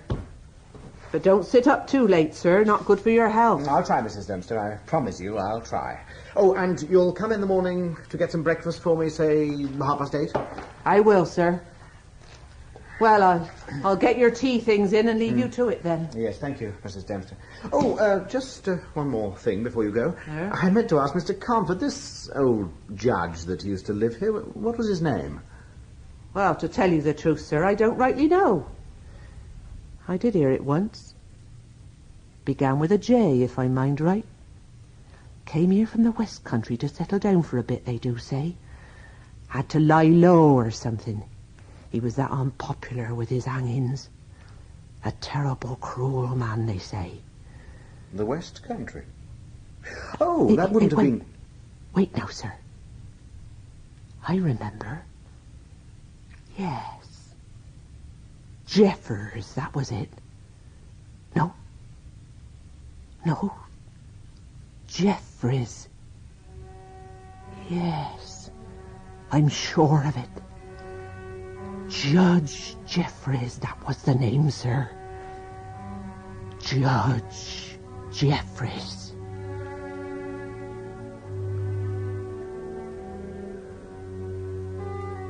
But don't sit up too late, sir. Not good for your health. I'll try, Mrs. Dempster. I promise you I'll try. Oh, and you'll come in the morning to get some breakfast for me, say, 8:30? I will, sir. Well, I'll get your tea things in and leave you to it, then. Yes, thank you, Mrs. Dempster. Oh, just one more thing before you go. Yeah? I meant to ask Mr. Comfort, this old judge that used to live here, what was his name? Well, to tell you the truth, sir, I don't rightly know. I did hear it once. Began with a J, if I mind right. Came here from the West Country to settle down for a bit, they do say. Had to lie low or something. He was that unpopular with his hangings. A terrible, cruel man, they say. The West Country? Oh, that wouldn't have been... Wait now, sir. I remember. Yes. Jeffers, that was it. No. Jeffries. Yes. I'm sure of it. Judge Jeffries, that was the name, sir. Judge Jeffries.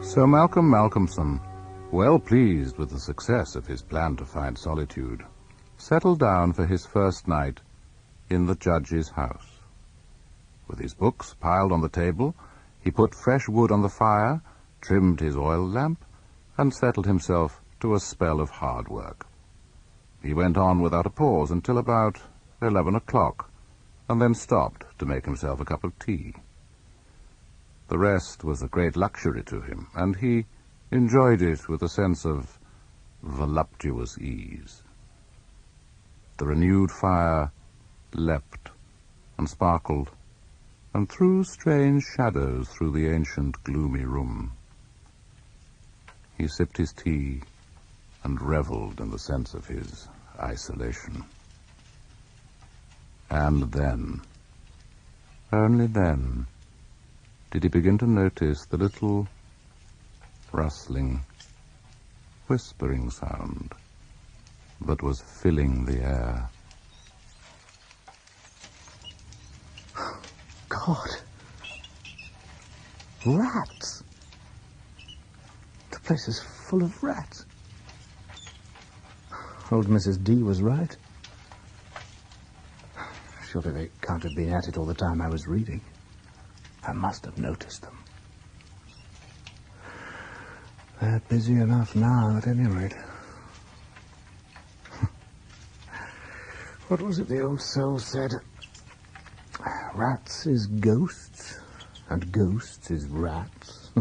So Malcolm Malcolmson, well pleased with the success of his plan to find solitude, settled down for his first night in the judge's house. With his books piled on the table, he put fresh wood on the fire, trimmed his oil lamp, and settled himself to a spell of hard work. He went on without a pause until about 11 o'clock, and then stopped to make himself a cup of tea. The rest was a great luxury to him, and he enjoyed it with a sense of voluptuous ease. The renewed fire leapt and sparkled and threw strange shadows through the ancient gloomy room. He sipped his tea and revelled in the sense of his isolation. And then, only then, did he begin to notice the little rustling, whispering sound that was filling the air. God. Rats. The place is full of rats. Old Mrs. D was right. Surely they can't have been at it all the time I was reading. I must have noticed them. They're busy enough now, at any rate. What was it the old soul said? Rats is ghosts, and ghosts is rats.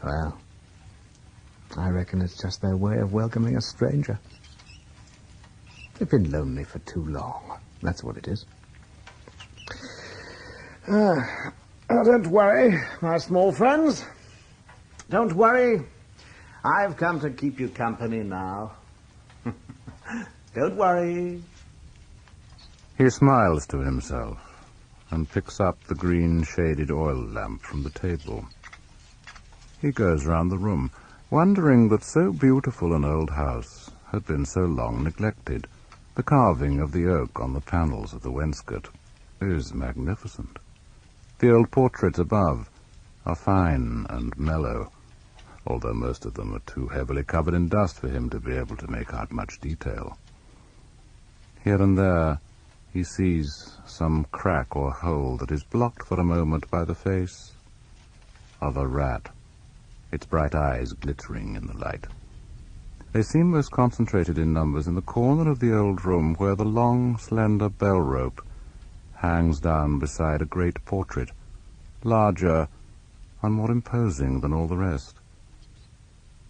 Well, I reckon it's just their way of welcoming a stranger. They've been lonely for too long. That's what it is. Don't worry, my small friends. Don't worry. I've come to keep you company now. Don't worry. He smiles to himself and picks up the green-shaded oil lamp from the table. He goes round the room, wondering that so beautiful an old house had been so long neglected. The carving of the oak on the panels of the wainscot is magnificent. The old portraits above are fine and mellow, although most of them are too heavily covered in dust for him to be able to make out much detail. Here and there he sees some crack or hole that is blocked for a moment by the face of a rat, its bright eyes glittering in the light. They seem most concentrated in numbers in the corner of the old room where the long, slender bell rope hangs down beside a great portrait, larger and more imposing than all the rest.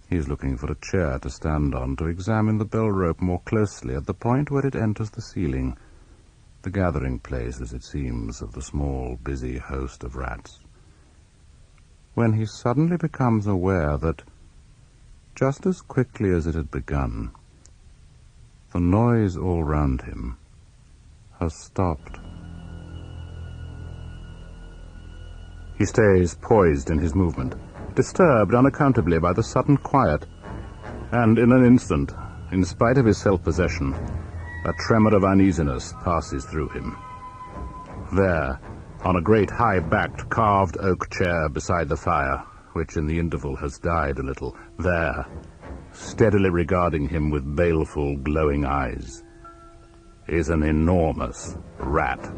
He is looking for a chair to stand on to examine the bell rope more closely at the point where it enters the ceiling, the gathering place, as it seems, of the small, busy host of rats, when he suddenly becomes aware that, just as quickly as it had begun, the noise all round him has stopped. He stays poised in his movement, disturbed unaccountably by the sudden quiet, and in an instant, in spite of his self-possession, a tremor of uneasiness passes through him. There, on a great high-backed carved oak chair beside the fire, which in the interval has died a little, there, steadily regarding him with baleful, glowing eyes, is an enormous rat.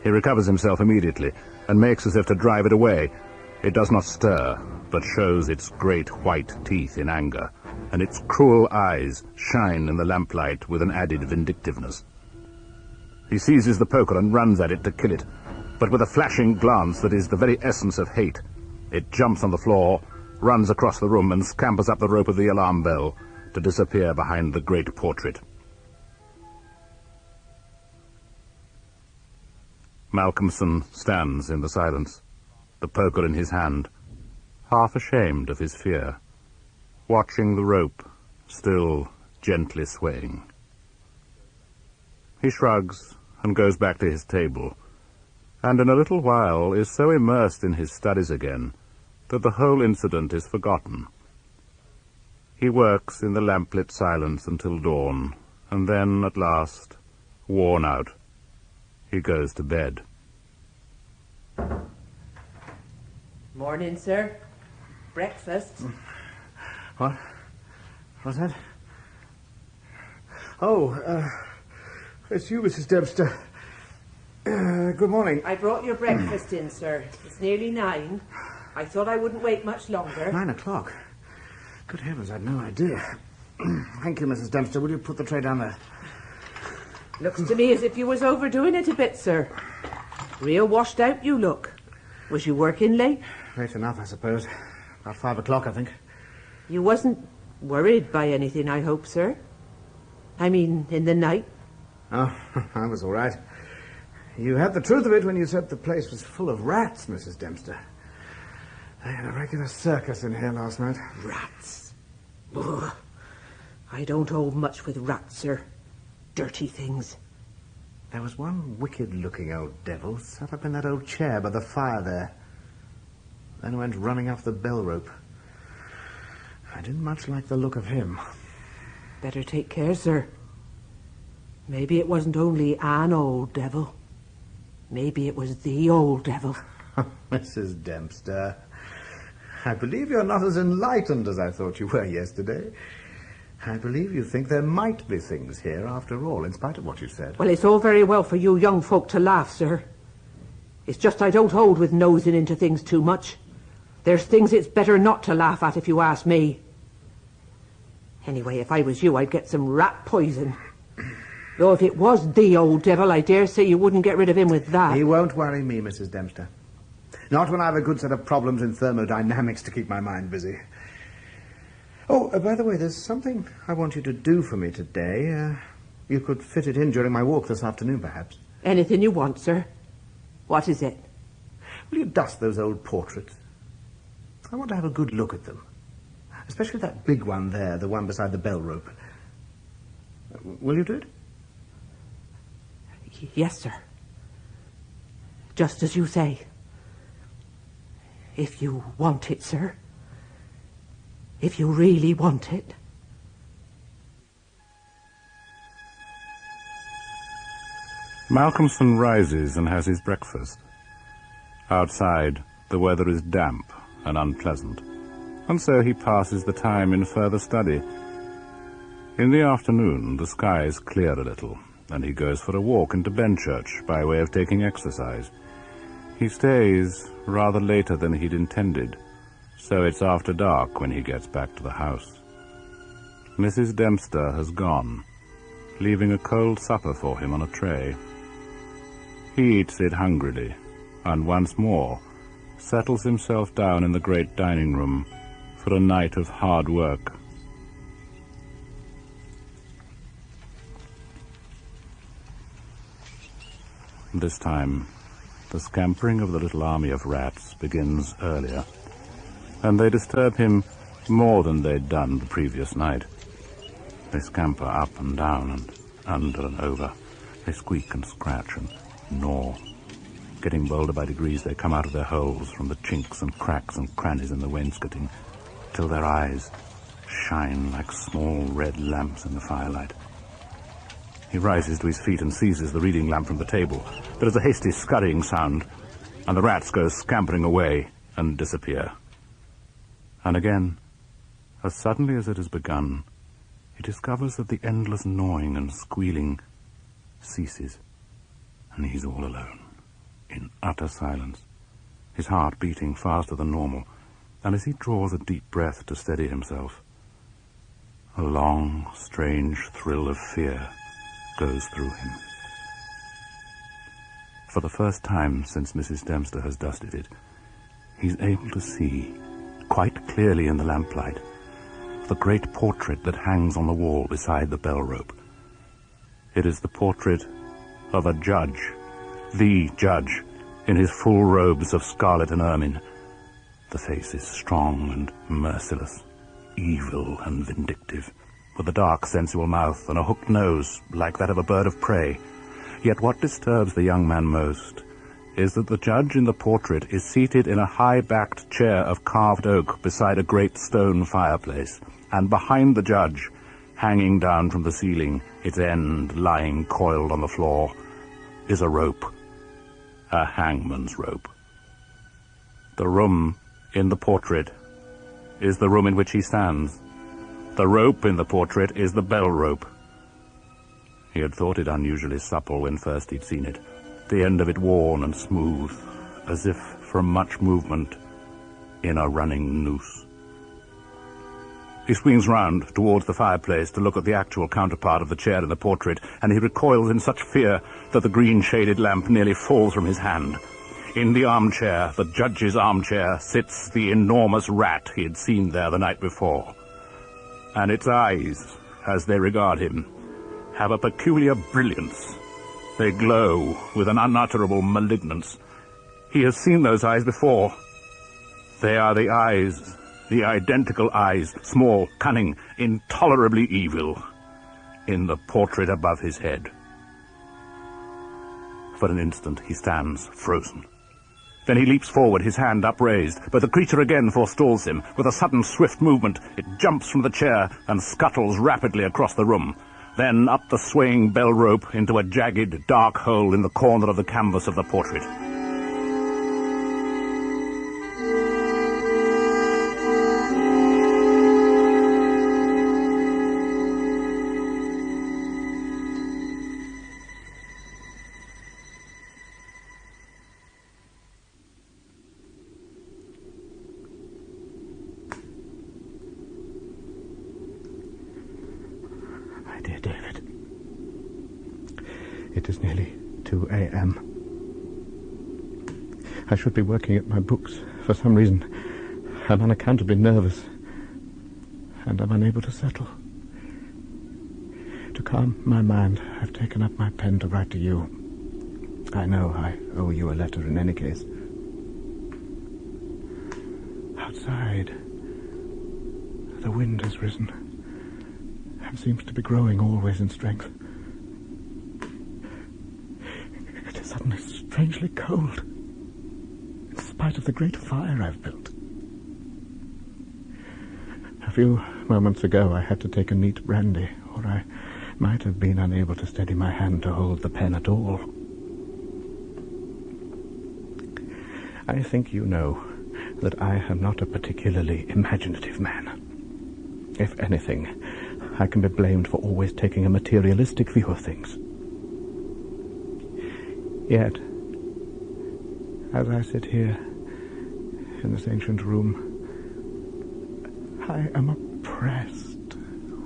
He recovers himself immediately and makes as if to drive it away. It does not stir, but shows its great white teeth in anger, and its cruel eyes shine in the lamplight with an added vindictiveness. He seizes the poker and runs at it to kill it, but with a flashing glance that is the very essence of hate, it jumps on the floor, runs across the room, and scampers up the rope of the alarm bell to disappear behind the great portrait. Malcolmson stands in the silence, the poker in his hand, half ashamed of his fear, watching the rope still gently swaying. He shrugs and goes back to his table, and in a little while is so immersed in his studies again that the whole incident is forgotten. He works in the lamplit silence until dawn, and then, at last, worn out, he goes to bed. Morning, sir. Breakfast. What? What's that? Oh, it's you, Mrs. Dempster. Good morning. I brought your breakfast in, sir. It's nearly 9. I thought I wouldn't wait much longer. 9 o'clock? Good heavens, I'd no idea. Thank you, Mrs. Dempster. Will you put the tray down there? Looks to me as if you was overdoing it a bit, sir. Real washed out you look. Was you working late? Late enough, I suppose. About 5 o'clock, I think. You wasn't worried by anything, I hope, sir? I mean, in the night? Oh, I was all right. You had the truth of it when you said the place was full of rats, Mrs. Dempster. They had a regular circus in here last night. Rats. Ugh. I don't hold much with rats, sir. Dirty things. There was one wicked-looking old devil sat up in that old chair by the fire there. Then went running off the bell rope. I didn't much like the look of him. Better take care, sir. Maybe it wasn't only an old devil. Maybe it was the old devil. Mrs. Dempster, I believe you're not as enlightened as I thought you were yesterday. I believe you think there might be things here after all, in spite of what you said. Well, it's all very well for you young folk to laugh, sir. It's just I don't hold with nosing into things too much. There's things it's better not to laugh at, if you ask me. Anyway, if I was you, I'd get some rat poison. Though if it was the old devil, I dare say you wouldn't get rid of him with that. He won't worry me, Mrs. Dempster. Not when I have a good set of problems in thermodynamics to keep my mind busy. Oh, by the way, there's something I want you to do for me today. You could fit it in during my walk this afternoon, perhaps. Anything you want, sir. What is it? Will you dust those old portraits? I want to have a good look at them. Especially that big one there, the one beside the bell rope. Will you do it? Yes, sir. Just as you say. If you want it, sir. If you really want it. Malcolmson rises and has his breakfast. Outside, the weather is damp and unpleasant, and so he passes the time in further study. In the afternoon, the skies clear a little, and he goes for a walk into Benchurch by way of taking exercise. He stays rather later than he'd intended, so it's after dark when he gets back to the house. Mrs. Dempster has gone, leaving a cold supper for him on a tray. He eats it hungrily, and once more settles himself down in the great dining room for a night of hard work. This time, the scampering of the little army of rats begins earlier, and they disturb him more than they'd done the previous night. They scamper up and down and under and over. They squeak and scratch and gnaw. Getting bolder by degrees, they come out of their holes from the chinks and cracks and crannies in the wainscoting, till their eyes shine like small red lamps in the firelight. He rises to his feet and seizes the reading lamp from the table. There is a hasty scurrying sound, and the rats go scampering away and disappear. And again, as suddenly as it has begun, he discovers that the endless gnawing and squealing ceases, and he's all alone, in utter silence, his heart beating faster than normal, and as he draws a deep breath to steady himself, a long, strange thrill of fear goes through him. For the first time since Mrs. Dempster has dusted it, he's able to see, quite clearly in the lamplight, the great portrait that hangs on the wall beside the bell rope. It is the portrait of a judge, the judge, in his full robes of scarlet and ermine. The face is strong and merciless, evil and vindictive, with a dark, sensual mouth and a hooked nose like that of a bird of prey. Yet what disturbs the young man most is that the judge in the portrait is seated in a high-backed chair of carved oak beside a great stone fireplace, and behind the judge, hanging down from the ceiling, its end lying coiled on the floor, is a rope, a hangman's rope. The room in the portrait is the room in which he stands. The rope in the portrait is the bell rope. He had thought it unusually supple when first he'd seen it, the end of it worn and smooth, as if from much movement in a running noose. He swings round towards the fireplace to look at the actual counterpart of the chair in the portrait, and he recoils in such fear that the green-shaded lamp nearly falls from his hand. In the armchair, the judge's armchair, sits the enormous rat he had seen there the night before. And its eyes, as they regard him, have a peculiar brilliance. They glow with an unutterable malignance. He has seen those eyes before. They are the eyes, the identical eyes, small, cunning, intolerably evil, in the portrait above his head. For an instant he stands frozen. Then he leaps forward, his hand upraised, but the creature again forestalls him. With a sudden, swift movement, it jumps from the chair and scuttles rapidly across the room. Then up the swaying bell rope into a jagged, dark hole in the corner of the canvas of the portrait. It is nearly 2 a.m. I should be working at my books. For some reason, I'm unaccountably nervous, and I'm unable to settle. To calm my mind, I've taken up my pen to write to you. I know I owe you a letter in any case. Outside, the wind has risen, and seems to be growing always in strength. It is suddenly strangely cold, in spite of the great fire I've built. A few moments ago I had to take a neat brandy, or I might have been unable to steady my hand to hold the pen at all. I think you know that I am not a particularly imaginative man. If anything, I can be blamed for always taking a materialistic view of things. Yet, as I sit here in this ancient room, I am oppressed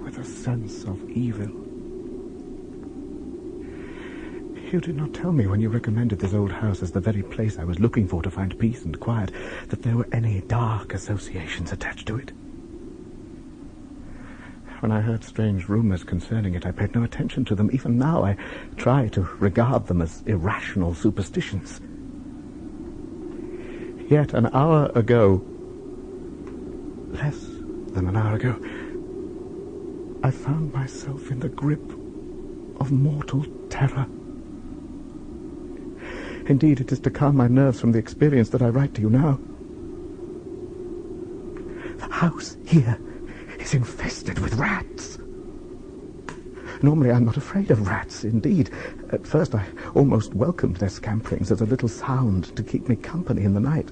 with a sense of evil. You did not tell me when you recommended this old house as the very place I was looking for to find peace and quiet that there were any dark associations attached to it. When I heard strange rumors concerning it, I paid no attention to them. Even now, I try to regard them as irrational superstitions. Yet an hour ago, less than an hour ago, I found myself in the grip of mortal terror. Indeed, it is to calm my nerves from the experience that I write to you now. The house here is infested with rats. Normally I'm not afraid of rats. Indeed, at first I almost welcomed their scamperings as a little sound to keep me company in the night.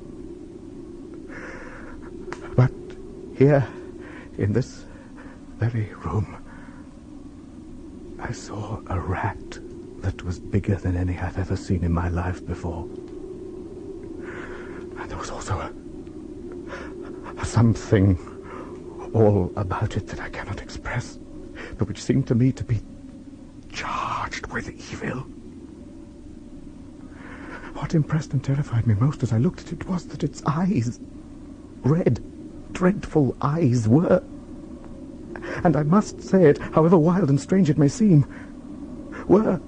But here, in this very room, I saw a rat that was bigger than any I've ever seen in my life before. And there was also a something all about it that I cannot express, but which seemed to me to be charged with evil. What impressed and terrified me most as I looked at it was that its eyes, red, dreadful eyes, were, and I must say it, however wild and strange it may seem, were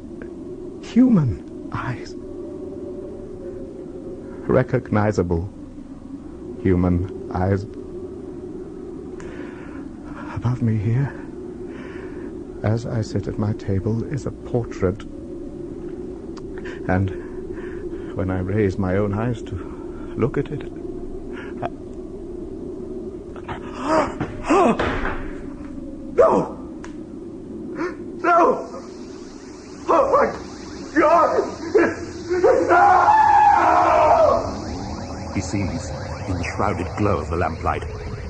human eyes. Recognizable human eyes. Above me here, as I sit at my table, is a portrait. And when I raise my own eyes to look at it, No! No! Oh, my God! No! He sees in the shrouded glow of the lamplight.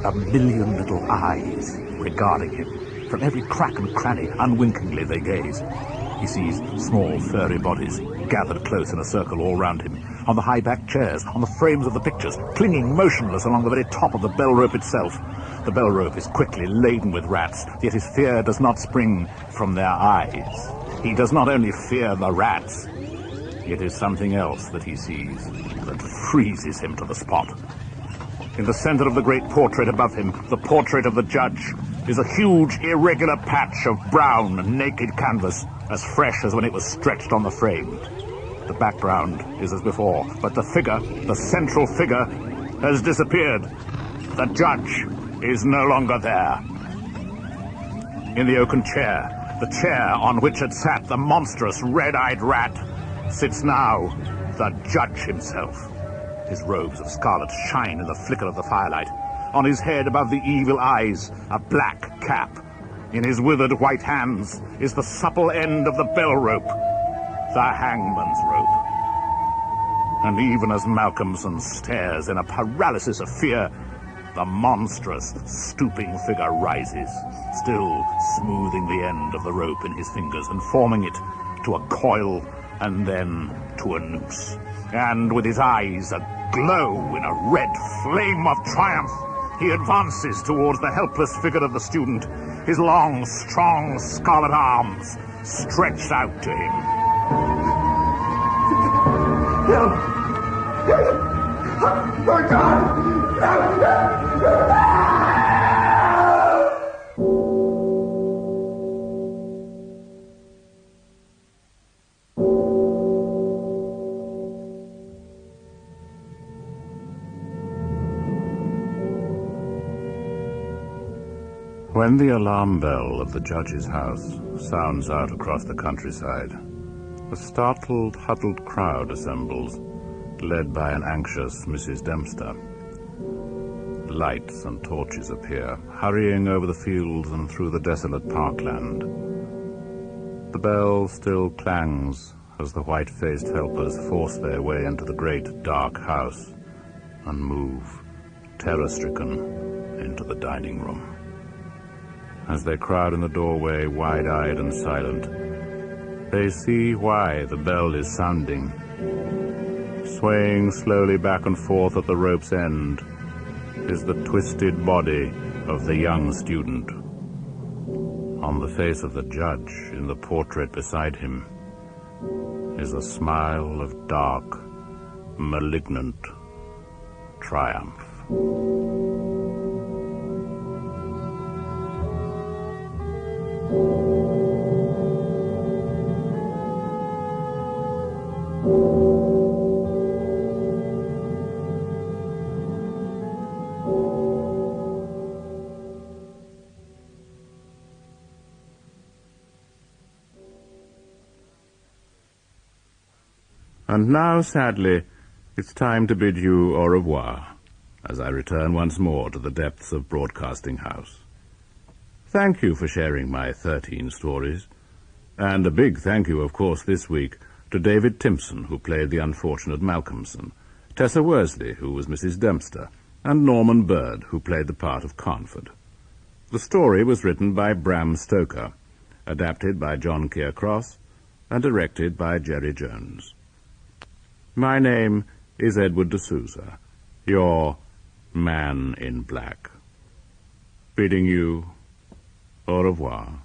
1,000,000 little eyes regarding him. From every crack and cranny, unwinkingly they gaze. He sees small, furry bodies gathered close in a circle all round him, on the high-backed chairs, on the frames of the pictures, clinging motionless along the very top of the bell rope itself. The bell rope is quickly laden with rats, yet his fear does not spring from their eyes. He does not only fear the rats, it is something else that he sees that freezes him to the spot. In the center of the great portrait above him, the portrait of the judge, is a huge, irregular patch of brown, naked canvas, as fresh as when it was stretched on the frame. The background is as before, but the figure, the central figure, has disappeared. The judge is no longer there. In the oaken chair, the chair on which had sat the monstrous red-eyed rat, sits now the judge himself. His robes of scarlet shine in the flicker of the firelight. On his head, above the evil eyes, a black cap. In his withered white hands is the supple end of the bell rope, the hangman's rope. And even as Malcolmson stares in a paralysis of fear, the monstrous, stooping figure rises, still smoothing the end of the rope in his fingers and forming it to a coil and then to a noose. And with his eyes aglow in a red flame of triumph, he advances towards the helpless figure of the student, his long, strong, scarlet arms stretched out to him. Help! Oh, God! When the alarm bell of the judge's house sounds out across the countryside, a startled, huddled crowd assembles, led by an anxious Mrs. Dempster. Lights and torches appear, hurrying over the fields and through the desolate parkland. The bell still clangs as the white-faced helpers force their way into the great, dark house and move, terror-stricken, into the dining room. As they crowd in the doorway, wide-eyed and silent, they see why the bell is sounding. Swaying slowly back and forth at the rope's end is the twisted body of the young student. On the face of the judge, in the portrait beside him, is a smile of dark, malignant triumph. And now, sadly, it's time to bid you au revoir, as I return once more to the depths of Broadcasting House. Thank you for sharing my 13 stories, and a big thank you, of course, this week to David Timpson, who played the unfortunate Malcolmson, Tessa Worsley, who was Mrs. Dempster, and Norman Bird, who played the part of Carnford. The story was written by Bram Stoker, adapted by John Keir-Cross, and directed by Jerry Jones. My name is Edward de Souza, your man in black, bidding you au revoir.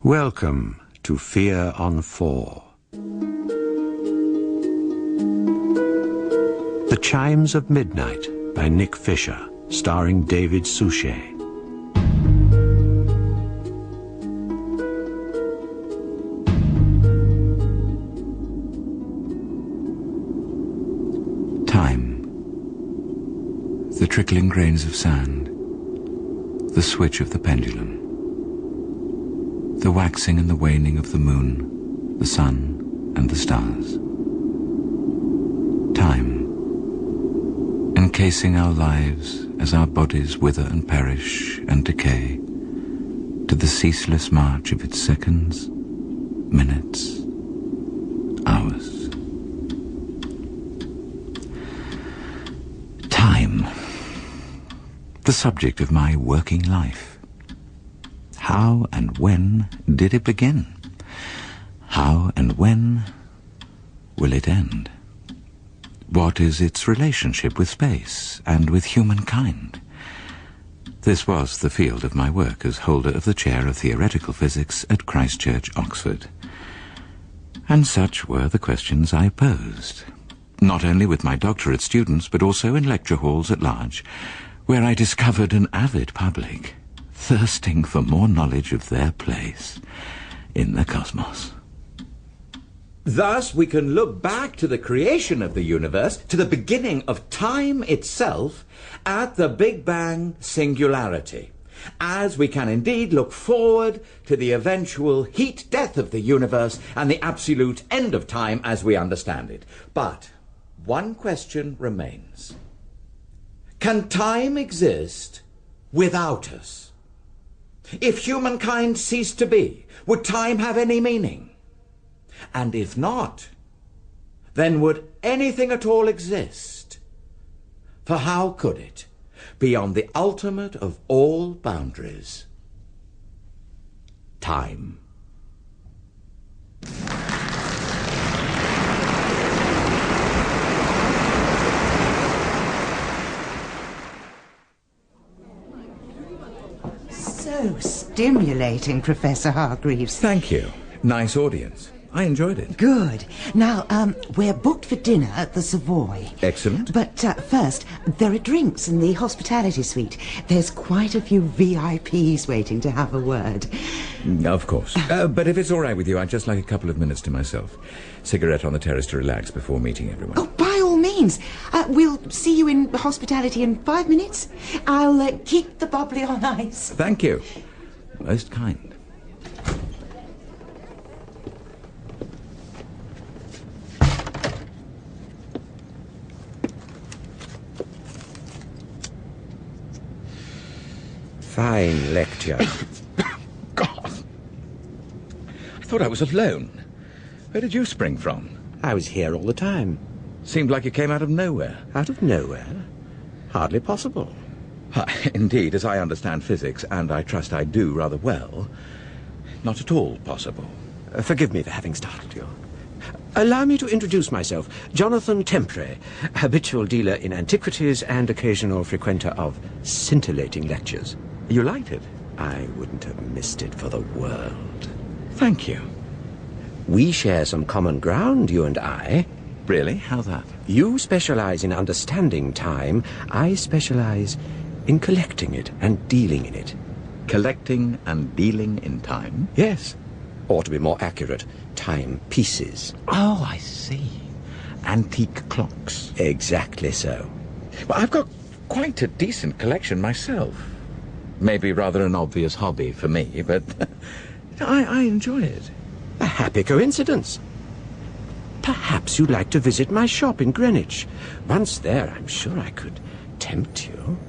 Welcome to Fear on 4. The Chimes of Midnight by Nick Fisher, starring David Suchet. Time. The trickling grains of sand. The switch of the pendulum. The waxing and the waning of the moon, the sun, and the stars. Time, encasing our lives as our bodies wither and perish and decay, to the ceaseless march of its seconds, minutes, hours. Time, the subject of my working life. How and when did it begin? How and when will it end? What is its relationship with space and with humankind? This was the field of my work as holder of the chair of theoretical physics at Christ Church, Oxford. And such were the questions I posed, not only with my doctorate students, but also in lecture halls at large, where I discovered an avid public, thirsting for more knowledge of their place in the cosmos. Thus, we can look back to the creation of the universe, to the beginning of time itself, at the Big Bang singularity, as we can indeed look forward to the eventual heat death of the universe and the absolute end of time as we understand it. But one question remains. Can time exist without us? If humankind ceased to be, would time have any meaning? And if not, then would anything at all exist? For how could it, beyond the ultimate of all boundaries, time? So stimulating, Professor Hargreaves. Thank you. Nice audience. I enjoyed it. Good. Now, we're booked for dinner at the Savoy. Excellent. But first, there are drinks in the hospitality suite. There's quite a few VIPs waiting to have a word. Of course. But if it's all right with you, I'd just like a couple of minutes to myself. Cigarette on the terrace to relax before meeting everyone. Oh, by all means. We'll see you in hospitality in 5 minutes. I'll keep the bubbly on ice. Thank you. Most kind. Fine lecture. God. I thought I was alone. Where did you spring from? I was here all the time. Seemed like you came out of nowhere. Out of nowhere? Hardly possible. Indeed, as I understand physics, and I trust I do rather well, not at all possible. Forgive me for having startled you. Allow me to introduce myself. Jonathan Tempray, habitual dealer in antiquities and occasional frequenter of scintillating lectures. You liked it? I wouldn't have missed it for the world. Thank you. We share some common ground, you and I. Really? How that? You specialize in understanding time. I specialize in collecting it and dealing in it. Collecting and dealing in time? Yes. Or to be more accurate, time pieces. Oh, I see. Antique clocks. Exactly so. Well, I've got quite a decent collection myself. Maybe rather an obvious hobby for me, but I enjoy it. A happy coincidence. Perhaps you'd like to visit my shop in Greenwich. Once there, I'm sure I could tempt you.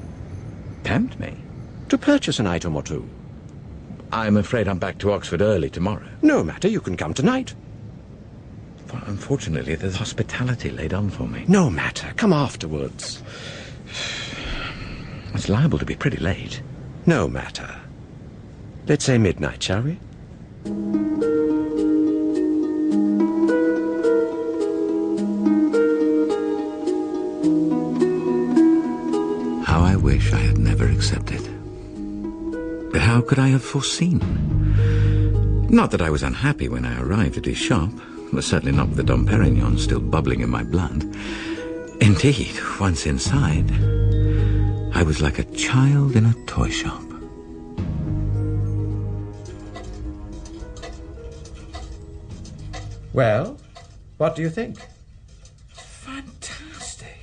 Tempt me? To purchase an item or two. I'm afraid I'm back to Oxford early tomorrow. No matter, you can come tonight. Well, unfortunately, there's hospitality laid on for me. No matter, come afterwards. It's liable to be pretty late. No matter. Let's say midnight, shall we? How I wish I had never accepted. How could I have foreseen? Not that I was unhappy when I arrived at his shop, but certainly not with the Dom Perignon still bubbling in my blood. Indeed, once inside, I was like a child in a toy shop. Well, what do you think? Fantastic.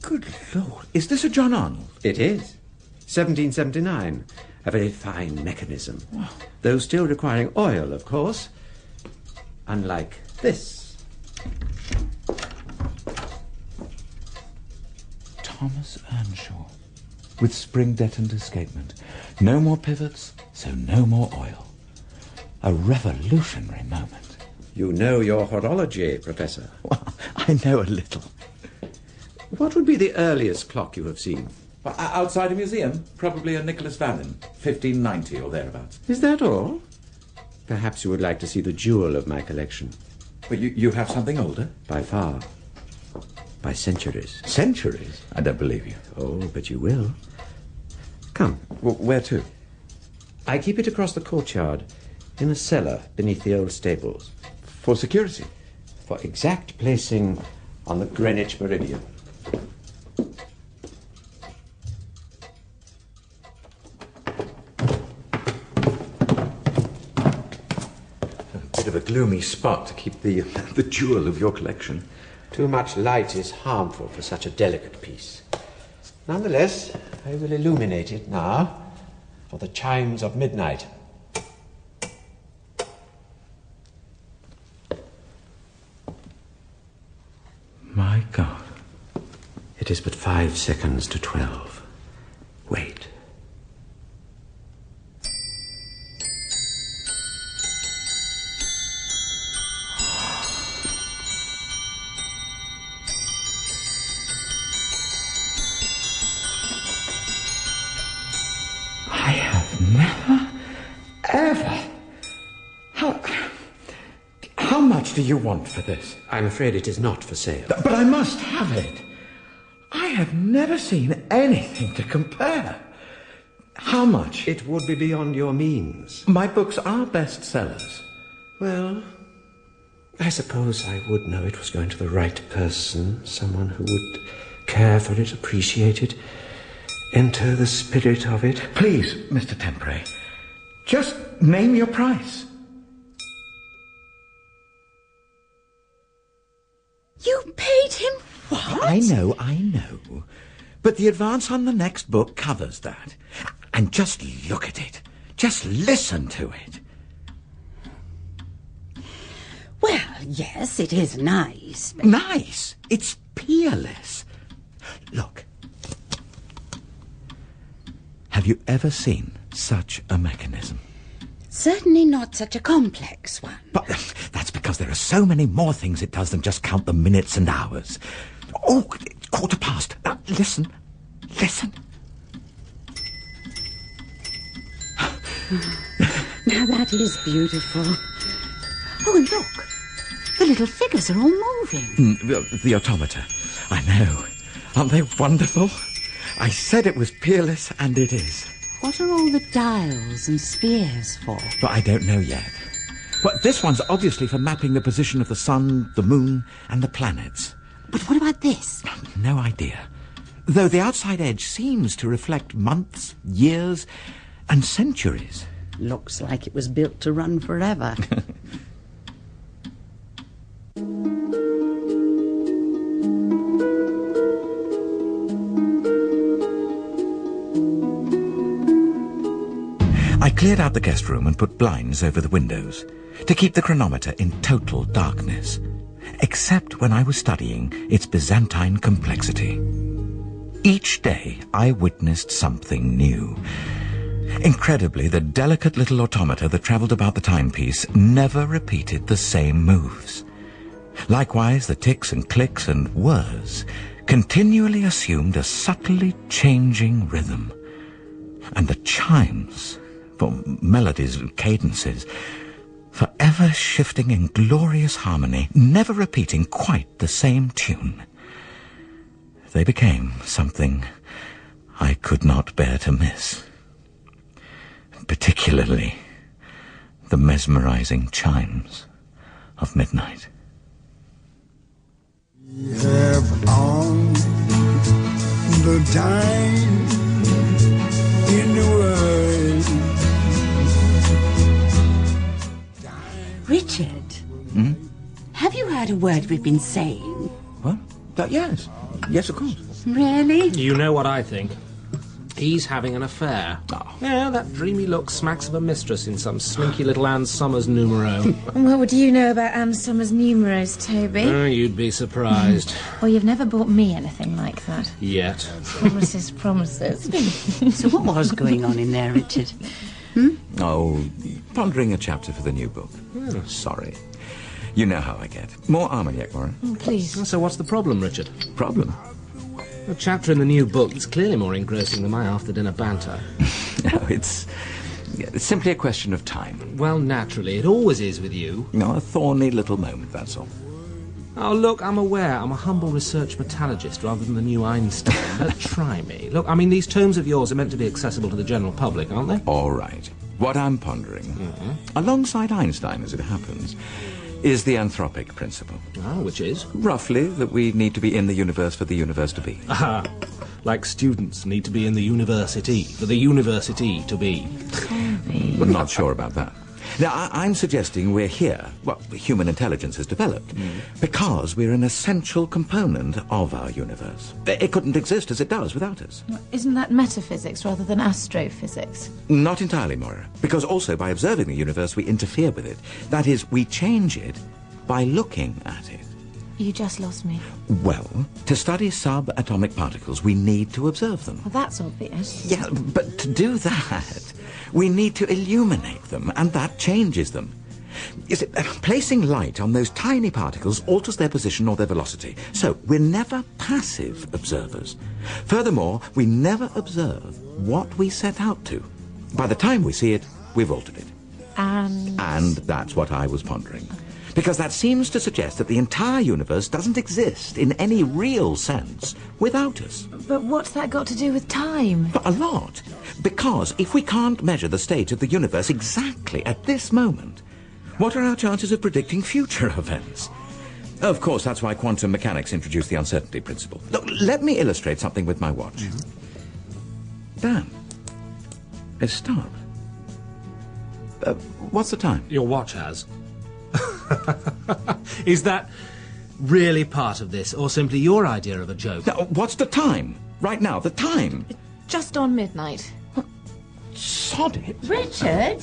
Good Lord. Is this a John Arnold? It is. 1779. A very fine mechanism. Though still requiring oil, of course. Unlike this. Thomas Earnshaw, with spring detoned escapement. No more pivots, so no more oil. A revolutionary moment. You know your horology, Professor. Well, I know a little. What would be the earliest clock you have seen? Outside a museum, probably a Nicholas Vallon, 1590 or thereabouts. Is that all? Perhaps you would like to see the jewel of my collection. But you have something older? By far. By centuries. Centuries? I don't believe you. Oh, but you will. Come. Where to? I keep it across the courtyard, in a cellar beneath the old stables. For security? For exact placing on the Greenwich meridian. Bit of a gloomy spot to keep the jewel of your collection. Too much light is harmful for such a delicate piece. Nonetheless, I will illuminate it now for the chimes of midnight. My God. It is but 5 seconds to 12. Wait. How much do you want for this? I'm afraid it is not for sale. But I must have it. I have never seen anything to compare. How much? It would be beyond your means. My books are bestsellers. Well, I suppose I would know it was going to the right person, someone who would care for it, appreciate it, enter the spirit of it. Please, Mr. Tempray, just name your price. You paid him what? I know. But the advance on the next book covers that. And just look at it. Just listen to it. Well, yes, it is nice. But... Nice? It's peerless. Look. Have you ever seen such a mechanism? Certainly not such a complex one. But that's because there are so many more things it does than just count the minutes and hours. Oh, it's 1:15. Now, listen. Now that is beautiful. Oh, and look. The little figures are all moving. The automata. I know. Aren't they wonderful? I said it was peerless, and it is. What are all the dials and spheres for? But I don't know yet. But this one's obviously for mapping the position of the sun, the moon, and the planets. But what about this? No idea. Though the outside edge seems to reflect months, years, and centuries. Looks like it was built to run forever. I cleared out the guest room and put blinds over the windows to keep the chronometer in total darkness, except when I was studying its Byzantine complexity. Each day I witnessed something new. Incredibly, the delicate little automata that travelled about the timepiece never repeated the same moves. Likewise, the ticks and clicks and whirs continually assumed a subtly changing rhythm. And the chimes, for melodies and cadences, forever shifting in glorious harmony, never repeating quite the same tune. They became something I could not bear to miss. Particularly the mesmerizing chimes of midnight. We have all the time in the world. Richard, have you heard a word we've been saying? What? Yes. Yes, of course. Really? You know what I think. He's having an affair. Oh. Yeah, that dreamy look smacks of a mistress in some slinky little Anne Summers numero. What would you know about Anne Summers numeros, Toby? Oh, you'd be surprised. Well, you've never bought me anything like that. Yet. Promises, promises. So what was going on in there, Richard? Oh, pondering a chapter for the new book. Oh, sorry. You know how I get. More Armagnac, Warren. Oh, please. So what's the problem, Richard? Problem? A chapter in the new book that's clearly more engrossing than my after-dinner banter. No, it's simply a question of time. Well, naturally, it always is with you. No, a thorny little moment, that's all. Oh, look, I'm aware I'm a humble research metallurgist rather than the new Einstein, but try me. Look, I mean, these tomes of yours are meant to be accessible to the general public, aren't they? All right. What I'm pondering, alongside Einstein as it happens, is the anthropic principle. Oh, which is? Roughly, that we need to be in the universe for the universe to be. Aha. Like students need to be in the university for the university to be. I'm not sure about that. Now, I'm suggesting we're here, well, human intelligence has developed, because we're an essential component of our universe. It couldn't exist as it does without us. Isn't that metaphysics rather than astrophysics? Not entirely, Moira, because also by observing the universe we interfere with it. That is, we change it by looking at it. You just lost me. Well, to study subatomic particles, we need to observe them. Well, that's obvious. Yeah, but to do that, we need to illuminate them, and that changes them. Is it placing light on those tiny particles alters their position or their velocity? So we're never passive observers. Furthermore, we never observe what we set out to. By the time we see it, we've altered it. And that's what I was pondering. Because that seems to suggest that the entire universe doesn't exist in any real sense without us. But what's that got to do with time? But a lot. Because if we can't measure the state of the universe exactly at this moment, what are our chances of predicting future events? Of course, that's why quantum mechanics introduced the uncertainty principle. Look, let me illustrate something with my watch. Dan, it's stopped. What's the time? Your watch has. Is that really part of this, or simply your idea of a joke? Now, what's the time? Right now, the time. Just on midnight. Sod it. Richard?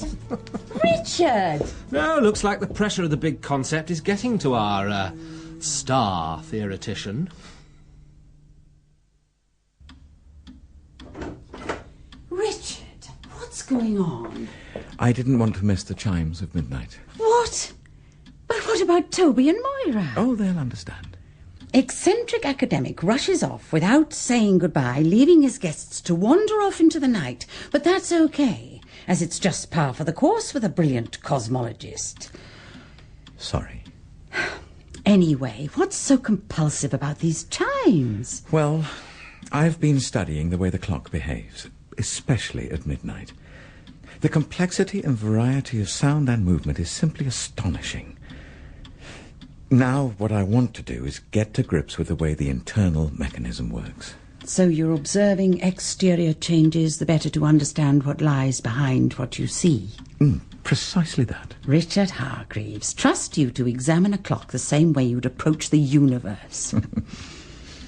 Richard! No, looks like the pressure of the big concept is getting to our, star theoretician. Richard, what's going on? I didn't want to miss the chimes of midnight. What? But what about Toby and Moira? Oh, they'll understand. Eccentric academic rushes off without saying goodbye, leaving his guests to wander off into the night. But that's okay, as it's just par for the course with a brilliant cosmologist. Sorry. Anyway, what's so compulsive about these chimes? Well, I've been studying the way the clock behaves, especially at midnight. The complexity and variety of sound and movement is simply astonishing. Now, what I want to do is get to grips with the way the internal mechanism works. So you're observing exterior changes the better to understand what lies behind what you see? Precisely that. Richard Hargreaves, trust you to examine a clock the same way you'd approach the universe.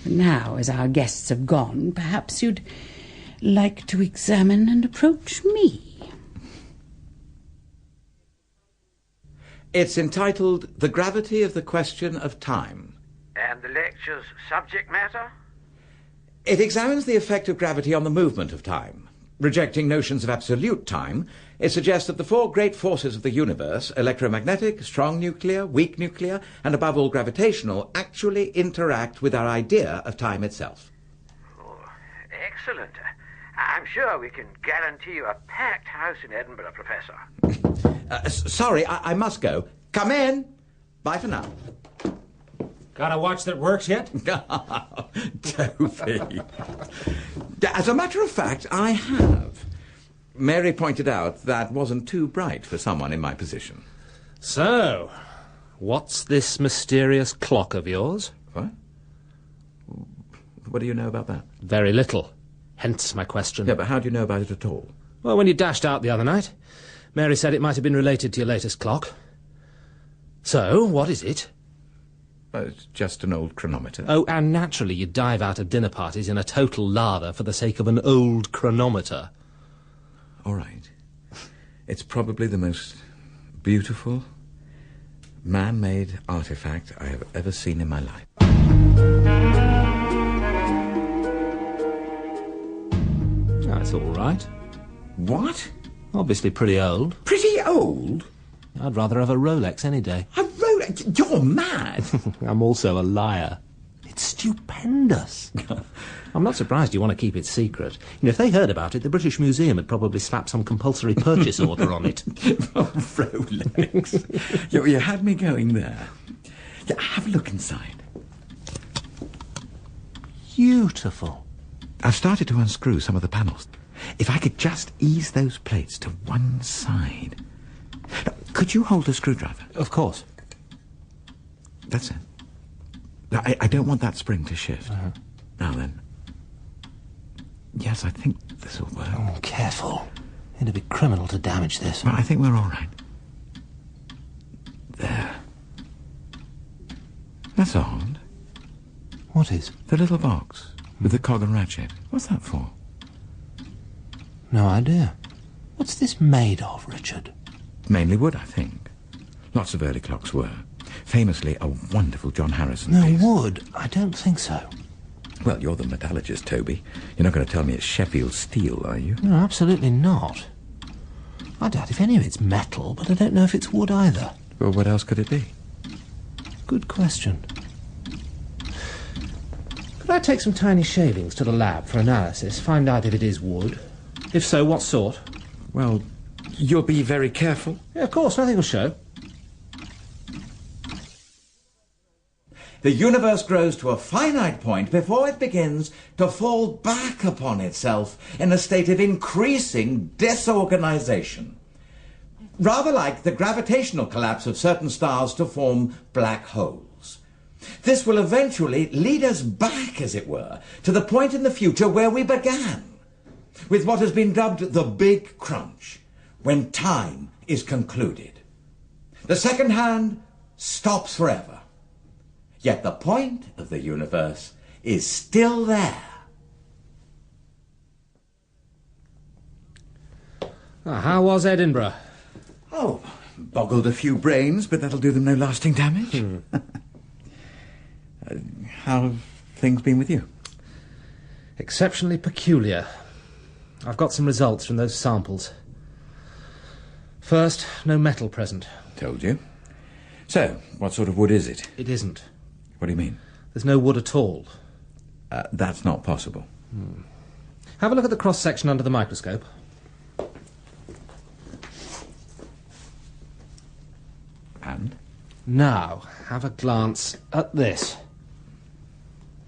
Now, as our guests have gone, perhaps you'd like to examine and approach me. It's entitled The Gravity of the Question of Time. And the lecture's subject matter? It examines the effect of gravity on the movement of time. Rejecting notions of absolute time, it suggests that the four great forces of the universe, electromagnetic, strong nuclear, weak nuclear, and above all gravitational, actually interact with our idea of time itself. Oh, excellent. I'm sure we can guarantee you a packed house in Edinburgh, Professor. Sorry, I must go. Come in. Bye for now. Got a watch that works yet? Toby. As a matter of fact, I have. Mary pointed out that wasn't too bright for someone in my position. So, what's this mysterious clock of yours? What? What do you know about that? Very little. Hence my question. Yeah, but how do you know about it at all? Well, when you dashed out the other night, Mary said it might have been related to your latest clock. So, what is it? It's just an old chronometer. Oh, and naturally you dive out of dinner parties in a total lather for the sake of an old chronometer. All right. It's probably the most beautiful, man-made artifact I have ever seen in my life. That's all right. What? Obviously pretty old. Pretty old? I'd rather have a Rolex any day. A Rolex? You're mad! I'm also a liar. It's stupendous. I'm not surprised you want to keep it secret. You know, if they heard about it, the British Museum would probably slap some compulsory purchase order on it. Oh, Rolex. You had me going there. Yeah, have a look inside. Beautiful. I've started to unscrew some of the panels. If I could just ease those plates to one side. Now, could you hold a screwdriver? Of course. That's it. Now, I don't want that spring to shift. Uh-huh. Now then. Yes, I think this will work. Oh, careful. It'd be criminal to damage this. Well, I think we're all right. There. That's odd. What is? The little box with the cog and ratchet. What's that for? No idea. What's this made of, Richard? Mainly wood, I think. Lots of early clocks were. Famously, a wonderful John Harrison No, piece. wood? I don't think so. Well, you're the metallurgist, Toby. You're not going to tell me it's Sheffield steel, are you? No, absolutely not. I doubt if any of it's metal, but I don't know if it's wood either. Well, what else could it be? Good question. Could I take some tiny shavings to the lab for analysis, find out if it is wood? If so, what sort? Well, you'll be very careful. Yeah, of course, nothing will show. The universe grows to a finite point before it begins to fall back upon itself in a state of increasing disorganization. Rather like the gravitational collapse of certain stars to form black holes. This will eventually lead us back, as it were, to the point in the future where we began, with what has been dubbed the Big Crunch, when time is concluded. The second hand stops forever. Yet the point of the universe is still there. How was Edinburgh? Oh, boggled a few brains, but that'll do them no lasting damage. How have things been with you? Exceptionally peculiar. I've got some results from those samples. First, no metal present. Told you. So, what sort of wood is it? It isn't. What do you mean? There's no wood at all. That's not possible. Have a look at the cross-section under the microscope. And? Now, have a glance at this.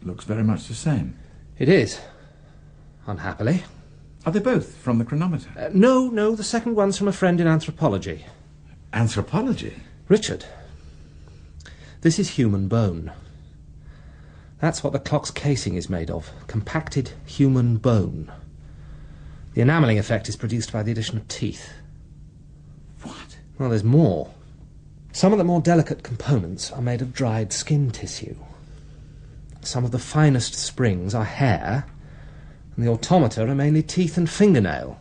Looks very much the same. It is. Unhappily. Are they both from the chronometer? No, the second one's from a friend in anthropology. Anthropology? Richard, this is human bone. That's what the clock's casing is made of. Compacted human bone. The enamelling effect is produced by the addition of teeth. What? Well, there's more. Some of the more delicate components are made of dried skin tissue. Some of the finest springs are hair, and the automata are mainly teeth and fingernail.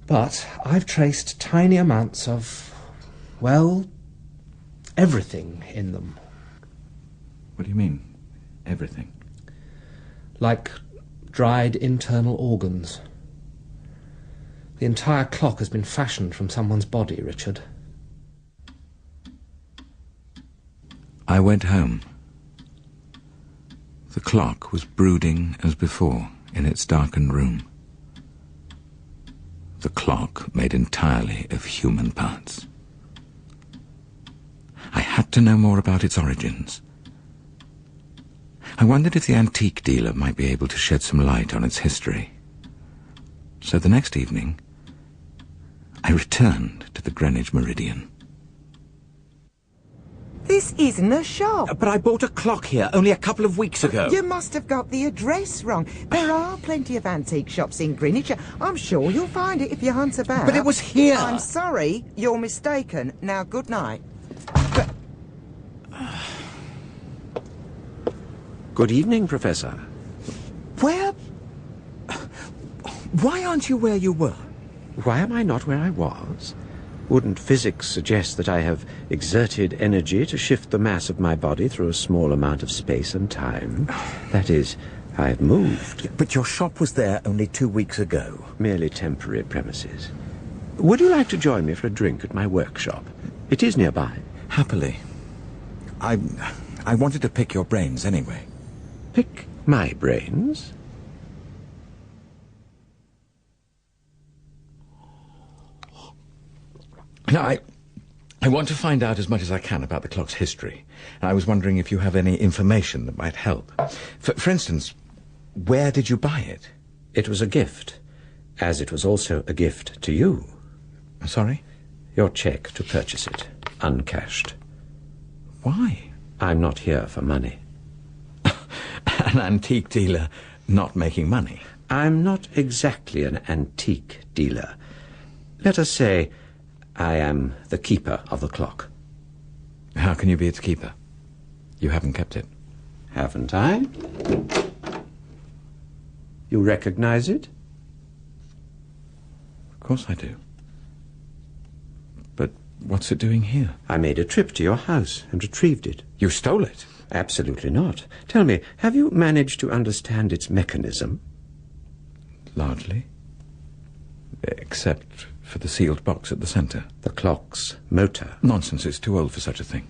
But I've traced tiny amounts of, well, everything in them. What do you mean, everything? Like dried internal organs. The entire clock has been fashioned from someone's body, Richard. I went home. The clock was brooding as before in its darkened room. The clock made entirely of human parts. I had to know more about its origins. I wondered if the antique dealer might be able to shed some light on its history. So the next evening, I returned to the Greenwich Meridian. This isn't a shop. But I bought a clock here only a couple of weeks ago. You must have got the address wrong. There are plenty of antique shops in Greenwich. I'm sure you'll find it if you hunt about. But it was here. I'm sorry, you're mistaken. Now, good night. Good evening, Professor. Where... Why aren't you where you were? Why am I not where I was? Wouldn't physics suggest that I have exerted energy to shift the mass of my body through a small amount of space and time? That is, I have moved. But your shop was there only 2 weeks ago. Merely temporary premises. Would you like to join me for a drink at my workshop? It is nearby. Happily. I wanted to pick your brains anyway. Pick my brains? No, I want to find out as much as I can about the clock's history. And I was wondering if you have any information that might help. For instance, where did you buy it? It was a gift, as it was also a gift to you. Sorry? Your cheque to purchase it, uncashed. Why? I'm not here for money. An antique dealer not making money? I'm not exactly an antique dealer. Let us say I am the keeper of the clock. How can you be its keeper? You haven't kept it. Haven't I? You recognize it? Of course I do. But what's it doing here? I made a trip to your house and retrieved it. You stole it? Absolutely not. Tell me, have you managed to understand its mechanism? Largely. Except for the sealed box at the centre. The clock's motor. Nonsense, it's too old for such a thing.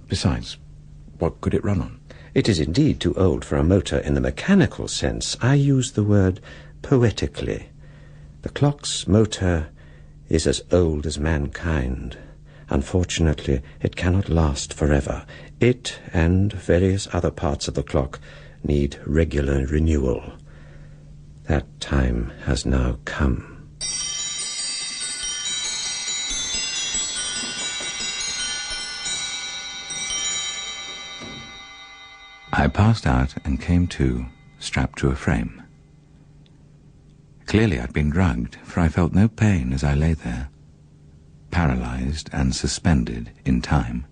Besides, what could it run on? It is indeed too old for a motor in the mechanical sense. I use the word poetically. The clock's motor is as old as mankind. Unfortunately, it cannot last forever. It and various other parts of the clock need regular renewal. That time has now come. I passed out and came to, strapped to a frame. Clearly I'd been drugged, for I felt no pain as I lay there, paralyzed and suspended in time.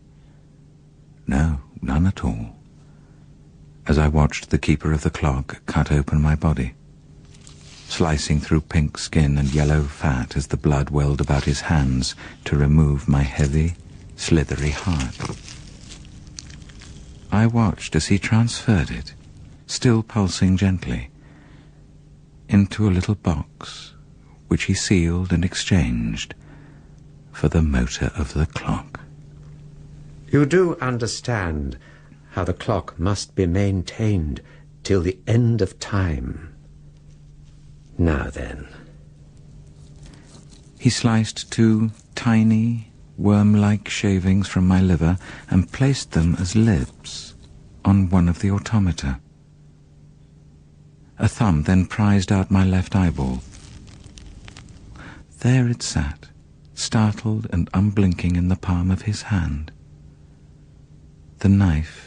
No, none at all. As I watched the keeper of the clock cut open my body, slicing through pink skin and yellow fat as the blood welled about his hands to remove my heavy, slithery heart. I watched as he transferred it, still pulsing gently, into a little box, which he sealed and exchanged for the motor of the clock. You do understand how the clock must be maintained till the end of time. Now then. He sliced 2 tiny, worm-like shavings from my liver and placed them as lips on one of the automata. A thumb then prized out my left eyeball. There it sat, startled and unblinking in the palm of his hand. The knife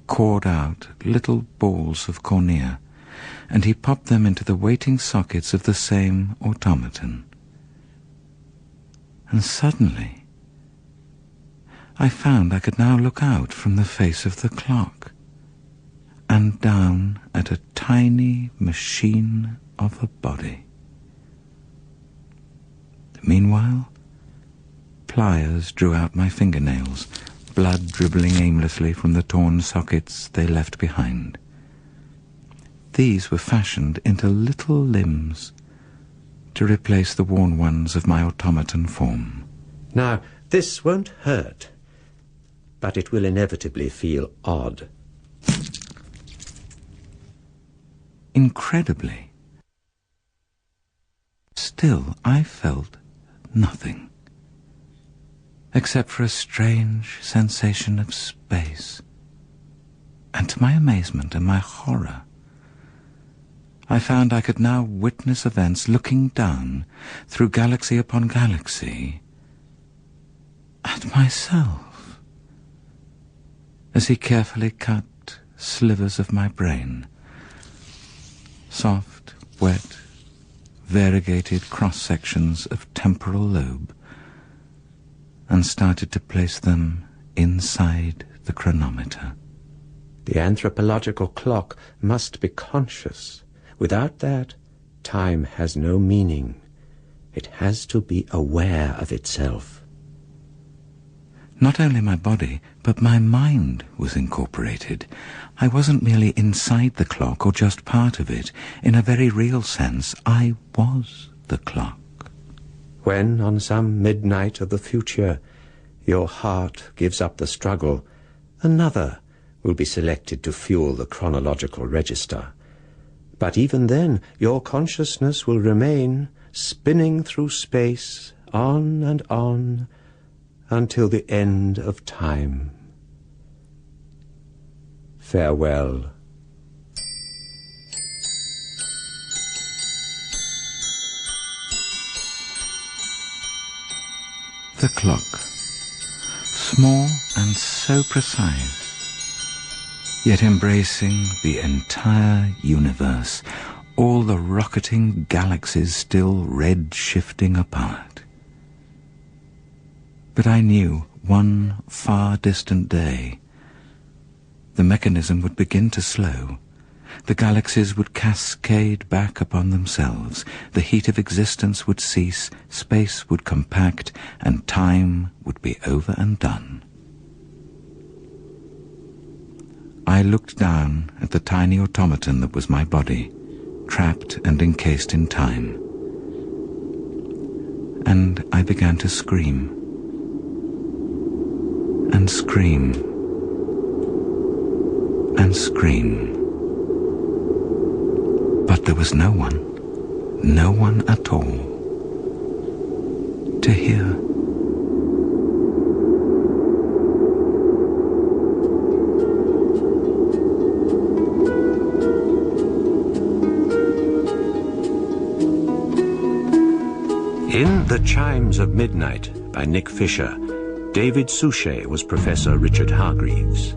cored out little balls of cornea, and he popped them into the waiting sockets of the same automaton. And suddenly, I found I could now look out from the face of the clock and down at a tiny machine of a body. Meanwhile, pliers drew out my fingernails, blood dribbling aimlessly from the torn sockets they left behind. These were fashioned into little limbs to replace the worn ones of my automaton form. Now, this won't hurt, but it will inevitably feel odd. Incredibly, still I felt nothing, except for a strange sensation of space. And to my amazement and my horror, I found I could now witness events looking down through galaxy upon galaxy at myself, as he carefully cut slivers of my brain, soft, wet, variegated cross-sections of temporal lobe, and started to place them inside the chronometer. The anthropological clock must be conscious. Without that, time has no meaning. It has to be aware of itself. Not only my body, but my mind was incorporated. I wasn't merely inside the clock or just part of it. In a very real sense, I was the clock. When, on some midnight of the future, your heart gives up the struggle, another will be selected to fuel the chronological register. But even then, your consciousness will remain spinning through space, on and on, until the end of time. Farewell. The clock, small and so precise, yet embracing the entire universe, all the rocketing galaxies still red-shifting apart. But I knew one far distant day the mechanism would begin to slow. The galaxies would cascade back upon themselves. The heat of existence would cease, space would compact, and time would be over and done. I looked down at the tiny automaton that was my body, trapped and encased in time. And I began to scream. And scream. And scream. But there was no one at all, to hear. In The Chimes of Midnight by Nick Fisher, David Suchet was Professor Richard Hargreaves.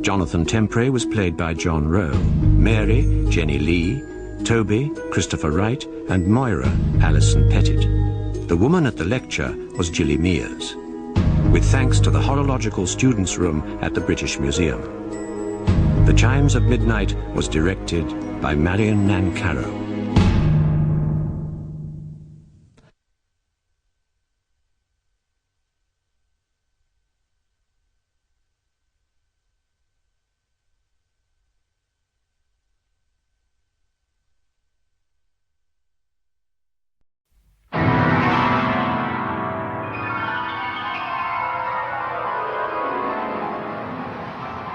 Jonathan Tempray was played by John Rowe, Mary, Jenny Lee, Toby, Christopher Wright, and Moira, Alison Pettit. The woman at the lecture was Gilly Mears, with thanks to the Horological Students' Room at the British Museum. The Chimes of Midnight was directed by Marion Nancarrow.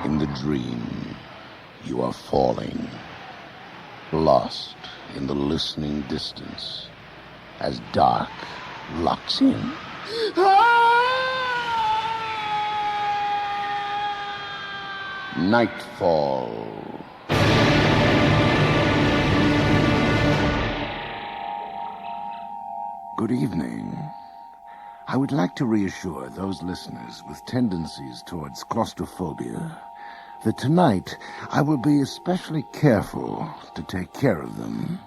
In the dream, you are falling, lost in the listening distance, as dark locks in. Nightfall. Good evening. I would like to reassure those listeners with tendencies towards claustrophobia that tonight I will be especially careful to take care of them.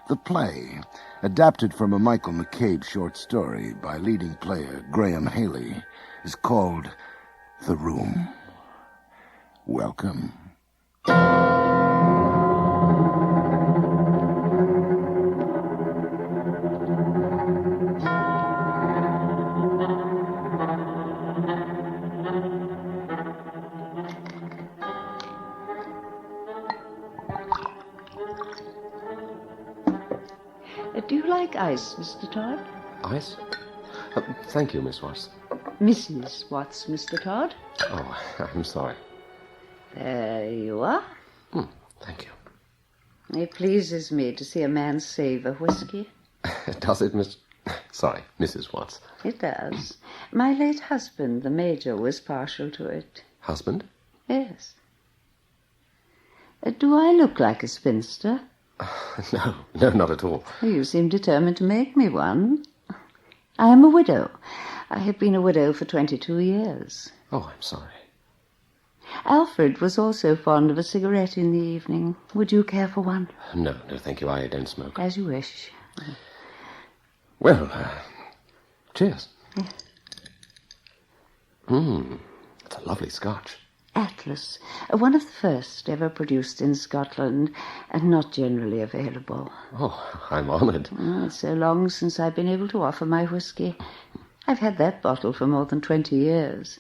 The play, adapted from a Michael McCabe short story by leading player Graham Haley, is called The Room. Welcome. Do you like ice, Mr. Todd? Ice? Thank you, Miss Watts. Mrs. Watts, Mr. Todd. Oh, I'm sorry. There you are. Thank you. It pleases me to see a man savour whiskey. Does it, Miss... Sorry, Mrs. Watts. It does. My late husband, the Major, was partial to it. Husband? Yes. Do I look like a spinster? No, not at all. You seem determined to make me one. I am a widow. I have been a widow for 22 years. Oh, I'm sorry. Alfred was also fond of a cigarette in the evening. Would you care for one? No, thank you. I don't smoke. As you wish. Well, cheers. Yes. It's a lovely scotch. atlas, one of the first ever produced in Scotland and not generally available. Oh, I'm honoured. Oh, it's so long since I've been able to offer my whisky. I've had that bottle for more than 20 years.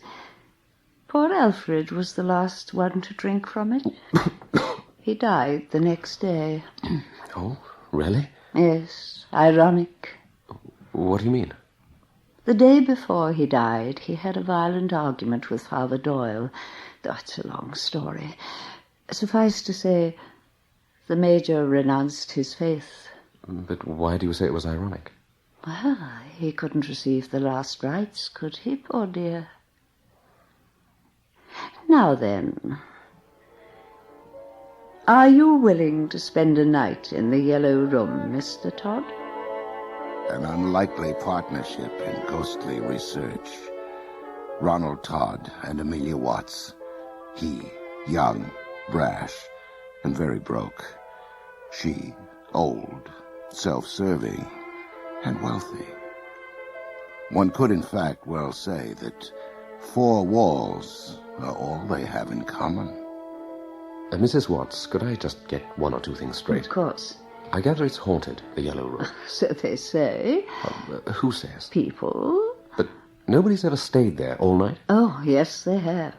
Poor Alfred was the last one to drink from it. He died the next day. Oh, really? Yes, ironic. What do you mean? The day before he died, he had a violent argument with Father Doyle. That's a long story. Suffice to say, the Major renounced his faith. But why do you say it was ironic? Well, he couldn't receive the last rites, could he, poor dear? Now then, are you willing to spend a night in the Yellow Room, Mr. Todd? An unlikely partnership in ghostly research. Ronald Todd and Amelia Watts. He, young, brash, and very broke. She, old, self-serving, and wealthy. One could, in fact, well say that 4 walls are all they have in common. Mrs. Watts, could I just get 1 or 2 things straight? Of course. I gather it's haunted, the Yellow Room. So they say. Who says? People. But nobody's ever stayed there all night? Oh, yes, they have.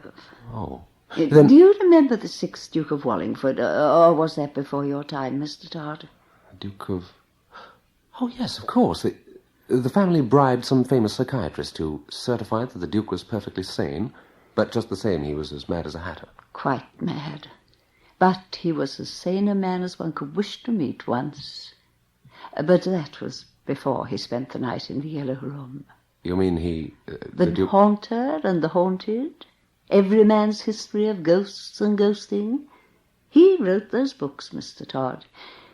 Oh. Do you remember the 6th Duke of Wallingford? Or was that before your time, Mr. Todd? Duke of... Oh, yes, of course. The family bribed some famous psychiatrist who certified that the Duke was perfectly sane, but just the same, he was as mad as a hatter. Quite mad. But he was as sane a man as one could wish to meet once. But that was before he spent the night in the Yellow Room. You mean he... the Duke... Haunter and the Haunted? Every man's history of ghosts and ghosting? He wrote those books, Mr. Todd.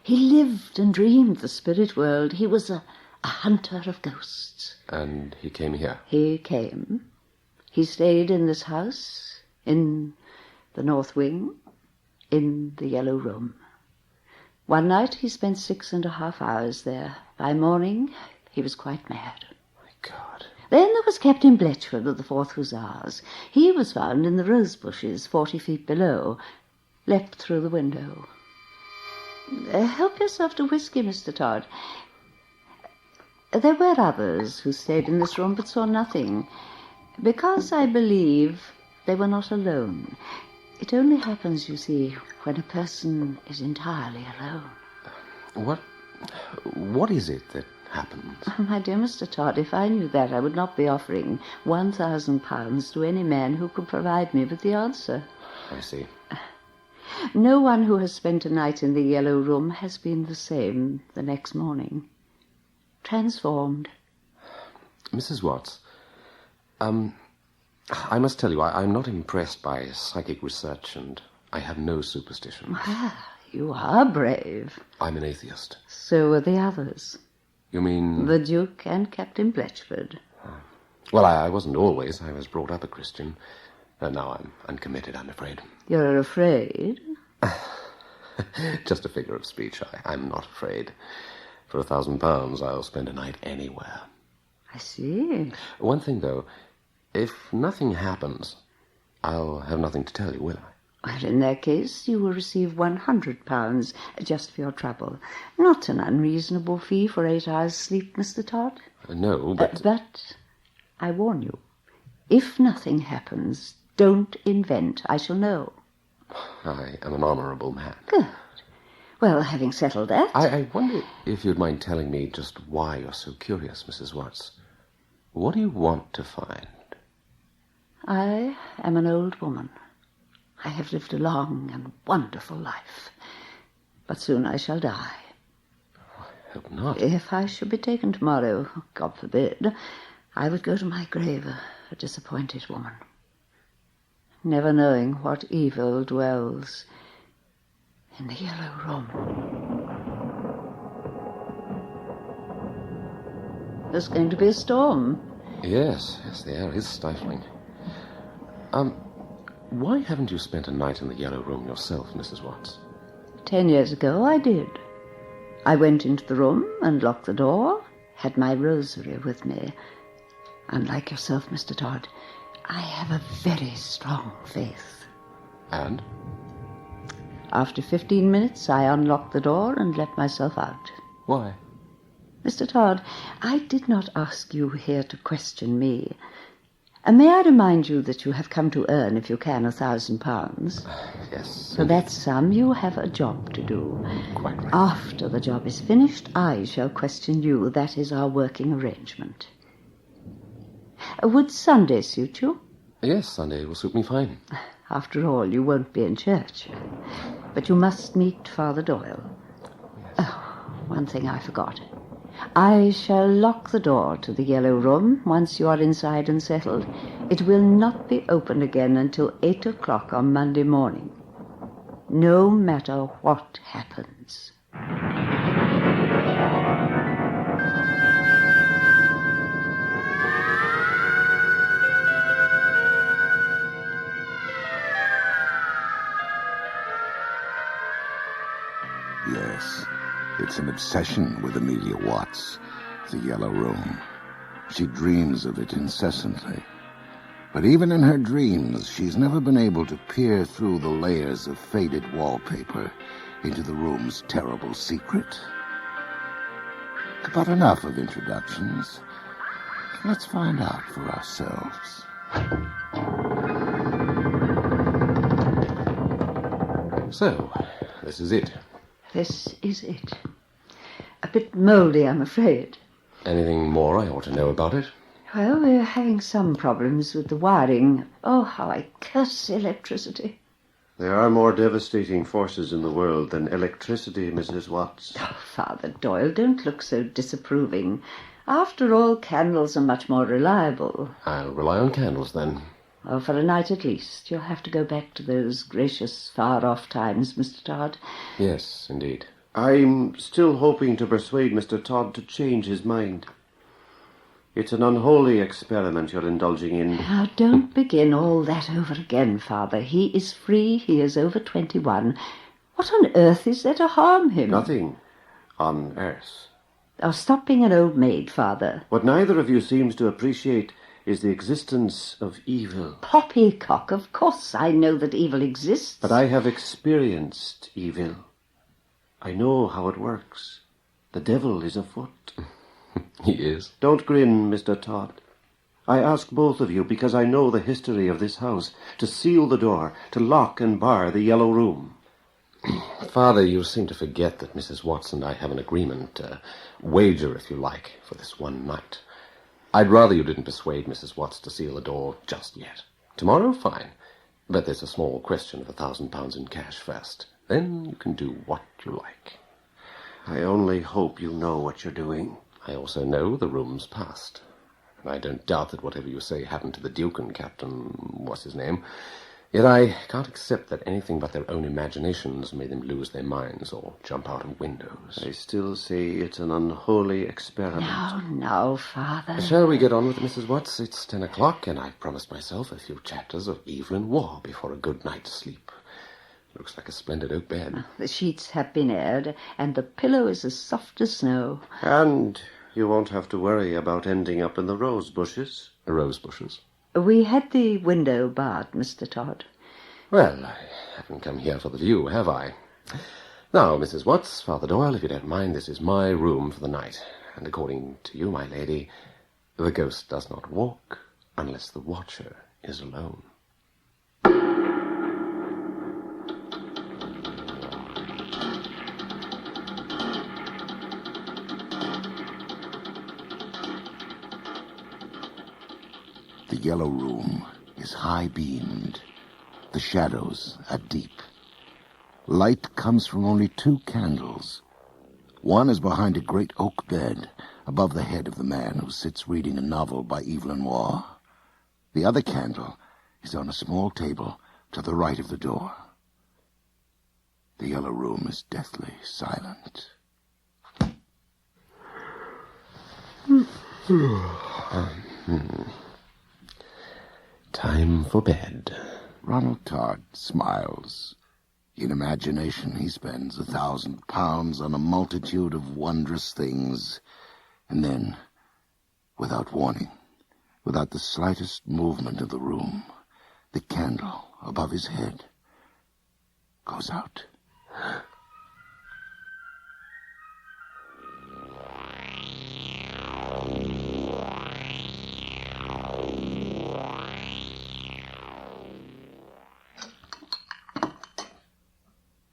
He lived and dreamed the spirit world. He was a hunter of ghosts. And he came here? He came. He stayed in this house, in the North Wing, in the Yellow Room. One night he spent 6.5 hours there. By morning, he was quite mad. My God. Then there was Captain Bletchford of the 4th Hussars. He was found in the rose bushes 40 feet below, leapt through the window. Help yourself to whisky, Mr. Todd. There were others who stayed in this room but saw nothing, because I believe they were not alone. It only happens, you see, when a person is entirely alone. What is it that happens? Oh, my dear Mr. Todd, if I knew that, I would not be offering £1,000 to any man who could provide me with the answer. I see. No one who has spent a night in the Yellow Room has been the same the next morning. Transformed. Mrs. Watts, I must tell you, I'm not impressed by psychic research, and I have no superstitions. Ah, you are brave. I'm an atheist. So were the others. You mean... the Duke and Captain Bletchford. Well, I wasn't always. I was brought up a Christian. Now I'm uncommitted, I'm afraid. You're afraid? Just a figure of speech. I'm not afraid. For £1,000, I'll spend a night anywhere. I see. One thing, though. If nothing happens, I'll have nothing to tell you, will I? Well, in that case, you will receive £100 just for your trouble. Not an unreasonable fee for 8 hours' sleep, Mr. Todd. No, but... But I warn you, if nothing happens, don't invent. I shall know. I am an honourable man. Good. Well, having settled that... I wonder if you'd mind telling me just why you're so curious, Mrs. Watts. What do you want to find? I am an old woman. I have lived a long and wonderful life. But soon I shall die. I hope not. If I should be taken tomorrow, God forbid, I would go to my grave a disappointed woman, never knowing what evil dwells in the Yellow Room. There's going to be a storm. Yes, the air is stifling. Why haven't you spent a night in the Yellow Room yourself, Mrs. Watts? 10 years ago, I did. I went into the room and locked the door, had my rosary with me. Unlike yourself, Mr. Todd, I have a very strong faith. And? After 15 minutes, I unlocked the door and let myself out. Why? Mr. Todd, I did not ask you here to question me. May I remind you that you have come to earn, if you can, £1,000? Yes. For that sum, you have a job to do. Quite right. After the job is finished, I shall question you. That is our working arrangement. Would Sunday suit you? Yes, Sunday will suit me fine. After all, you won't be in church. But you must meet Father Doyle. Yes. Oh, one thing I forgot. I shall lock the door to the Yellow Room once you are inside and settled. It will not be opened again until 8 o'clock on Monday morning. No matter what happens. Yes, it's an obsession with Amelia Watts, the Yellow Room. She dreams of it incessantly. But even in her dreams, she's never been able to peer through the layers of faded wallpaper into the room's terrible secret. But enough of introductions. Let's find out for ourselves. So, this is it. This is it. A bit mouldy, I'm afraid. Anything more I ought to know about it? Well, we're having some problems with the wiring. Oh, how I curse electricity. There are more devastating forces in the world than electricity, Mrs. Watts. Oh, Father Doyle, don't look so disapproving. After all, candles are much more reliable. I'll rely on candles, then. Oh, for a night at least. You'll have to go back to those gracious, far-off times, Mr. Todd. Yes, indeed. I'm still hoping to persuade Mr. Todd to change his mind. It's an unholy experiment you're indulging in. Now, don't begin all that over again, Father. He is free. He is over 21. What on earth is there to harm him? Nothing on earth. Oh, stop being an old maid, Father. What neither of you seems to appreciate is the existence of evil. Poppycock, of course I know that evil exists. But I have experienced evil. I know how it works. The devil is afoot. He is. Don't grin, Mr. Todd. I ask both of you because I know the history of this house, to seal the door, to lock and bar the Yellow Room. Father, you seem to forget that Mrs. Watts and I have an agreement, wager, if you like, for this one night. I'd rather you didn't persuade Mrs. Watts to seal the door just yet. Tomorrow, fine. But there's a small question of £1,000 in cash first. Then you can do what you like. I only hope you know what you're doing. I also know the room's past. And I don't doubt that whatever you say happened to the Duke and Captain... what's his name? Yet I can't accept that anything but their own imaginations made them lose their minds or jump out of windows. I still say it's an unholy experiment. No, Father. Shall we get on with it, Mrs. Watts? It's 10 o'clock, and I've promised myself a few chapters of Evelyn Waugh before a good night's sleep. Looks like a splendid oak bed. The sheets have been aired, and the pillow is as soft as snow. And you won't have to worry about ending up in the rose bushes. The rose bushes? We had the window barred, Mr. Todd. Well, I haven't come here for the view, have I? Now, Mrs. Watts, Father Doyle, if you don't mind, this is my room for the night. And according to you, my lady, the ghost does not walk unless the watcher is alone. The Yellow Room is high-beamed. The shadows are deep. Light comes from only 2 candles. One is behind a great oak bed, above the head of the man who sits reading a novel by Evelyn Waugh. The other candle is on a small table to the right of the door. The Yellow Room is deathly silent. Time for bed. Ronald Todd smiles. In imagination, he spends £1,000 on a multitude of wondrous things. And then, without warning, without the slightest movement of the room, the candle above his head goes out.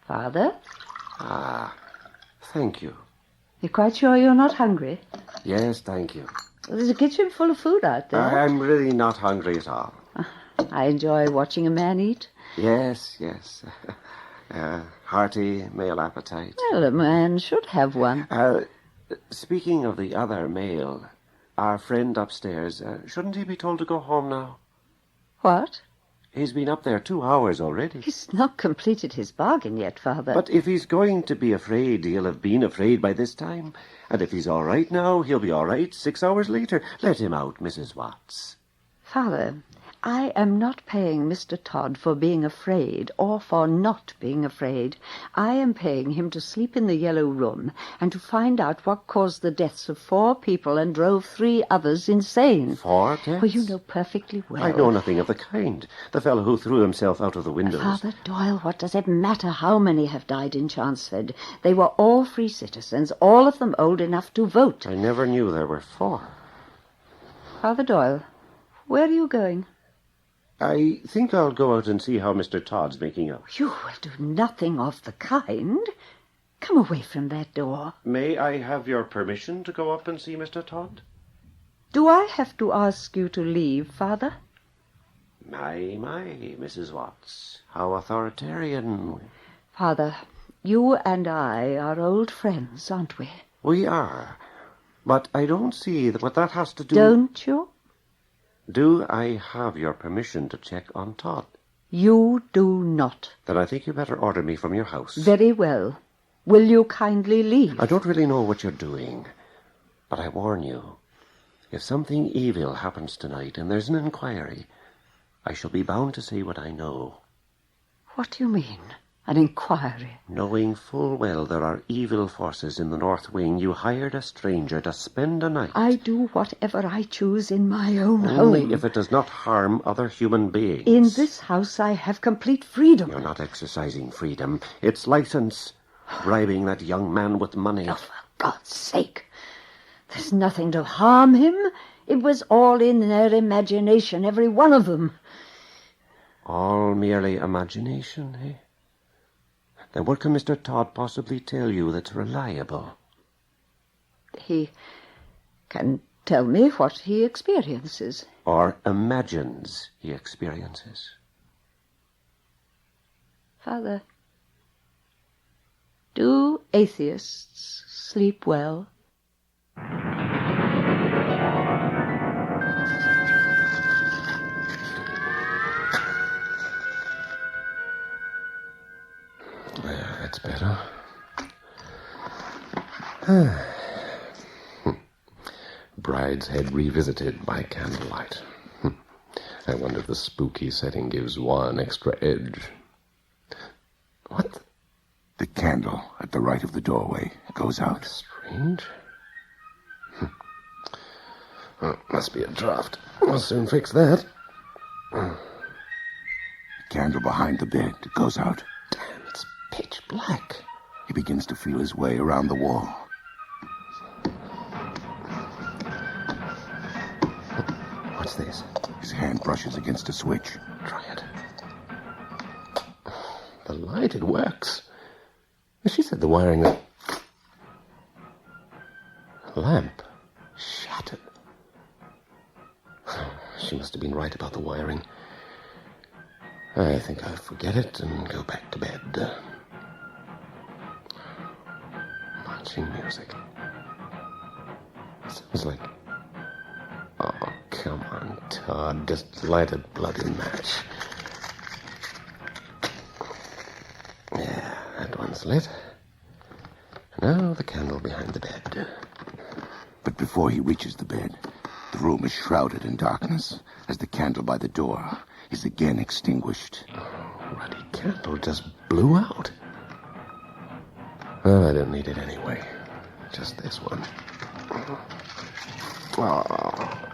Father? Ah, thank you. You're quite sure you're not hungry? Yes, thank you. There's a kitchen full of food out there. I'm really not hungry at all. I enjoy watching a man eat. Yes. Hearty male appetite. Well, a man should have one. Speaking of the other male, our friend upstairs, shouldn't he be told to go home now? What? He's been up there 2 hours already. He's not completed his bargain yet, Father. But if he's going to be afraid, he'll have been afraid by this time. And if he's all right now, he'll be all right 6 hours later. Let him out, Mrs. Watts. Father, I am not paying Mr. Todd for being afraid or for not being afraid. I am paying him to sleep in the yellow room and to find out what caused the deaths of 4 people and drove 3 others insane. 4 deaths? Well, you know perfectly well. I know nothing of the kind. The fellow who threw himself out of the windows. Father Doyle, what does it matter how many have died in Chanceford? They were all free citizens, all of them old enough to vote. I never knew there were 4. Father Doyle, where are you going? I think I'll go out and see how Mr. Todd's making out. You will do nothing of the kind. Come away from that door. May I have your permission to go up and see Mr. Todd? Do I have to ask you to leave, Father? My, Mrs. Watts. How authoritarian. Father, you and I are old friends, aren't we? We are. But I don't see what that has to do... Don't you? Do I have your permission to check on Todd? You do not. Then I think you better order me from your house. Very well. Will you kindly leave? I don't really know what you're doing, but I warn you, if something evil happens tonight and there's an inquiry, I shall be bound to say what I know. What do you mean? An inquiry? Knowing full well there are evil forces in the North Wing, you hired a stranger to spend a night. I do whatever I choose in my own home. Only if it does not harm other human beings. In this house I have complete freedom. You're not exercising freedom. It's license. Bribing that young man with money. Oh, for God's sake. There's nothing to harm him. It was all in their imagination, every one of them. All merely imagination, eh? Then what can Mr. Todd possibly tell you that's reliable? He can tell me what he experiences. Or imagines he experiences. Father, do atheists sleep well? That's better. Bride's Head revisited by candlelight. I wonder if the spooky setting gives one extra edge. What? The candle at the right of the doorway goes out. Strange. Must be a draft. I'll soon fix that. The candle behind the bed goes out. Damn, it's pitch black. He begins to feel his way around the wall. What's this? His hand brushes against a switch. Try it. The light, it works. She said the wiring of... lamp shattered. She must have been right about the wiring. I think I'll forget it and go back to bed. Marching music. Sounds like... Oh, come on, Todd. Just light a bloody match. Yeah, that one's lit. Now the candle behind the bed. But before he reaches the bed, the room is shrouded in darkness as the candle by the door is again extinguished. Oh, ruddy candle just blew out. Well, I didn't need it anyway. Just this one. Oh.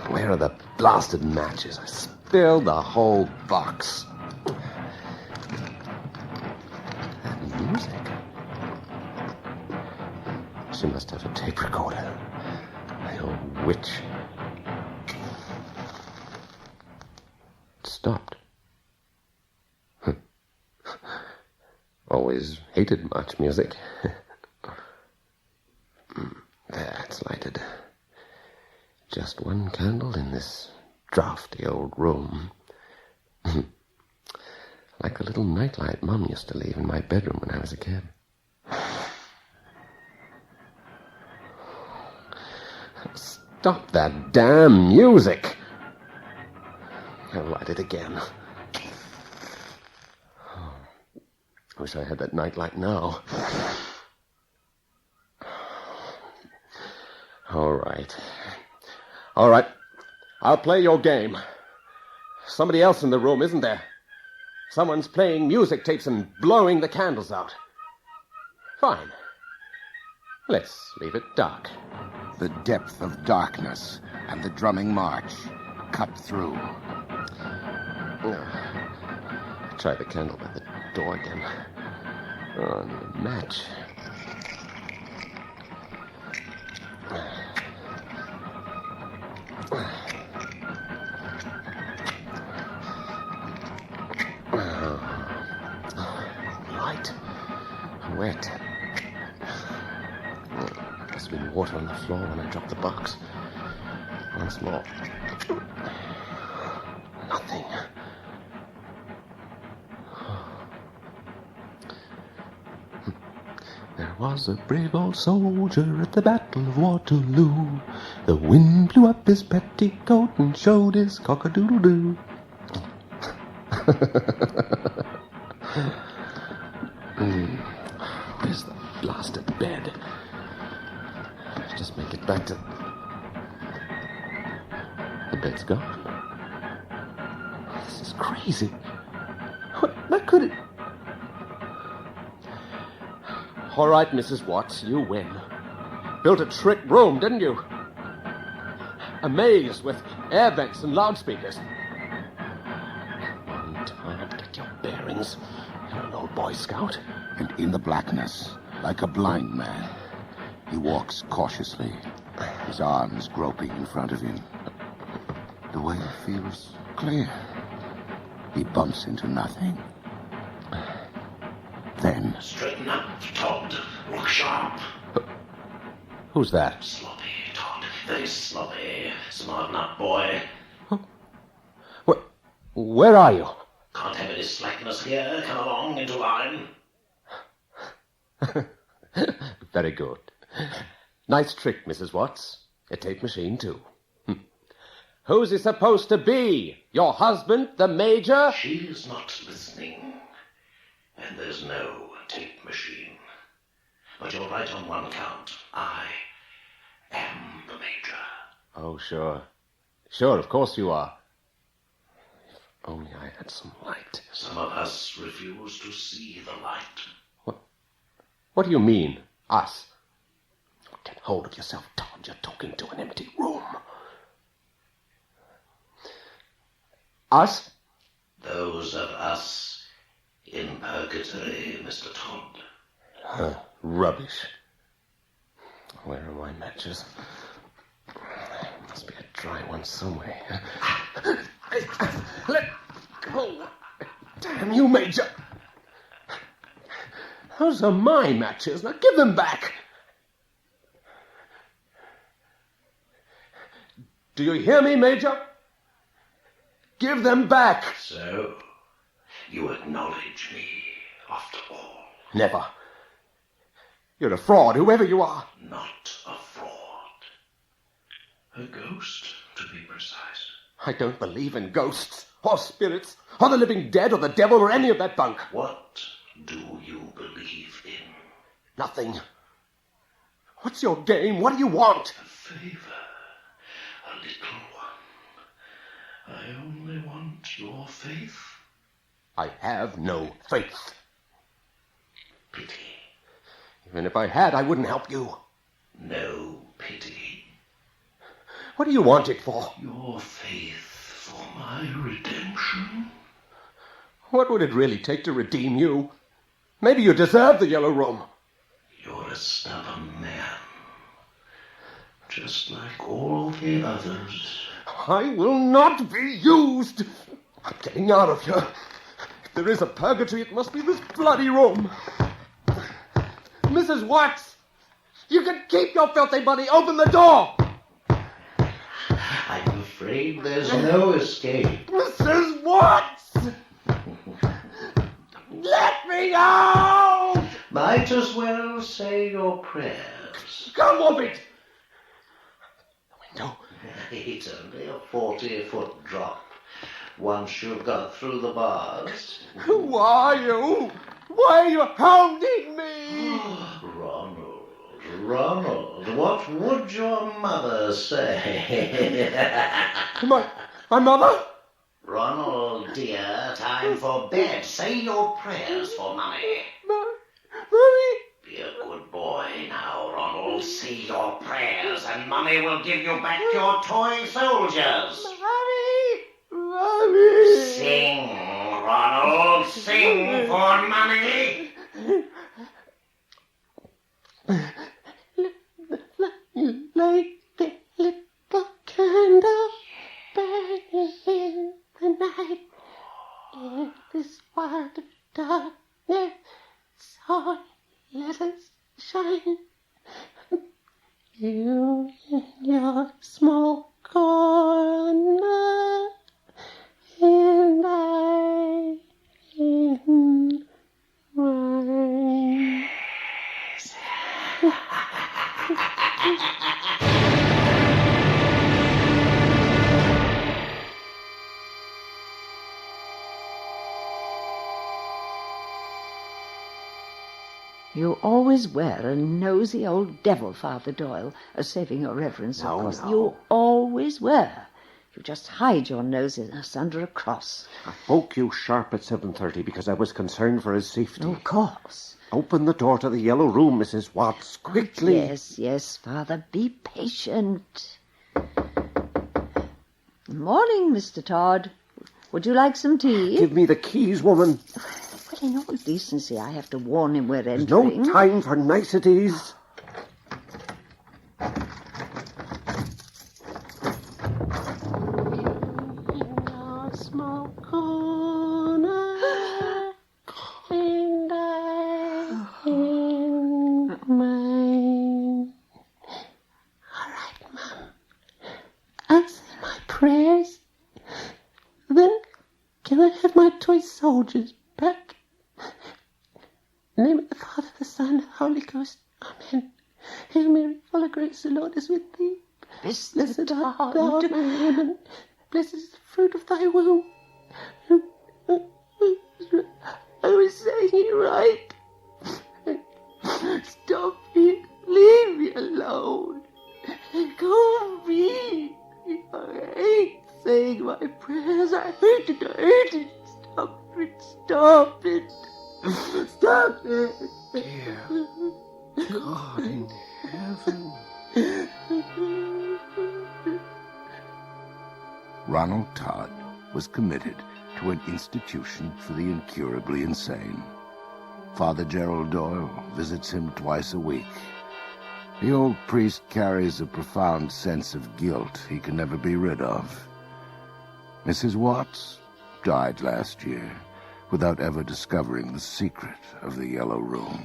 Where are the blasted matches? I spilled the whole box. She must have a tape recorder. The old witch. It stopped. Always hated march music. There, it's lighted. Just one candle in this drafty old room. Like a little nightlight Mum used to leave in my bedroom when I was a kid. Stop that damn music! I'll light it again. Oh, I wish I had that nightlight now. All right. I'll play your game. Somebody else in the room, isn't there? Someone's playing music tapes and blowing the candles out. Fine. Let's leave it dark. The depth of darkness and the drumming march cut through. Try the candle by the door again. Oh, I need a match. Light. Wet. Must have been water on the floor when I dropped the box. Once more. Nothing. There was a brave old soldier at the Battle of Waterloo. The wind blew up his petticoat and showed his cock-a-doodle-doo. Where's the blasted bed? Just make it back to... The bed's gone. This is crazy. What could it... All right, Mrs. Watts, you win. Built a trick room, didn't you? A maze with air vents and loudspeakers. One time, get your bearings. You're an old Boy Scout. And in the blackness, like a blind man, he walks cautiously, his arms groping in front of him. The way feels clear. He bumps into nothing. Then... Straighten up, Todd. Look sharp. Who's that? Sloppy, Todd. Very sloppy. Smarten up, boy. Where are you? Can't have any slackness here. Come along into line. Very good. Nice trick, Mrs. Watts. A tape machine, too. Who's he supposed to be? Your husband, the Major? She's not listening. And there's no tape machine. But you're right on one count. I am the Major. Oh, sure. Sure, of course you are. If only I had some light. Some of us refuse to see the light. What do you mean, us? Get hold of yourself, Todd. You're talking to an empty room. Us? Those of us in purgatory, Mr. Todd. Rubbish. Where are my matches? Must be a dry one somewhere. Let go. Damn you, Major. Those are my matches. Now give them back. Do you hear me, Major? Give them back. So, you acknowledge me, after all. Never. You're a fraud, whoever you are. Not a fraud. A ghost, to be precise. I don't believe in ghosts, or spirits, or the living dead, or the devil, or any of that bunk. What do you believe in? Nothing. What's your game? What do you want? A favor. A little one. I only want your faith. I have no faith. Pity. Even if I had, I wouldn't help you. No pity. What do you want it for? Your faith for my redemption. What would it really take to redeem you? Maybe you deserve the Yellow Room. You're a stubborn man. just like all the others. I will not be used. I'm getting out of here. If there is a purgatory, it must be this bloody room. Mrs. Watts, you can keep your filthy money. Open the door. I'm afraid there's no escape. Mrs. Watts! Let me out! Might as well say your prayers. Come on it! No. It's only a 40-foot drop. Once you've got through the bars. Who are you? Why are you hounding me? Ronald, what would your mother say? My mother? Ronald, dear, time for bed. Say your prayers for Mummy. Mummy? Be a good boy now, Ronald. Say your prayers, and Mummy will give you back your toy soldiers. Mummy! Sing, Ronald. Sing for Mummy. Light the little candle burning in the night. In this world of darkness, so let us shine. You in your small corner, and I in mine. You always were a nosy old devil, Father Doyle, saving your reverence, of course. No. You always were. You just hide your nosiness under a cross. I woke you sharp at 7:30 because I was concerned for his safety. Of course. Open the door to the yellow room, Mrs. Watts, quickly. Yes, Father, be patient. Morning, Mr. Todd. Would you like some tea? Give me the keys, woman. Well, in all decency, I have to warn him we're There's entering. no time for niceties. Small corner, and I in mine. All right, Mum. I'll say my prayers. Then can I have my toy soldiers back? In the name of the Father, the Son, and the Holy Ghost. Amen. Hail Mary, full of grace, the Lord is with thee. Blessed art thou among women. Blessed is the fruit of thy womb. I was saying it right. Stop it. Leave me alone. Go be. I hate saying my prayers. I hate it. Stop it. Stop it. Stop it. Dear God in heaven. Ronald Todd was committed to an institution for the incurably insane. Father Gerald Doyle visits him twice a week. The old priest carries a profound sense of guilt he can never be rid of. Mrs. Watts died last year without ever discovering the secret of the Yellow Room.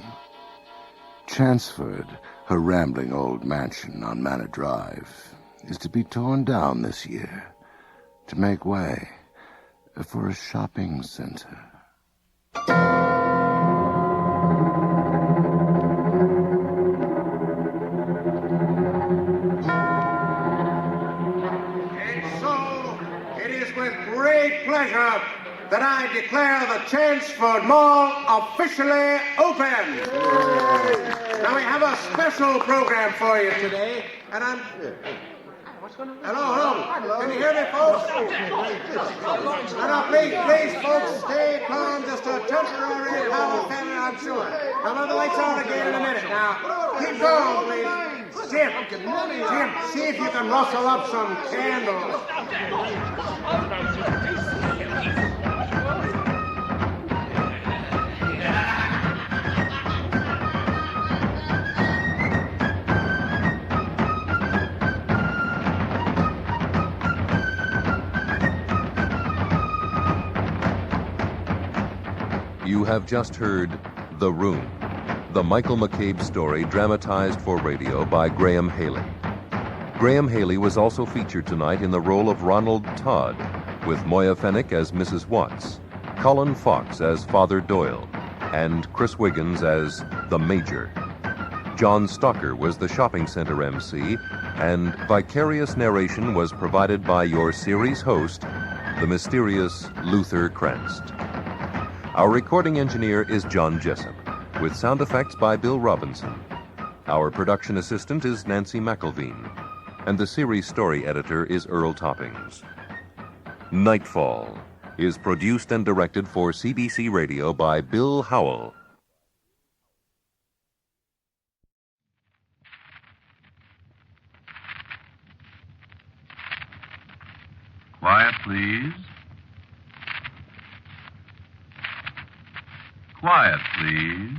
Chanceford, her rambling old mansion on Manor Drive, is to be torn down this year to make way for a shopping center. And so, it is with great pleasure that I declare the Chanceford Mall officially open. Now, we have a special program for you today, and I'm... Hello. Can you hear me, folks? Now, please, folks, stay calm. Just a temporary power failure, I'm sure. Now, the lights on again in a minute. Now, keep going, please. Jim, see if you can rustle up some candles. have just heard The Room, the Michael McCabe story dramatized for radio by Graham Haley. Graham Haley was also featured tonight in the role of Ronald Todd, with Moya Fenwick as Mrs. Watts, Colin Fox as Father Doyle, and Chris Wiggins as the Major. John Stalker was the shopping center MC, and vicarious narration was provided by your series host, the mysterious Luther Kranst. Our recording engineer is John Jessup, with sound effects by Bill Robinson. Our production assistant is Nancy McElveen, and the series story editor is Earl Toppings. Nightfall is produced and directed for CBC Radio by Bill Howell. Quiet, please. Quiet, please.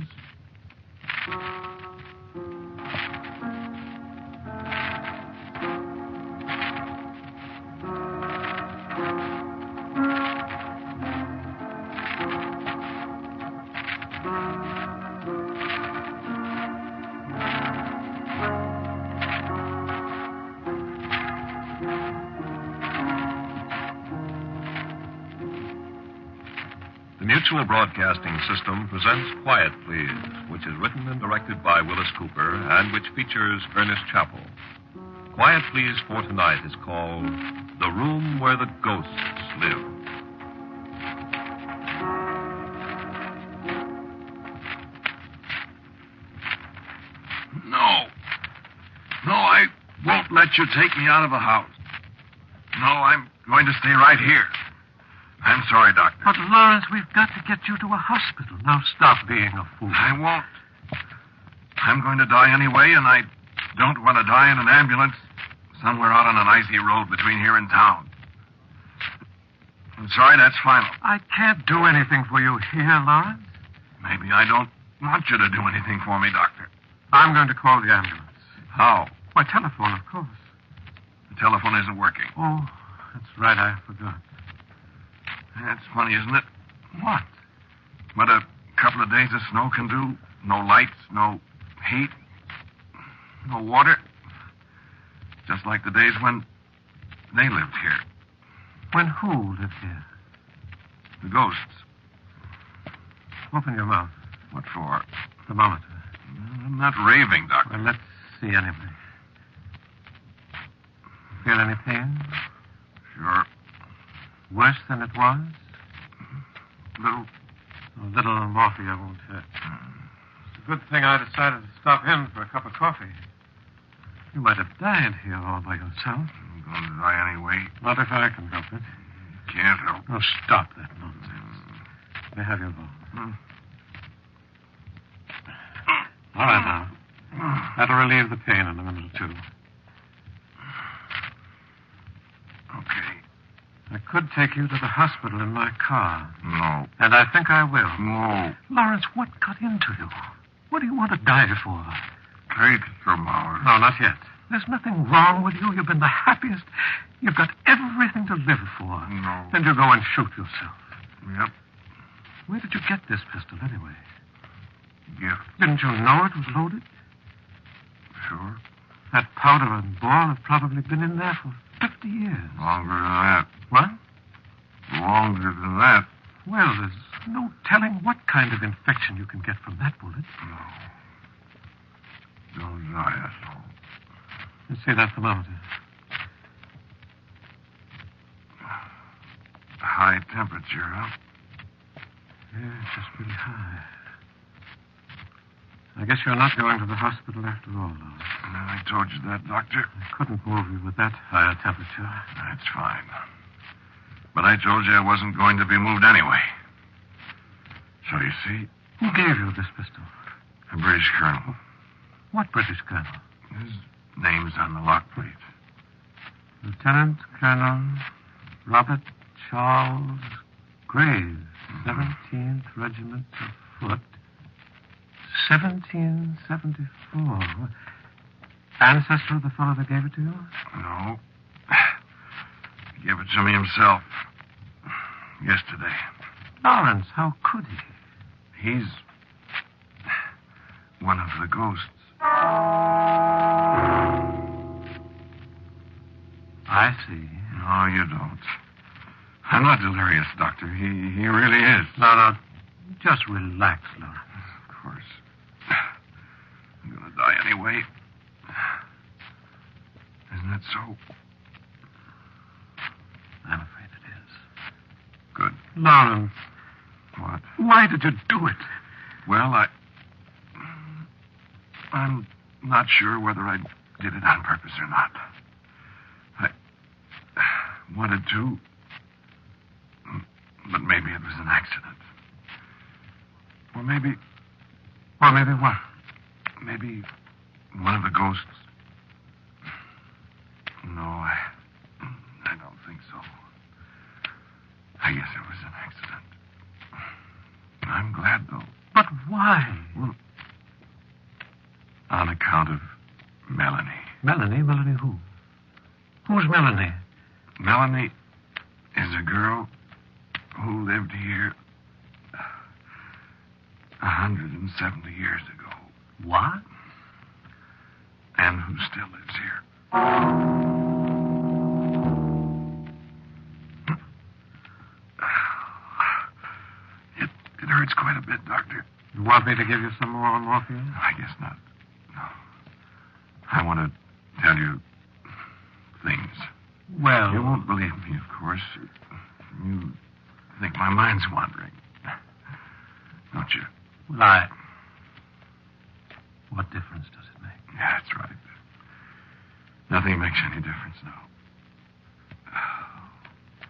Mutual Broadcasting System presents Quiet, Please, which is written and directed by Willis Cooper and which features Ernest Chappell. Quiet, Please for tonight is called The Room Where the Ghosts Live. No, I won't let you take me out of the house. No, I'm going to stay right here. I'm sorry, Doctor. But, Lawrence, we've got to get you to a hospital. Now stop being a fool. I won't. I'm going to die anyway, and I don't want to die in an ambulance somewhere out on an icy road between here and town. I'm sorry, that's final. I can't do anything for you here, Lawrence. Maybe I don't want you to do anything for me, Doctor. I'm going to call the ambulance. How? By telephone, of course. The telephone isn't working. Oh, that's right, I forgot. That's funny, isn't it? What? What a couple of days of snow can do. No lights, no heat, no water. Just like the days when they lived here. When who lived here? The ghosts. Open your mouth. What for? Thermometer. I'm not raving, Doctor. Well, let's see anyway. Feel any pain? Sure. Worse than it was? Little. A little morphia won't hurt. It's a good thing I decided to stop in for a cup of coffee. You might have died here all by yourself. I'm going to die anyway. Not if I can help it. Can't help. Oh, stop that nonsense. May I have your ball? All right, now. That'll relieve the pain in a minute or two. Okay. I could take you to the hospital in my car. No. And I think I will. No. Lawrence, what got into you? What do you want to die for? Take some hours. No, not yet. There's nothing wrong with you. You've been the happiest. You've got everything to live for. No. Then you go and shoot yourself. Yep. Where did you get this pistol, anyway? Gift. Didn't you know it was loaded? Sure. That powder and ball have probably been in there for 50 years. Longer than that. What? Longer than that. Well, there's no telling what kind of infection you can get from that bullet. No. Don't die, asshole. Let's see that thermometer. High temperature, huh? Yeah, it's just pretty high. I guess you're not going to the hospital after all, though. I told you that, Doctor. I couldn't move you with that higher temperature. That's fine. But I told you I wasn't going to be moved anyway. So you see... Who gave you this pistol? A British colonel. What British colonel? His name's on the lock plate. Lieutenant Colonel Robert Charles Graves, 17th Regiment of Foot, 1774. Ancestor of the fellow that gave it to you? No. He gave it to me himself. Yesterday. Lawrence, how could he? He's one of the ghosts. I see. No, you don't. I'm not delirious, Doctor. He really is. No, just relax, Lawrence. Of course. I'm going to die anyway. Isn't that so? I'm afraid it is. Good. Lawrence. What? Why did you do it? Well, I'm not sure whether I did it on purpose or not. I wanted to, but maybe it was an accident. Or maybe what? Maybe one of the ghosts. No, I don't think so. I guess it was an accident. I'm glad, though. But why? Well, on account of Melanie. Melanie? Melanie who? Who's Melanie? Melanie is a girl who lived here 170 years ago. What? And who still lives here. It hurts quite a bit, Doctor. You want me to give you some more morphine? I guess not. No. I want to tell you things. Well... You won't believe me, of course. You think my mind's wandering. Don't you? Well, What difference does it make? Yeah, that's right. Nothing makes any difference now.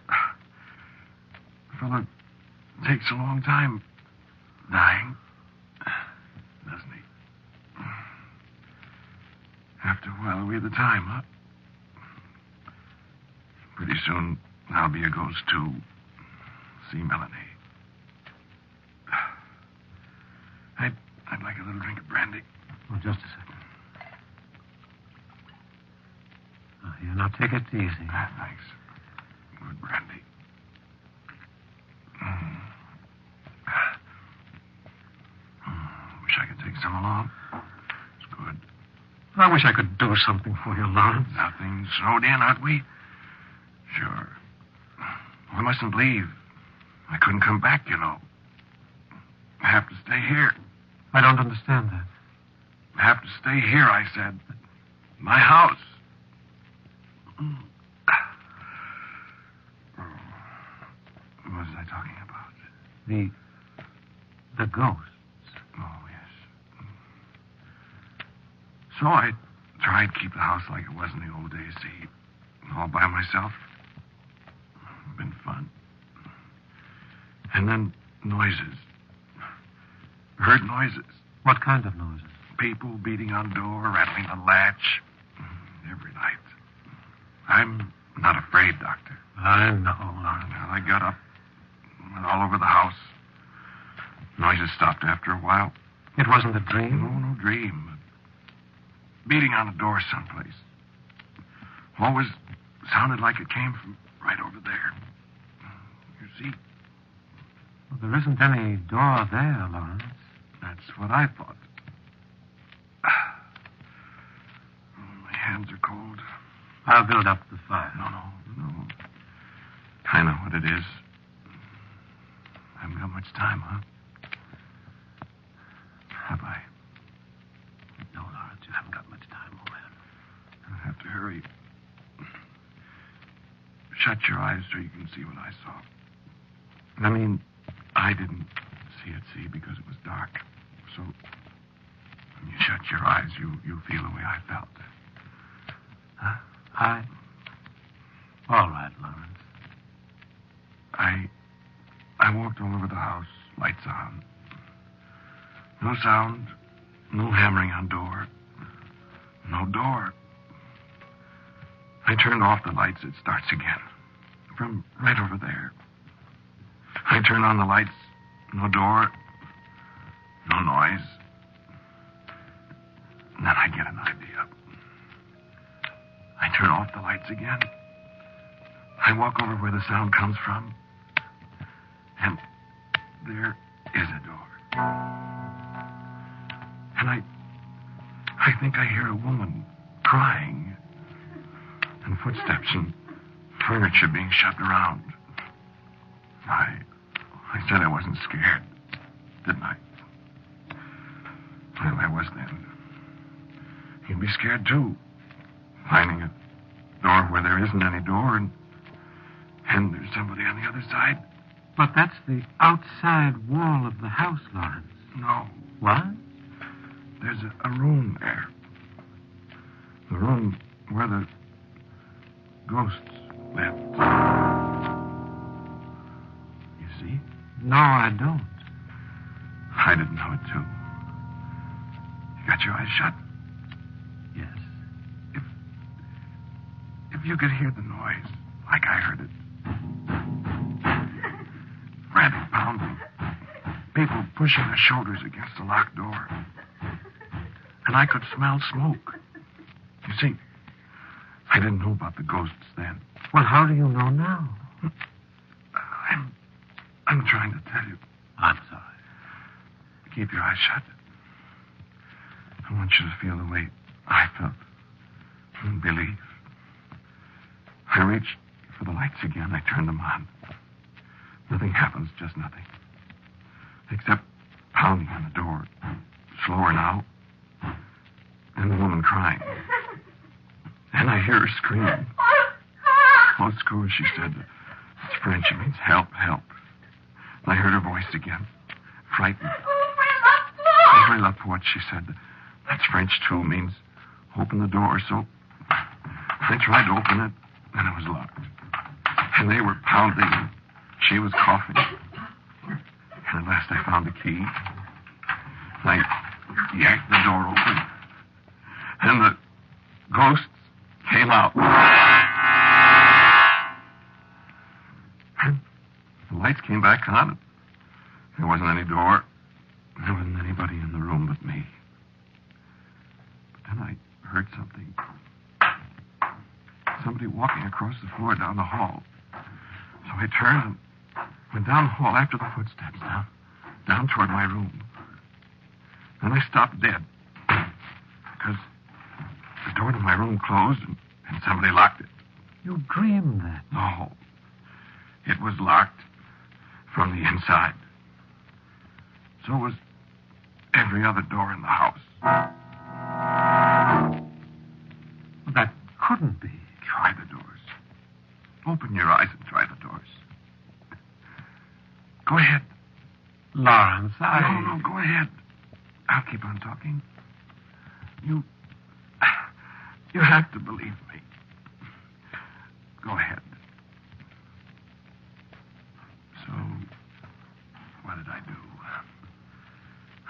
A fella takes a long time dying, doesn't he? After a while, we're the time, huh? Pretty soon, I'll be a ghost, too. See Melanie. I'd like a little drink of brandy. Oh, just a second. Oh, here, now take it easy. Thanks. Good brandy. Wish I could take some along. It's good. I wish I could do something for you, Lawrence. Nothing. Snowed in, aren't we? Sure. I mustn't leave. I couldn't come back, you know. I have to stay here. I don't understand that. I have to stay here, I said. My house. What was I talking about? The ghosts. Oh, yes. So I tried to keep the house like it was in the old days, see, all by myself. Been fun. And then noises. Heard noises. What kind of noises? People beating on door, rattling the latch. Every night. I'm not afraid, Doctor. I know, Lawrence. Well, I got up, went all over the house. Noises stopped after a while. It wasn't a dream? No dream. Beating on a door someplace. Always sounded like it came from right over there. You see? Well, there isn't any door there, Lawrence. That's what I thought. My hands are cold. I'll build up the fire. No. I know what it is. Haven't got much time, huh? Have I? No, Lawrence, you haven't got much time, old man. I'll have to hurry. Shut your eyes so you can see what I saw. I mean, I didn't see it, because it was dark. So, when you shut your eyes, you feel the way I felt. Huh? All right, Lawrence. I walked all over the house, lights on. No sound, no hammering on door. No door. I turned off the lights, it starts again. From right over there. I turn on the lights, no door, no noise. And then I get an idea. I turn off the lights again. I walk over where the sound comes from. And there is a door. And I think I hear a woman crying. And footsteps and furniture being shoved around. I said I wasn't scared, didn't I? Well, I was then. You'd be scared, too. Finding a door where there isn't any door and there's somebody on the other side. But that's the outside wall of the house, Lawrence. No. What? There's a room there. The room where the ghosts lived. You see? No, I don't. I didn't know it, too. You got your eyes shut? Yes. If you could hear the noise, like I heard it. Frantic pounding. People pushing their shoulders against the locked door. And I could smell smoke. You see, I didn't know about the ghosts then. Well, how do you know now? I'm trying to tell you. I'm sorry. Keep your eyes shut. I want you to feel the way I felt. And believe. I reached for the lights again. I turned them on. Nothing happens, just nothing. Except pounding on the door. Slower now. And the woman crying. And I hear her scream. Oh, Screw, she said. It's French. It means help, help. And I heard her voice again. Frightened. Ouvrez la porte, she said. That's French, too. Means open the door. So I tried to open it, and it was locked. And they were pounding. She was coughing. And at last I found the key. And I yanked the door open. And the ghosts came out. And the lights came back on. There wasn't any door. There wasn't anybody in the room but me. But then I heard something. Somebody walking across the floor down the hall. So I turned and went down the hall after the footsteps, down toward my room. Then I stopped dead. Because the door to my room closed and somebody locked it. You dreamed that? No. It was locked from the inside. So was every other door in the house. That couldn't be. Try the doors. Open your eyes and try the doors. Go ahead. Lawrence, No, go ahead. I'll keep on talking. You have to believe me. Go ahead. So, what did I do?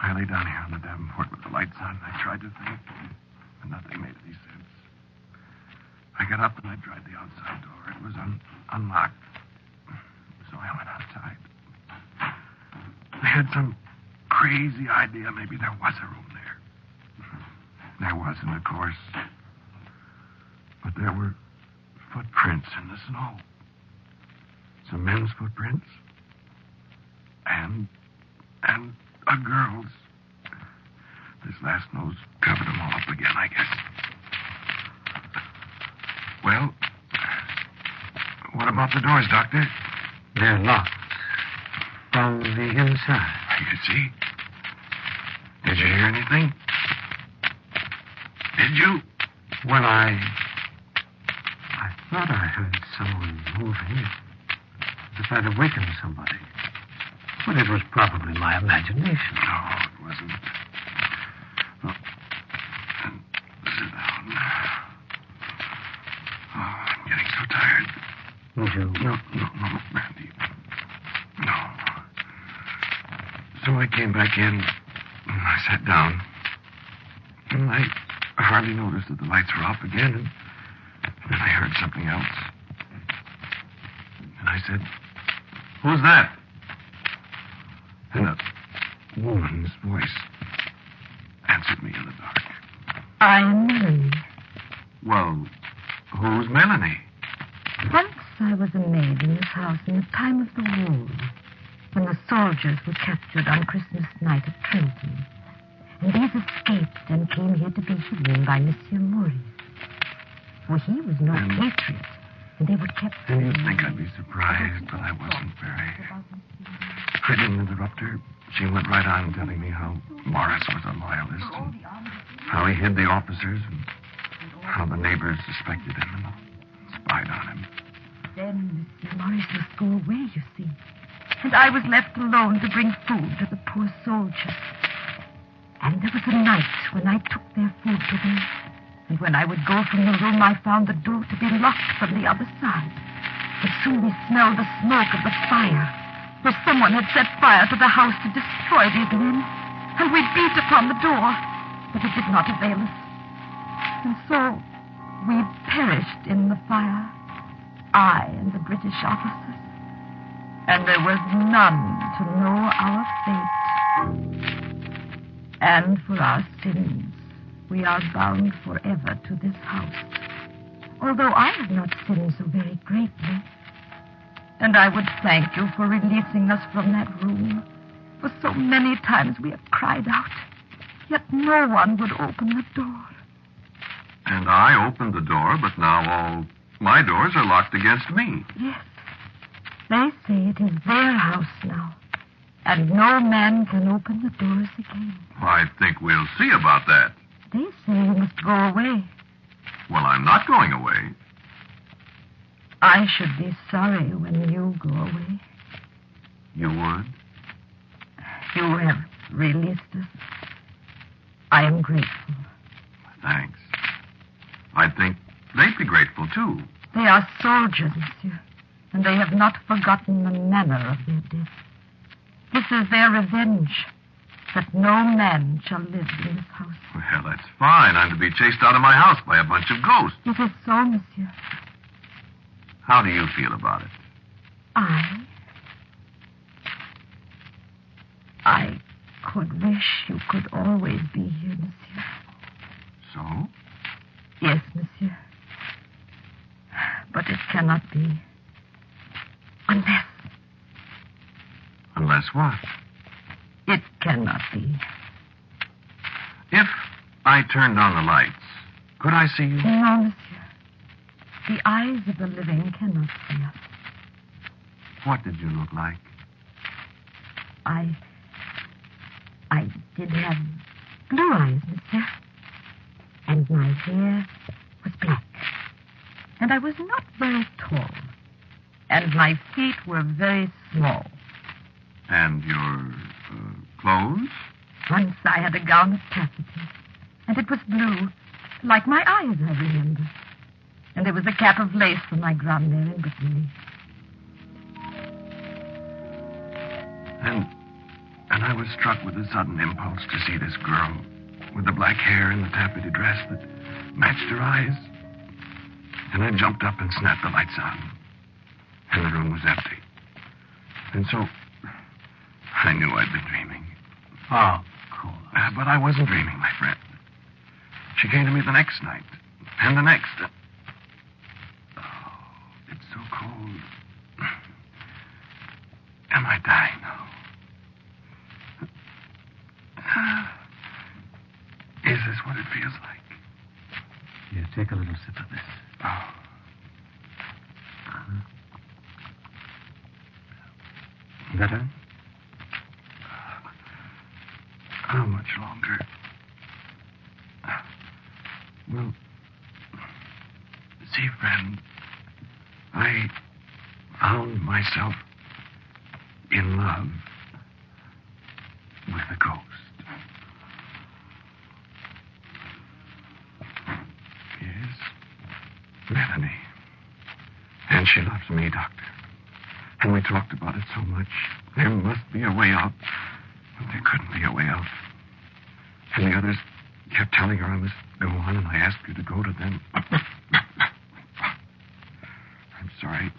I lay down here on the davenport with the lights on, and I tried to think, but nothing made any sense. I got up and I tried the outside door. It was unlocked. So I went outside. I had some crazy idea maybe there was a room there. There wasn't, of course. But there were footprints in the snow. Some men's footprints. And a girl's. This last nose covered them all up again, I guess. Well, what about the doors, Doctor? They're locked. From the inside. You see? Did you hear anything? Did you? Well, I thought I heard someone moving. As if I'd awakened somebody. But it was probably my imagination. No, it wasn't. Look, and sit down. Oh, I'm getting so tired. Would you? No, Randy. No. So I came back in, and I sat down. And I hardly noticed that the lights were off again, and then I heard something else. And I said, "Who's that?" And a woman's voice answered me in the dark. I'm Melanie. Well, who's Melanie? Once I was a maid in this house in the time of the war, when the soldiers were captured on Christmas night at Trinity. And these escaped and came here to be hidden by Monsieur Maurice. For he was no patriot, and they were kept... And you'd think I'd be surprised, but I wasn't very. I didn't interrupt her. She went right on telling me how Morris was a loyalist, and how he hid the officers, and how the neighbors suspected him and spied on him. Then Monsieur Morris must go away, you see. And I was left alone to bring food to the poor soldiers. And there was a night when I took their food to them. And when I would go from the room, I found the door to be locked from the other side. But soon we smelled the smoke of the fire, where someone had set fire to the house to destroy these men. And we beat upon the door, but it did not avail us. And so we perished in the fire, I and the British officers. And there was none to know our fate. And for our sins, we are bound forever to this house. Although I have not sinned so very greatly. And I would thank you for releasing us from that room. For so many times we have cried out, yet no one would open the door. And I opened the door, but now all my doors are locked against me. Yes. They say it is their house now, and no man can open the doors again. I think we'll see about that. They say you must go away. Well, I'm not going away. I should be sorry when you go away. You would? You have released us. I am grateful. Thanks. I think they'd be grateful, too. They are soldiers, monsieur, and they have not forgotten the manner of their death. This is their revenge, that no man shall live in this house. Well, that's fine. I'm to be chased out of my house by a bunch of ghosts. It is so, monsieur. How do you feel about it? I could wish you could always be here, monsieur. So? Yes, monsieur. But it cannot be. Unless... Unless what? It cannot be. If I turned on the lights, could I see you? No, monsieur. The eyes of the living cannot see us. What did you look like? I did have blue eyes, monsieur. And my hair was black. And I was not very tall. And my feet were very small. And your clothes? Once I had a gown of taffety. And it was blue, like my eyes, I remember. And there was a cap of lace for my grand there in Brittany. And I was struck with a sudden impulse to see this girl with the black hair and the taffety dress that matched her eyes. And I jumped up and snapped the lights on. And the room was empty. And so I knew I'd been dreaming. Oh, cool. But I wasn't dreaming, my friend. She came to me the next night. And the next. Oh, it's so cold. Am I dying now? Is this what it feels like? Here, take a little sip of this. Oh. Better? How much longer? Well, see, friend, I found myself in love with a ghost. Yes, Melanie. And she loves me, Doctor. And we talked about it so much. There must be a way out. But there couldn't be a way out. And the others kept telling her I must go on, and I asked her to go to them. I'm sorry.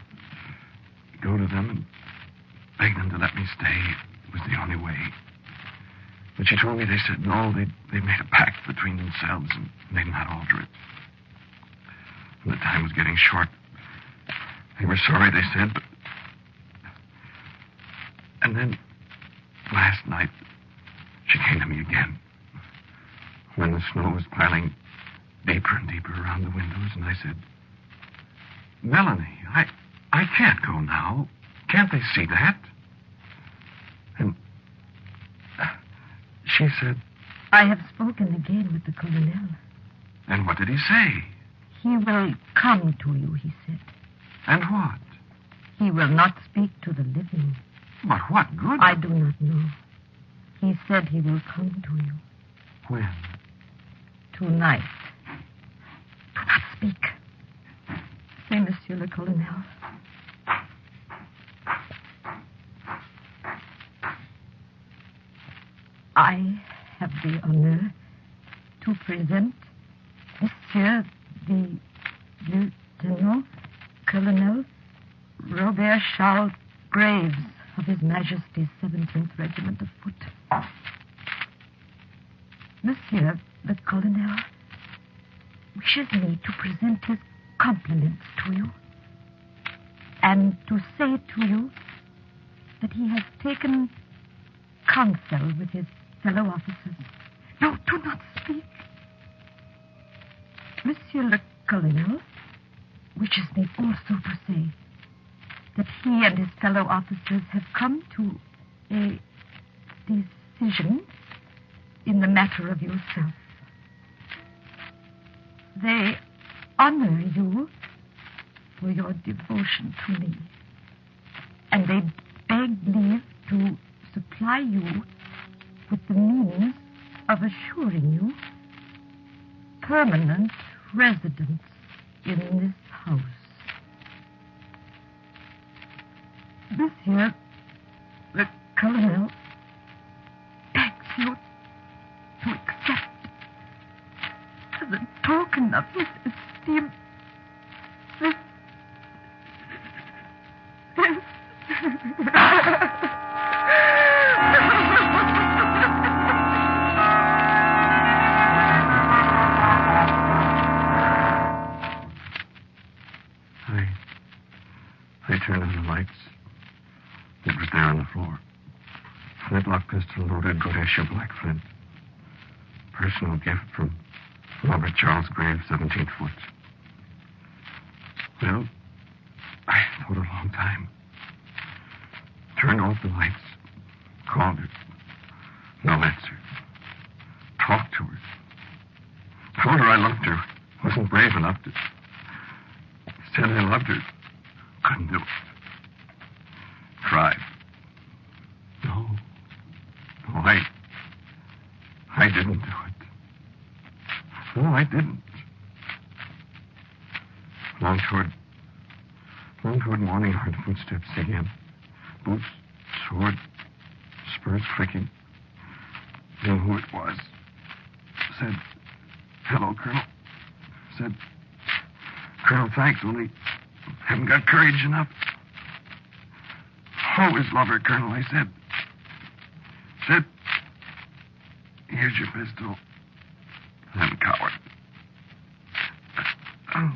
Go to them and beg them to let me stay. It was the only way. But she told me they said no, they made a pact between themselves, and they'd not alter it. And the time was getting short. They were sorry, they said, but And then, last night, she came to me again. When the snow was piling deeper and deeper around the windows, and I said, Melanie, I can't go now. Can't they see that? And she said... I have spoken again with the colonel. And what did he say? He will come to you, he said. And what? He will not speak to the living. But what good? I do not know. He said he will come to you. When? Tonight. Do not speak. Say, Monsieur le Colonel. I have the honor to present Monsieur the Lieutenant Colonel Robert Charles Graves of His Majesty's 17th Regiment of Foot. Monsieur the Colonel wishes me to present his compliments to you and to say to you that he has taken counsel with his fellow officers. No, do not speak. Monsieur le Colonel wishes me also to say that he and his fellow officers have come to a decision in the matter of yourself. They honor you for your devotion to me, and they beg leave to supply you with the means of assuring you permanent residence in this house. Monsieur, the Colonel begs you to accept, as a token of his esteem, this... I turned on the lights. It was there on the floor. Flintlock pistol loaded Godetia black flint. Personal gift from Robert Charles Graves, 17th Foot. Well, I thought a long time. Turned off the lights. Called her. No answer. Talked to her. Told her I loved her. Wasn't brave enough to... Said I loved her. Couldn't do it. Tried. No, I didn't do it. No, I didn't. Long toward morning, heard footsteps again. Boots, sword, spurs clicking. Knew who it was. Said, hello, Colonel. Said, Colonel, thanks, only haven't got courage enough. Always love her, Colonel, I said. Said, here's your pistol. I'm a coward. Oh.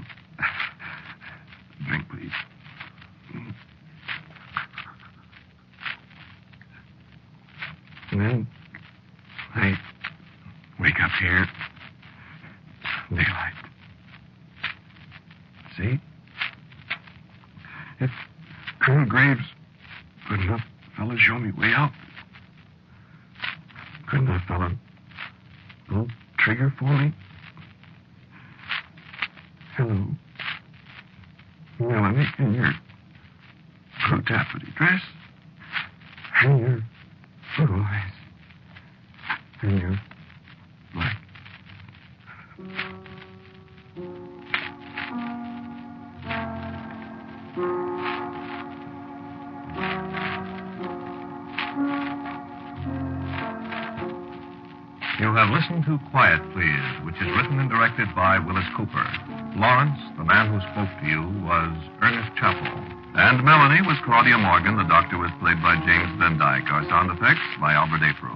Drink, please. And then I wake up here. Daylight. See? If Colonel Graves could enough fella show me way out. Couldn't that fella pull trigger for me? Hello. Melanie, in your blue taffety dress, and your blue eyes, and your black. You have listened to Quiet Please, which is written and directed by Willis Cooper. Lawrence, the man who spoke to you, was Ernest Chappell. And Melanie was Claudia Morgan. The doctor was played by James Van Dyke. Our sound effects by Albert April.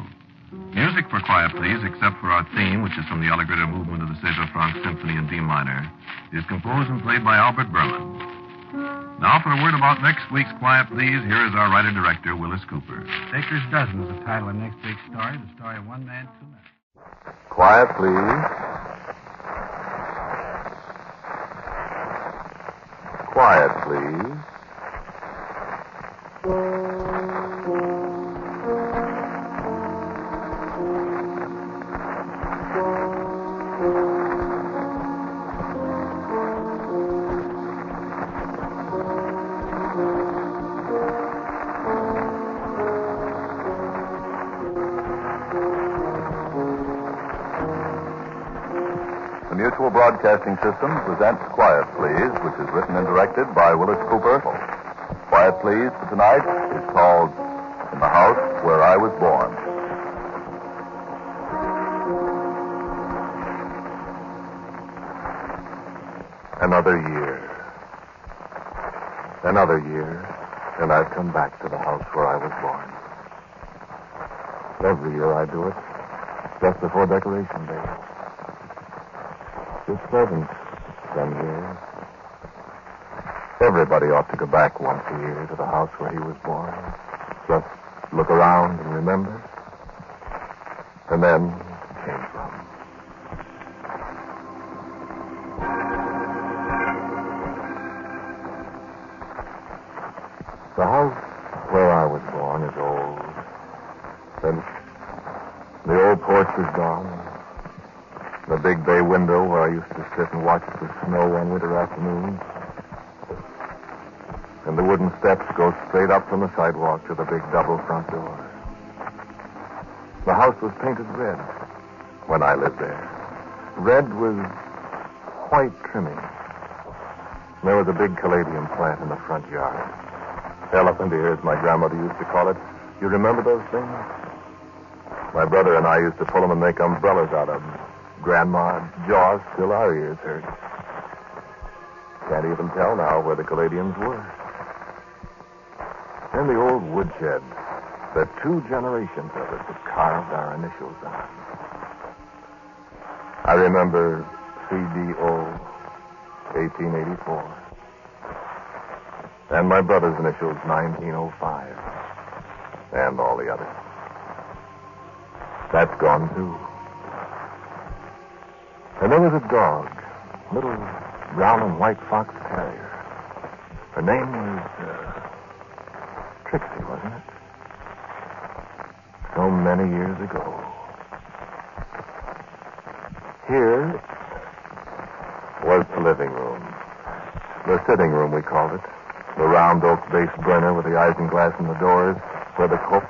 Music for Quiet Please, except for our theme, which is from the Allegretto movement of the César Franck Symphony in D minor, is composed and played by Albert Berman. Now, for a word about next week's Quiet Please, here is our writer-director, Willis Cooper. Baker's Dozen is the title of next week's story, the story of One Man, Two Men. Quiet, please. Quiet, please. The Mutual Broadcasting System presents Quiet, Please, which is written and directed by Willis Cooper. Quiet, Please, for tonight is called In the House Where I Was Born. Another year, and I've come back to the house where I was born. Every year I do it, just before Decoration Day. The servants come here. Everybody ought to go back once a year to the house where he was born. Just look around and remember. And then came from. The house where I was born is old. The old porch is gone. The big bay window where I used to sit and watch the snow on winter afternoons. And the wooden steps go straight up from the sidewalk to the big double front door. The house was painted red when I lived there. Red with white trimming. There was a big caladium plant in the front yard. Elephant ears, my grandmother used to call it. You remember those things? My brother and I used to pull them and make umbrellas out of them. Grandma's jaws still our ears hurt. Can't even tell now where the caladiums were. In the old woodshed, the 2 generations of it had carved our initials on. I remember CDO 1884. And my brother's initials 1905. And all the others. That's gone too. And there was a dog, little brown and white fox terrier. Her name was Trixie, wasn't it? So many years ago. Here was the living room. The sitting room, we called it. The round oak-based burner with the isinglass in the doors, where the cook.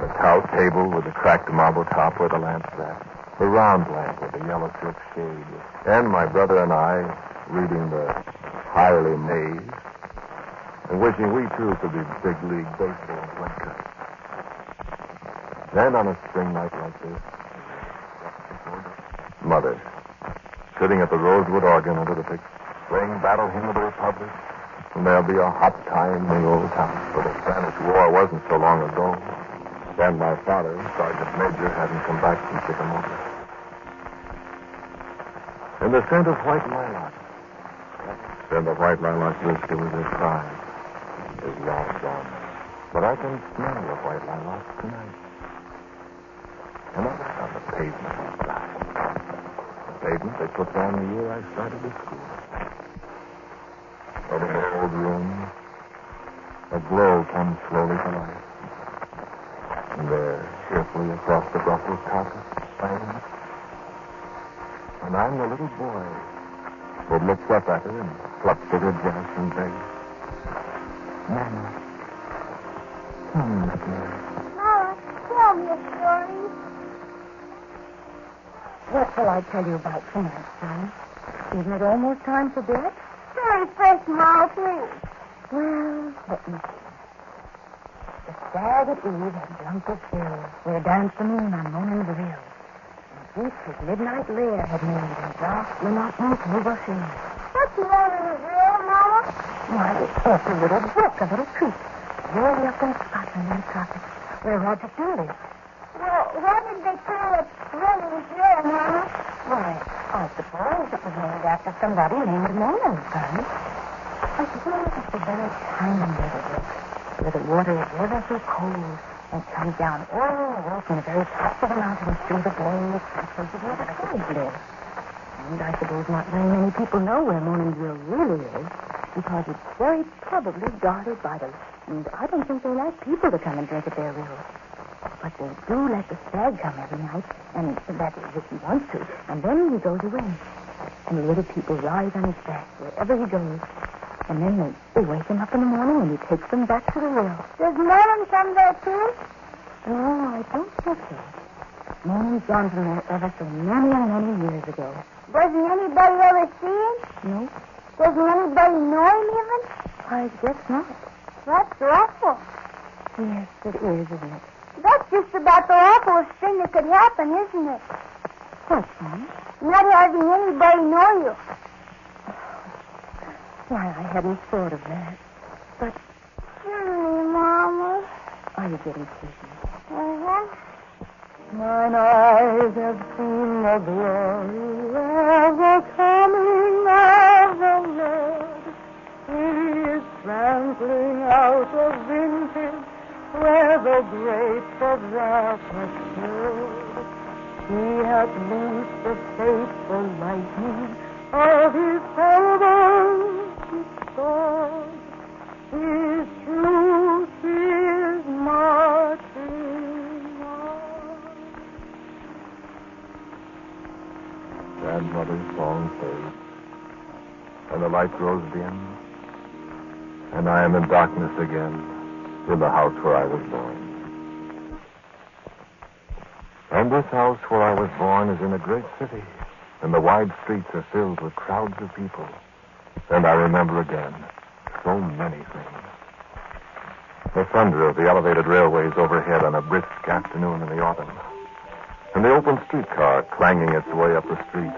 The towel table with the cracked marble top where the lamp sat. The round lamp with the yellow silk shade. And my brother and I reading the Hirely Maze and wishing we too could be big league baseball players. Then on a spring night like this, Mother, sitting at the rosewood organ under the picture, playing Battle Hymn of the Republic, and there'll be a hot time in the old town, for the Spanish War wasn't so long ago. And my father, Sergeant Major, hadn't come back from Chickamauga. And the scent of white lilac. And the white lilac whisker with his pride is long gone. But I can smell the white lilac tonight. And I look on the pavement outside. The pavement they put down the year I started to school. Over the old room, a glow comes slowly to life. And there, cheerfully across the Brussels carpet, silence. And I'm the little boy that looks up at her and plucks at her dress and says, Mama, tell me a story. Mama, tell me a story. What will I tell you about tonight, son? Isn't it almost time for bed? Very fresh, Mama, please. Well, let me see. The stag at eve had drunk his fill, where danced the moon on Mona's rill. And each his midnight lair had made in dark, monotonous river field. What's Mona's rill, Mama? Why, it's a little brook, a little creek, way up in Scotland in the tropics, where Roger Dew lives. Well, why did they call it Mona's rill, Mama? Why, I suppose it was named after somebody named Mona, son. I suppose it's the very time of it, where the water is ever so cold and comes down all the way from the very tops of the mountains through the glorious places of where the tribes live. And I suppose not very many people know where Moonendville really is, because it's very probably guarded by them. And I don't think they like people to come and drink at their rills. But they do let the stag come every night, and that is if he wants to, and then he goes away. And the little people rise on his back wherever he goes. And then they wake him up in the morning, and he takes them back to the rill. Does Monin come there, too? No, I don't think so. Monin's gone from there ever so many and many years ago. Doesn't anybody ever see him? No. Doesn't anybody know him, even? I guess not. That's awful. Yes, it is, isn't it? That's just about the awfulest thing that could happen, isn't it? What's that? Not having anybody know you. Why, I hadn't thought of that. But... Silly, Mama. Are you getting sleepy? Uh-huh. Mine eyes have seen the glory of the coming of the Lord. He is trampling out of vintage where the grapes of wrath have stood. He hath loosed the faithful lightning of his servant's sword. His truth is marching on. Grandmother's song fades, and the light grows dim, and I am in darkness again in the house where I was born. And this house where I was born is in a great city, and the wide streets are filled with crowds of people. And I remember again so many things. The thunder of the elevated railways overhead on a brisk afternoon in the autumn. And the open streetcar clanging its way up the street.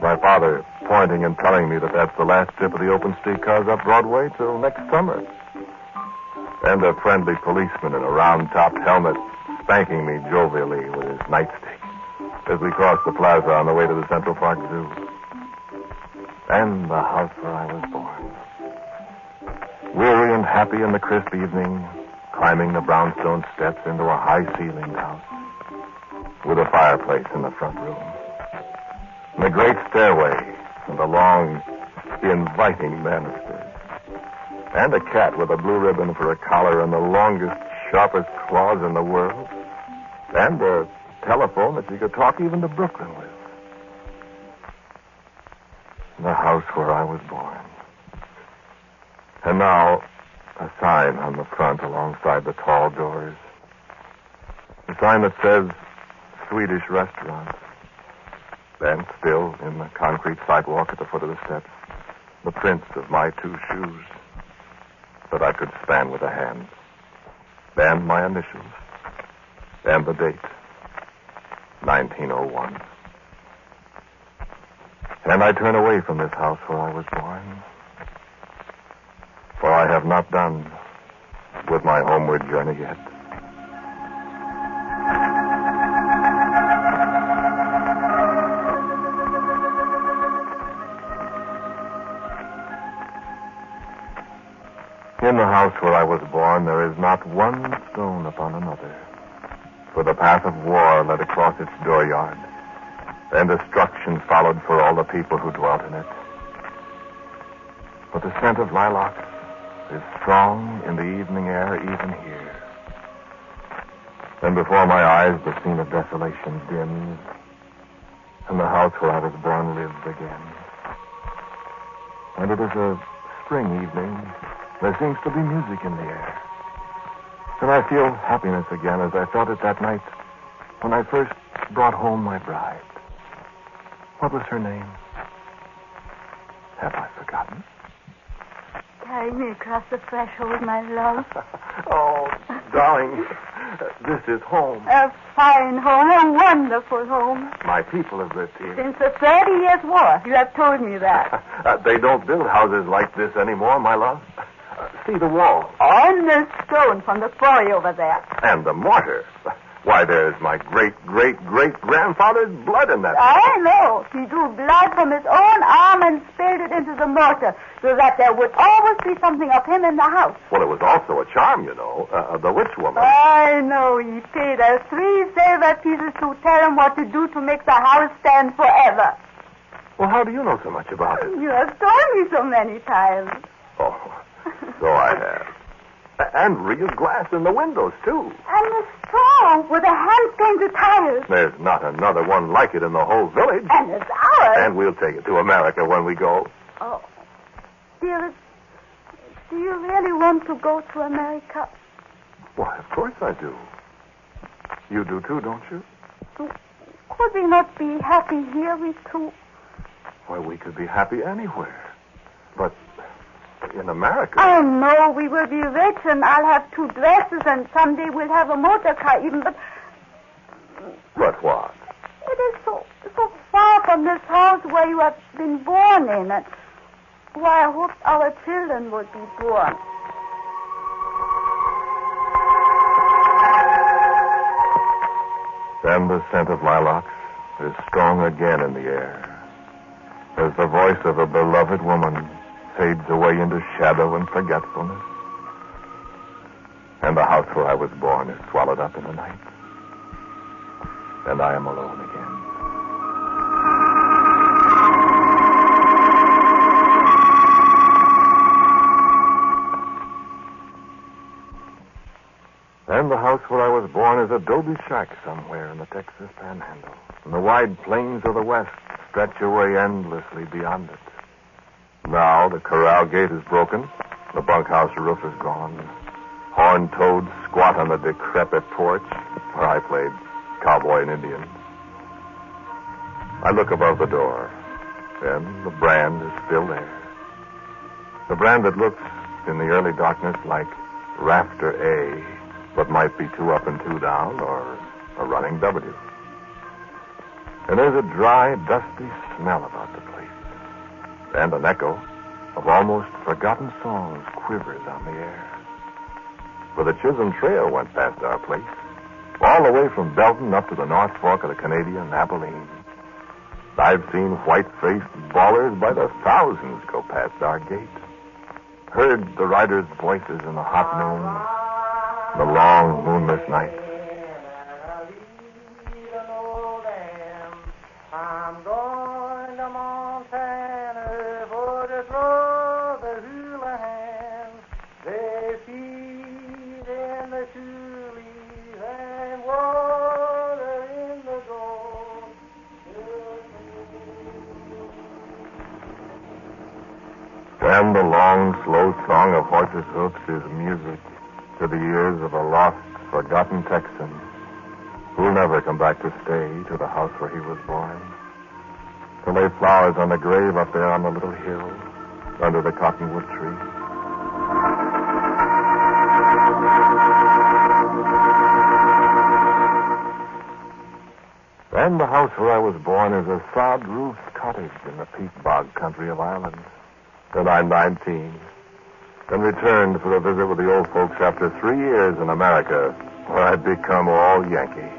My father pointing and telling me that that's the last trip of the open streetcars up Broadway till next summer. And a friendly policeman in a round-topped helmet spanking me jovially with his nightstick as we crossed the plaza on the way to the Central Park Zoo. And the house where I was born. Weary and happy in the crisp evening, climbing the brownstone steps into a high-ceilinged house with a fireplace in the front room. And a great stairway and a long, inviting banister. And a cat with a blue ribbon for a collar and the longest, sharpest claws in the world. And a telephone that you could talk even to Brooklyn with. The house where I was born. And now, a sign on the front alongside the tall doors. A sign that says Swedish restaurant. And still, in the concrete sidewalk at the foot of the steps, the prints of my 2 shoes that I could span with a hand. And my initials. And the date. 1901. And I turn away from this house where I was born. For I have not done with my homeward journey yet. In the house where I was born, there is not one stone upon another. For the path of war led across its dooryard, and destruction followed for all the people who dwelt in it. But the scent of lilacs is strong in the evening air even here. And before my eyes the scene of desolation dims, and the house where I was born lives again. And it is a spring evening. There seems to be music in the air. And I feel happiness again as I felt it that night when I first brought home my bride. What was her name? Have I forgotten? Carry me across the threshold, my love. Oh, darling, this is home. A fine home, a wonderful home. My people have lived here. Since the 30 Years' War, you have told me that. They don't build houses like this anymore, my love. See the wall. On the stone from the quarry over there. And the mortar. Why, there's my great-great-great-grandfather's blood in that. I know. He drew blood from his own arm and spilled it into the mortar so that there would always be something of him in the house. Well, it was also a charm, you know. The witch woman. I know. He paid us 3 silver pieces to tell him what to do to make the house stand forever. Well, how do you know so much about it? You have told me so many times. Oh, so I have. And real glass in the windows, too. And the straw with a hand-painted tiles. There's not another one like it in the whole village. And it's ours. And we'll take it to America when we go. Oh, dearest, do you really want to go to America? Why, of course I do. You do, too, don't you? Could we not be happy here, we two? Why, we could be happy anywhere. But in America... Oh, no, we will be rich, and I'll have 2 dresses, and someday we'll have a motor car even, but... But what? It is so far from this house where you have been born in, and why I hoped our children would be born. Then the scent of lilacs is strong again in the air, as the voice of a beloved woman fades away into shadow and forgetfulness. And the house where I was born is swallowed up in the night. And I am alone again. And the house where I was born is adobe shack somewhere in the Texas Panhandle. And the wide plains of the west stretch away endlessly beyond it. Now the corral gate is broken. The bunkhouse roof is gone. Horned toads squat on the decrepit porch where I played cowboy and Indian. I look above the door, and the brand is still there. The brand that looks in the early darkness like rafter A, but might be 2 up and 2 down, or a running W. And there's a dry, dusty smell about the place. And an echo of almost forgotten songs quivers on the air. For the Chisholm Trail went past our place, all the way from Belton up to the North Fork of the Canadian Abilene. I've seen white-faced ballers by the thousands go past our gate. Heard the riders' voices in the hot noon, the long moonless nights. I'm going to Montana for to throw the hula hands. They feed in the coulees and water in the gold. And the long, slow song of horses' hoofs is music to the ears of a lost, forgotten Texan who'll never come back to stay to the house where he was born. To lay flowers on the grave up there on the little hill under the cottonwood tree. And the house where I was born is a sod-roofed cottage in the peat bog country of Ireland. And I'm 19, and returned for a visit with the old folks after 3 years in America, where I'd become all Yankee.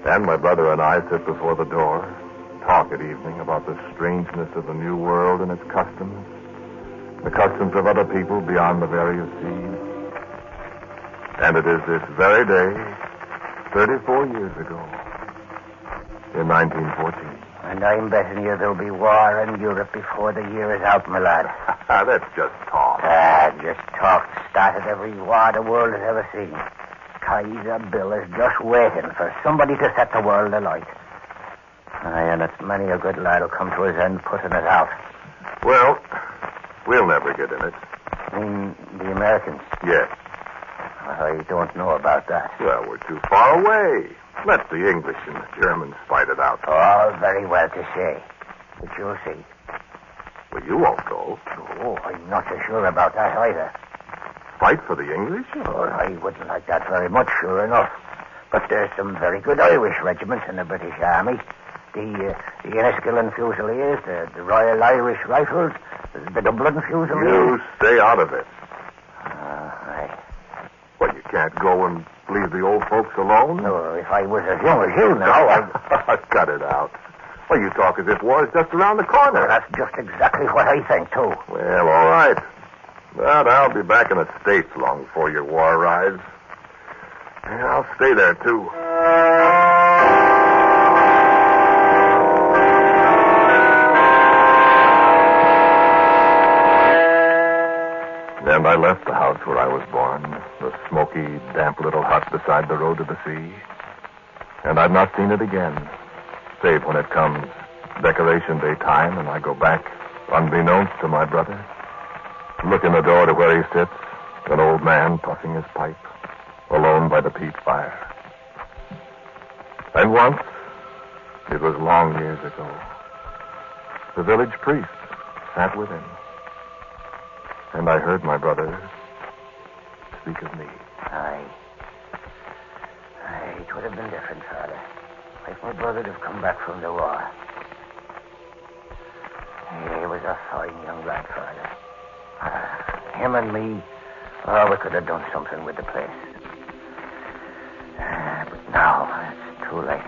And my brother and I sit before the door, talk at evening about the strangeness of the new world and its customs, the customs of other people beyond the various seas. And it is this very day, 34 years ago, in 1914. And I'm betting you there'll be war in Europe before the year is out, my lad. That's just talk. Just talk started every war the world has ever seen. Kaiser Bill is just waiting for somebody to set the world alight. Aye, and it's many a good lad will come to his end putting it out. Well, we'll never get in it. I mean, the Americans? Yes. I don't know about that. Well, we're too far away. Let the English and the Germans fight it out. All very well to say. But you'll see. Well, you won't go. Oh, I'm not so sure about that either. Fight for the English? Oh, I wouldn't like that very much, sure enough. But there's some very good Irish regiments in the British Army. The Enniskillen Fusiliers, the Royal Irish Rifles, the Dublin Fusiliers. You stay out of it. Aye. Well, you can't go and Leave the old folks alone? No, if I was as young as you now, I'd... Cut it out. Well, you talk as if war's just around the corner. Well, that's just exactly what I think, too. Well, all right. But I'll be back in the States long before your war arrives. And I'll stay there, too. And I left the house where I was born, the smoky, damp little hut beside the road to the sea. And I've not seen it again, save when it comes Decoration Day time and I go back, unbeknownst to my brother. Look in the door to where he sits, an old man puffing his pipe, alone by the peat fire. And once, it was long years ago, the village priest sat with him. And I heard my brother speak of me. Aye, it would have been different, Father, if my brother had come back from the war. He was a fine young lad, Father. Him and me, we could have done something with the place. But now, it's too late.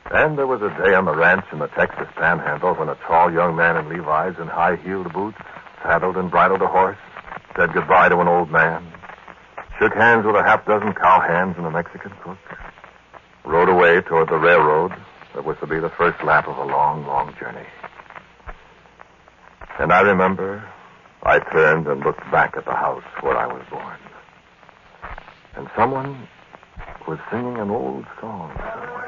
And there was a day on the ranch in the Texas Panhandle when a tall young man in Levi's and high-heeled boots saddled and bridled a horse, said goodbye to an old man, shook hands with a half-dozen cowhands and a Mexican cook, rode away toward the railroad that was to be the first lap of a long, long journey. And I remember I turned and looked back at the house where I was born. And someone was singing an old song somewhere.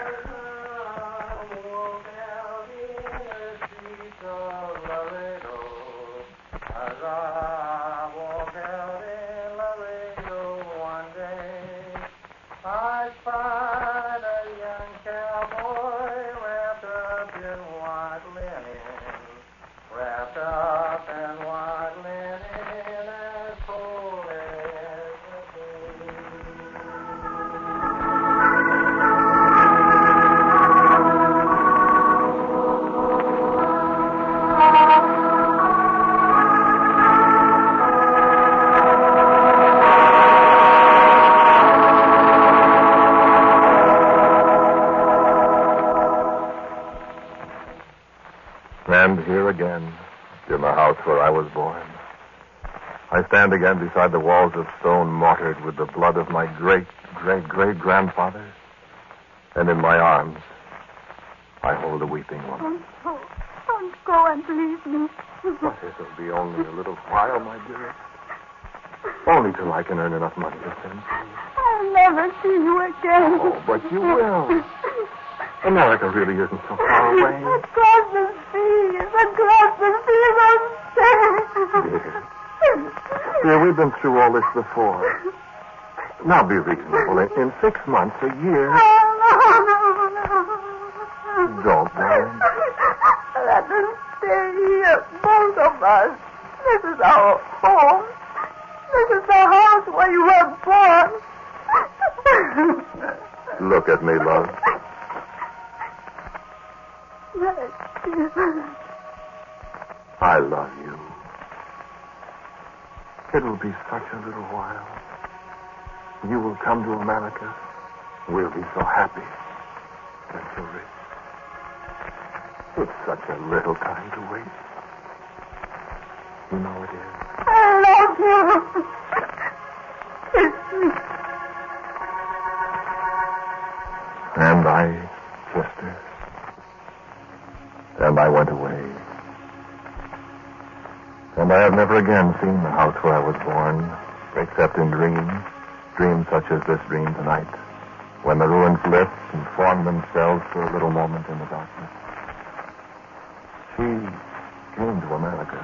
And here again, in the house where I was born, I stand again beside the walls of stone mortared with the blood of my great-great-great-grandfather, and in my arms, I hold a weeping woman. Don't go and leave me. But it'll be only a little while, my dearest. Only till I can earn enough money to send you. I'll never see you again. Oh, but you will. America really isn't so far away. Across the sea, will stay. Dear, we've been through all this before. Now be reasonable. In 6 months, a year... Don't, darling. Let us stay here, both of us. This is our home. This is the house where you were born. Look at me, love. I love you. It will be such a little while. You will come to America. We'll be so happy and so rich. It's such a little time to wait. You know it is. I love you. Kiss me. And I kissed her. And I went away. And I have never again seen the house where I was born, except in dreams, dreams such as this dream tonight, when the ruins lift and form themselves for a little moment in the darkness. She came to America.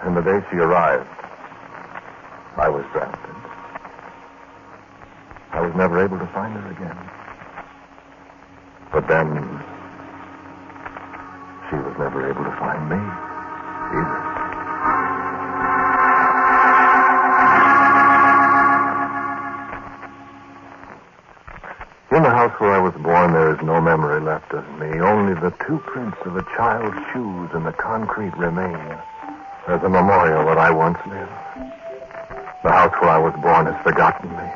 And the day she arrived, I was drafted. I was never able to find her again. But then, she was never able to find me either. In the house house where I was born, there is no memory left of me. Only the 2 prints of a child's shoes in the concrete remain as a memorial that I once lived. The house where I was born has forgotten me.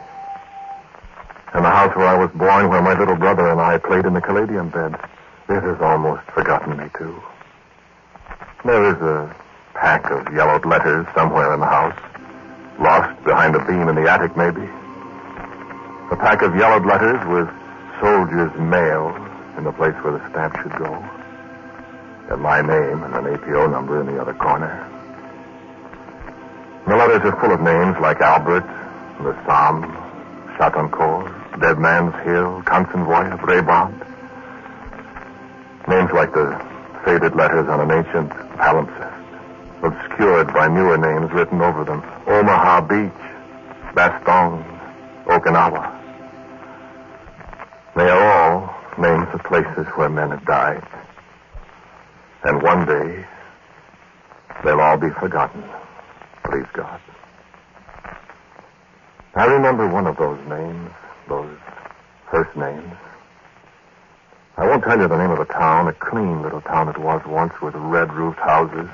And the house where I was born, where my little brother and I played in the caladium bed, it has almost forgotten me, too. There is a pack of yellowed letters somewhere in the house, lost behind a beam in the attic, maybe. A pack of yellowed letters with soldier's mail in the place where the stamp should go, and my name and an APO number in the other corner. The letters are full of names like Albert, the Somme, Chatoncourt, Dead Man's Hill, Consenvoy, Brabant. Names like the faded letters on an ancient palimpsest, obscured by newer names written over them. Omaha Beach, Bastogne, Okinawa. They are all names of places where men have died. And one day, they'll all be forgotten. Please God. I remember one of those names, those first names. I won't tell you the name of the town, a clean little town it was once with red-roofed houses,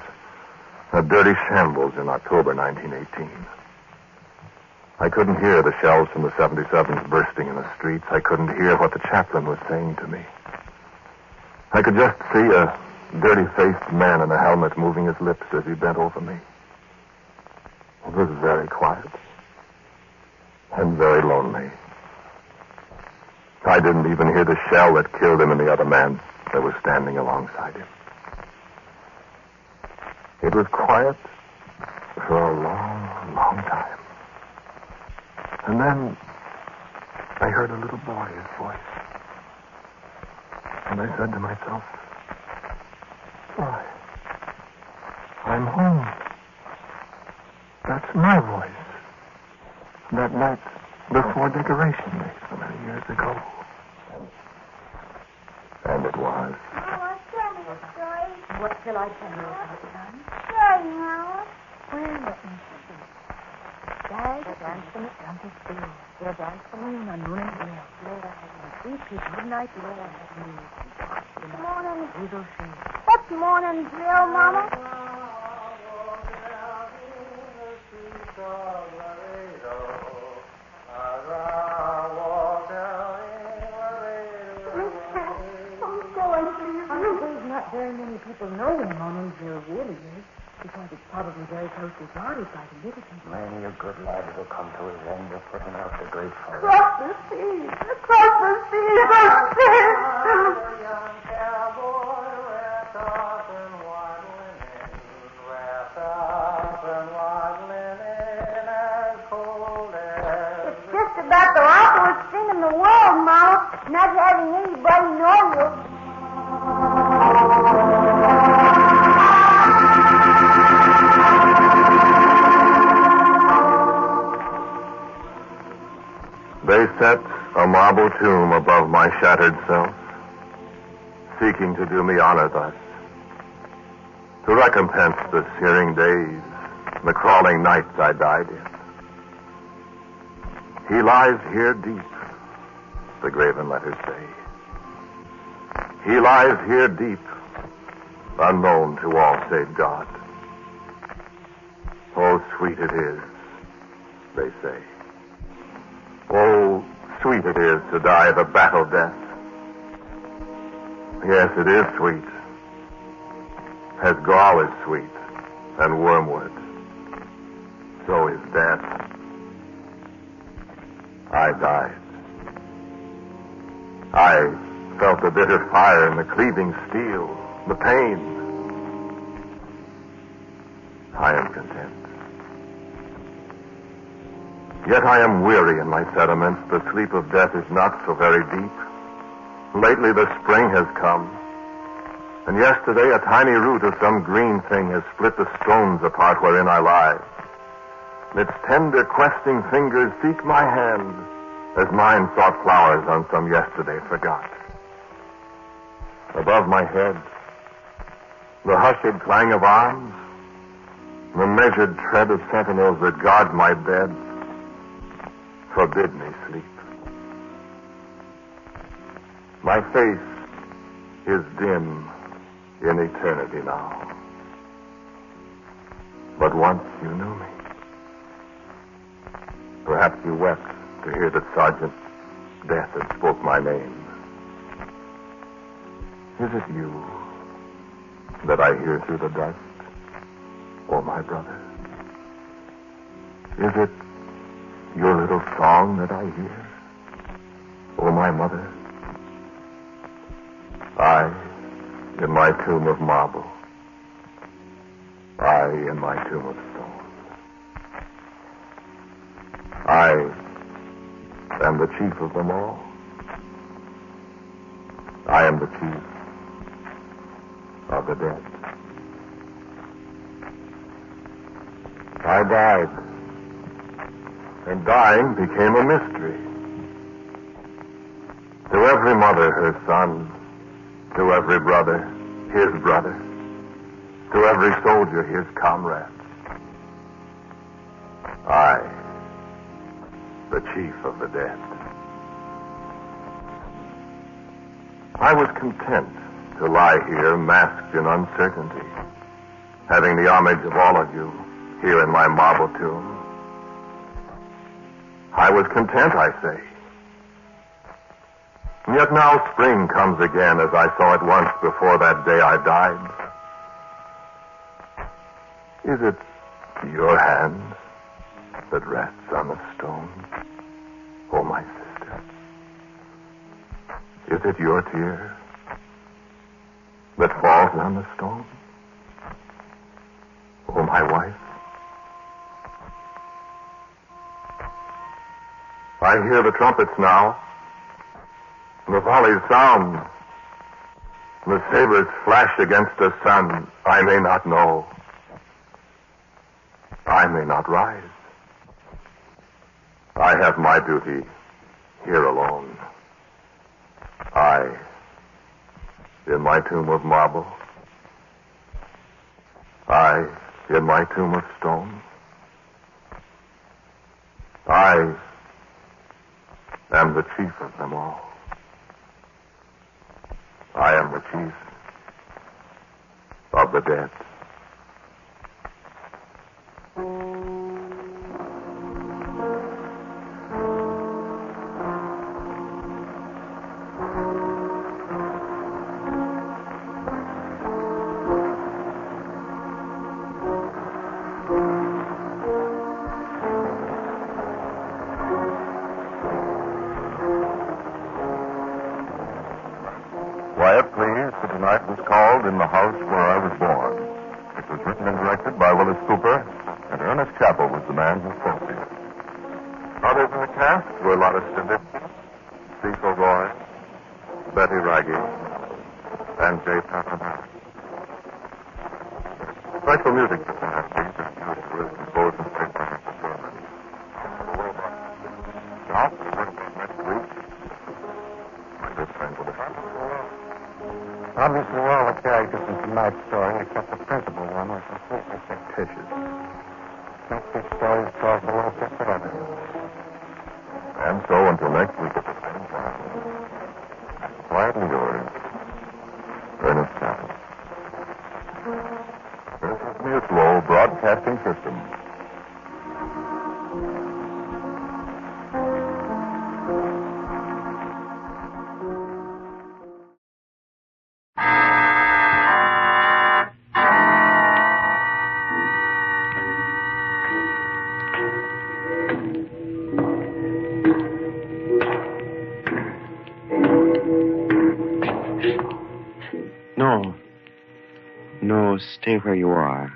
a dirty shambles in October 1918. I couldn't hear the shells from the 77s bursting in the streets. I couldn't hear what the chaplain was saying to me. I could just see a dirty-faced man in a helmet moving his lips as he bent over me. It was very quiet and very lonely. I didn't even hear the shell that killed him and the other man that was standing alongside him. It was quiet for a long, long time. And then I heard a little boy's voice. And I said to myself, why, I'm home. That's my voice. That night before Decoration Day so many years ago. And it was. Mama, tell me a story. What shall I tell you about, son? Story, Mama. Well, let me see. Dad danced on the trumpet field. They danced the moon on moon and hill. Lola had me sweet peas, Goodnight, Lola had me. Morning. Eagle tree. What's morning drill, Mama? Not very many people know where Moninville really is, because it's probably very closely guarded by the liberty. Many a good lad will come to his end of putting out the great fire. Across the sea, across the sea, the sea. Young cowboy, wrapped up in white linen, wrapped up in white linen, as cold as... It's just about the awfulest thing in the world, Mama, not having anybody know you. They set a marble tomb above my shattered self, seeking to do me honor thus, to recompense the searing days, the crawling nights I died in. He lies here deep, the graven letters say. He lies here deep, unknown to all save God. Oh, sweet it is, they say. Oh, sweet it is to die the battle death. Yes, it is sweet, as gall is sweet, and wormwood. So is death. I died. I felt the bitter fire and the cleaving steel, the pain. I am content. Yet I am weary in my sediments. The sleep of death is not so very deep. Lately the spring has come, and yesterday a tiny root of some green thing has split the stones apart wherein I lie. Its tender questing fingers seek my hand, as mine sought flowers on some yesterday forgot. Above my head, the hushed clang of arms, the measured tread of sentinels that guard my bed, forbid me sleep. My face is dim in eternity now. But once you knew me. Perhaps you wept to hear that Sergeant Death had spoke my name. Is it you that I hear through the dust, oh my brother? Is it your little song that I hear, oh my mother? I in my tomb of marble, I in my tomb of stone. I am the chief of them all. I am the chief of the dead. I died, and dying became a mystery. To every mother, her son. To every brother, his brother. To every soldier, his comrade. I, the chief of the dead. I was content to lie here masked in uncertainty, having the homage of all of you here in my marble tomb. I was content, I say. And yet now spring comes again as I saw it once before that day I died. Is it your hand that rests on the stone, oh my sister? Is it your tear that falls on the stone, oh my wife? I hear the trumpets now, the volleys sound, the sabers flash against the sun. I may not know. I may not rise. I have my duty here alone. I, in my tomb of marble. I, in my tomb of stone. I am the chief of them all. I am the chief of the dead. Quiet Please for Tonight was called In the House Where I Was Born. It was written and directed by Willis Cooper, and Ernest Chappell was the man who spoke it. Others in the cast were Lotta Stevitsky, Cecil Roy, Betty Raggy, and Jay Papanaro. Special music for Tonight Please is used for composed and played by Mr. Berman. Now, next week, my good friend Willis Cooper. Obviously, all the characters in tonight's story, except the principal one, are completely fictitious. Make this story plausible for forever. And so, until next week at the same time, quietly yours, Ernest Chappell. This is Mutual Broadcasting System. No, stay where you are.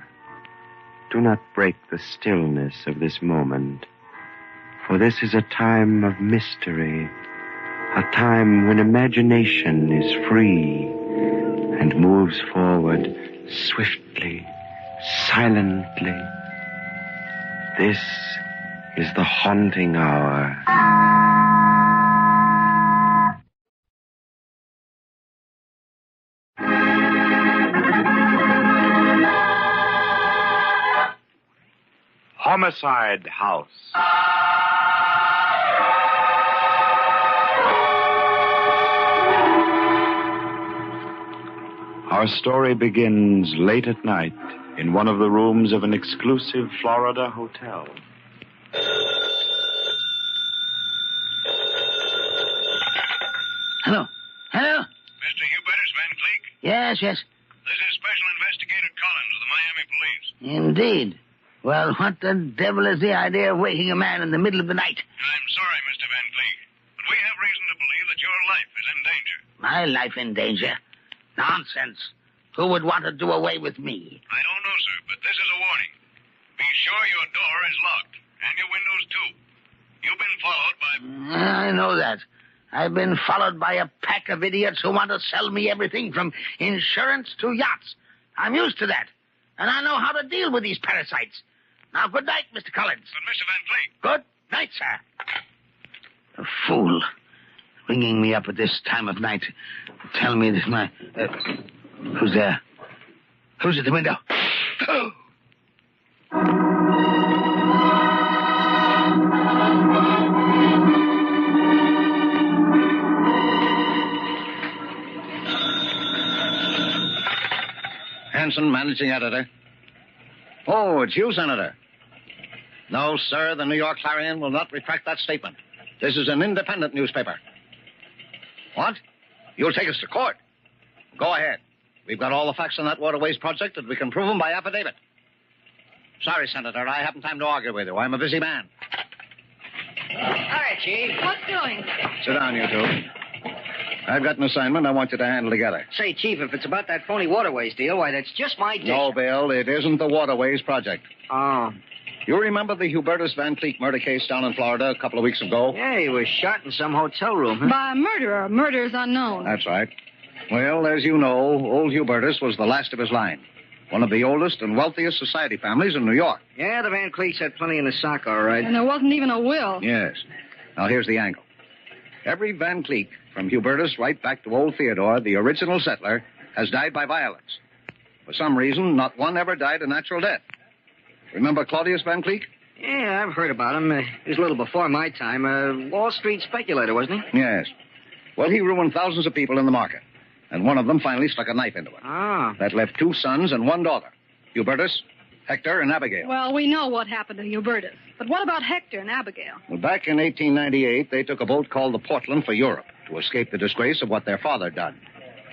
Do not break the stillness of this moment, for this is a time of mystery, a time when imagination is free and moves forward swiftly, silently. This is the haunting hour. Homicide House. Our story begins late at night in one of the rooms of an exclusive Florida hotel. Hello. Hello? Mr. Hubertus Van Cleek? Yes. This is Special Investigator Collins of the Miami Police. Indeed. Well, what the devil is the idea of waking a man in the middle of the night? I'm sorry, Mr. Van Cleek, but we have reason to believe that your life is in danger. My life in danger? Nonsense. Who would want to do away with me? I don't know, sir, but this is a warning. Be sure your door is locked, and your windows, too. You've been followed by... I know that. I've been followed by a pack of idiots who want to sell me everything from insurance to yachts. I'm used to that, and I know how to deal with these parasites. Now, good night, Mr. Collins. But, Mr. Van Cleek... Good night, sir. A fool. Ringing me up at this time of night to tell me that my... who's there? Who's at the window? Hanson, managing editor. Oh, it's you, Senator. No, sir, the New York Clarion will not retract that statement. This is an independent newspaper. What? You'll take us to court? Go ahead. We've got all the facts on that waterways project, and we can prove them by affidavit. Sorry, Senator, I haven't time to argue with you. I'm a busy man. Hi, Chief. What's doing? Sit down, you two. I've got an assignment I want you to handle together. Say, Chief, if it's about that phony waterways deal, why, that's just my dish. No, Bill, it isn't the waterways project. Oh. You remember the Hubertus Van Cleek murder case down in Florida a couple of weeks ago? Yeah, he was shot in some hotel room. Huh? By a murderer. Murder's unknown. That's right. Well, as you know, old Hubertus was the last of his line. One of the oldest and wealthiest society families in New York. Yeah, the Van Cleeks had plenty in the sock, all right. And there wasn't even a will. Yes. Now, here's the angle. Every Van Cleek, from Hubertus right back to old Theodore, the original settler, has died by violence. For some reason, not one ever died a natural death. Remember Claudius Van Cleek? Yeah, I've heard about him. He was a little before my time. A Wall Street speculator, wasn't he? Yes. Well, he ruined thousands of people in the market. And one of them finally stuck a knife into it. Ah. That left 2 sons and 1 daughter. Hubertus, Hector, and Abigail. Well, we know what happened to Hubertus. But what about Hector and Abigail? Well, back in 1898, they took a boat called the Portland for Europe to escape the disgrace of what their father done.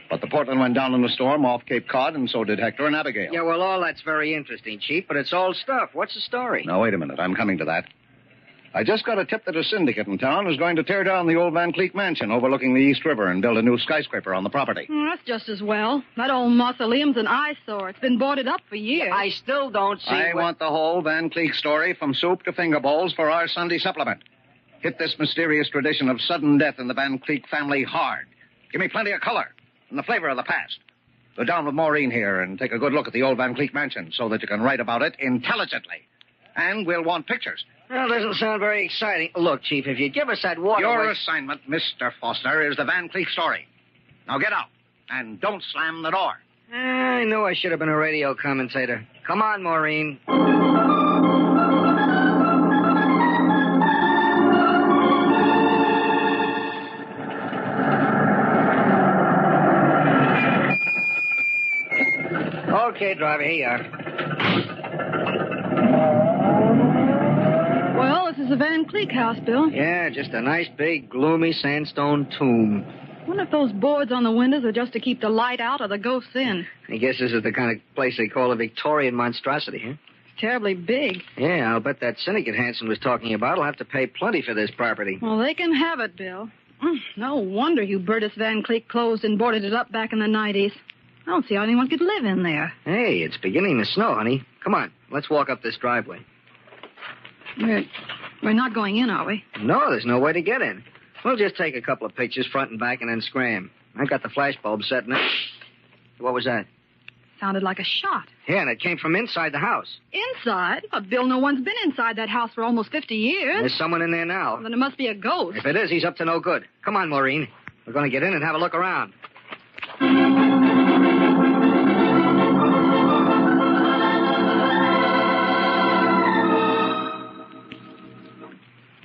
But the Portland went down in a storm off Cape Cod, and so did Hector and Abigail. Yeah, well, all that's very interesting, Chief, but it's old stuff. What's the story? Now, wait a minute. I'm coming to that. I just got a tip that a syndicate in town is going to tear down the old Van Cleek mansion overlooking the East River and build a new skyscraper on the property. That's just as well. That old mausoleum's an eyesore. It's been boarded up for years. I still don't see I want the whole Van Cleek story from soup to finger bowls for our Sunday supplement. Hit this mysterious tradition of sudden death in the Van Cleek family hard. Give me plenty of color and the flavor of the past. Go down with Maureen here and take a good look at the old Van Cleek mansion so that you can write about it intelligently. And we'll want pictures. Well, doesn't sound very exciting. Look, Chief, if you give us that water... Your assignment, Mr. Foster, is the Van Cleek story. Now get out, and don't slam the door. I knew I should have been a radio commentator. Come on, Maureen. Okay, driver, here you are. Well, this is the Van Cleek house, Bill. Yeah, just a nice, big, gloomy sandstone tomb. I wonder if those boards on the windows are just to keep the light out or the ghosts in. I guess this is the kind of place they call a Victorian monstrosity, huh? It's terribly big. Yeah, I'll bet that syndicate Hanson was talking about will have to pay plenty for this property. Well, they can have it, Bill. No wonder Hubertus Van Cleek closed and boarded it up back in the 90s. I don't see how anyone could live in there. Hey, it's beginning to snow, honey. Come on, let's walk up this driveway. We're not going in, are we? No, there's no way to get in. We'll just take a couple of pictures, front and back, and then scram. I've got the flashbulb set in it. What was that? Sounded like a shot. Yeah, and it came from inside the house. Inside? But Bill, no one's been inside that house for almost 50 years. There's someone in there now. Well, then it must be a ghost. If it is, he's up to no good. Come on, Maureen. We're going to get in and have a look around.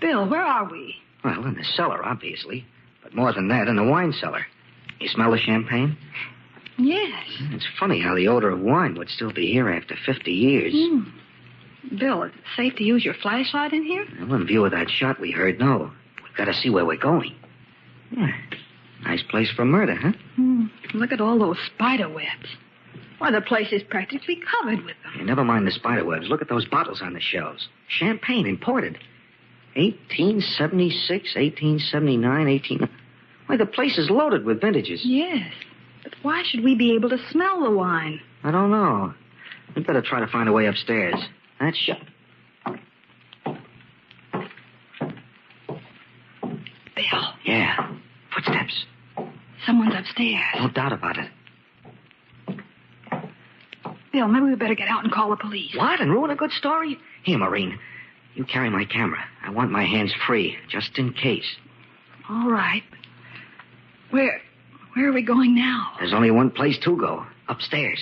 Bill, where are we? Well, in the cellar, obviously. But more than that, in the wine cellar. You smell the champagne? Yes. It's funny how the odor of wine would still be here after 50 years. Bill, is it safe to use your flashlight in here? Well, in view of that shot we heard, no. We've got to see where we're going. Yeah. Nice place for murder, huh? Look at all those spider webs. Why, the place is practically covered with them. Hey, never mind the spider webs. Look at those bottles on the shelves. Champagne, imported. 1876, 1879, Why, the place is loaded with vintages. Yes. But why should we be able to smell the wine? I don't know. We'd better try to find a way upstairs. That's shut. Bill. Yeah. Footsteps. Someone's upstairs. No doubt about it. Bill, maybe we better get out and call the police. What? And ruin a good story? Here, Maureen. You carry my camera. I want my hands free, just in case. All right. Where are we going now? There's only one place to go. Upstairs.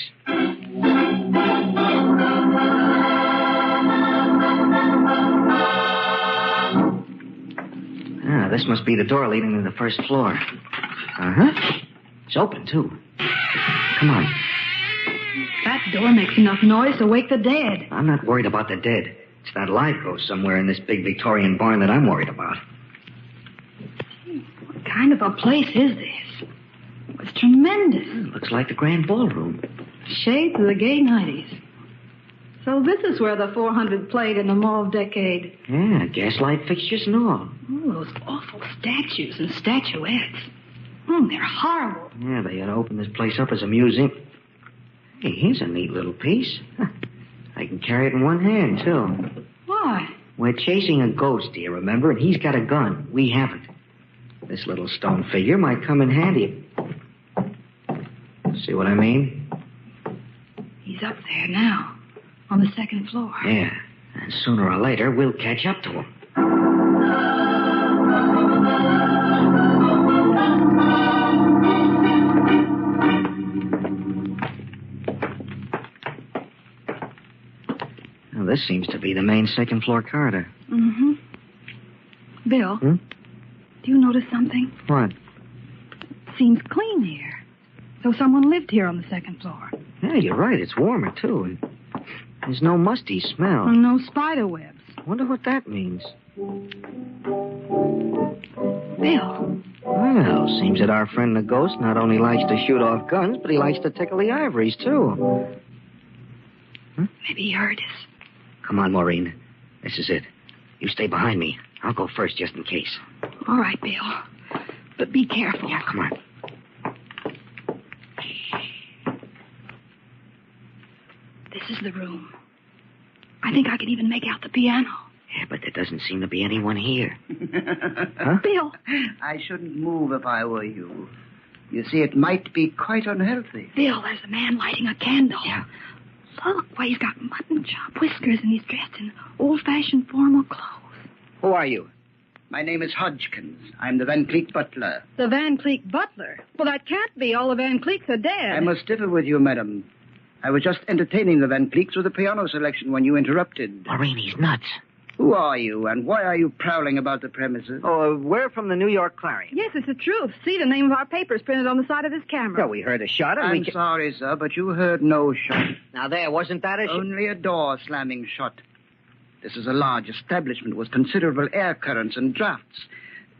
This must be the door leading to the first floor. Uh-huh. It's open, too. Come on. That door makes enough noise to wake the dead. I'm not worried about the dead. It's that live ghost somewhere in this big Victorian barn that I'm worried about. What kind of a place is this? It's tremendous. Looks like the grand ballroom. Shades of the gay 90s. So this is where the 400 played in the mauve decade. Yeah, gaslight fixtures and all. Oh, those awful statues and statuettes. They're horrible. Yeah, they ought to open this place up as a museum. Hey, here's a neat little piece. I can carry it in one hand, too. Why? We're chasing a ghost, do you remember? And he's got a gun. We haven't. This little stone figure might come in handy. See what I mean? He's up there now, on the second floor. Yeah, and sooner or later, we'll catch up to him. Now, this seems to be the main second floor corridor. Mm-hmm. Bill, do you notice something? What? Seems clean here. So someone lived here on the second floor. Yeah, you're right. It's warmer, too. And there's no musty smell. And no spider webs. Wonder what that means. Bill. Well, seems that our friend the ghost not only likes to shoot off guns, but he likes to tickle the ivories, too. Maybe he heard us. Come on, Maureen. This is it. You stay behind me. I'll go first, just in case. All right, Bill. But be careful. Yeah, come on. This is the room. I think I can even make out the piano. Yeah, but there doesn't seem to be anyone here. Huh? Bill. I shouldn't move if I were you. You see, it might be quite unhealthy. Bill, there's a man lighting a candle. Yeah. Look, why, he's got mutton chop whiskers and he's dressed in old-fashioned formal clothes. Who are you? My name is Hodgkins. I'm the Van Cleek butler. The Van Cleek butler? Well, that can't be. All the Van Cleeks are dead. I must differ with you, madam. I was just entertaining the Van Cleeks with a piano selection when you interrupted. Maureen, he's nuts. Who are you, and why are you prowling about the premises? Oh, we're from the New York Clarion. Yes, it's the truth. See, the name of our paper's printed on the side of this camera. Well, we heard a shot, and I'm sorry, sir, but you heard no shot. Now, wasn't that a shot? Only a door-slamming shot. This is a large establishment with considerable air currents and drafts.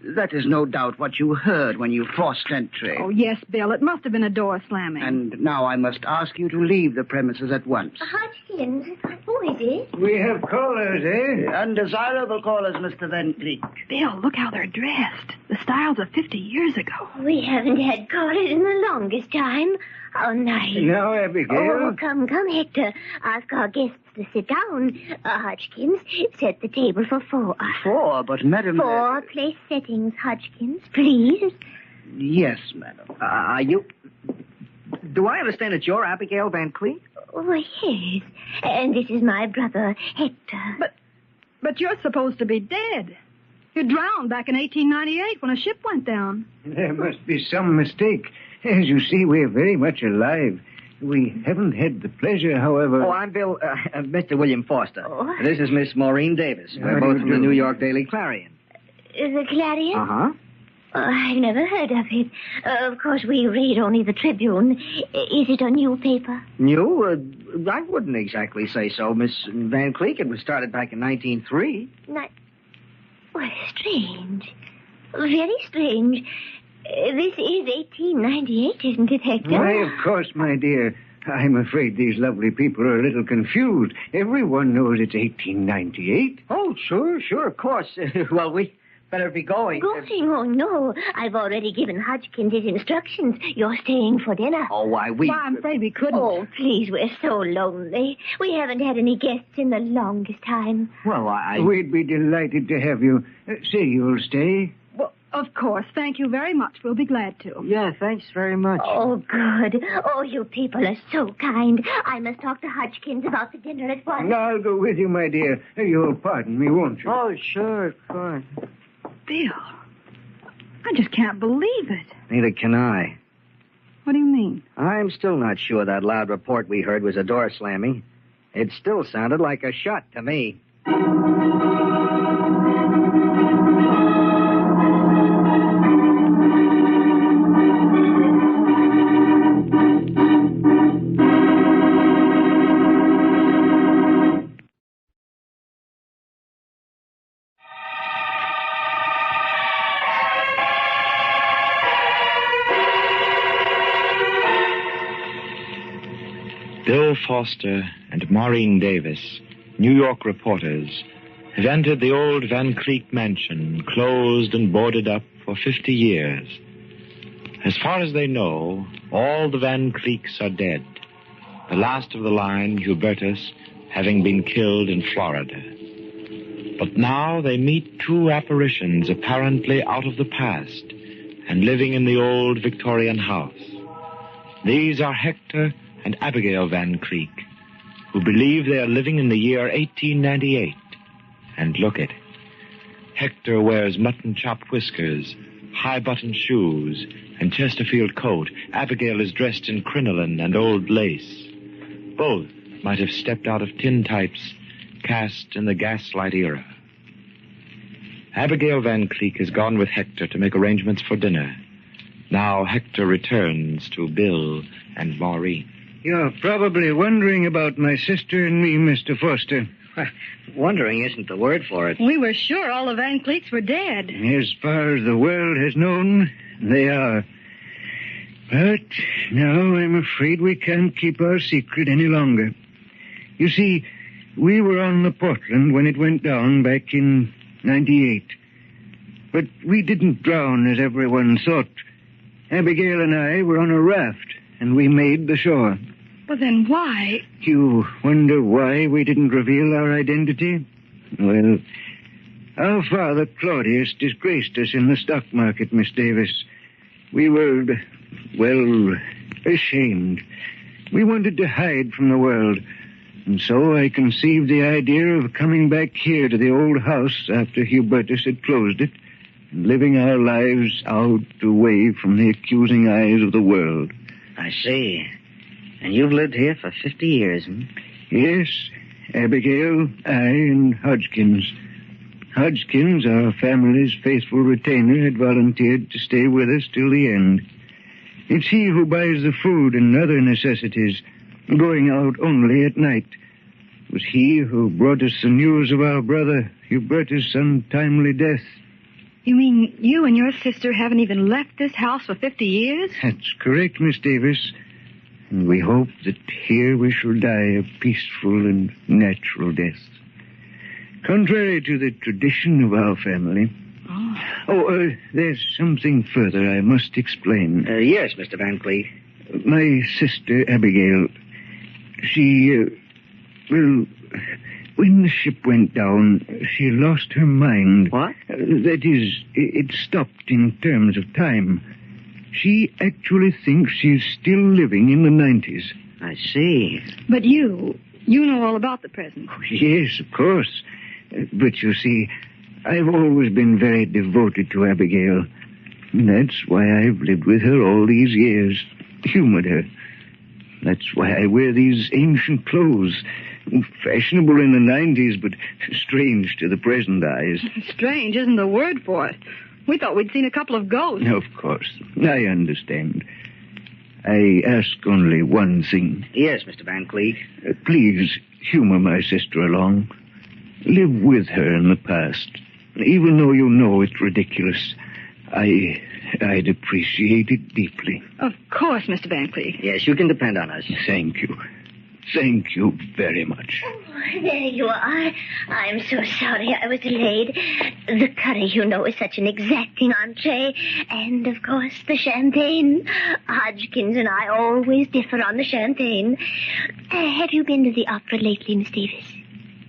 That is no doubt what you heard when you forced entry. Oh, yes, Bill. It must have been a door slamming. And now I must ask you to leave the premises at once. Hodgkins, who is it? We have callers, eh? Undesirable callers, Mr. Van Cleek. Bill, look how they're dressed. The styles of 50 years ago. We haven't had callers in the longest time. How nice. Now, Abigail. Oh, come, Hector. Ask our guests to sit down. Hodgkins, set the table for 4. 4, but madam... 4 place settings, Hodgkins, please. Yes, madam. You... Do I understand that you're Abigail Van Cleek? Oh, yes. And this is my brother, Hector. But you're supposed to be dead. You drowned back in 1898 when a ship went down. There must be some mistake. As you see, we're very much alive. We haven't had the pleasure, however... Oh, I'm Mr. William Foster. Oh. This is Miss Maureen Davis. We're both from the New York Daily Clarion. The Clarion? Uh-huh. I've never heard of it. Of course, we read only the Tribune. Is it a new paper? New? I wouldn't exactly say so, Miss Van Cleek. It was started back in 1903. Well, strange. Very strange. This is 1898, isn't it, Hector? Why, of course, my dear. I'm afraid these lovely people are a little confused. Everyone knows it's 1898. Oh, sure, of course. Well, we better be going. Going? Oh, no. I've already given Hodgkins his instructions. You're staying for dinner. Oh, why, I'm afraid we couldn't. Oh, please, we're so lonely. We haven't had any guests in the longest time. Well, We'd be delighted to have you. Say you'll stay. Well, of course. Thank you very much. We'll be glad to. Yeah, thanks very much. Oh, good. Oh, you people are so kind. I must talk to Hodgkins about the dinner at once. I'll go with you, my dear. You'll pardon me, won't you? Oh, sure, of course. Bill, I just can't believe it. Neither can I. What do you mean? I'm still not sure that loud report we heard was a door slamming. It still sounded like a shot to me. Bill Foster and Maureen Davis, New York reporters, have entered the old Van Cleek mansion, closed and boarded up for 50 years. As far as they know, all the Van Cleeks are dead, the last of the line, Hubertus, having been killed in Florida. But now they meet two apparitions apparently out of the past and living in the old Victorian house. These are Hector and Abigail Van Cleek, who believe they are living in the year 1898. And look it. Hector wears mutton-chop whiskers, high-button shoes, and Chesterfield coat. Abigail is dressed in crinoline and old lace. Both might have stepped out of tintypes cast in the gaslight era. Abigail Van Cleek has gone with Hector to make arrangements for dinner. Now Hector returns to Bill and Maureen. You're probably wondering about my sister and me, Mr. Foster. Wondering isn't the word for it. We were sure all the Van Cleeks were dead. As far as the world has known, they are. But now I'm afraid we can't keep our secret any longer. You see, we were on the Portland when it went down back in 98. But we didn't drown as everyone thought. Abigail and I were on a raft, and we made the shore. Well, then why? You wonder why we didn't reveal our identity? Well, our father, Claudius, disgraced us in the stock market, Miss Davis. We were, well, ashamed. We wanted to hide from the world. And so I conceived the idea of coming back here to the old house after Hubertus had closed it, and living our lives out away from the accusing eyes of the world. I see. And you've lived here for 50 years, hmm? Yes, Abigail, I, and Hodgkins. Hodgkins, our family's faithful retainer, had volunteered to stay with us till the end. It's he who buys the food and other necessities, going out only at night. It was he who brought us the news of our brother, Hubertus' untimely death. You mean you and your sister haven't even left this house for 50 years? That's correct, Miss Davis. And we hope that here we shall die a peaceful and natural death. Contrary to the tradition of our family. There's something further I must explain. Yes, Mr. Van Cleek. My sister, Abigail, she, when the ship went down, she lost her mind. What? That is, it stopped in terms of time. She actually thinks she's still living in the 90s. I see. But you know all about the present. Yes, of course. But you see, I've always been very devoted to Abigail. That's why I've lived with her all these years, humored her. That's why I wear these ancient clothes. Fashionable in the 90s, but strange to the present eyes. Strange isn't the word for it. We thought we'd seen a couple of ghosts. Of course. I understand. I ask only one thing. Yes, Mr. Van Cleek. Please humor my sister along. Live with her in the past. Even though you know it's ridiculous, I'd appreciate it deeply. Of course, Mr. Van Cleek. Yes, you can depend on us. Thank you. Thank you very much. Oh, there you are. I'm so sorry I was delayed. The curry, you know, is such an exacting entree. And, of course, the champagne. Hodgkins and I always differ on the champagne. Have you been to the opera lately, Miss Davis?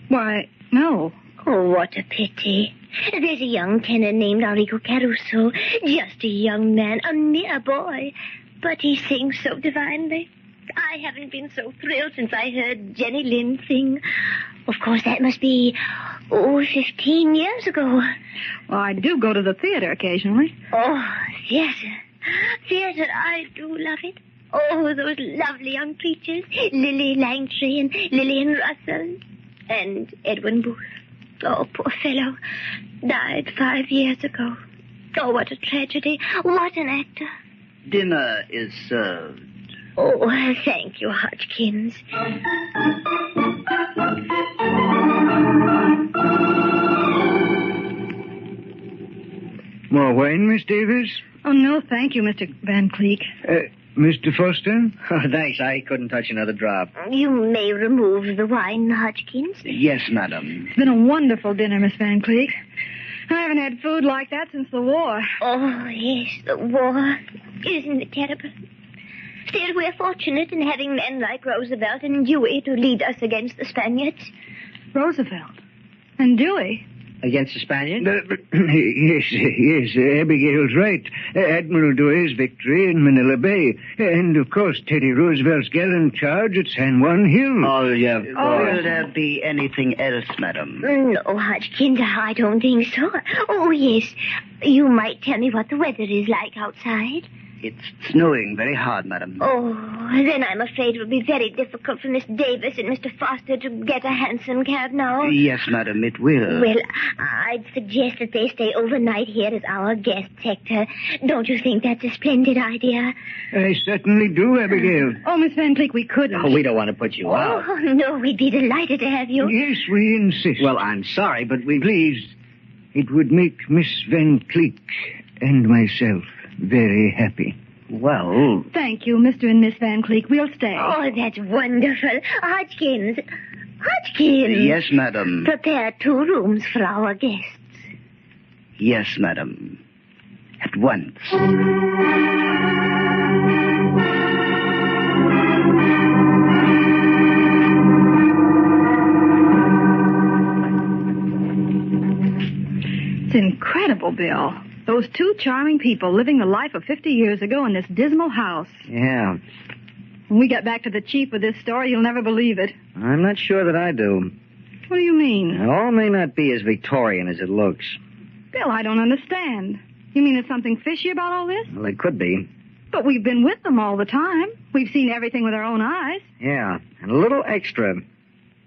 Why, no. Oh, what a pity. There's a young tenor named Enrico Caruso. Just a young man, a mere boy. But he sings so divinely. I haven't been so thrilled since I heard Jenny Lind sing. Of course, that must be, 15 years ago. Well, I do go to the theater occasionally. Oh, theater. Theater, I do love it. Oh, those lovely young preachers. Lily Langtry and Lillian Russell. And Edwin Booth. Oh, poor fellow. Died 5 years ago. Oh, what a tragedy. What an actor. Dinner is served. Oh, thank you, Hodgkins. More wine, Miss Davis? Oh, no, thank you, Mr. Van Cleek. Mr. Foster? Oh, thanks. I couldn't touch another drop. You may remove the wine, Hodgkins. Yes, madam. It's been a wonderful dinner, Miss Van Cleek. I haven't had food like that since the war. Oh, yes, the war. Isn't it terrible? Still, we're fortunate in having men like Roosevelt and Dewey to lead us against the Spaniards. Roosevelt? And Dewey? Against the Spaniards? Yes, Abigail's right. Admiral Dewey's victory in Manila Bay. And, of course, Teddy Roosevelt's gallant charge at San Juan Hill. Oh, yeah. Will there be anything else, madam? No, Hodgkins, I don't think so. Oh, yes. You might tell me what the weather is like outside. It's snowing very hard, madam. Oh, then I'm afraid it will be very difficult for Miss Davis and Mr. Foster to get a hansom cab now. Yes, madam, it will. Well, I'd suggest that they stay overnight here as our guest sector. Don't you think that's a splendid idea? I certainly do, Abigail. Oh, Miss Van Cleek, we couldn't. Oh, we don't want to put you out. Oh, no, we'd be delighted to have you. Yes, we insist. Well, I'm sorry, but we... Please, it would make Miss Van Cleek and myself very happy. Well... Thank you, Mr. and Miss Van Cleek. We'll stay. Oh, that's wonderful. Hodgkins. Yes, madam. Prepare 2 rooms for our guests. Yes, madam. At once. It's incredible, Bill. Those 2 charming people living the life of 50 years ago in this dismal house. Yeah. When we get back to the chief with this story, you'll never believe it. I'm not sure that I do. What do you mean? It all may not be as Victorian as it looks. Bill, I don't understand. You mean there's something fishy about all this? Well, it could be. But we've been with them all the time. We've seen everything with our own eyes. Yeah, and a little extra.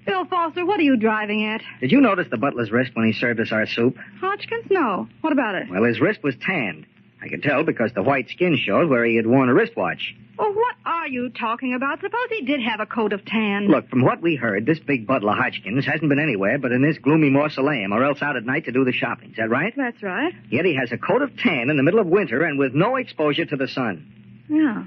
Bill Foster, what are you driving at? Did you notice the butler's wrist when he served us our soup? Hodgkins? No. What about it? Well, his wrist was tanned. I could tell because the white skin showed where he had worn a wristwatch. Well, what are you talking about? Suppose he did have a coat of tan. Look, from what we heard, this big butler Hodgkins hasn't been anywhere but in this gloomy mausoleum or else out at night to do the shopping. Is that right? That's right. Yet he has a coat of tan in the middle of winter and with no exposure to the sun. Yeah.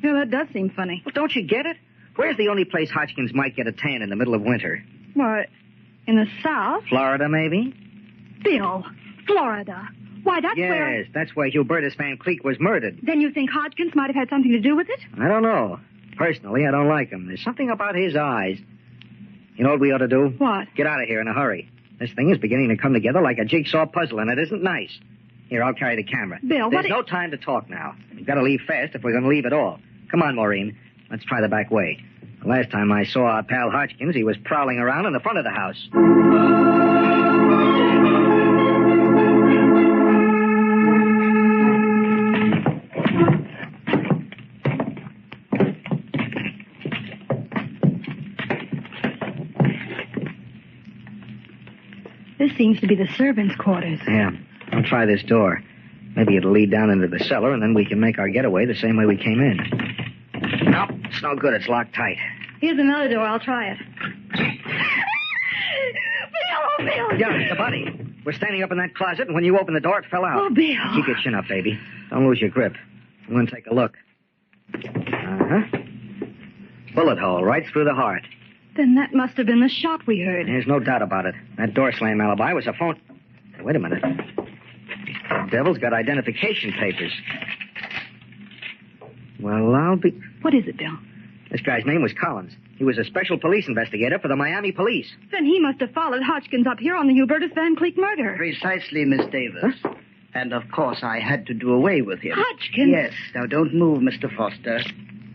Yeah, that does seem funny. Well, don't you get it? Where's the only place Hodgkins might get a tan in the middle of winter? Why, in the South? Florida, maybe? Bill, Florida. Why, that's where... Yes, that's where Hubertus Van Cleek was murdered. Then you think Hodgkins might have had something to do with it? I don't know. Personally, I don't like him. There's something about his eyes. You know what we ought to do? What? Get out of here in a hurry. This thing is beginning to come together like a jigsaw puzzle, and it isn't nice. Here, I'll carry the camera. Bill, There's no time to talk now. We've got to leave fast if we're going to leave at all. Come on, Maureen. Let's try the back way. The last time I saw our pal Hodgkins, he was prowling around in the front of the house. This seems to be the servants' quarters. Yeah, I'll try this door. Maybe it'll lead down into the cellar, and then we can make our getaway the same way we came in. Nope, it's no good. It's locked tight. Here's another door. I'll try it. Bill! Yeah, it's the body. We're standing up in that closet, and when you opened the door, it fell out. Oh, Bill. Keep your chin up, baby. Don't lose your grip. I'm going to take a look. Uh-huh. Bullet hole right through the heart. Then that must have been the shot we heard. There's no doubt about it. That door slam alibi was a phone... Hey, wait a minute. The devil's got identification papers. Well, I'll be... What is it, Bill? This guy's name was Collins. He was a special police investigator for the Miami police. Then he must have followed Hodgkins up here on the Hubertus Van Cleek murder. Precisely, Miss Davis. Huh? And, of course, I had to do away with him. Hodgkins? Yes. Now, don't move, Mr. Foster.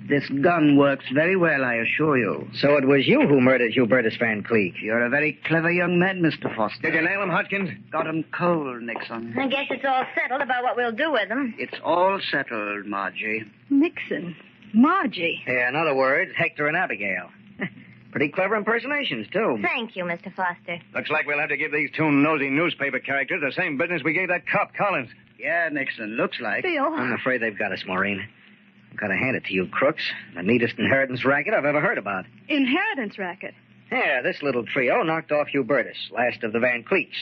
This gun works very well, I assure you. So it was you who murdered Hubertus Van Cleek. You're a very clever young man, Mr. Foster. Did you nail him, Hodgkins? Got him cold, Nixon. I guess it's all settled about what we'll do with him. It's all settled, Margie. Nixon. Margie. Yeah, in other words, Hector and Abigail. Pretty clever impersonations, too. Thank you, Mr. Foster. Looks like we'll have to give these two nosy newspaper characters the same business we gave that cop, Collins. Yeah, Nixon, looks like. Bill. I'm afraid they've got us, Maureen. I've got to hand it to you, crooks. The neatest inheritance racket I've ever heard about. Inheritance racket? Yeah, this little trio knocked off Hubertus, last of the Van Cleeks.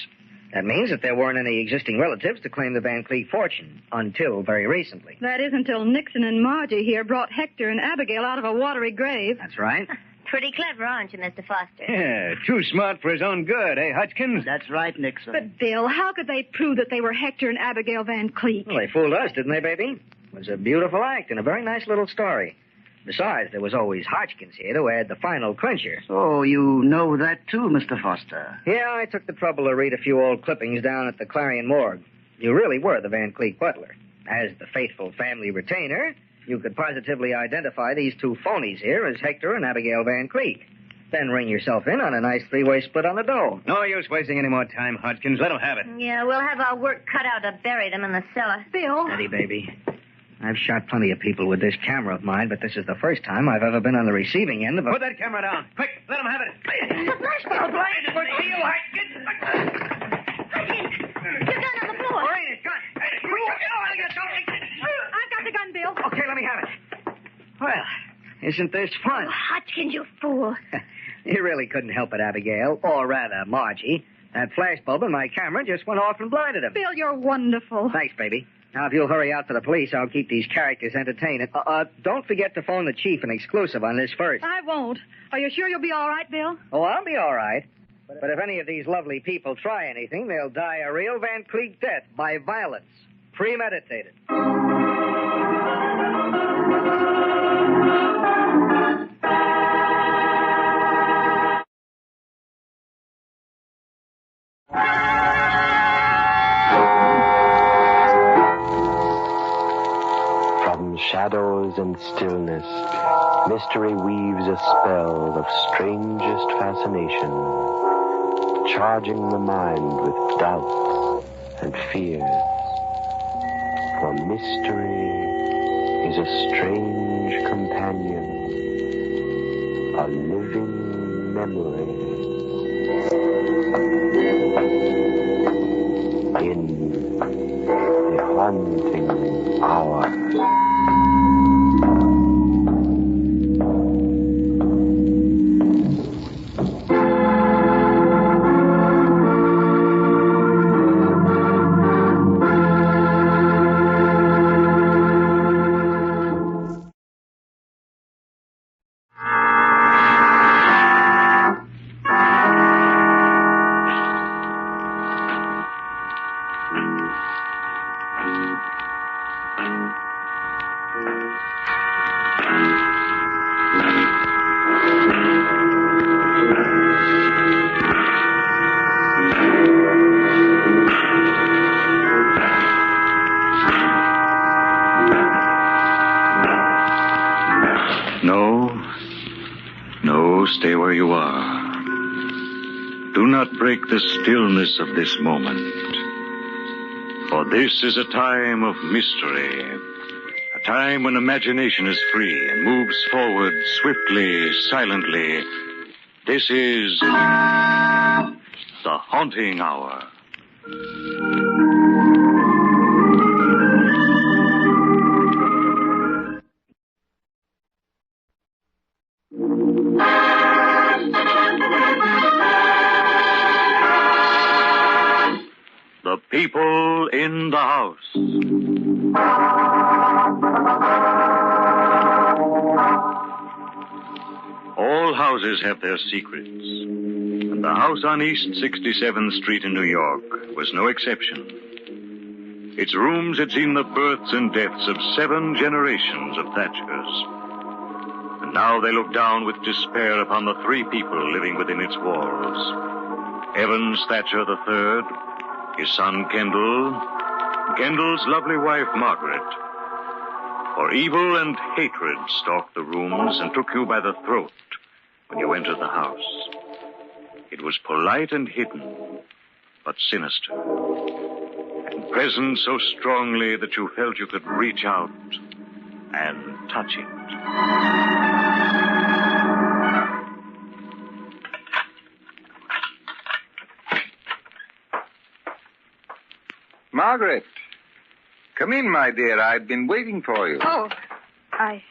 That means that there weren't any existing relatives to claim the Van Cleek fortune, until very recently. That is until Nixon and Margie here brought Hector and Abigail out of a watery grave. That's right. Pretty clever, aren't you, Mr. Foster? Yeah, too smart for his own good, eh, Hodgkins? That's right, Nixon. But, Bill, how could they prove that they were Hector and Abigail Van Cleek? Well, they fooled us, didn't they, baby? It was a beautiful act and a very nice little story. Besides, there was always Hodgkins here to add the final clincher. Oh, you know that too, Mr. Foster. Yeah, I took the trouble to read a few old clippings down at the Clarion Morgue. You really were the Van Cleek butler. As the faithful family retainer, you could positively identify these two phonies here as Hector and Abigail Van Cleek. Then ring yourself in on a nice three-way split on the dough. No use wasting any more time, Hodgkins. Let them have it. Yeah, we'll have our work cut out to bury them in the cellar. Bill. Steady, baby. I've shot plenty of people with this camera of mine, but this is the first time I've ever been on the receiving end of a... Put that camera down. Quick, let them have it. The flashbulb light for you, Hodgkins. Hodgkins, your gun on the floor. Maureen, it's gun. I've got the gun, Bill. Okay, let me have it. Well, isn't this fun? Oh, Hodgkins, you fool. You really couldn't help it, Abigail, or rather, Margie. That flashbulb in my camera just went off and blinded him. Bill, you're wonderful. Thanks, baby. Now, if you'll hurry out to the police, I'll keep these characters entertained. Don't forget to phone the chief an exclusive on this first. I won't. Are you sure you'll be all right, Bill? Oh, I'll be all right. But if any of these lovely people try anything, they'll die a real Van Cleek death by violence. Premeditated. From shadows and stillness, mystery weaves a spell of strangest fascination, charging the mind with doubts and fears. For mystery is a strange companion, a living memory. In the haunting hour. Stay where you are. Do not break the stillness of this moment. For this is a time of mystery. A time when imagination is free and moves forward swiftly, silently. This is the Haunting Hour. People in the house. All houses have their secrets. And the house on East 67th Street in New York was no exception. Its rooms had seen the births and deaths of 7 generations of Thatchers. And now they looked down with despair upon the 3 people living within its walls. Evans Thatcher III, his son Kendall, Kendall's lovely wife Margaret. For evil and hatred stalked the rooms and took you by the throat when you entered the house. It was polite and hidden, but sinister. And present so strongly that you felt you could reach out and touch it. Margaret, come in, my dear. I've been waiting for you. Oh, I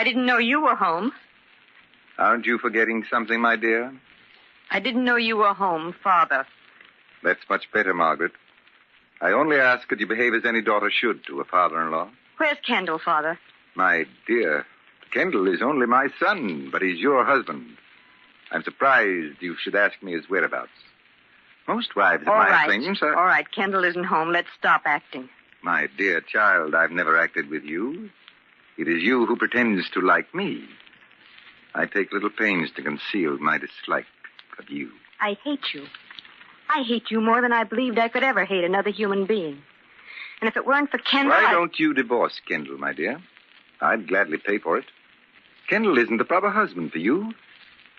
didn't know you were home. Aren't you forgetting something, my dear? I didn't know you were home, Father. That's much better, Margaret. I only ask that you behave as any daughter should to a father-in-law. Where's Kendall, Father? My dear, Kendall is only my son, but he's your husband. I'm surprised you should ask me his whereabouts. Most wives of All my right. acquaintance are... All right, Kendall isn't home. Let's stop acting. My dear child, I've never acted with you. It is you who pretends to like me. I take little pains to conceal my dislike of you. I hate you. I hate you more than I believed I could ever hate another human being. And if it weren't for Kendall, Why don't you divorce Kendall, my dear? I'd gladly pay for it. Kendall isn't the proper husband for you.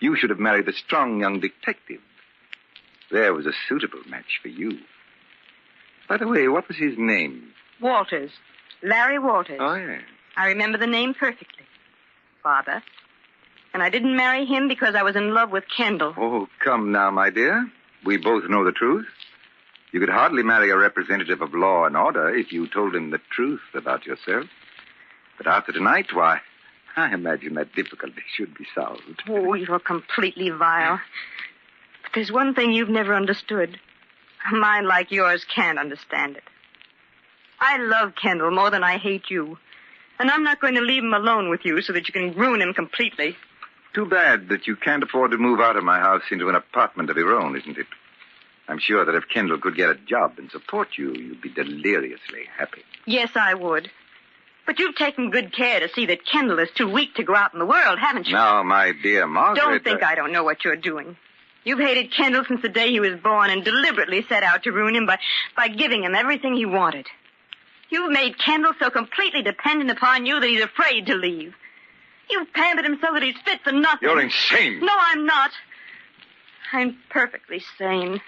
You should have married the strong young detective. There was a suitable match for you. By the way, what was his name? Walters. Larry Walters. Oh, yes. I remember the name perfectly. Father. And I didn't marry him because I was in love with Kendall. Oh, come now, my dear. We both know the truth. You could hardly marry a representative of law and order if you told him the truth about yourself. But after tonight, why, I imagine that difficulty should be solved. Oh, you're completely vile. But there's one thing you've never understood. A mind like yours can't understand it. I love Kendall more than I hate you. And I'm not going to leave him alone with you so that you can ruin him completely. Too bad that you can't afford to move out of my house into an apartment of your own, isn't it? I'm sure that if Kendall could get a job and support you, you'd be deliriously happy. Yes, I would. But you've taken good care to see that Kendall is too weak to go out in the world, haven't you? Now, my dear Margaret... Don't think I don't know what you're doing. You've hated Kendall since the day he was born and deliberately set out to ruin him by giving him everything he wanted. You've made Kendall so completely dependent upon you that he's afraid to leave. You've pampered him so that he's fit for nothing. You're insane. No, I'm not. I'm perfectly sane.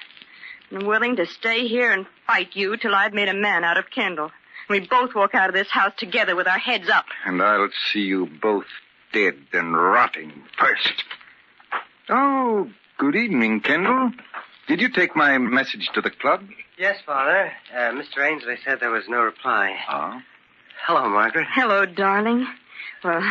I'm willing to stay here and fight you till I've made a man out of Kendall. We both walk out of this house together with our heads up. And I'll see you both dead and rotting first. Oh, good evening, Kendall. Did you take my message to the club? Yes, Father. Mr. Ainsley said there was no reply. Oh? Hello, Margaret. Hello, darling. Well,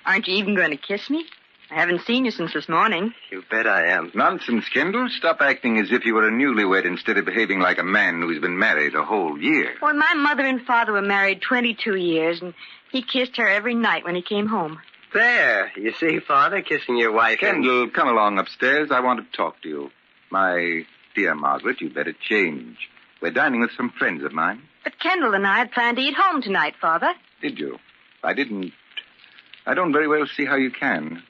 aren't you even going to kiss me? I haven't seen you since this morning. You bet I am. Nonsense, Kendall. Stop acting as if you were a newlywed instead of behaving like a man who's been married a whole year. Well, my mother and father were married 22 years, and he kissed her every night when he came home. There. You see, Father, kissing your wife. Kendall, come along upstairs. I want to talk to you. My dear Margaret, you'd better change. We're dining with some friends of mine. But Kendall and I had planned to eat home tonight, Father. Did you? I didn't. I don't very well see how you can.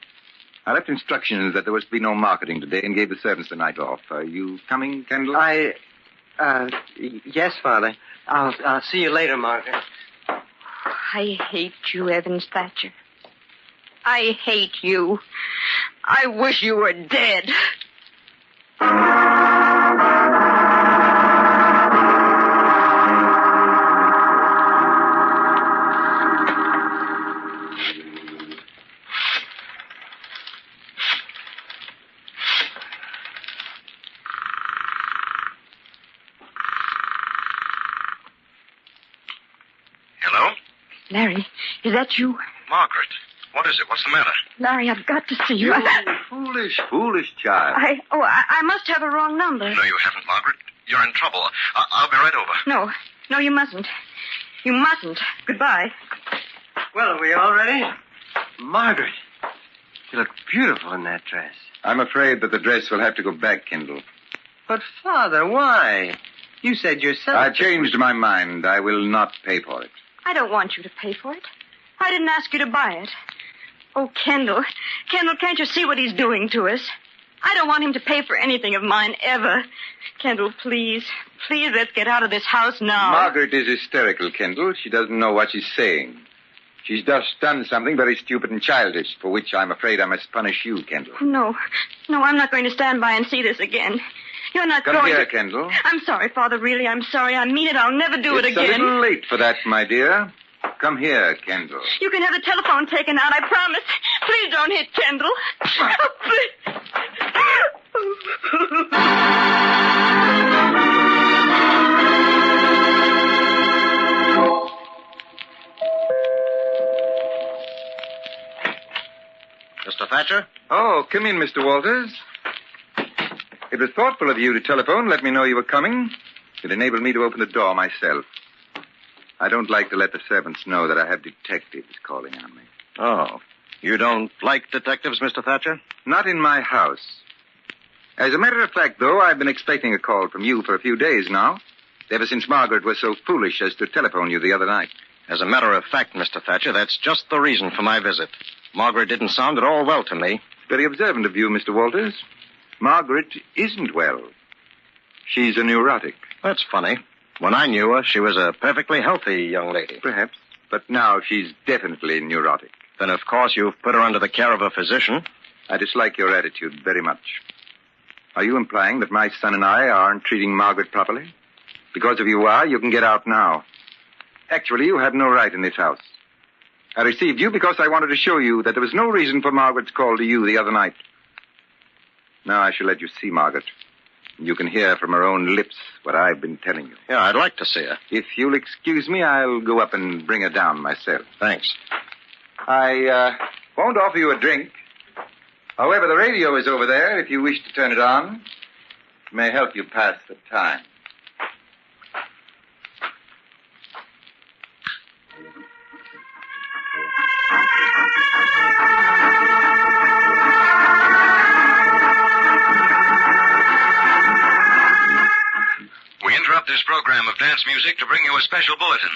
I left instructions that there was to be no marketing today and gave the servants the night off. Are you coming, Kendall? Yes, Father. I'll see you later, Margaret. I hate you, Evans Thatcher. I hate you. I wish you were dead. Hello? Larry, is that you? Margaret, what is it? What's the matter? Larry, I've got to see you. You foolish child. I must have a wrong number. No, you haven't, Margaret. you're in trouble. I'll be right over. No, you mustn't. You mustn't. Goodbye. Well, are we all ready? Margaret, you look beautiful in that dress. I'm afraid that the dress will have to go back, Kendall. But, Father, why? You said yourself... I changed my mind. I will not pay for it. I don't want you to pay for it. I didn't ask you to buy it. Oh, Kendall. Kendall, can't you see what he's doing to us? I don't want him to pay for anything of mine ever. Kendall, please. Please, let's get out of this house now. Margaret is hysterical, Kendall. She doesn't know what she's saying. She's just done something very stupid and childish, for which I'm afraid I must punish you, Kendall. No, I'm not going to stand by and see this again. You're not Come going here, to... Kendall. I'm sorry, Father, really, I'm sorry. I mean it. I'll never do it again. It's a little late for that, my dear. Come here, Kendall. You can have the telephone taken out, I promise. Please don't hit Kendall. Oh, please. Mr. Thatcher? Oh, come in, Mr. Walters. It was thoughtful of you to telephone, let me know you were coming. It enabled me to open the door myself. I don't like to let the servants know that I have detectives calling on me. Oh, you don't like detectives, Mr. Thatcher? Not in my house. As a matter of fact, though, I've been expecting a call from you for a few days now, ever since Margaret was so foolish as to telephone you the other night. As a matter of fact, Mr. Thatcher, that's just the reason for my visit. Margaret didn't sound at all well to me. Very observant of you, Mr. Walters. Margaret isn't well. She's a neurotic. That's funny. When I knew her, she was a perfectly healthy young lady. Perhaps. But now she's definitely neurotic. Then, of course, you've put her under the care of a physician. I dislike your attitude very much. Are you implying that my son and I aren't treating Margaret properly? Because if you are, you can get out now. Actually, you have no right in this house. I received you because I wanted to show you that there was no reason for Margaret's call to you the other night. Now I shall let you see Margaret. You can hear from her own lips what I've been telling you. Yeah, I'd like to see her. If you'll excuse me, I'll go up and bring her down myself. Thanks. I won't offer you a drink. However, the radio is over there if you wish to turn it on. It may help you pass the time. We interrupt this program of dance music to bring you a special bulletin.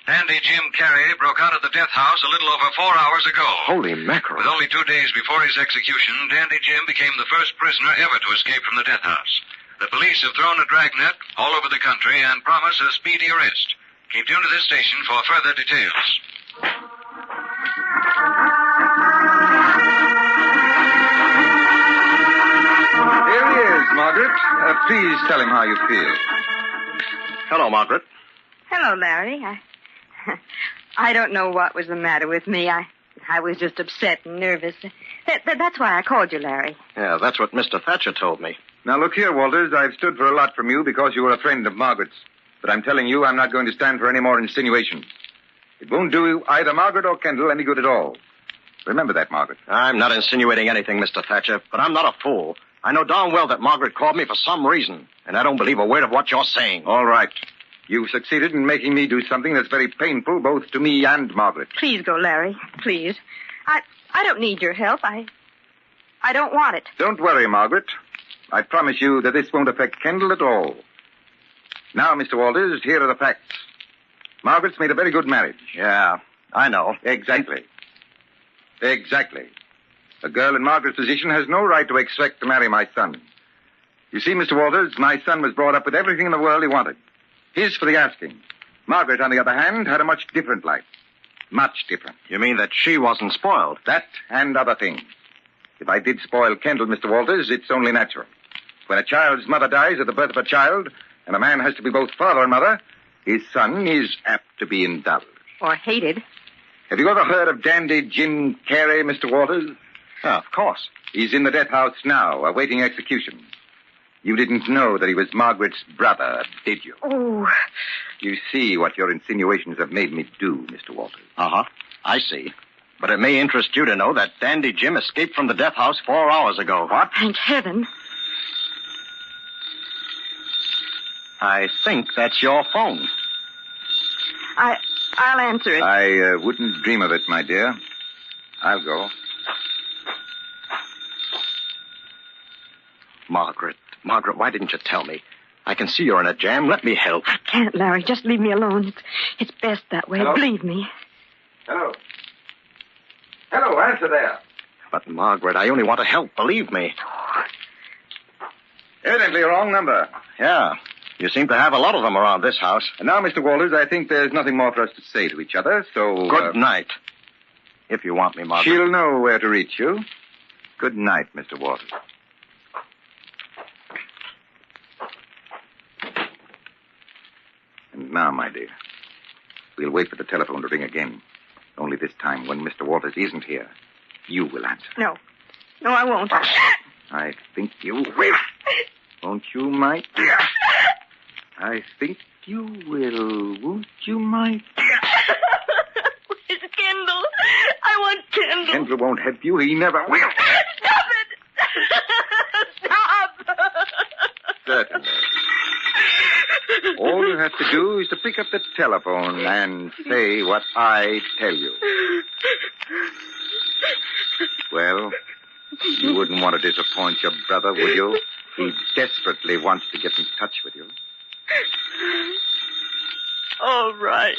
Dandy Jim Carey broke out of the death house a little over 4 hours ago. Holy mackerel. With only 2 days before his execution, Dandy Jim became the first prisoner ever to escape from the death house. The police have thrown a dragnet all over the country and promise a speedy arrest. Keep tuned to this station for further details. Here he is, Margaret. Please tell him how you feel. Hello, Margaret. Hello, Larry. I don't know what was the matter with me. I was just upset and nervous. That's why I called you, Larry. Yeah, that's what Mr. Thatcher told me. Now, look here, Walters. I've stood for a lot from you because you were a friend of Margaret's. But I'm telling you, I'm not going to stand for any more insinuations. It won't do either Margaret or Kendall any good at all. Remember that, Margaret. I'm not insinuating anything, Mr. Thatcher, but I'm not a fool. I know darn well that Margaret called me for some reason, and I don't believe a word of what you're saying. All right. You've succeeded in making me do something that's very painful both to me and Margaret. Please go, Larry. Please. I don't need your help. I don't want it. Don't worry, Margaret. I promise you that this won't affect Kendall at all. Now, Mr. Walters, here are the facts. Margaret's made a very good marriage. Yeah, I know. Exactly. Exactly. A girl in Margaret's position has no right to expect to marry my son. You see, Mr. Walters, my son was brought up with everything in the world he wanted. His for the asking. Margaret, on the other hand, had a much different life. Much different. You mean that she wasn't spoiled? That and other things. If I did spoil Kendall, Mr. Walters, it's only natural. When a child's mother dies at the birth of a child, and a man has to be both father and mother, his son is apt to be indulged. Or hated. Have you ever heard of Dandy Jim Carey, Mr. Walters? Yeah, of course. He's in the death house now, awaiting execution. You didn't know that he was Margaret's brother, did you? Oh. You see what your insinuations have made me do, Mr. Walters. Uh-huh. I see. But it may interest you to know that Dandy Jim escaped from the death house 4 hours ago. What? Thank heaven. I think that's your phone. I'll answer it. I wouldn't dream of it, my dear. I'll go. Margaret, why didn't you tell me? I can see you're in a jam. Let me help. I can't, Larry. Just leave me alone. It's best that way. Hello? Believe me. Hello. Hello, answer there. But, Margaret, I only want to help. Believe me. Evidently a wrong number. Yeah. You seem to have a lot of them around this house. And now, Mr. Walters, I think there's nothing more for us to say to each other, so... Good night. If you want me, Margaret. She'll know where to reach you. Good night, Mr. Walters. And now, my dear, we'll wait for the telephone to ring again. Only this time, when Mr. Walters isn't here, you will answer. No, I won't. I think you will. Won't you, my dear? I think you will. Won't you, my dear? Where's Kendall? I want Kendall. Kendall won't help you. He never will. Stop it! Stop! Certainly. All you have to do is to pick up the telephone and say what I tell you. Well, you wouldn't want to disappoint your brother, would you? He desperately wants to get in touch with you. All right.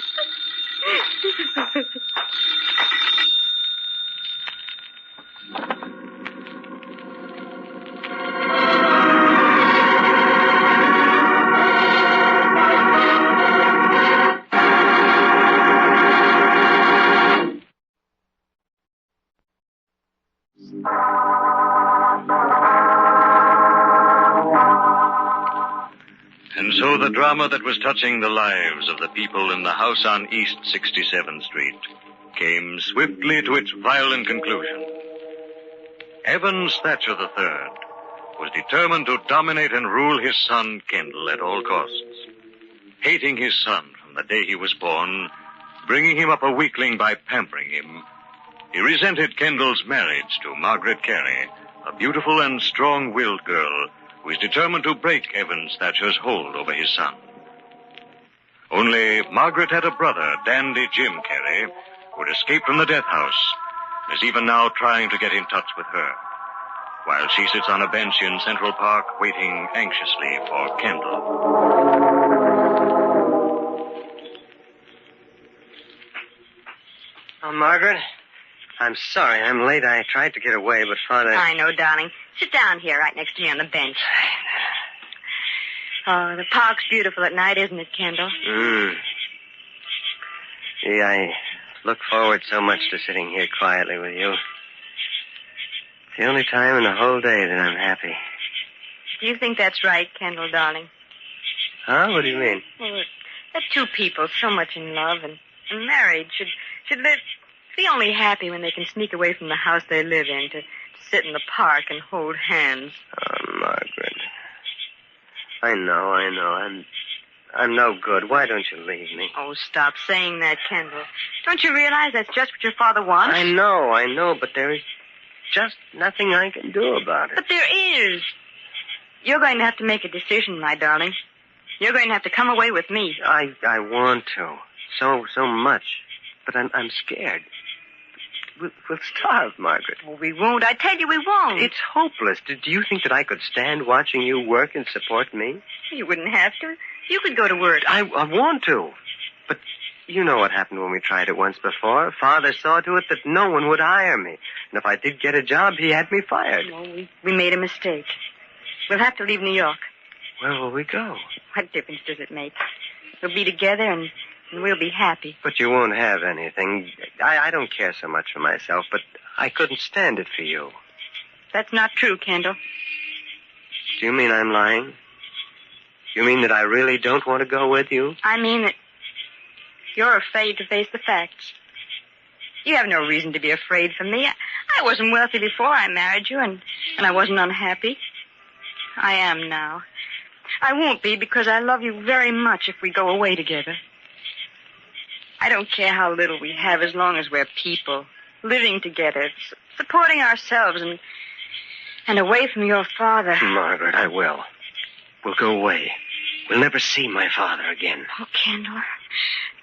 And so the drama that was touching the lives of the people in the house on East 67th Street came swiftly to its violent conclusion. Evans Thatcher III was determined to dominate and rule his son, Kendall, at all costs. Hating his son from the day he was born, bringing him up a weakling by pampering him, he resented Kendall's marriage to Margaret Carey, a beautiful and strong-willed girl who was determined to break Evans Thatcher's hold over his son. Only Margaret had a brother, Dandy Jim Carey, who had escaped from the death house, and is even now trying to get in touch with her, while she sits on a bench in Central Park waiting anxiously for Kendall. Oh, Margaret, I'm sorry I'm late. I tried to get away, but Father... I know, darling. Sit down here right next to me on the bench. Oh, the park's beautiful at night, isn't it, Kendall? Gee, I look forward so much to sitting here quietly with you. It's the only time in the whole day that I'm happy. Do you think that's right, Kendall, darling? Huh? What do you mean? Well, that two people so much in love and married should live... be only happy when they can sneak away from the house they live in to sit in the park and hold hands. Oh, Margaret. I know. I'm no good. Why don't you leave me? Oh, stop saying that, Kendall. Don't you realize that's just what your father wants? I know, but there is just nothing I can do about it. But there is. You're going to have to make a decision, my darling. You're going to have to come away with me. I want to. So much. But I'm scared. We'll starve, Margaret. Well, we won't. I tell you, we won't. It's hopeless. Do you think that I could stand watching you work and support me? You wouldn't have to. You could go to work. I want to. But you know what happened when we tried it once before. Father saw to it that no one would hire me. And if I did get a job, he had me fired. Well, we made a mistake. We'll have to leave New York. Where will we go? What difference does it make? We'll be together and we'll be happy. But you won't have anything. I don't care so much for myself, but I couldn't stand it for you. That's not true, Kendall. Do you mean I'm lying? You mean that I really don't want to go with you? I mean that you're afraid to face the facts. You have no reason to be afraid for me. I wasn't wealthy before I married you, and I wasn't unhappy. I am now. I won't be because I love you very much if we go away together. I don't care how little we have as long as we're people, living together, supporting ourselves and away from your father. Margaret, I will. We'll go away. We'll never see my father again. Oh, Kendall.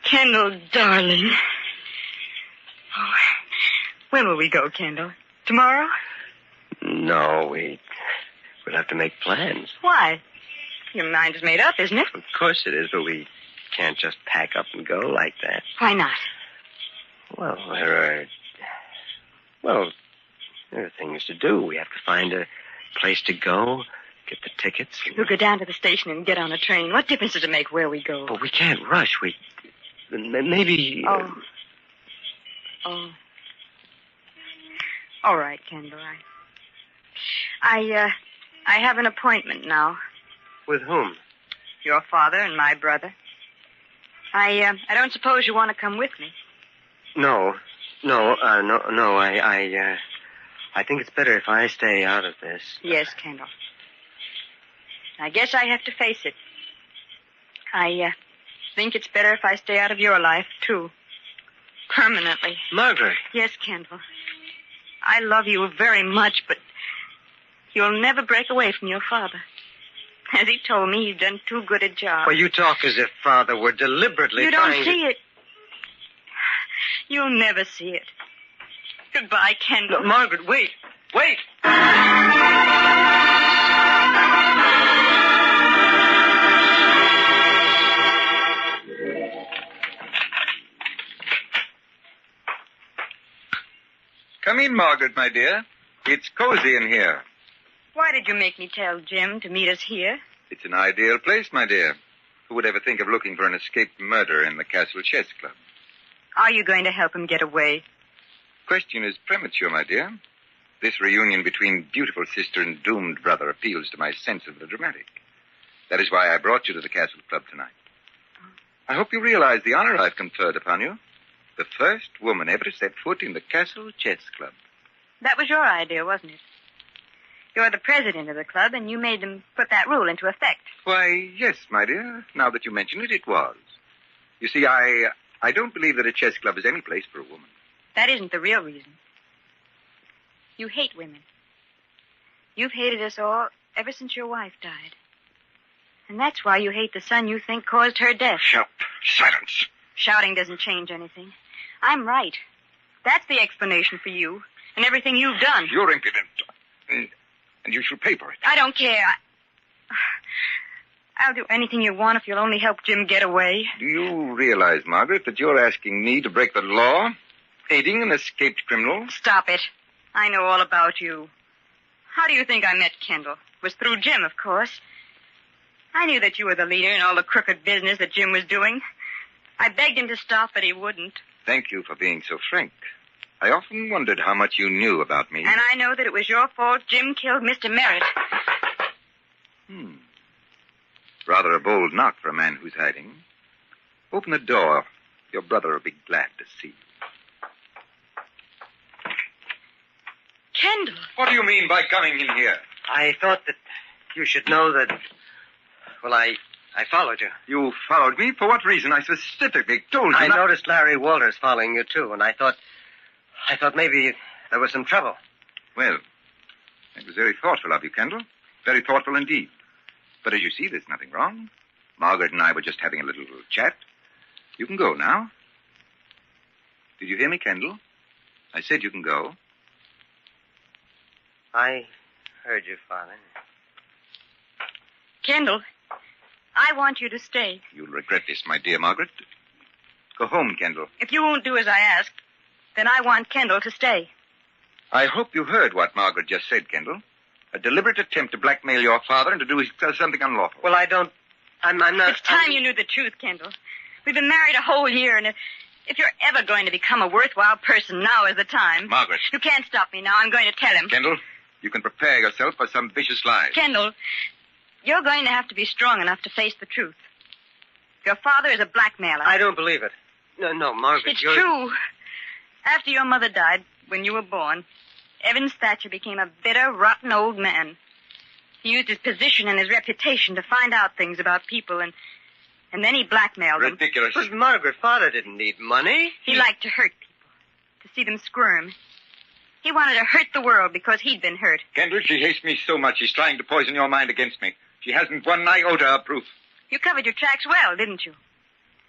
Kendall, darling. Oh, when will we go, Kendall? Tomorrow? No, we'll have to make plans. Why? Your mind is made up, isn't it? Of course it is, but we can't just pack up and go like that. Why not? Well, there are things to do. We have to find a place to go, get the tickets. We'll go down to the station and get on a train. What difference does it make where we go? But we can't rush. Maybe... Oh. All right, Kendall. I have an appointment now. With whom? Your father and my brother. I don't suppose you want to come with me. No. I think it's better if I stay out of this. Yes, Kendall. I guess I have to face it. I think it's better if I stay out of your life, too. Permanently. Margaret. Yes, Kendall. I love you very much, but you'll never break away from your father. As he told me, he's done too good a job. Well, you talk as if Father were deliberately You trying don't see it. You'll never see it. Goodbye, Kendall. No, Margaret, wait. Wait! Come in, Margaret, my dear. It's cozy in here. Why did you make me tell Jim to meet us here? It's an ideal place, my dear. Who would ever think of looking for an escaped murderer in the Castle Chess Club? Are you going to help him get away? Question is premature, my dear. This reunion between beautiful sister and doomed brother appeals to my sense of the dramatic. That is why I brought you to the Castle Club tonight. I hope you realize the honor I've conferred upon you. The first woman ever to set foot in the Castle Chess Club. That was your idea, wasn't it? You're the president of the club, and you made them put that rule into effect. Why, yes, my dear. Now that you mention it, it was. You see, I don't believe that a chess club is any place for a woman. That isn't the real reason. You hate women. You've hated us all ever since your wife died. And that's why you hate the son you think caused her death. Shut up. Silence. Shouting doesn't change anything. I'm right. That's the explanation for you and everything you've done. You're impudent. And you shall pay for it. I don't care. I'll do anything you want if you'll only help Jim get away. Do you realize, Margaret, that you're asking me to break the law? Aiding an escaped criminal? Stop it. I know all about you. How do you think I met Kendall? It was through Jim, of course. I knew that you were the leader in all the crooked business that Jim was doing. I begged him to stop, but he wouldn't. Thank you for being so frank. I often wondered how much you knew about me. And I know that it was your fault Jim killed Mr. Merritt. Rather a bold knock for a man who's hiding. Open the door. Your brother will be glad to see you. Kendall. What do you mean by coming in here? I thought that you should know that... Well, I followed you. You followed me? For what reason? I specifically told you I noticed Larry Walters following you, too, and I thought maybe there was some trouble. Well, it was very thoughtful of you, Kendall. Very thoughtful indeed. But as you see, there's nothing wrong. Margaret and I were just having a little chat. You can go now. Did you hear me, Kendall? I said you can go. I heard you, Father. Kendall, I want you to stay. You'll regret this, my dear Margaret. Go home, Kendall. If you won't do as I ask, then I want Kendall to stay. I hope you heard what Margaret just said, Kendall. A deliberate attempt to blackmail your father and to do something unlawful. Well, I'm not... It's time you knew the truth, Kendall. We've been married a whole year, and if you're ever going to become a worthwhile person, now is the time. Margaret. You can't stop me now. I'm going to tell him. Kendall, you can prepare yourself for some vicious lies. Kendall, you're going to have to be strong enough to face the truth. Your father is a blackmailer. I don't believe it. No, Margaret, It's true. After your mother died, when you were born, Evans Thatcher became a bitter, rotten old man. He used his position and his reputation to find out things about people, and then he blackmailed them. Ridiculous. But Margaret, Father didn't need money. He liked to hurt people, to see them squirm. He wanted to hurt the world because he'd been hurt. Kendall, she hates me so much she's trying to poison your mind against me. She hasn't one iota of proof. You covered your tracks well, didn't you?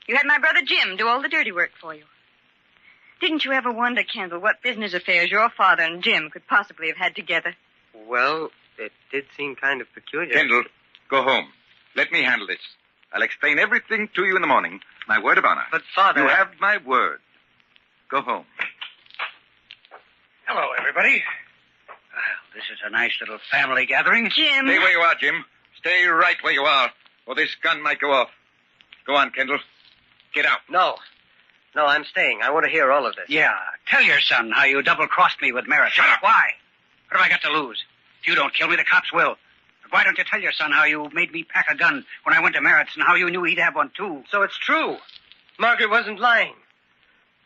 You had my brother Jim do all the dirty work for you. Didn't you ever wonder, Kendall, what business affairs your father and Jim could possibly have had together? Well, it did seem kind of peculiar. Kendall, go home. Let me handle this. I'll explain everything to you in the morning. My word of honor. But, Father... You have my word. Go home. Hello, everybody. This is a nice little family gathering. Jim. Stay where you are, Jim. Stay right where you are, or this gun might go off. Go on, Kendall. Get out. No, I'm staying. I want to hear all of this. Yeah, tell your son how you double-crossed me with Merritt. Shut up. Why? What have I got to lose? If you don't kill me, the cops will. But why don't you tell your son how you made me pack a gun when I went to Merritt's and how you knew he'd have one, too? So it's true. Margaret wasn't lying.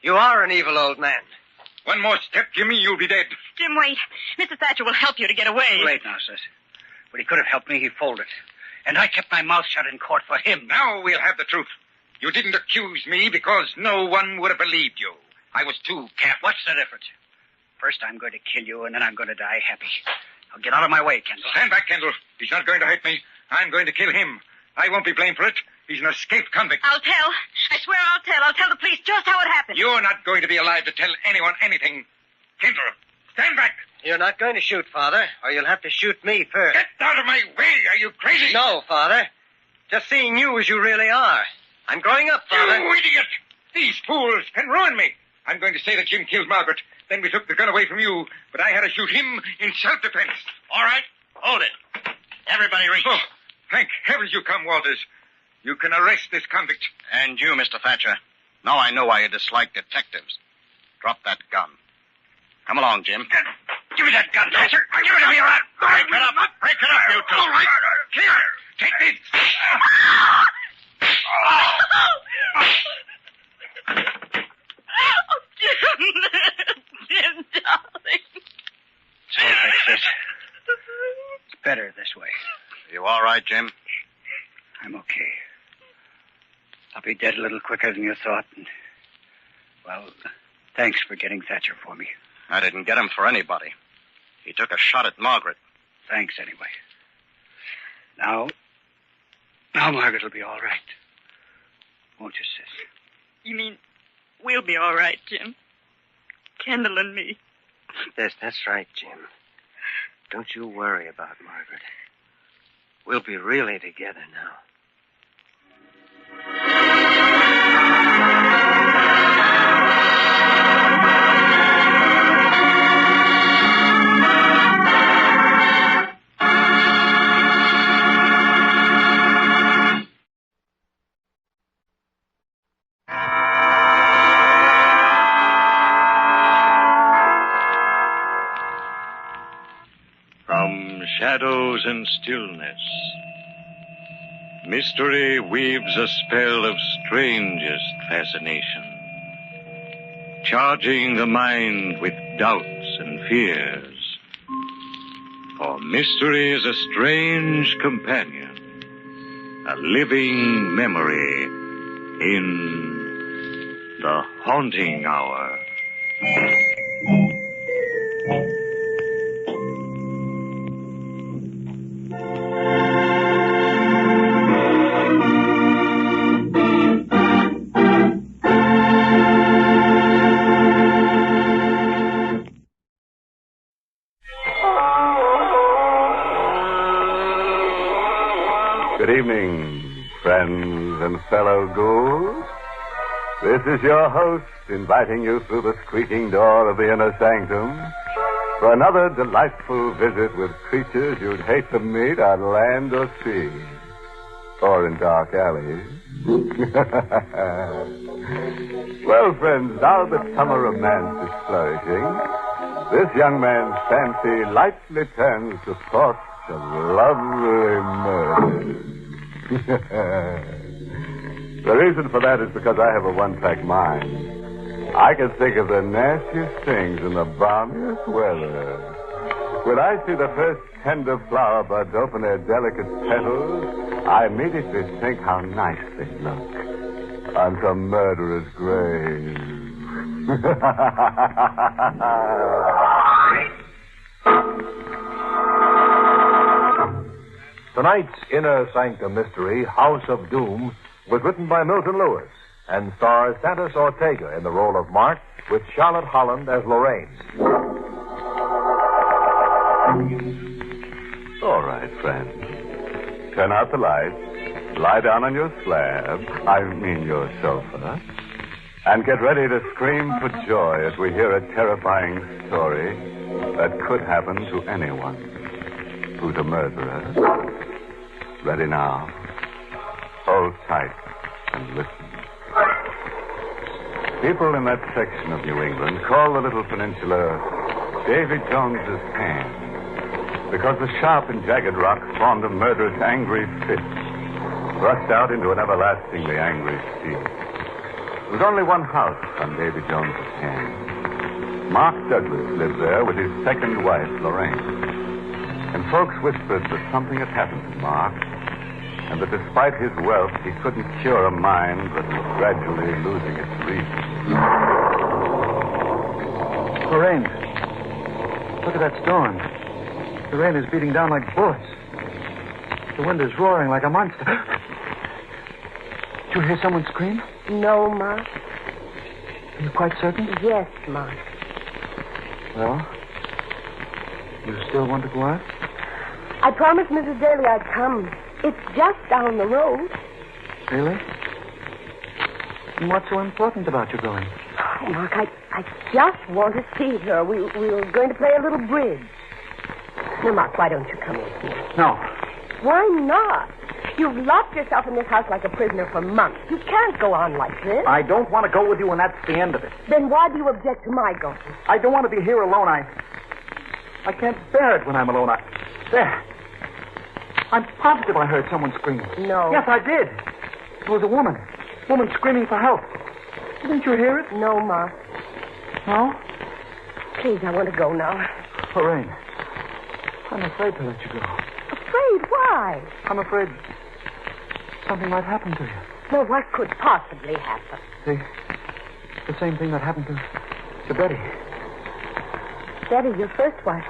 You are an evil old man. One more step, Jimmy, you'll be dead. Jim, wait. Mr. Thatcher will help you to get away. Too late now, sis. But he could have helped me. He folded. And I kept my mouth shut in court for him. Now we'll have the truth. You didn't accuse me because no one would have believed you. I was too careful. What's the difference? First I'm going to kill you, and then I'm going to die happy. Now get out of my way, Kendall. Stand back, Kendall. He's not going to hurt me. I'm going to kill him. I won't be blamed for it. He's an escaped convict. I'll tell. I swear I'll tell. I'll tell the police just how it happened. You're not going to be alive to tell anyone anything. Kendall, stand back. You're not going to shoot, Father, or you'll have to shoot me first. Get out of my way. Are you crazy? No, Father. Just seeing you as you really are. I'm growing up, Father. You idiot! These fools can ruin me. I'm going to say that Jim killed Margaret. Then we took the gun away from you, but I had to shoot him in self-defense. All right. Hold it. Everybody reach. Oh, thank heavens you come, Walters. You can arrest this convict. And you, Mr. Thatcher. Now I know why you dislike detectives. Drop that gun. Come along, Jim. Give me that gun, Thatcher. Give it to me, all right. Break it up. Break it up, you two. All right. Here, take this. Jim, darling. It's all right, sis. It's better this way. You all right, Jim? I'm okay. I'll be dead a little quicker than you thought. And, well, thanks for getting Thatcher for me. I didn't get him for anybody. He took a shot at Margaret. Thanks, anyway. Now Margaret will be all right. Won't you, sis? You mean we'll be all right, Jim? Kendall and me. Yes, that's right, Jim. Don't you worry about Margaret. We'll be really together now. From shadows and stillness, mystery weaves a spell of strangest fascination, charging the mind with doubts and fears. For mystery is a strange companion, a living memory in the haunting hour. Good evening, friends and fellow ghouls. This is your host inviting you through the squeaking door of the inner sanctum for another delightful visit with creatures you'd hate to meet on land or sea, or in dark alleys. Well, friends, now that summer romance is flourishing, this young man's fancy lightly turns to thoughts of lovely murder. The reason for that is because I have a one-track mind. I can think of the nastiest things in the balmiest weather. When I see the first tender flower buds open their delicate petals, I immediately think how nice they look on some murderer's grave. Tonight's Inner Sanctum mystery, House of Doom, was written by Milton Lewis and stars Santos Ortega in the role of Mark, with Charlotte Holland as Lorraine. All right, friend. Turn out the lights. Lie down on your slab, your sofa, and get ready to scream for joy as we hear a terrifying story that could happen to anyone who's a murderer. Ready now. Hold tight and listen. People in that section of New England call the little peninsula Davy Jones's Hand, because the sharp and jagged rocks formed a murderous angry fist, thrust out into an everlastingly angry sea. There was only one house on Davy Jones's Hand. Mark Douglas lived there with his second wife, Lorraine. And folks whispered that something had happened to Mark, and that despite his wealth, he couldn't cure a mind that was gradually losing its reason. Lorraine, look at that storm. The rain is beating down like bullets. The wind is roaring like a monster. Did you hear someone scream? No, Mark. Are you quite certain? Yes, Mark. Well, you still want to go out? I promised Mrs. Daly I'd come. It's just down the road. Really? And what's so important about you going? Oh, Mark, I just want to see her. We were going to play a little bridge. Now, Mark, why don't you come with me? No. Why not? You've locked yourself in this house like a prisoner for months. You can't go on like this. I don't want to go with you, and that's the end of it. Then why do you object to my going? I don't want to be here alone. I can't bear it when I'm alone. There. I'm positive I heard someone scream. No. Yes, I did. It was a woman. Woman screaming for help. Didn't you hear it? No, Mark. No? Please, I want to go now. Lorraine, I'm afraid to let you go. Afraid? Why? I'm afraid something might happen to you. No, what could possibly happen? The same thing that happened to Betty. Betty, your first wife.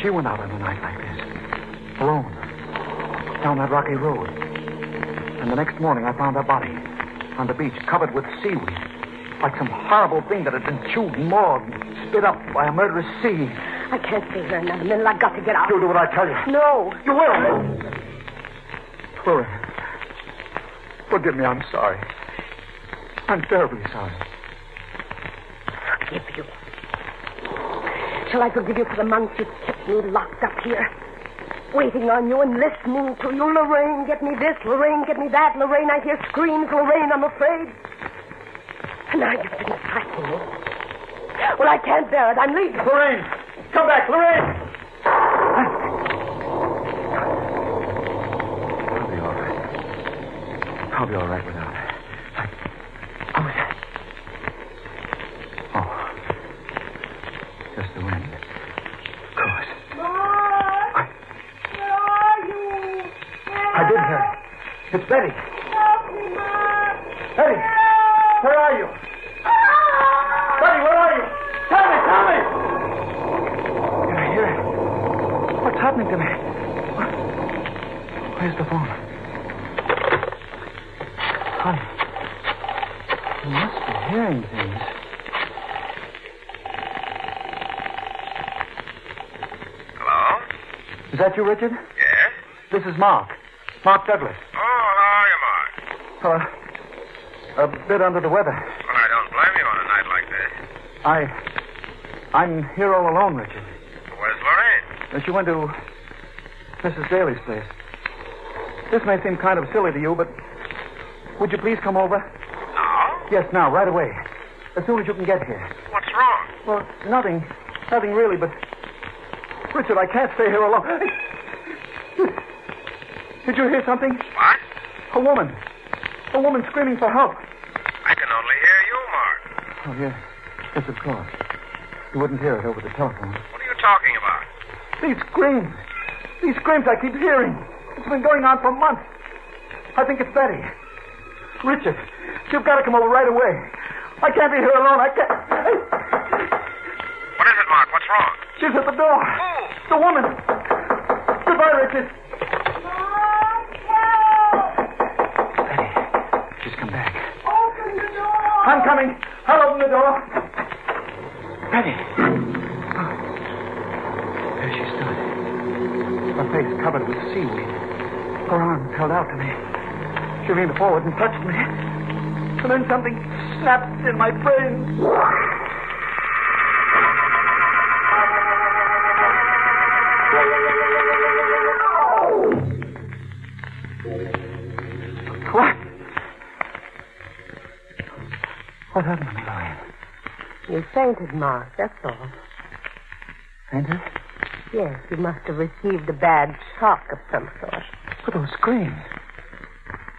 She went out on a night like this, alone, down that rocky road. And the next morning I found her body on the beach, covered with seaweed, like some horrible thing that had been chewed and mauled and spit up by a murderous sea. I can't stay here another minute. I've got to get out. You'll do what I tell you. No. You will. Lorraine, forgive me. I'm sorry. I'm terribly sorry. Forgive you? Shall I forgive you for the months you've kept me locked up here? Waiting on you and listening to you. Lorraine, get me this. Lorraine, get me that. Lorraine, I hear screams. Lorraine, I'm afraid. And now you've been frightening me. Well, I can't bear it. I'm leaving. Lorraine, come back. Lorraine! I'll be all right without her. How was that? Oh. Just the wind. Of course. Mark! Where are you? I did hear it. It's Betty. Help me, Mark! Betty! Where are you? Betty, where are you? Tell me! Did I hear it? What's happening to me? Where's the phone? Honey, you must be hearing things. Hello? Is that you, Richard? Yes? This is Mark. Mark Douglas. Oh, how are you, Mark? A bit under the weather. Well, I don't blame you on a night like this. I'm here all alone, Richard. Where's Lorraine? She went to Mrs. Daly's place. This may seem kind of silly to you, but would you please come over? Now? Yes, now, right away. As soon as you can get here. What's wrong? Well, nothing. Nothing really, but... Richard, I can't stay here alone. Did you hear something? What? A woman. A woman screaming for help. I can only hear you, Mark. Oh, yes. Yes, of course. You wouldn't hear it over the telephone. What are you talking about? These screams. These screams I keep hearing. It's been going on for months. I think it's Betty. Richard, you've got to come over right away. I can't be here alone. I can't... What is it, Mark? What's wrong? She's at the door. Who? The woman. boy, Richard. She's come back. Open the door. I'm coming. I'll open the door. Betty. There she stood. Her face covered with seaweed. Her arms held out to me. She leaned forward and touched me. And then something snapped in my brain. What happened, Lorraine? You fainted, Mark, that's all. Fainted? Yes, you must have received a bad shock of some sort. But those screams.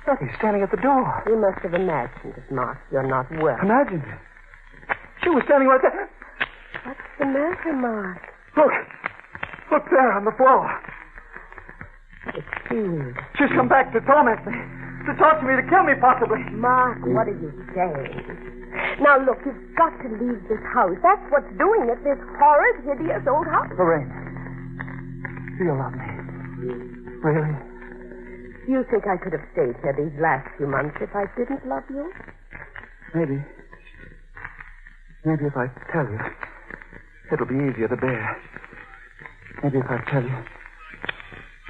Look, he's standing at the door. You must have imagined it, Mark. You're not well. Imagined it? She was standing right there. What's the matter, Mark? Look. Look there on the floor. It's seaweed. She's come back to torment me. To talk to me, to kill me, possibly. Mark, what are you saying? Now, look, you've got to leave this house. That's what's doing it, this horrid, hideous old house. Lorraine, do you love me? Really? You think I could have stayed here these last few months if I didn't love you? Maybe. Maybe if I tell you, it'll be easier to bear. Maybe if I tell you,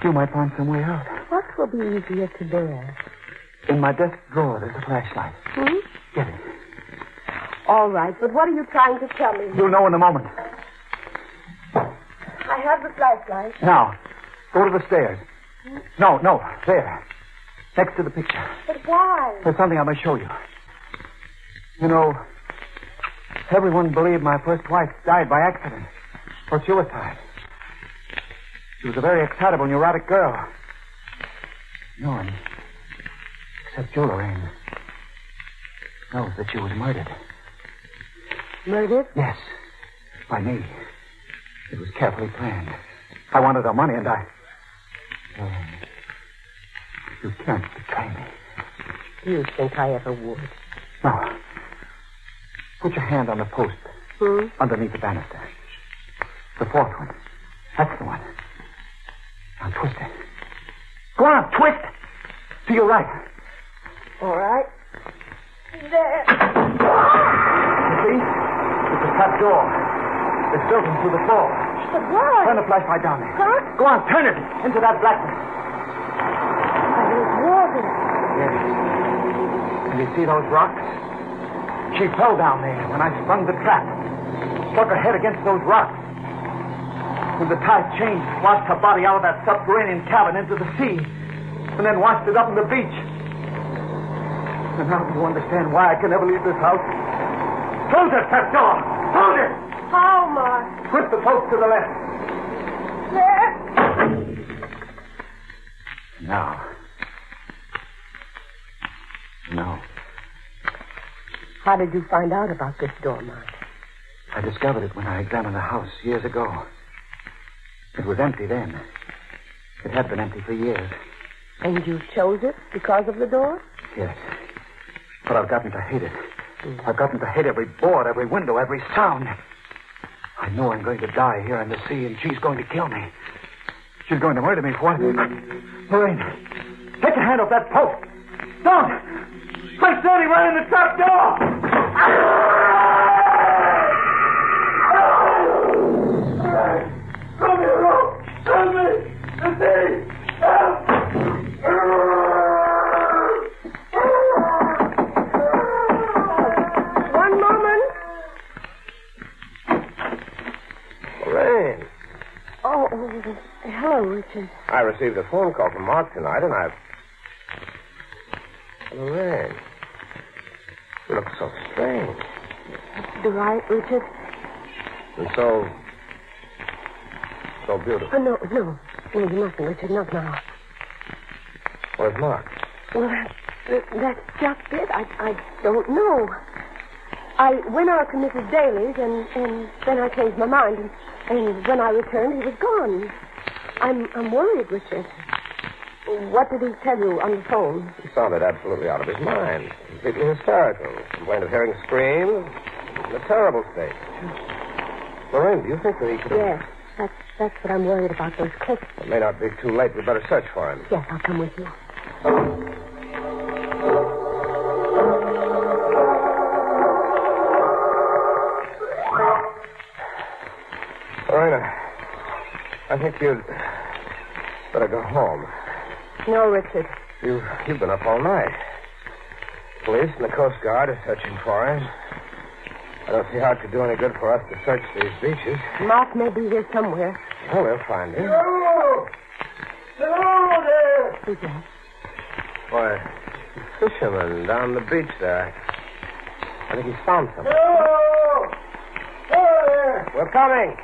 you might find some way out. What will be easier to bear? In my desk drawer, there's a flashlight. Get it. All right, but what are you trying to tell me? You'll know in a moment. I have the flashlight. Now, go to the stairs. No, there. Next to the picture. But why? There's something I must show you. You know, everyone believed my first wife died by accident or suicide. She was a very excitable, neurotic girl. No one, except you, Lorraine, knows that she was murdered. Murdered? Yes, by me. It was carefully planned. I wanted her money, and I... Lorraine, you can't betray me. Do you think I ever would? No. Put your hand on the post. Underneath the banister. The fourth one. That's the one. Now twist it. Go on, twist! To your right. All right. There. You see? It's a trap door. It's built into the floor. But why? Turn the flashlight down there. Huh? Go on, turn it into that blackness. There's water. Yes. And you see those rocks? She fell down there when I sprung the trap. Struck her head against those rocks. When the tide changed, washed her body out of that subterranean cabin into the sea, and then washed it up on the beach. And now do you understand why I can never leave this house? Close that trap door! Close it! How, Mark? Twist the post to the left. There. Now. No. How did you find out about this door, Mark? I discovered it when I examined the house years ago. It was empty then. It had been empty for years. And you chose it because of the door? Yes. But I've gotten to hate it. I've gotten to hate every board, every window, every sound. I know I'm going to die here in the sea, and she's going to kill me. She's going to murder me for what? Lorraine, take your hand off that post. Don't! I'm standing right in the trap door! Throw me a rope! Help me! The sea! Help! One moment. Lorraine. Oh, hello, Richard. I received a phone call from Mark tonight, and Lorraine. You look so strange. Do I, Richard? And so beautiful. Oh, no, you mustn't, Richard, not now. Where's Mark? Well, that's just it. I don't know. I went out to Mrs. Daly's, and then I changed my mind, and when I returned, he was gone. I'm worried, Richard. What did he tell you on the phone? He sounded absolutely out of his mind. Completely hysterical. Complained of hearing screams. In a terrible state. Lorraine, do you think that he could have... Yes. That's what I'm worried about, those cliffs. It may not be too late. We'd better search for him. Yes, I'll come with you. Lorena, I think you'd better go home. No, Richard. You've been up all night. Police and the Coast Guard are searching for him. I don't see how it could do any good for us to search these beaches. Mark may be here somewhere. Well, we'll find him. Hello! Hello there! Who's that? Why, fisherman down the beach there. I think he's found something. Hello! Hello there! We're coming.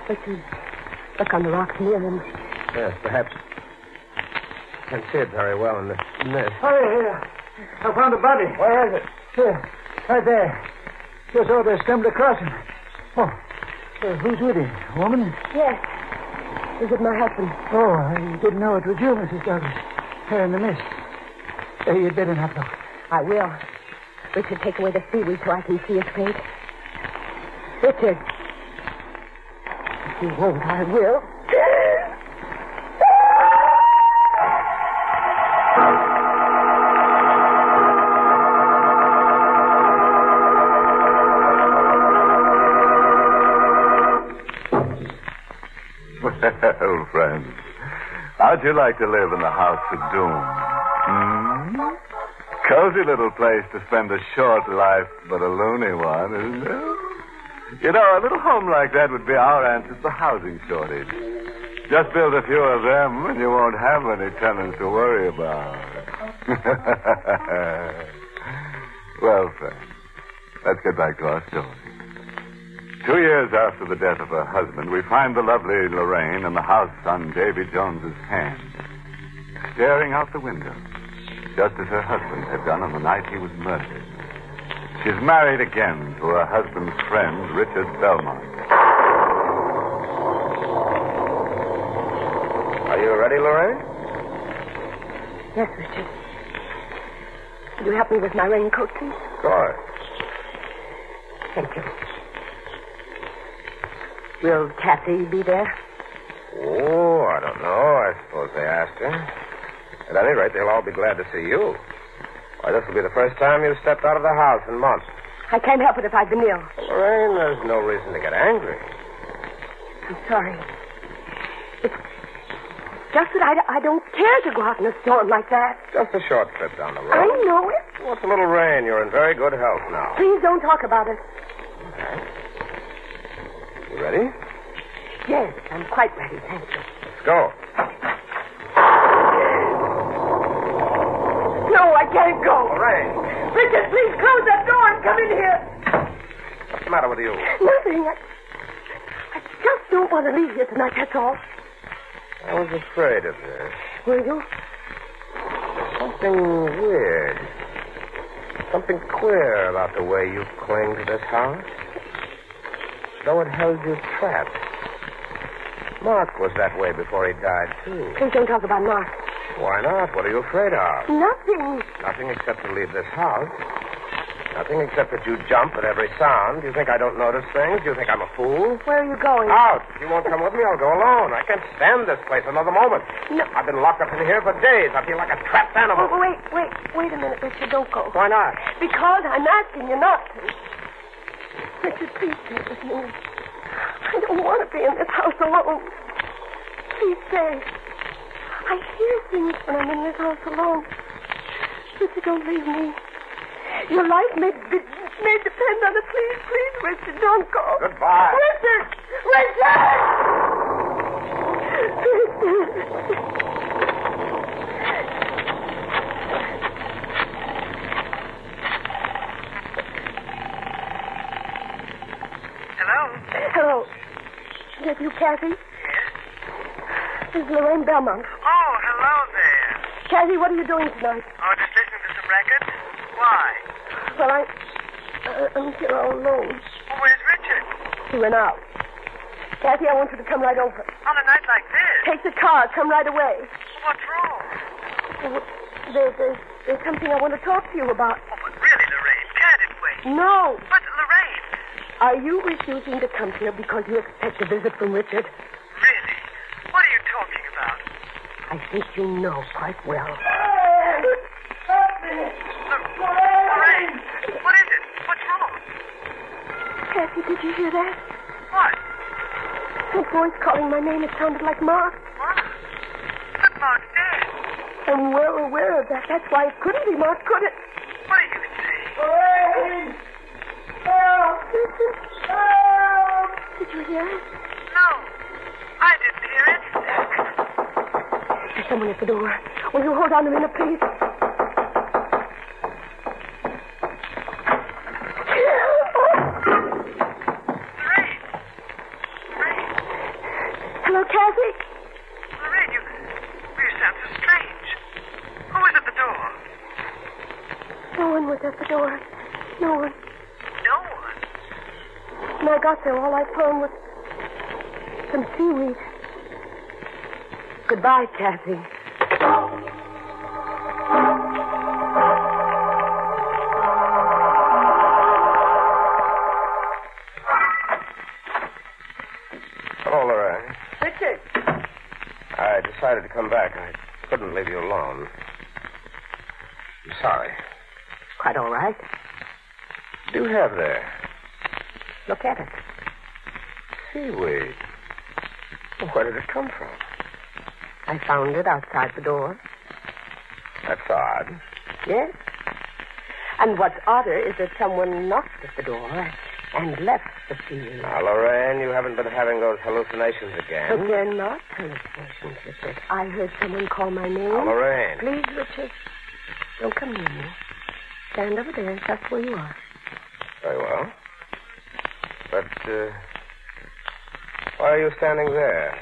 Richard, look on the rocks near him. Yes, perhaps. I can't see it very well in this mist. Hurry here. I found a body. Where is it? Here. Right there. Just over there, stumbled across him. Oh, who's with him? A woman? Yes. Is it my husband? Oh, I didn't know it was you, Mrs. Douglas. Here in the mist. You'd better not look. I will. Richard, take away the seaweed so I can see his face. Richard. If you won't, I will. Well, friends, how'd you like to live in the House of Doom? Cozy little place to spend a short life, but a loony one, isn't it? You know, a little home like that would be our answer to the housing shortage. Just build a few of them, and you won't have any tenants to worry about. Well, friends, let's get back to our story. 2 years after the death of her husband, we find the lovely Lorraine in the house on Davy Jones's hand, staring out the window, just as her husband had done on the night he was murdered. She's married again to her husband's friend, Richard Belmont. Are you ready, Lorraine? Yes, Richard. Will you help me with my raincoat, please? Of course. Thank you. Will Kathy be there? Oh, I don't know. I suppose they asked her. At any rate, they'll all be glad to see you. Why, this will be the first time you've stepped out of the house in months. I can't help it if I've been ill. Lorraine, there's no reason to get angry. I'm sorry. It's just that I don't care to go out in a storm like that. Just a short trip down the road. I know it. What's a little rain? You're in very good health now. Please don't talk about it. Okay. You ready? Yes, I'm quite ready, thank you. Let's go. No, I can't go. Lorraine. Richard, please close that door and come in here. What's the matter with you? Nothing. I just don't want to leave here tonight, that's all. I was afraid of this. Were you? Something weird. Something queer about the way you cling to this house. Though it held you trapped. Mark was that way before he died, too. Please don't talk about Mark. Why not? What are you afraid of? Nothing. Nothing except to leave this house. Nothing except that you jump at every sound. Do you think I don't notice things? Do you think I'm a fool? Where are you going? Out. If you won't come with me, I'll go alone. I can't stand this place another moment. No. I've been locked up in here for days. I feel like a trapped animal. Oh, wait a minute, Richard. Don't go. Why not? Because I'm asking you not to. Richard, please stay with me. I don't want to be in this house alone. Please stay. I hear things when I'm in this house alone. Richard, don't leave me. Your life may depend on it. Please, please, Richard, don't go. Goodbye. Richard! Richard! Hello. Is that you, Kathy? Yes? This is Lorraine Belmont. Oh, hello there. Kathy, what are you doing tonight? Oh, just listening to some records? Why? Well, I'm here all alone. Well, where's Richard? He went out. Kathy, I want you to come right over. On a night like this? Take the car. Come right away. What's wrong? Well, there's something I want to talk to you about. Oh, but really, Lorraine, can't it wait? No. But, Lorraine, Are you refusing to come here because you expect a visit from Richard? Really? What are you talking about? I think you know quite well. Lorraine! What is it? What's wrong? Kathy, did you hear that? What? That voice calling my name, it sounded like Mark. What? But Mark's dead. I'm well aware of that. That's why it couldn't be Mark, could it? What are you saying? Lorraine! Help! Help! Did you hear it? No. I didn't hear it. There's someone at the door. Will you hold on a minute, please? Hello, Kathy? Lorraine, you sound so strange. Who was at the door? No one was at the door. No one. No one? When I got there, all I found was some seaweed. Goodbye, Kathy. Hello, Lorraine. Richard. I decided to come back. I couldn't leave you alone. I'm sorry. Quite all right. What do you have there? Look at it. Seaweed. Well, where did it come from? I found it outside the door. That's odd. Yes. And what's odder is that someone knocked at the door and left the seaweed. Now, Lorraine, you haven't been having those hallucinations again. But they're not hallucinations, Richard. I heard someone call my name. Now, Lorraine. Please, Richard, don't come near me. Stand over there, just where you are. Very well. But, why are you standing there,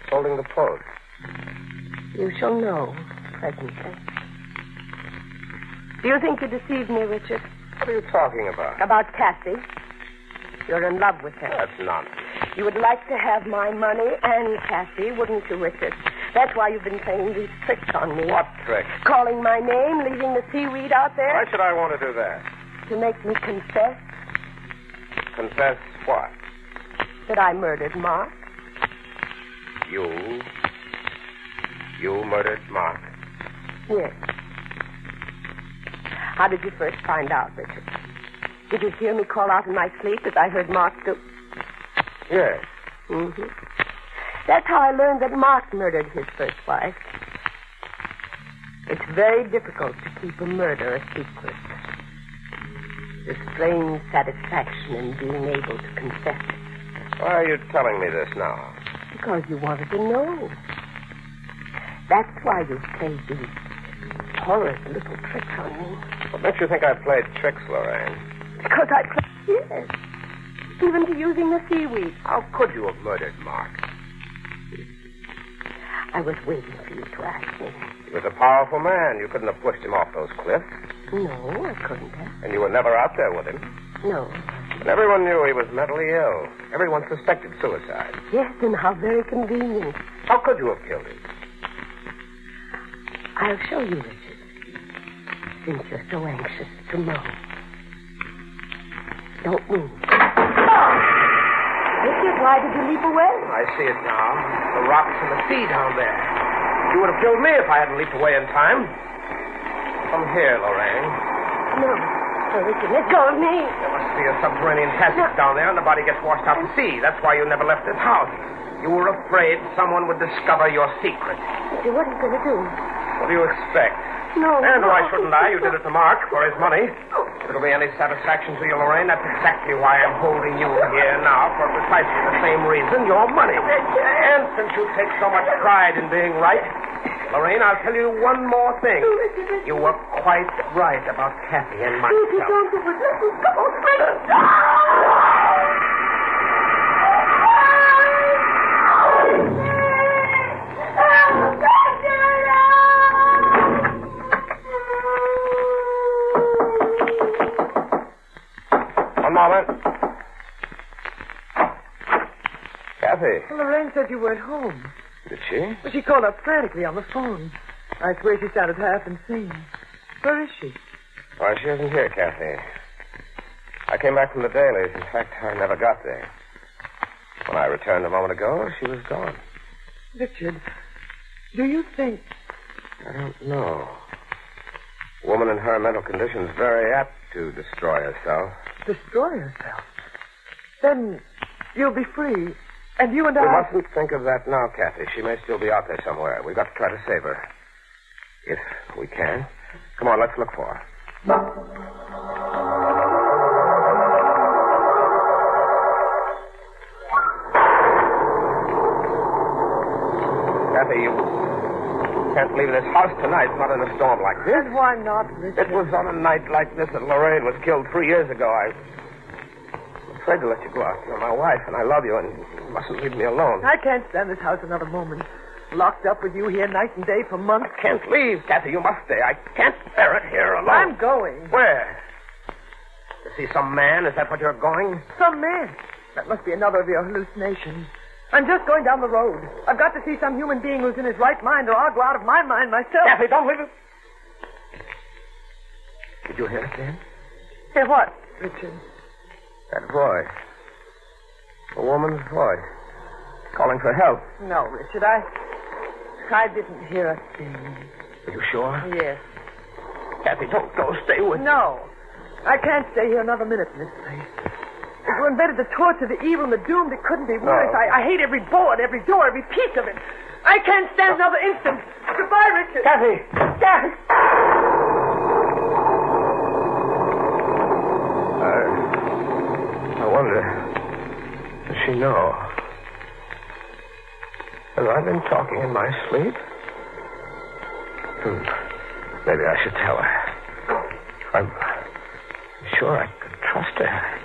holding the post? You shall know presently. Do you think you deceived me, Richard? What are you talking about? About Kathy. You're in love with her. That's nonsense. You would like to have my money and Kathy, wouldn't you, Richard? That's why you've been playing these tricks on me. What tricks? Calling my name, leaving the seaweed out there. Why should I want to do that? To make me confess. Confess what? That I murdered Mark. You murdered Mark? Yes. How did you first find out, Richard? Did you hear me call out in my sleep as I heard Mark do? Yes. Mm-hmm. That's how I learned that Mark murdered his first wife. It's very difficult to keep a murder a secret. The strange satisfaction in being able to confess it. Why are you telling me this now? Because you wanted to know. That's why you played these horrid little tricks on me. What makes you think I played tricks, Lorraine? Because I played, yes. Even to using the seaweed. How could you have murdered Mark? I was waiting for you to ask me. He was a powerful man. You couldn't have pushed him off those cliffs. No, I couldn't have. And you were never out there with him. No. And everyone knew he was mentally ill. Everyone suspected suicide. Yes, and how very convenient. How could you have killed him? I'll show you, Richard. Since you're so anxious to know. Don't move. Richard, why did you leap away? I see it now. The rocks and the sea down there. You would have killed me if I hadn't leaped away in time. Come here, Lorraine. No. Oh, Richard, let go of me. There must be a subterranean passage down there, and the body gets washed out to sea. That's why you never left this house. You were afraid someone would discover your secret. Richard, what are you going to do? What do you expect? No. And why shouldn't I? You did it to Mark for his money. If it'll be any satisfaction to you, Lorraine, that's exactly why I'm holding you here now, for precisely the same reason, your money. And since you take so much pride in being right, Lorraine, I'll tell you one more thing. You were quite right about Kathy and myself. One moment. Kathy. Well, Lorraine said you weren't home. Did she? Well, she called up frantically on the phone. I swear she sounded half insane. Where is she? Why, she isn't here, Kathy. I came back from the dailies. In fact, I never got there. When I returned a moment ago, she was gone. Richard, do you think... I don't know. A woman in her mental condition is very apt to destroy herself. Destroy herself? Then you'll be free, and you and We I... mustn't think of that now, Kathy. She may still be out there somewhere. We've got to try to save her. If we can. Come on, let's look for her. Kathy, you can't leave this house tonight, not in a storm like this. Why not, Richard? It was on a night like this that Lorraine was killed 3 years ago. I'm afraid to let you go out. You're my wife, and I love you, and you mustn't leave me alone. I can't stand this house another moment. Locked up with you here night and day for months. I can't leave, Kathy. You must stay. I can't bear it here alone. I'm going. Where? To see some man? Is that what you're going? Some man? That must be another of your hallucinations. I'm just going down the road. I've got to see some human being who's in his right mind, or I'll go out of my mind myself. Kathy, don't leave it. Did you hear it then? Hear what, Richard? That voice. A woman's voice. Calling for help. No, Richard, I didn't hear a thing. Are you sure? Yes. Kathy, don't go. Stay with me. No. I can't stay here another minute in this place. If you invented the torture, the evil, and the doomed, it couldn't be worse. No. I hate every board, every door, every piece of it. I can't stand another instant. Goodbye, Richard. Kathy! Kathy! I wonder, does she know? Have I been talking in my sleep? Maybe I should tell her. I'm sure I could trust her.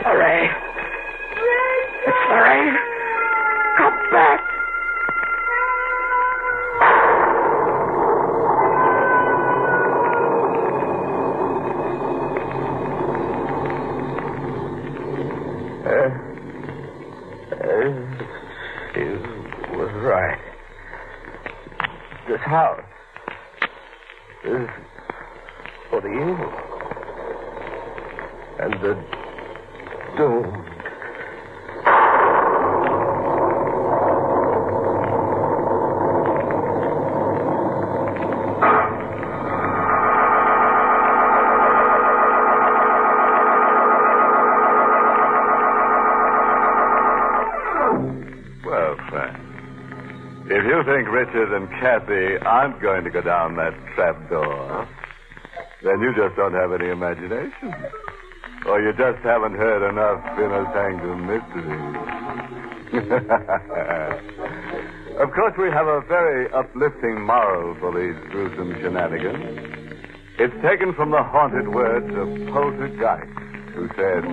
Lorraine! It's Lorraine! Come back! She was right. This house is for the evil and the doomed. Well, Frank, if you think Richard and Kathy aren't going to go down that trap door, then you just don't have any imagination. Or you just haven't heard enough inner Sanctum mysteries. Of course, we have a very uplifting moral for these gruesome shenanigans. It's taken from the haunted words of Poltergeist, who said,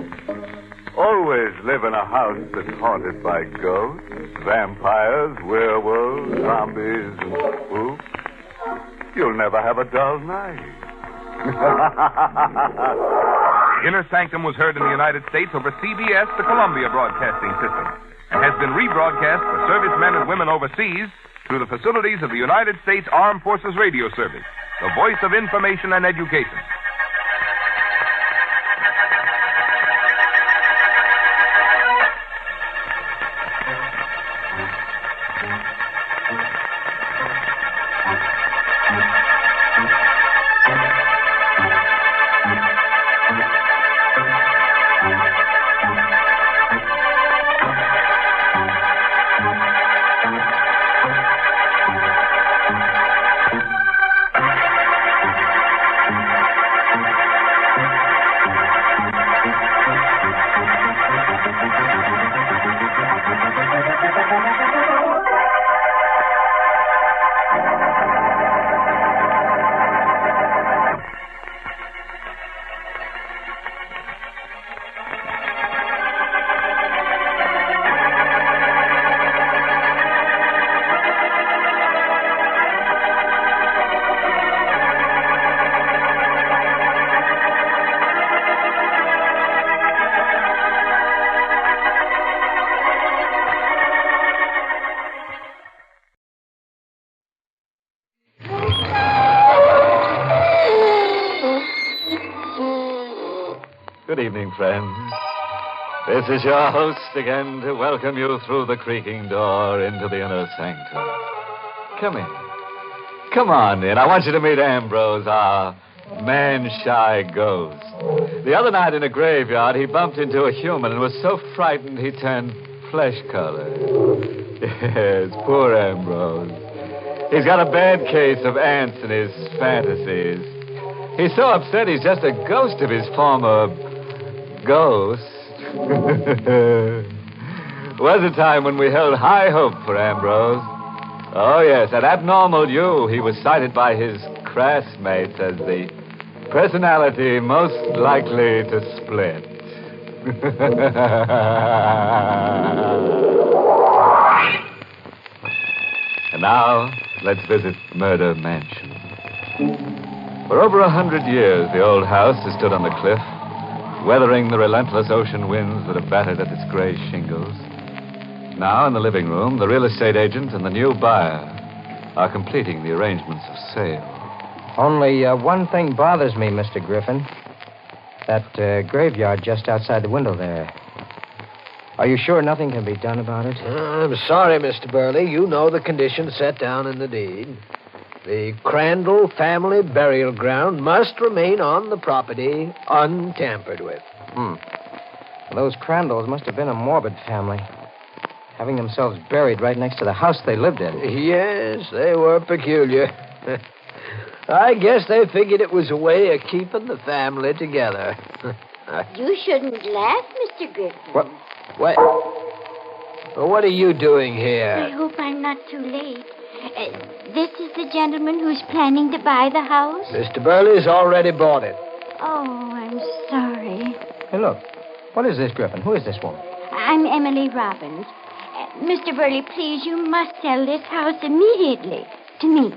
"Always live in a house that's haunted by ghosts, vampires, werewolves, zombies, and spooks. You'll never have a dull night." Inner Sanctum was heard in the United States over CBS, the Columbia Broadcasting System, and has been rebroadcast for servicemen and women overseas through the facilities of the United States Armed Forces Radio Service, the voice of information and education. Good evening, friends. This is your host again to welcome you through the creaking door into the inner sanctum. Come in. Come on in. I want you to meet Ambrose, our man-shy ghost. The other night in a graveyard, he bumped into a human and was so frightened he turned flesh-colored. Yes, poor Ambrose. He's got a bad case of ants in his fantasies. He's so upset he's just a ghost of his former ghost. Was a time when we held high hope for Ambrose. Oh, yes, at Abnormal U, he was cited by his classmates as the personality most likely to split. And now, let's visit Murder Mansion. For over 100 years, the old house has stood on the cliff, weathering the relentless ocean winds that have battered at its gray shingles. Now, in the living room, the real estate agent and the new buyer are completing the arrangements of sale. Only one thing bothers me, Mr. Griffin. That graveyard just outside the window there. Are you sure nothing can be done about it? I'm sorry, Mr. Burley. You know the conditions set down in the deed. The Crandall family burial ground must remain on the property untampered with. Well, those Crandalls must have been a morbid family, having themselves buried right next to the house they lived in. Yes, they were peculiar. I guess they figured it was a way of keeping the family together. You shouldn't laugh, Mr. Griffin. What? What are you doing here? I hope I'm not too late. This is the gentleman who's planning to buy the house? Mr. Burley's already bought it. Oh, I'm sorry. Hey, look. What is this, Griffin? Who is this woman? I'm Emily Robbins. Mr. Burley, please, you must sell this house immediately to me.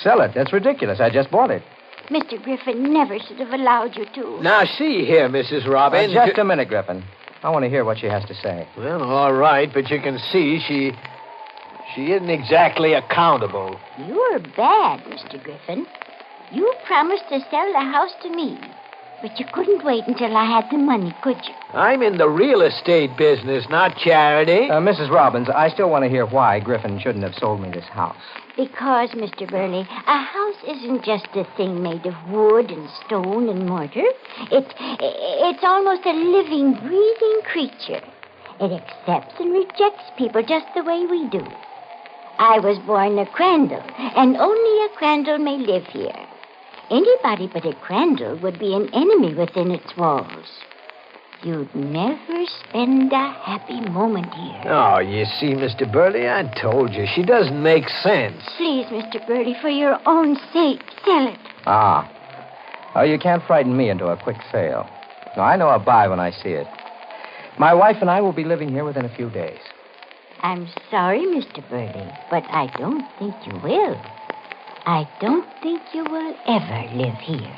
Sell it? That's ridiculous. I just bought it. Mr. Griffin never should have allowed you to. Now, see here, Mrs. Robbins. Just a minute, Griffin. I want to hear what she has to say. Well, all right, but you can see she isn't exactly accountable. You're bad, Mr. Griffin. You promised to sell the house to me, but you couldn't wait until I had the money, could you? I'm in the real estate business, not charity. Mrs. Robbins, I still want to hear why Griffin shouldn't have sold me this house. Because, Mr. Burley, a house isn't just a thing made of wood and stone and mortar. It's almost a living, breathing creature. It accepts and rejects people just the way we do. I was born a Crandall, and only a Crandall may live here. Anybody but a Crandall would be an enemy within its walls. You'd never spend a happy moment here. Oh, you see, Mr. Burley, I told you. She doesn't make sense. Please, Mr. Burley, for your own sake, sell it. Ah. Oh, you can't frighten me into a quick sale. No, I know a buy when I see it. My wife and I will be living here within a few days. I'm sorry, Mr. Burley, but I don't think you will. I don't think you will ever live here.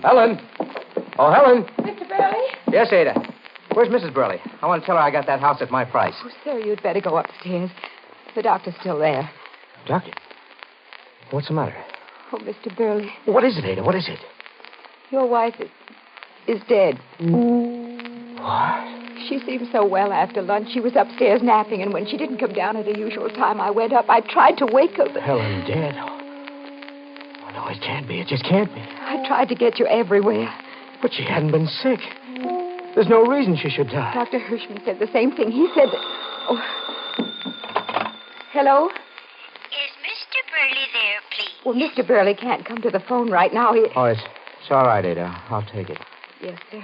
Helen! Oh, Helen! Mr. Burley? Yes, Ada. Where's Mrs. Burley? I want to tell her I got that house at my price. Oh, sir, you'd better go upstairs. The doctor's still there. Doctor? What's the matter? Oh, Mr. Burley. What is it, Ada? What is it? Your wife is dead. What? She seemed so well after lunch. She was upstairs napping, and when she didn't come down at her usual time, I went up. I tried to wake her, but... Helen dead? Oh, no, it can't be. It just can't be. I tried to get you everywhere. But she hadn't been sick. There's no reason she should die. Dr. Hirschman said the same thing. He said that... Oh. Hello? Is Mr. Burley there, please? Well, Mr. Burley can't come to the phone right now. Oh, it's all right, Ada. I'll take it. Yes, sir.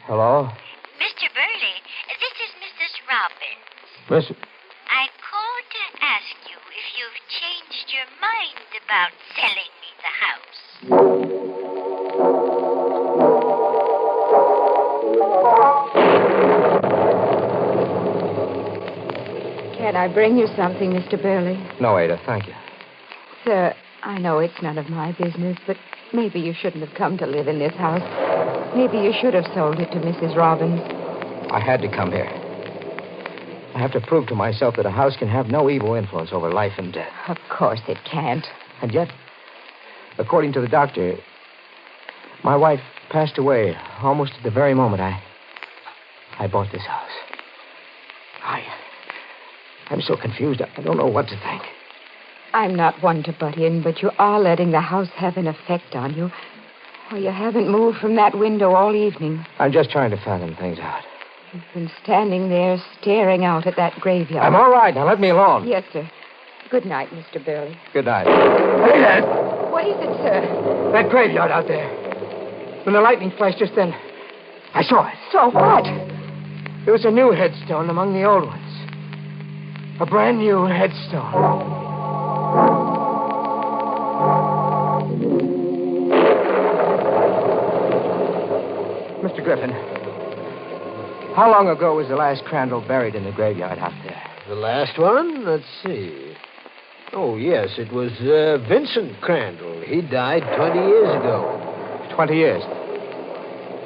Hello? Mr. Burley, this is Mrs. Robbins. Miss... I called to ask you if you've changed your mind about selling me the house. Can I bring you something, Mr. Burley? No, Ada, thank you. Sir, I know it's none of my business, but maybe you shouldn't have come to live in this house. Maybe you should have sold it to Mrs. Robbins. I had to come here. I have to prove to myself that a house can have no evil influence over life and death. Of course it can't. And yet, according to the doctor, my wife passed away almost at the very moment I bought this house. I'm so confused. I don't know what to think. I'm not one to butt in, but you are letting the house have an effect on you. Or you haven't moved from that window all evening. I'm just trying to fathom things out. You've been standing there staring out at that graveyard. I'm all right. Now let me alone. Yes, sir. Good night, Mr. Burley. Good night. Hey, there. What is it, sir? That graveyard out there. When the lightning flashed just then, I saw it. So what? There was a new headstone among the old ones. A brand new headstone. Mr. Griffin, how long ago was the last Crandall buried in the graveyard out there? The last one? Let's see. Oh, yes, it was Vincent Crandall. He died 20 years ago. 20 years?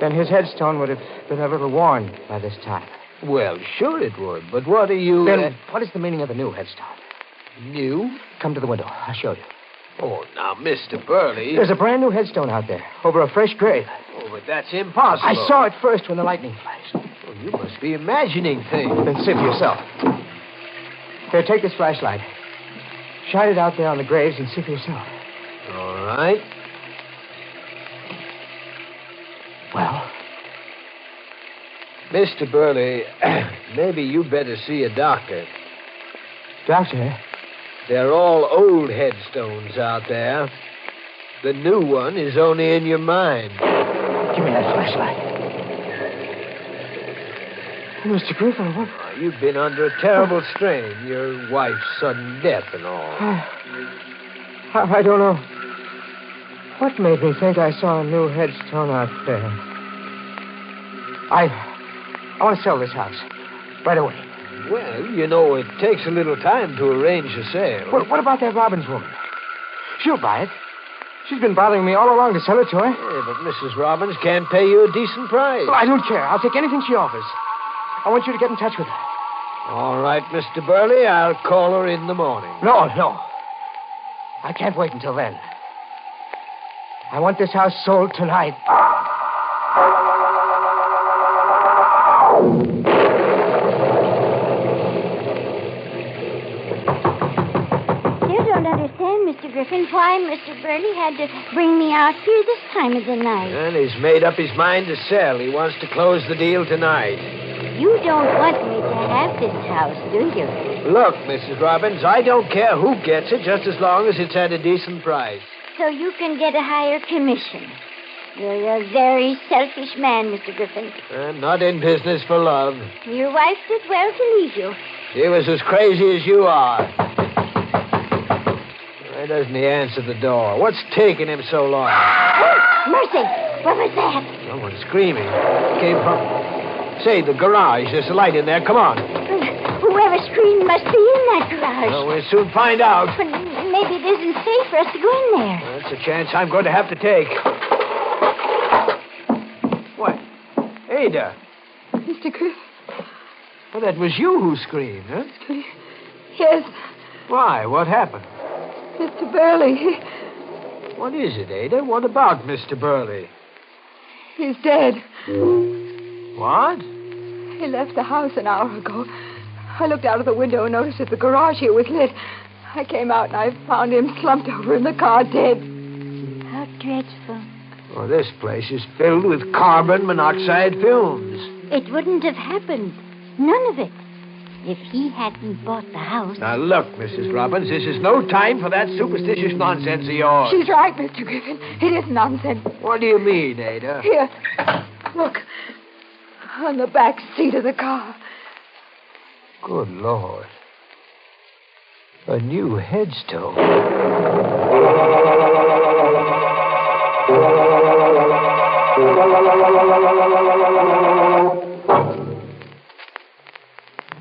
Then his headstone would have been a little worn by this time. Well, sure it would, but what are you... Then what is the meaning of the new headstone? New? Come to the window. I'll show you. Oh, now, Mr. Burley... There's a brand new headstone out there, over a fresh grave. Oh, but that's impossible. I saw it first when the lightning flashed. Well, you must be imagining things. Then see for yourself. Here, take this flashlight. Shine it out there on the graves and see for yourself. All right. Well? Mr. Burley, maybe you better see a doctor. Doctor? They're all old headstones out there. The new one is only in your mind. Give me that flashlight. Mr. Griffin, what? Oh, you've been under a terrible strain. Your wife's sudden death and all. I don't know. What made me think I saw a new headstone out there? I want to sell this house. Right away. Well, you know, it takes a little time to arrange a sale. What about that Robbins woman? She'll buy it. She's been bothering me all along to sell it to her. Yeah, but Mrs. Robbins can't pay you a decent price. Well, I don't care. I'll take anything she offers. I want you to get in touch with her. All right, Mr. Burley. I'll call her in the morning. No. I can't wait until then. I want this house sold tonight. You don't understand, Mr. Griffin, why Mr. Burley had to bring me out here this time of the night. And he's made up his mind to sell. He wants to close the deal tonight. You don't want me to have this house, do you? Look, Mrs. Robbins, I don't care who gets it, just as long as it's at a decent price. So you can get a higher commission. You're a very selfish man, Mr. Griffin. I'm not in business for love. Your wife did well to leave you. She was as crazy as you are. Why doesn't he answer the door? What's taking him so long? Mercy! What was that? Someone screaming. Came from... Say, the garage. There's a light in there. Come on. Whoever screamed must be in that garage. Well, we'll soon find out. But maybe it isn't safe for us to go in there. That's a chance I'm going to have to take. What? Ada. Mr. Griffin. Well, that was you who screamed, huh? Yes. Why? What happened? Mr. Burley. What is it, Ada? What about Mr. Burley? He's dead. What? He left the house an hour ago. I looked out of the window and noticed that the garage here was lit. I came out and I found him slumped over in the car, dead. How dreadful. Well, this place is filled with carbon monoxide fumes. It wouldn't have happened. None of it. If he hadn't bought the house. Now, look, Mrs. Robbins, this is no time for that superstitious nonsense of yours. She's right, Mr. Griffin. It is nonsense. What do you mean, Ada? Here. Look. On the back seat of the car. Good Lord. A new headstone.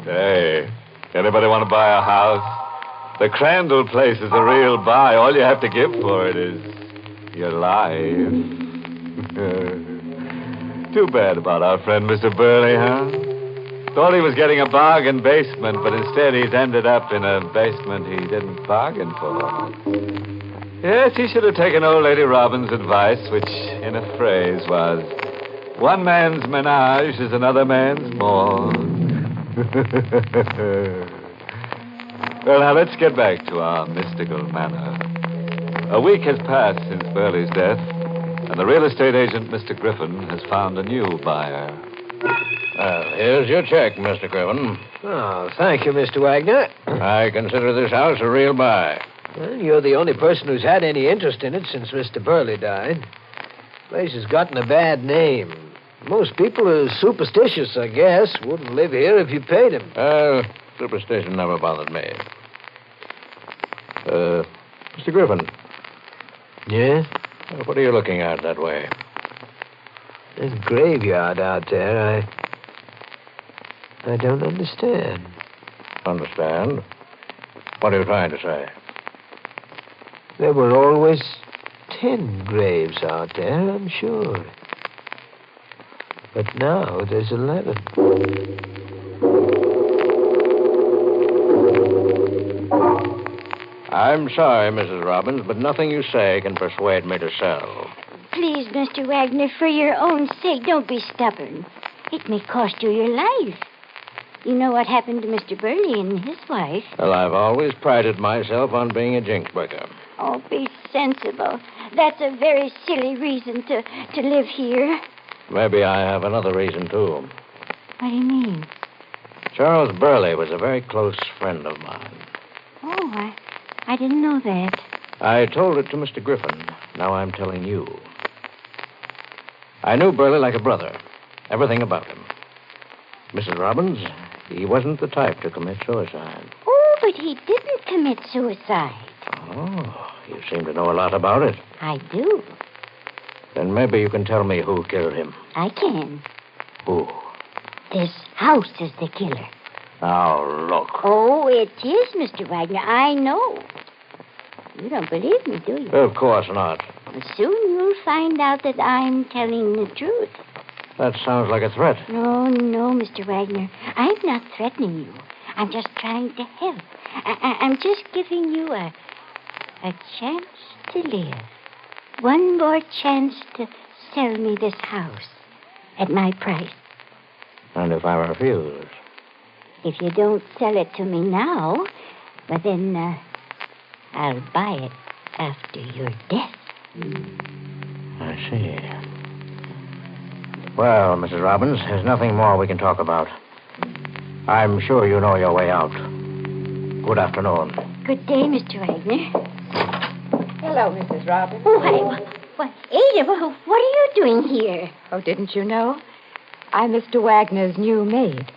Hey, anybody want to buy a house? The Crandall place is a real buy. All you have to give for it is your life. Too bad about our friend Mr. Burley, huh? Thought he was getting a bargain basement, but instead he's ended up in a basement he didn't bargain for. Yes, he should have taken old Lady Robin's advice, which, in a phrase, was, one man's menage is another man's morgue. Well, now, let's get back to our mystical manor. A week has passed since Burley's death, and the real estate agent, Mr. Griffin, has found a new buyer. Here's your check, Mr. Griffin. Oh, thank you, Mr. Wagner. I consider this house a real buy. Well, you're the only person who's had any interest in it since Mr. Burley died. The place has gotten a bad name. Most people are superstitious, I guess. Wouldn't live here if you paid him. Superstition never bothered me. Mr. Griffin. Yeah? What are you looking at that way? There's a graveyard out there. I don't understand. Understand? What are you trying to say? There were always 10 graves out there, I'm sure. But now there's 11. I'm sorry, Mrs. Robbins, but nothing you say can persuade me to sell. Please, Mr. Wagner, for your own sake, don't be stubborn. It may cost you your life. You know what happened to Mr. Burley and his wife. Well, I've always prided myself on being a jinx breaker. Oh, be sensible. That's a very silly reason to live here. Maybe I have another reason, too. What do you mean? Charles Burley was a very close friend of mine. Oh, I didn't know that. I told it to Mr. Griffin. Now I'm telling you. I knew Burley like a brother. Everything about him. Mrs. Robbins, he wasn't the type to commit suicide. Oh, but he didn't commit suicide. Oh, you seem to know a lot about it. I do. Then maybe you can tell me who killed him. I can. Who? This house is the killer. Now, look. Oh, it is, Mr. Wagner. I know. You don't believe me, do you? Of course not. Well, soon you'll find out that I'm telling the truth. That sounds like a threat. No, Mr. Wagner. I'm not threatening you. I'm just trying to help. I'm just giving you a chance to live. One more chance to sell me this house at my price. And if I refuse? If you don't sell it to me now, well, then I'll buy it after your death. I see. Well, Mrs. Robbins, there's nothing more we can talk about. I'm sure you know your way out. Good afternoon. Good day, Mr. Wagner. Hello, Mrs. Robbins. Oh, why, Ada, what are you doing here? Oh, didn't you know? I'm Mr. Wagner's new maid.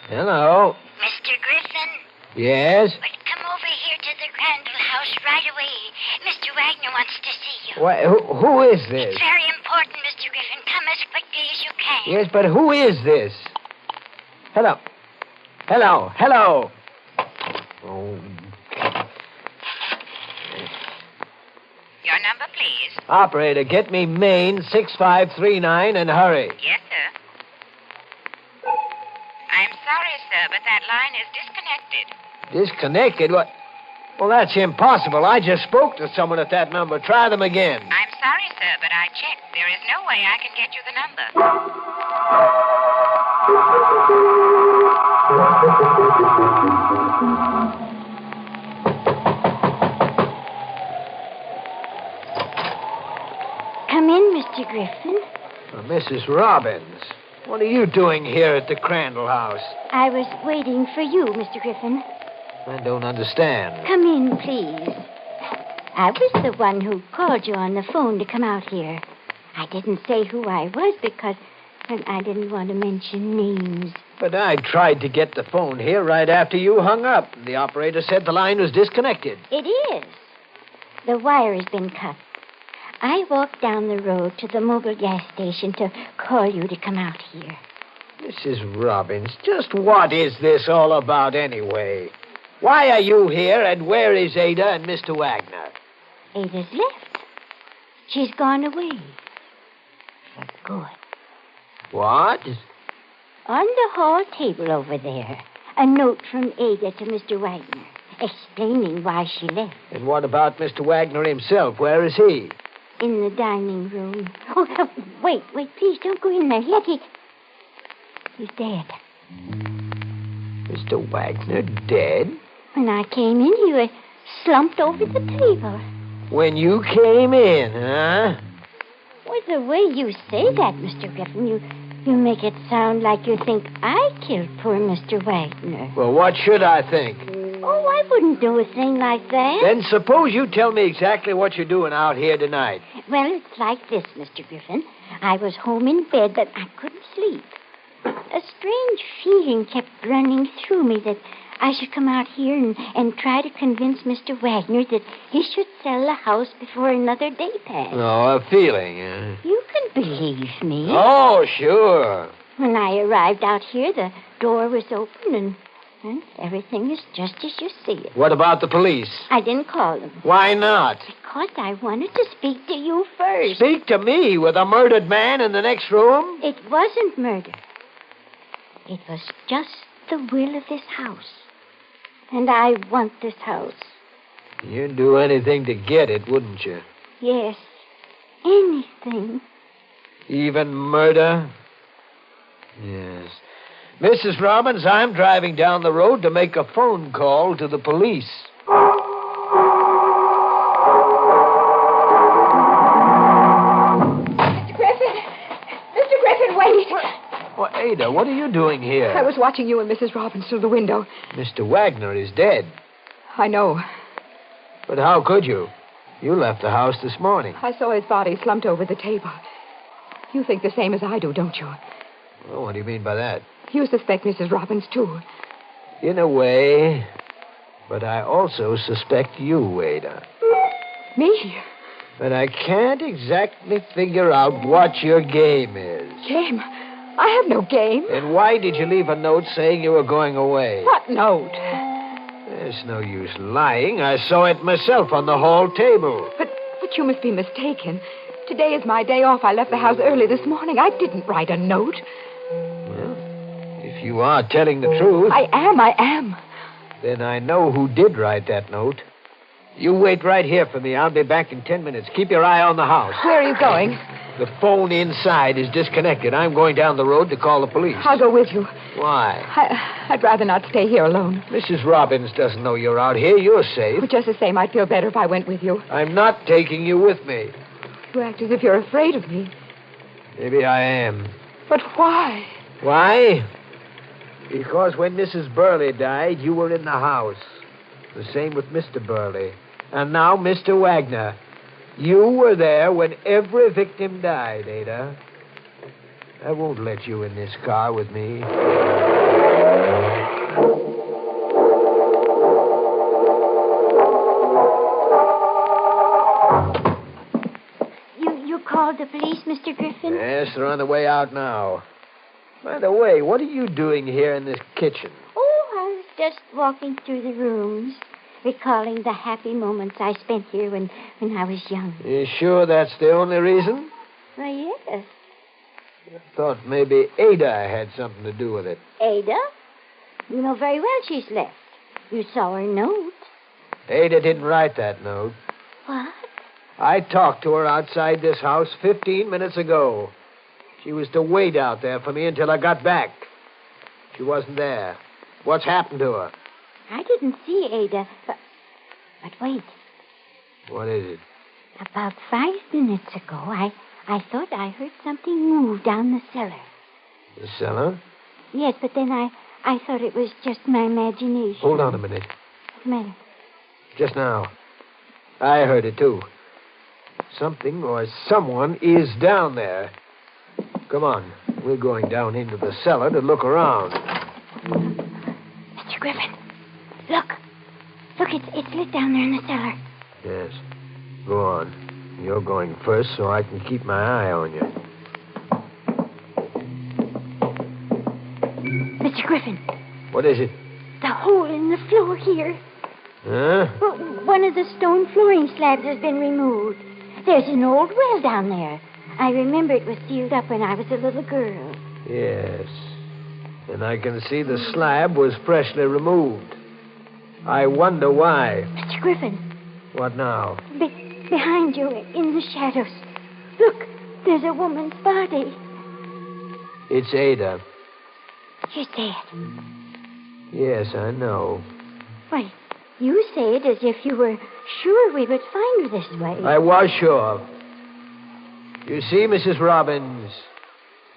Hello. Mr. Griffin? Yes? Well, come over here to the Crandall house right away. Mr. Wagner wants to see you. What, who is this? It's very important, Mr. Griffin. Come as quickly as you can. Yes, but who is this? Hello. Oh. Your number, please. Operator, get me Maine 6539 and hurry. Yes, sir. I'm sorry, sir, but that line is disconnected. Disconnected? What? Well, that's impossible. I just spoke to someone at that number. Try them again. I'm sorry, sir, but I checked. There is no way I can get you the number. Come in, Mr. Griffin. Mrs. Robbins, what are you doing here at the Crandall house? I was waiting for you, Mr. Griffin. I don't understand. Come in, please. I was the one who called you on the phone to come out here. I didn't say who I was because I didn't want to mention names. But I tried to get the phone here right after you hung up. The operator said the line was disconnected. It is. The wire has been cut. I walked down the road to the mobile gas station to call you to come out here. Mrs. Robbins, just what is this all about anyway? Why are you here, and where is Ada and Mr. Wagner? Ada's left. She's gone away. For good. What? On the hall table over there, a note from Ada to Mr. Wagner, explaining why she left. And what about Mr. Wagner himself? Where is he? In the dining room. Oh, wait, please don't go in there yet. He's dead. Mr. Wagner dead? When I came in, he was slumped over the table. When you came in, huh? Well, the way you say that, Mr. Griffin, you make it sound like you think I killed poor Mr. Wagner. Well, what should I think? Oh, I wouldn't do a thing like that. Then suppose you tell me exactly what you're doing out here tonight. Well, it's like this, Mr. Griffin. I was home in bed, but I couldn't sleep. A strange feeling kept running through me that I should come out here and try to convince Mr. Wagner that he should sell the house before another day passed. Oh, a feeling, huh? You can believe me. Oh, sure. When I arrived out here, the door was open and everything is just as you see it. What about the police? I didn't call them. Why not? Because I wanted to speak to you first. Speak to me with a murdered man in the next room? It wasn't murder. It was just the will of this house. And I want this house. You'd do anything to get it, wouldn't you? Yes. Anything. Even murder? Yes. Mrs. Robbins, I'm driving down the road to make a phone call to the police. Mr. Griffin, wait. Well, Ada, what are you doing here? I was watching you and Mrs. Robbins through the window. Mr. Wagner is dead. I know. But how could you? You left the house this morning. I saw his body slumped over the table. You think the same as I do, don't you? Well, what do you mean by that? You suspect Mrs. Robbins, too. In a way. But I also suspect you, Ada. Me? But I can't exactly figure out what your game is. Game? I have no game. And why did you leave a note saying you were going away? What note? There's no use lying. I saw it myself on the hall table. But you must be mistaken. Today is my day off. I left the house early this morning. I didn't write a note. Well, if you are telling the truth... I am. Then I know who did write that note. You wait right here for me. I'll be back in 10 minutes. Keep your eye on the house. Where are you going? The phone inside is disconnected. I'm going down the road to call the police. I'll go with you. Why? I'd rather not stay here alone. Mrs. Robbins doesn't know you're out here. You're safe. But just the same, I'd feel better if I went with you. I'm not taking you with me. You act as if you're afraid of me. Maybe I am. But why? Why? Because when Mrs. Burley died, you were in the house. The same with Mr. Burley. And now Mr. Wagner. You were there when every victim died, Ada. I won't let you in this car with me. You called the police, Mr. Griffin? Yes, they're on the way out now. By the way, what are you doing here in this kitchen? Oh, I was just walking through the rooms, recalling the happy moments I spent here when I was young. You sure that's the only reason? Why, yes. I thought maybe Ada had something to do with it. Ada? You know very well she's left. You saw her note. Ada didn't write that note. What? I talked to her outside this house 15 minutes ago. She was to wait out there for me until I got back. She wasn't there. What's happened to her? I didn't see Ada, but wait. What is it? About 5 minutes ago, I thought I heard something move down the cellar. The cellar? Yes, but then I thought it was just my imagination. Hold on a minute. What's the matter? Just now. I heard it, too. Something or someone is down there. Come on. We're going down into the cellar to look around. Mr. Griffin, look. Look, it's lit down there in the cellar. Yes. Go on. You're going first so I can keep my eye on you. Mr. Griffin. What is it? The hole in the floor here. Huh? Well, one of the stone flooring slabs has been removed. There's an old well down there. I remember it was sealed up when I was a little girl. Yes. And I can see the slab was freshly removed. I wonder why. Mr. Griffin. What now? Behind you, in the shadows. Look, there's a woman's body. It's Ada. She's dead. Yes, I know. Why, you say it as if you were sure we would find her this way. I was sure. You see, Mrs. Robbins,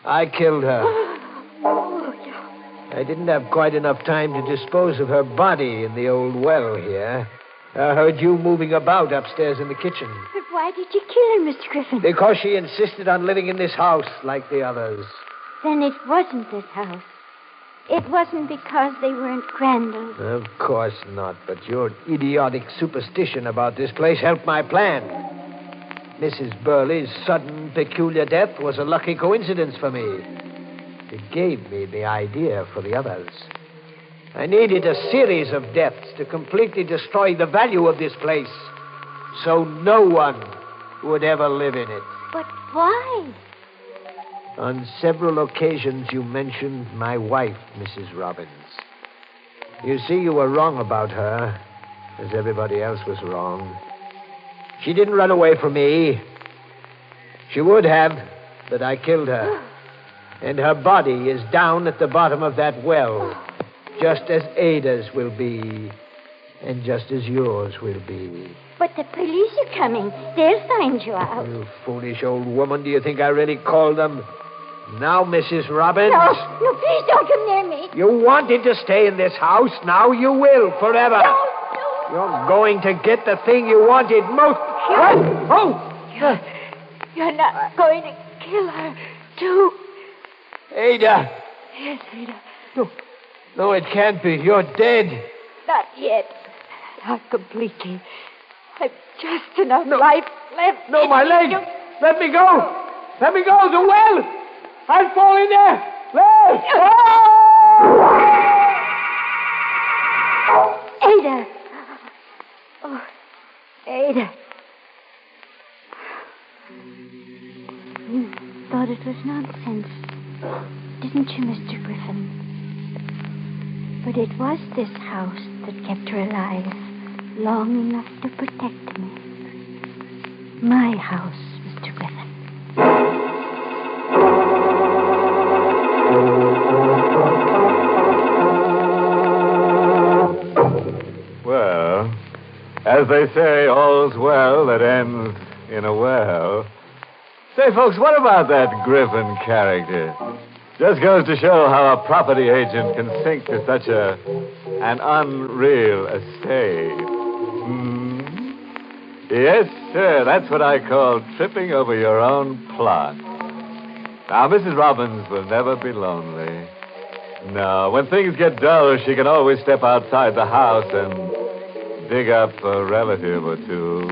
I killed her. I didn't have quite enough time to dispose of her body in the old well here. I heard you moving about upstairs in the kitchen. But why did you kill her, Mr. Griffin? Because she insisted on living in this house like the others. Then it wasn't this house. It wasn't because they weren't Crandall's. Of course not, but your idiotic superstition about this place helped my plan. Mrs. Burley's sudden, peculiar death was a lucky coincidence for me. It gave me the idea for the others. I needed a series of deaths to completely destroy the value of this place, so no one would ever live in it. But why? On several occasions, you mentioned my wife, Mrs. Robbins. You see, you were wrong about her, as everybody else was wrong. She didn't run away from me. She would have, but I killed her. And her body is down at the bottom of that well, just as Ada's will be, and just as yours will be. But the police are coming. They'll find you out. You foolish old woman, do you think I really called them? Now, Mrs. Robbins. No, please don't come near me. You wanted to stay in this house. Now you will, forever. No. You're going to get the thing you wanted most. What? Oh! You're not going to kill her, too. Ada. Yes, Ada. No, it can't be. You're dead. Not yet. Not completely. I've just enough life left. No, my leg. Let me go. Let me go. The well. I'll fall in there. Ada. Oh, Ada. You thought it was nonsense, didn't you, Mr. Griffin? But it was this house that kept her alive long enough to protect me. My house, Mr. Griffin. Well, as they say, all's well that ends in a well. Say, folks, what about that Griffin character? Just goes to show how a property agent can sink to such an unreal estate. Yes, sir, that's what I call tripping over your own plot. Now, Mrs. Robbins will never be lonely. No, when things get dull, she can always step outside the house and dig up a relative or two.